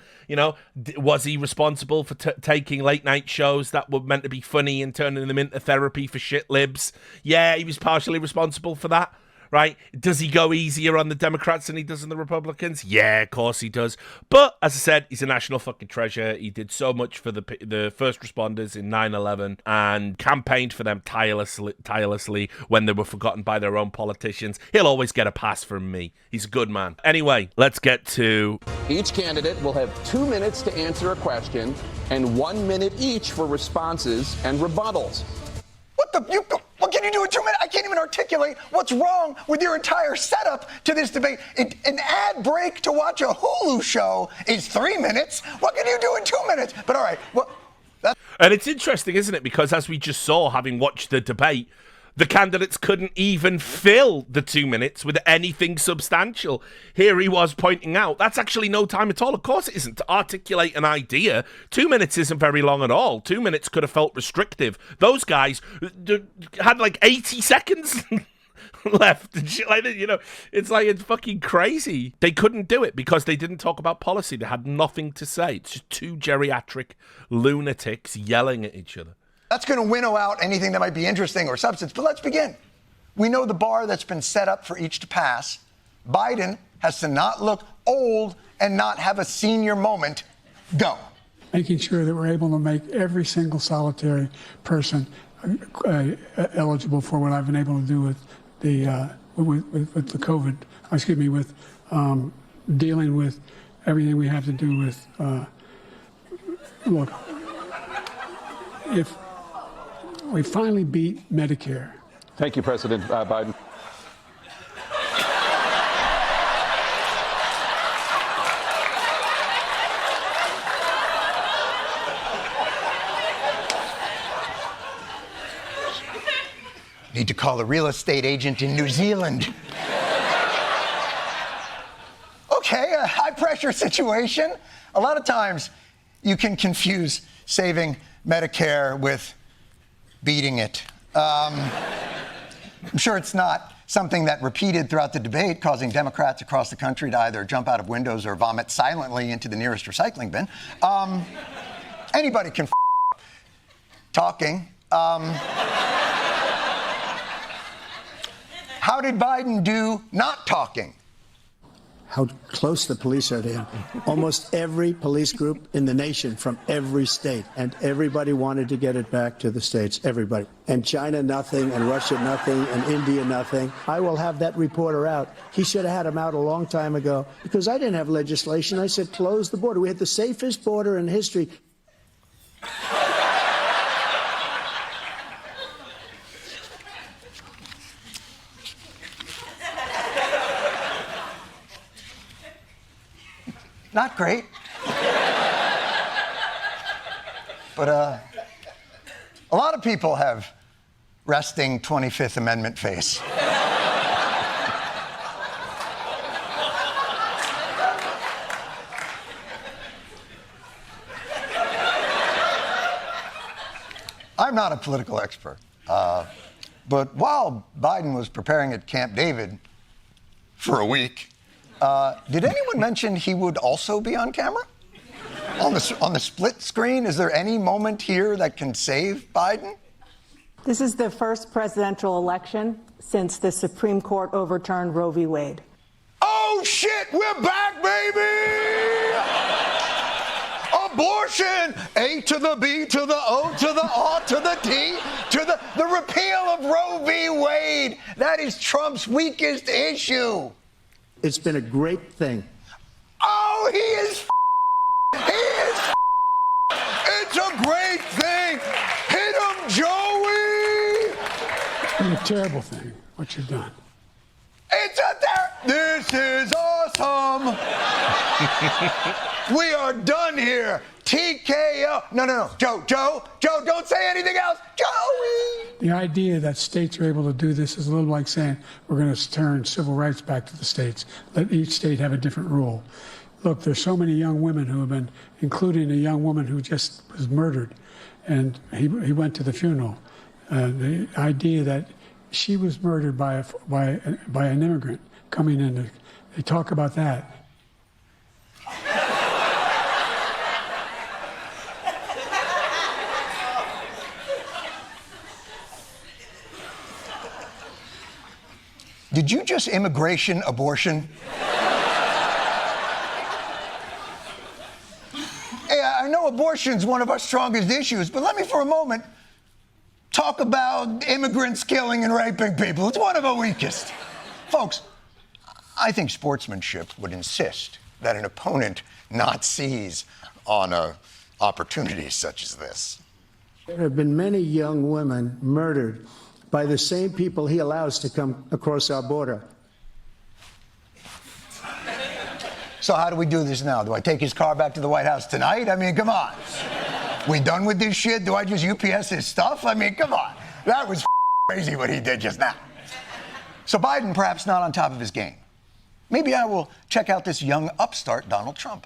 Was he responsible for taking late night shows that were meant to be funny and turning them into therapy for shit libs? Yeah, he was partially responsible for that. Right? Does he go easier on the Democrats than he does on the Republicans? Yeah, of course he does. But, as I said, he's a national fucking treasure. He did so much for the first responders in 9/11 and campaigned for them tirelessly when they were forgotten by their own politicians. He'll always get a pass from me. He's a good man. Anyway, let's get to... Each candidate will have 2 minutes to answer a question and 1 minute each for responses and rebuttals. What can you do in 2 minutes? I can't even articulate what's wrong with your entire setup to this debate. An ad break to watch a Hulu show is 3 minutes. What can you do in 2 minutes? But all right. And it's interesting, isn't it? Because as we just saw, having watched the debate, the candidates couldn't even fill the 2 minutes with anything substantial. Here he was pointing out, that's actually no time at all. Of course it isn't. To articulate an idea, 2 minutes isn't very long at all. 2 minutes could have felt restrictive. Those guys had like 80 seconds left and shit like that. It's like, it's fucking crazy. They couldn't do it because they didn't talk about policy. They had nothing to say. It's just two geriatric lunatics yelling at each other. That's going to winnow out anything that might be interesting or substance. But let's begin. We know the bar that's been set up for each to pass. Biden has to not look old and not have a senior moment. Go. Making sure that we're able to make every single solitary person eligible for what I've been able to do with the with the COVID. With dealing with everything we have to do with. Look, if we finally beat Medicare. Thank you, President Biden. Need to call a real estate agent in New Zealand. Okay, a high-pressure situation. A lot of times you can confuse saving Medicare with beating it. I'm sure it's not something that repeated throughout the debate, causing Democrats across the country to either jump out of windows or vomit silently into the nearest recycling bin. Anybody can talking. How did Biden do not talking? How close the police are to him. Almost every police group in the nation from every state. And everybody wanted to get it back to the states, everybody. And China, nothing, and Russia, nothing, and India, nothing. I will have that reporter out. He should have had him out a long time ago because I didn't have legislation. I said, close the border. We had the safest border in history. Not great. But a lot of people have resting 25th Amendment face. I'm not a political expert, but while Biden was preparing at Camp David for a week, did anyone mention he would also be on camera? On the split screen? Is there any moment here that can save Biden? This is the first presidential election since the Supreme Court overturned Roe v. Wade. Oh, shit, we're back, baby! Abortion! A to the B to the O to the R to the T to the repeal of Roe v. Wade. That is Trump's weakest issue. It's been a great thing. Oh, he a great thing. Hit him, Joey. It's a terrible thing, what you've done. It's a This is awesome. We are done here. TKO. No. Joe, don't say anything else. Joey. The idea that states are able to do this is a little like saying we're going to turn civil rights back to the states. Let each state have a different rule. Look, there's so many young women who have been, including a young woman who just was murdered, and he went to the funeral. The idea that she was murdered by an immigrant coming in, they talk about that. Did you just immigration abortion? Hey, I know abortion's one of our strongest issues, but let me for a moment talk about immigrants killing and raping people. It's one of our weakest. Folks, I think sportsmanship would insist that an opponent not seize on opportunities such as this. There have been many young women murdered by the same people he allows to come across our border. So how do we do this now? Do I take his car back to the White House tonight? I mean, come on. We done with this shit? Do I just UPS his stuff? I mean, come on. That was crazy what he did just now. So Biden perhaps not on top of his game. Maybe I will check out this young upstart Donald Trump.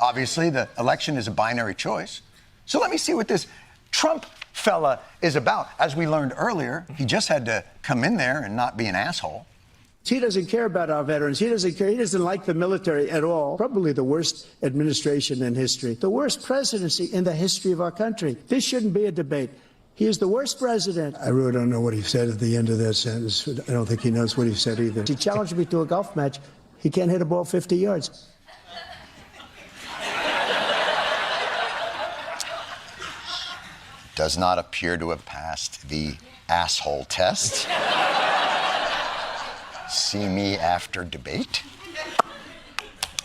Obviously, the election is a binary choice. So let me see what this Trump fella is about. As we learned earlier, he just had to come in there and not be an asshole. He doesn't care about our veterans. He doesn't care. He doesn't like the military at all. Probably the worst administration in history, the worst presidency in the history of our country. This shouldn't be a debate. He is the worst president. I really don't know what he said at the end of that sentence. I don't think he knows what he said either. He challenged me to a golf match. He can't hit a ball 50 yards. Does not appear to have passed the asshole test. See me after debate.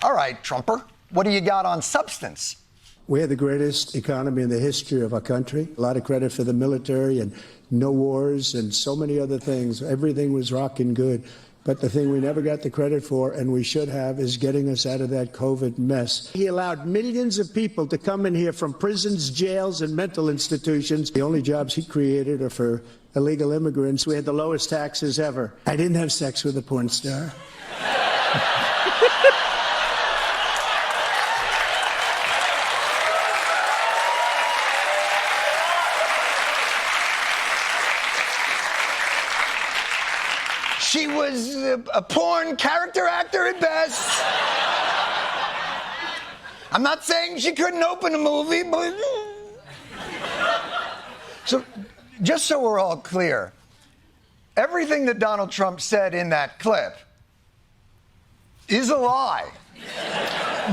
All right, Trumper, what do you got on substance? We had the greatest economy in the history of our country. A lot of credit for the military and no wars and so many other things. Everything was rocking good. But the thing we never got the credit for, and we should have, is getting us out of that COVID mess. He allowed millions of people to come in here from prisons, jails, and mental institutions. The only jobs he created are for illegal immigrants. We had the lowest taxes ever. I didn't have sex with a porn star. She was a porn character actor at best. I'm not saying she couldn't open a movie, but... So, just so we're all clear, everything that Donald Trump said in that clip is a lie.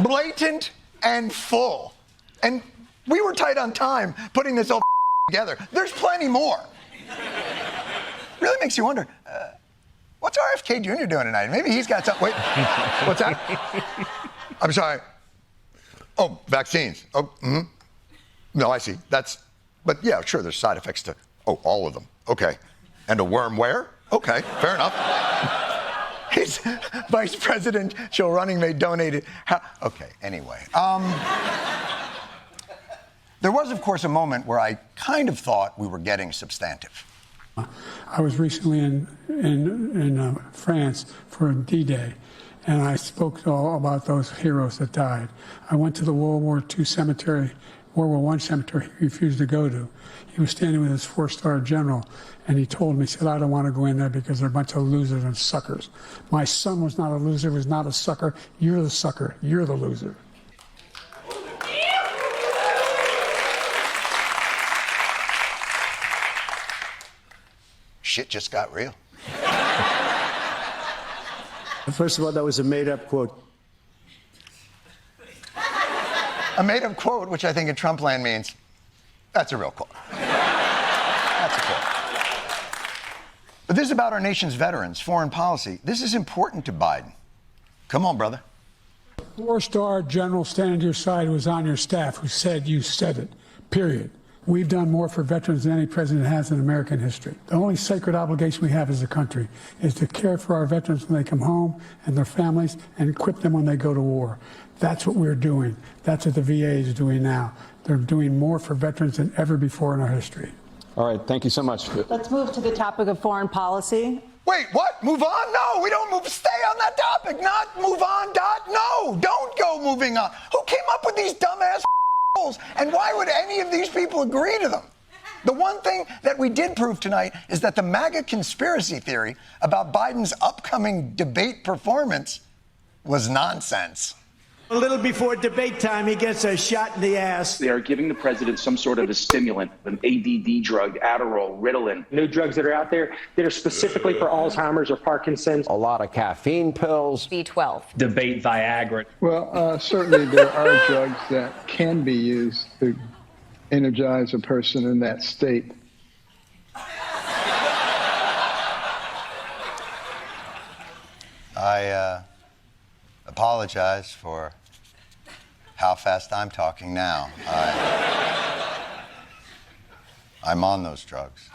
Blatant and full. And we were tight on time putting this all together. There's plenty more. Really makes you wonder... what's RFK Jr. doing tonight? Maybe he's got something. Wait, what's that? I'm sorry. Oh, vaccines. Oh, No, I see. But yeah, sure, there's side effects to, all of them. Okay. And a worm where? Okay, fair enough. His vice presidential running mate donated. Okay, anyway. There was, of course, a moment where I kind of thought we were getting substantive. I was recently in France for D-Day, and I spoke all about those heroes that died. I went to the World War II cemetery, World War I cemetery he refused to go to. He was standing with his 4-star general, and he told me, he said, I don't want to go in there because they're a bunch of losers and suckers. My son was not a loser, was not a sucker. You're the sucker. You're the loser. Shit just got real. First of all, that was a made-up quote. A made-up quote, which I think in Trump land means, that's a real quote. That's a quote. But this is about our nation's veterans, foreign policy. This is important to Biden. Come on, brother. 4-star general standing to your side who was on your staff who said you said it. period. We've done more for veterans than any president has in American history. The only sacred obligation we have as a country is to care for our veterans when they come home and their families and equip them when they go to war. That's what we're doing. That's what the VA is doing now. They're doing more for veterans than ever before in our history. All right, thank you so much. Let's move to the topic of foreign policy. Wait, what? Move on? No, we don't move. Stay on that topic. Not move on, Dot. No, don't go moving on. Who came up with these dumbass rules? And why would any of these people agree to them? The one thing that we did prove tonight is that the MAGA conspiracy theory about Biden's upcoming debate performance was nonsense. A little before debate time, he gets a shot in the ass. They are giving the president some sort of a stimulant, an ADD drug, Adderall, Ritalin. New drugs that are out there that are specifically for Alzheimer's or Parkinson's. A lot of caffeine pills. B12. Debate Viagra. Well, certainly there are drugs that can be used to energize a person in that state. I apologize for how fast I'm talking now. I'm on those drugs.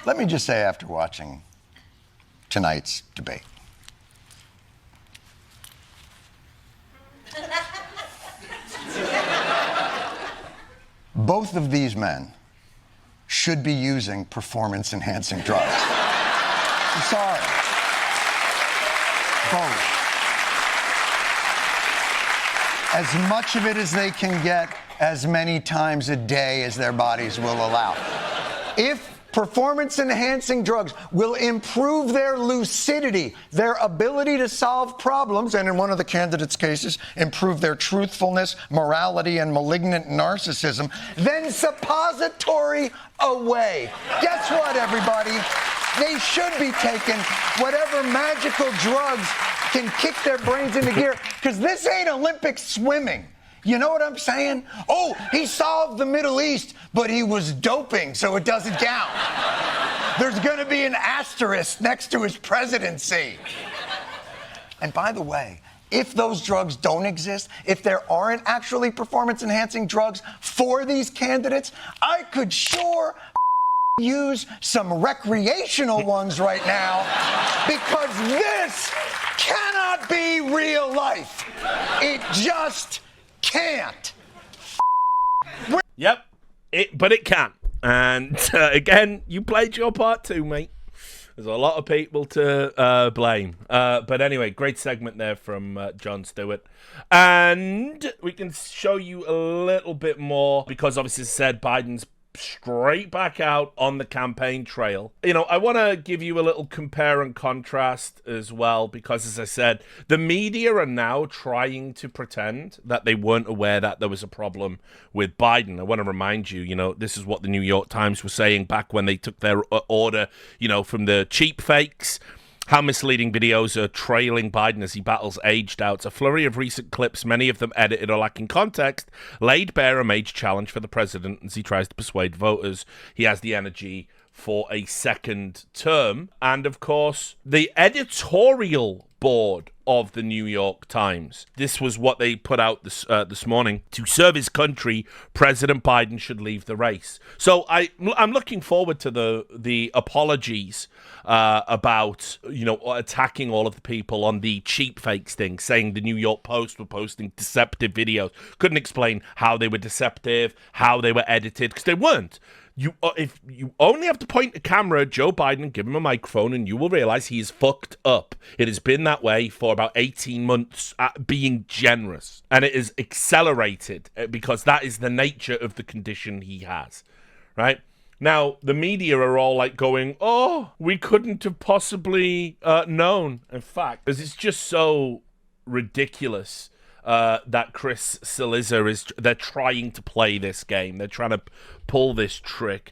Let me just say, after watching tonight's debate, both of these men should be using performance-enhancing drugs. I'm sorry. Both. As much of it as they can get, as many times a day as their bodies will allow. If performance-enhancing drugs will improve their lucidity, their ability to solve problems, and in one of the candidates' cases, improve their truthfulness, morality, and malignant narcissism, then suppository away. Guess what, everybody? They should be taking whatever magical drugs can kick their brains into gear, because this ain't Olympic swimming. You know what I'm saying? Oh, he solved the Middle East, but he was doping, so it doesn't count. There's going to be an asterisk next to his presidency. And by the way, if those drugs don't exist, if there aren't actually performance-enhancing drugs for these candidates, I could sure use some recreational ones right now, because this cannot be real life. It just can't. Yep, but it can. And again, you played your part too, mate. There's a lot of people to blame. But anyway, great segment there from Jon Stewart. And we can show you a little bit more, because obviously, as I said, Biden's straight back out on the campaign trail. You know, I want to give you a little compare and contrast as well, because as I said, the media are now trying to pretend that they weren't aware that there was a problem with Biden. I want to remind you, you know, this is what the New York Times was saying back when they took their order, you know, from the cheap fakes. How misleading videos are trailing Biden as he battles age doubts. A flurry of recent clips, many of them edited or lacking context, laid bare a major challenge for the president as he tries to persuade voters he has the energy for a second term. And of course, the editorial board of the New York Times. This was what they put out this morning. To serve his country, President Biden should leave the race. So I'm looking forward to the apologies about, you know, attacking all of the people on the cheap fakes thing, saying the New York Post were posting deceptive videos. Couldn't explain how they were deceptive, how they were edited, because they weren't. If you only have to point a camera at Joe Biden and give him a microphone, and you will realize he is fucked up. It has been that way for about 18 months, being generous. And it is accelerated because that is the nature of the condition he has, right? Now, the media are all like going, oh, we couldn't have possibly known. In fact, because it's just so ridiculous. That Chris Cillizza they're trying to play this game. They're trying to pull this trick.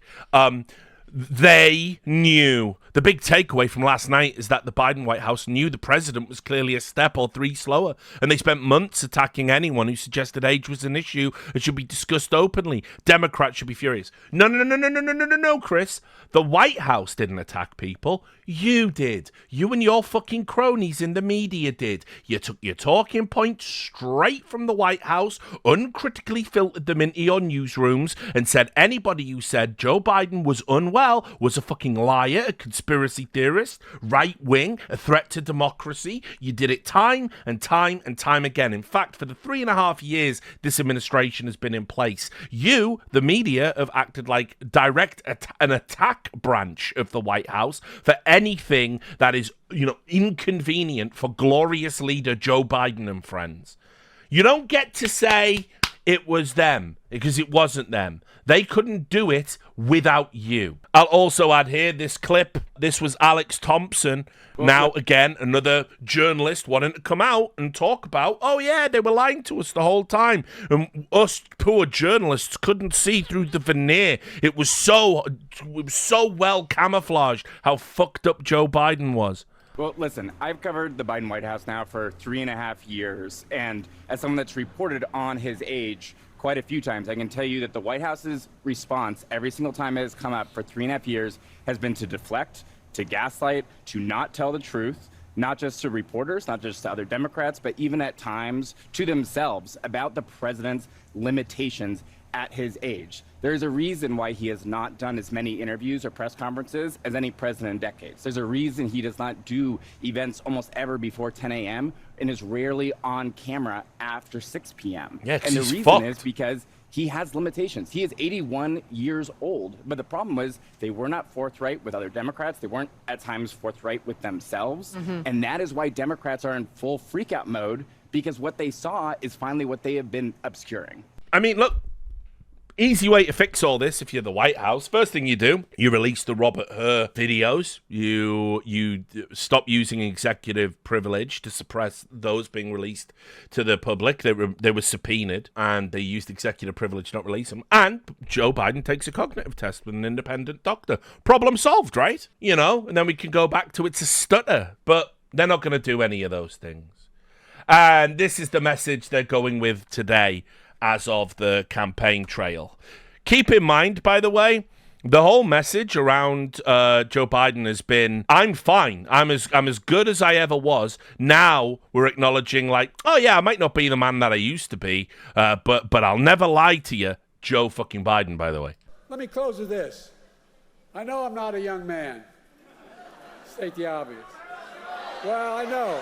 They knew. The big takeaway from last night is that the Biden White House knew the president was clearly a step or three slower, and they spent months attacking anyone who suggested age was an issue and should be discussed openly. Democrats should be furious. No, Chris. The White House didn't attack people. You did. You and your fucking cronies in the media did. You took your talking points straight from the White House, uncritically filtered them into your newsrooms, and said anybody who said Joe Biden was unwell was a fucking liar, a conspiracy theorist, right-wing, a threat to democracy. You did it time and time and time again. In fact, for the 3.5 years this administration has been in place, you, the media, have acted like an attack branch of the White House for anything that is, inconvenient for glorious leader Joe Biden and friends. You don't get to say it was them, because it wasn't them. They couldn't do it without you. I'll also add here this clip. This was Alex Thompson. Now, again, another journalist wanting to come out and talk about, oh, yeah, they were lying to us the whole time. And us poor journalists couldn't see through the veneer. It was so well camouflaged how fucked up Joe Biden was. Well, listen, I've covered the Biden White House now for 3.5 years, and as someone that's reported on his age quite a few times, I can tell you that the White House's response every single time it has come up for 3.5 years has been to deflect, to gaslight, to not tell the truth, not just to reporters, not just to other Democrats, but even at times to themselves about the president's limitations at his age. There's a reason why he has not done as many interviews or press conferences as any president in decades. There's a reason he does not do events almost ever before 10 a.m. and is rarely on camera after 6 p.m. Yeah, and the he's reason fucked. is because he has limitations. He is 81 years old, but the problem was they were not forthright with other Democrats. They weren't at times forthright with themselves. And that is why Democrats are in full freakout mode, because what they saw is finally what they have been obscuring. I mean, look, easy way to fix all this if you're the White House. First thing you do, you release the Robert Hur videos. You stop using executive privilege to suppress those being released to the public. They were subpoenaed, and they used executive privilege to not release them. And Joe Biden takes a cognitive test with an independent doctor. Problem solved, right? And then we can go back to it's a stutter. But they're not going to do any of those things. And this is the message they're going with today as of the campaign trail. Keep in mind, by the way, the whole message around Joe Biden has been, I'm fine. I'm as good as I ever was. Now we're acknowledging oh yeah, I might not be the man that I used to be, but I'll never lie to you, Joe fucking Biden, by the way. Let me close with this. I know I'm not a young man. State the obvious. Well, I know.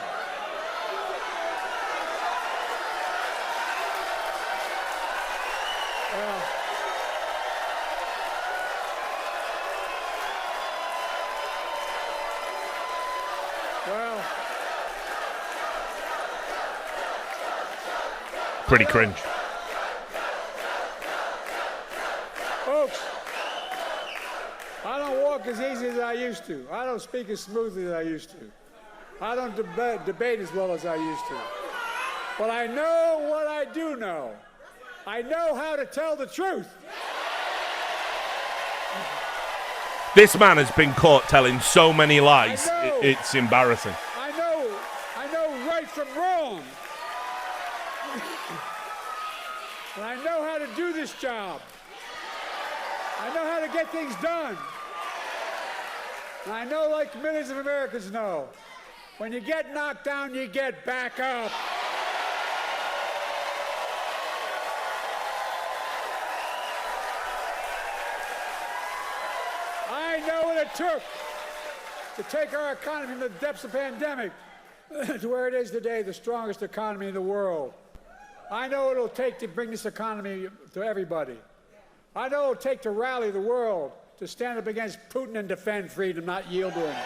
Well, pretty cringe. Folks, I don't walk as easy as I used to. I don't speak as smoothly as I used to. I don't debate as well as I used to. But I know what I do know. I know how to tell the truth. This man has been caught telling so many lies. It's embarrassing. I know right from wrong. And I know how to do this job. I know how to get things done. And I know, like millions of Americans know, when you get knocked down, you get back up. I know what it took to take our economy from the depths of the pandemic to where it is today, the strongest economy in the world. I know what it'll take to bring this economy to everybody. I know what it'll take to rally the world, to stand up against Putin and defend freedom, not yield to him.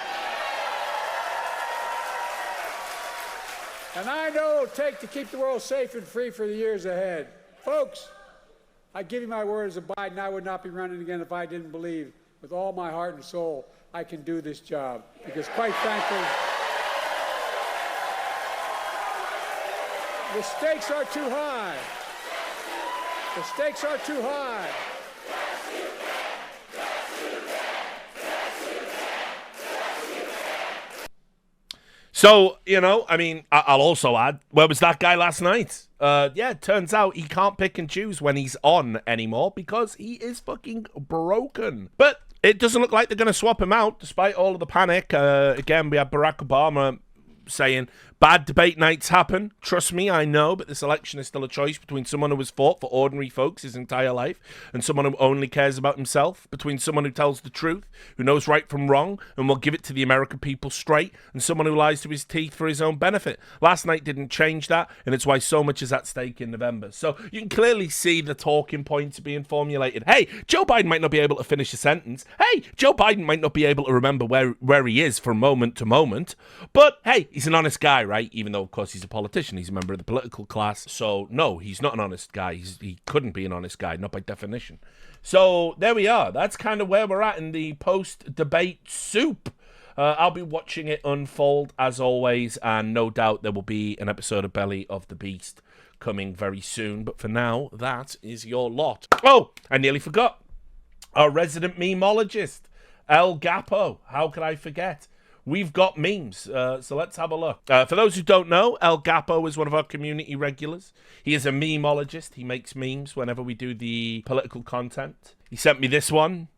And I know what it'll take to keep the world safe and free for the years ahead. Folks, I give you my word as a Biden, I would not be running again if I didn't believe with all my heart and soul I can do this job. Because quite frankly, the stakes are too high. The stakes are too high. So, I mean, I'll also add, where was that guy last night? It turns out he can't pick and choose when he's on anymore because he is fucking broken. But it doesn't look like they're going to swap him out, despite all of the panic. Again, we had Barack Obama saying, bad debate nights happen. Trust me, I know, but this election is still a choice between someone who has fought for ordinary folks his entire life and someone who only cares about himself, between someone who tells the truth, who knows right from wrong and will give it to the American people straight, and someone who lies to his teeth for his own benefit. Last night didn't change that, and it's why so much is at stake in November. So you can clearly see the talking points being formulated. Hey, Joe Biden might not be able to finish a sentence. Hey, Joe Biden might not be able to remember where he is from moment to moment. But hey, he's an honest guy, right? Even though, of course, he's a politician. He's a member of the political class. So, no, he's not an honest guy. He couldn't be an honest guy, not by definition. So, there we are. That's kind of where we're at in the post-debate soup. I'll be watching it unfold, as always, and no doubt there will be an episode of Belly of the Beast coming very soon. But for now, that is your lot. Oh, I nearly forgot. Our resident memeologist, El Gapo. How could I forget? We've got memes, so let's have a look. For those who don't know, El Gapo is one of our community regulars. He is a memeologist. He makes memes whenever we do the political content. He sent me this one.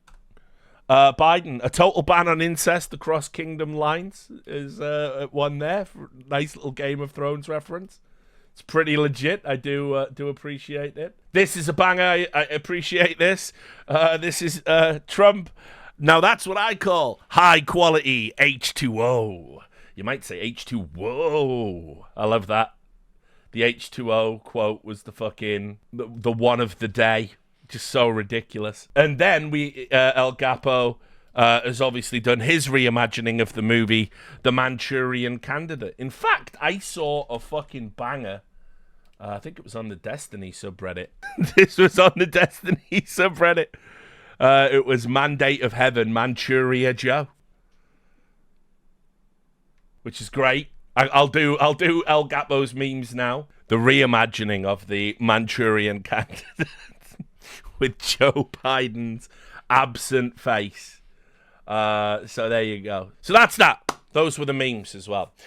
Biden, a total ban on incest across kingdom lines is one there. Nice little Game of Thrones reference. It's pretty legit. I do appreciate it. This is a banger. I appreciate this. This is Trump. Now that's what I call high-quality H2O. You might say H2O. I love that. The H2O quote was the one of the day. Just so ridiculous. And then El Gapo has obviously done his reimagining of the movie The Manchurian Candidate. In fact, I saw a fucking banger. I think it was on the Destiny subreddit. This was on the Destiny subreddit. It was Mandate of Heaven, Manchuria Joe, which is great. I'll do El Gapo's memes now. The reimagining of the Manchurian Candidate with Joe Biden's absent face. So there you go. So that's that. Those were the memes as well.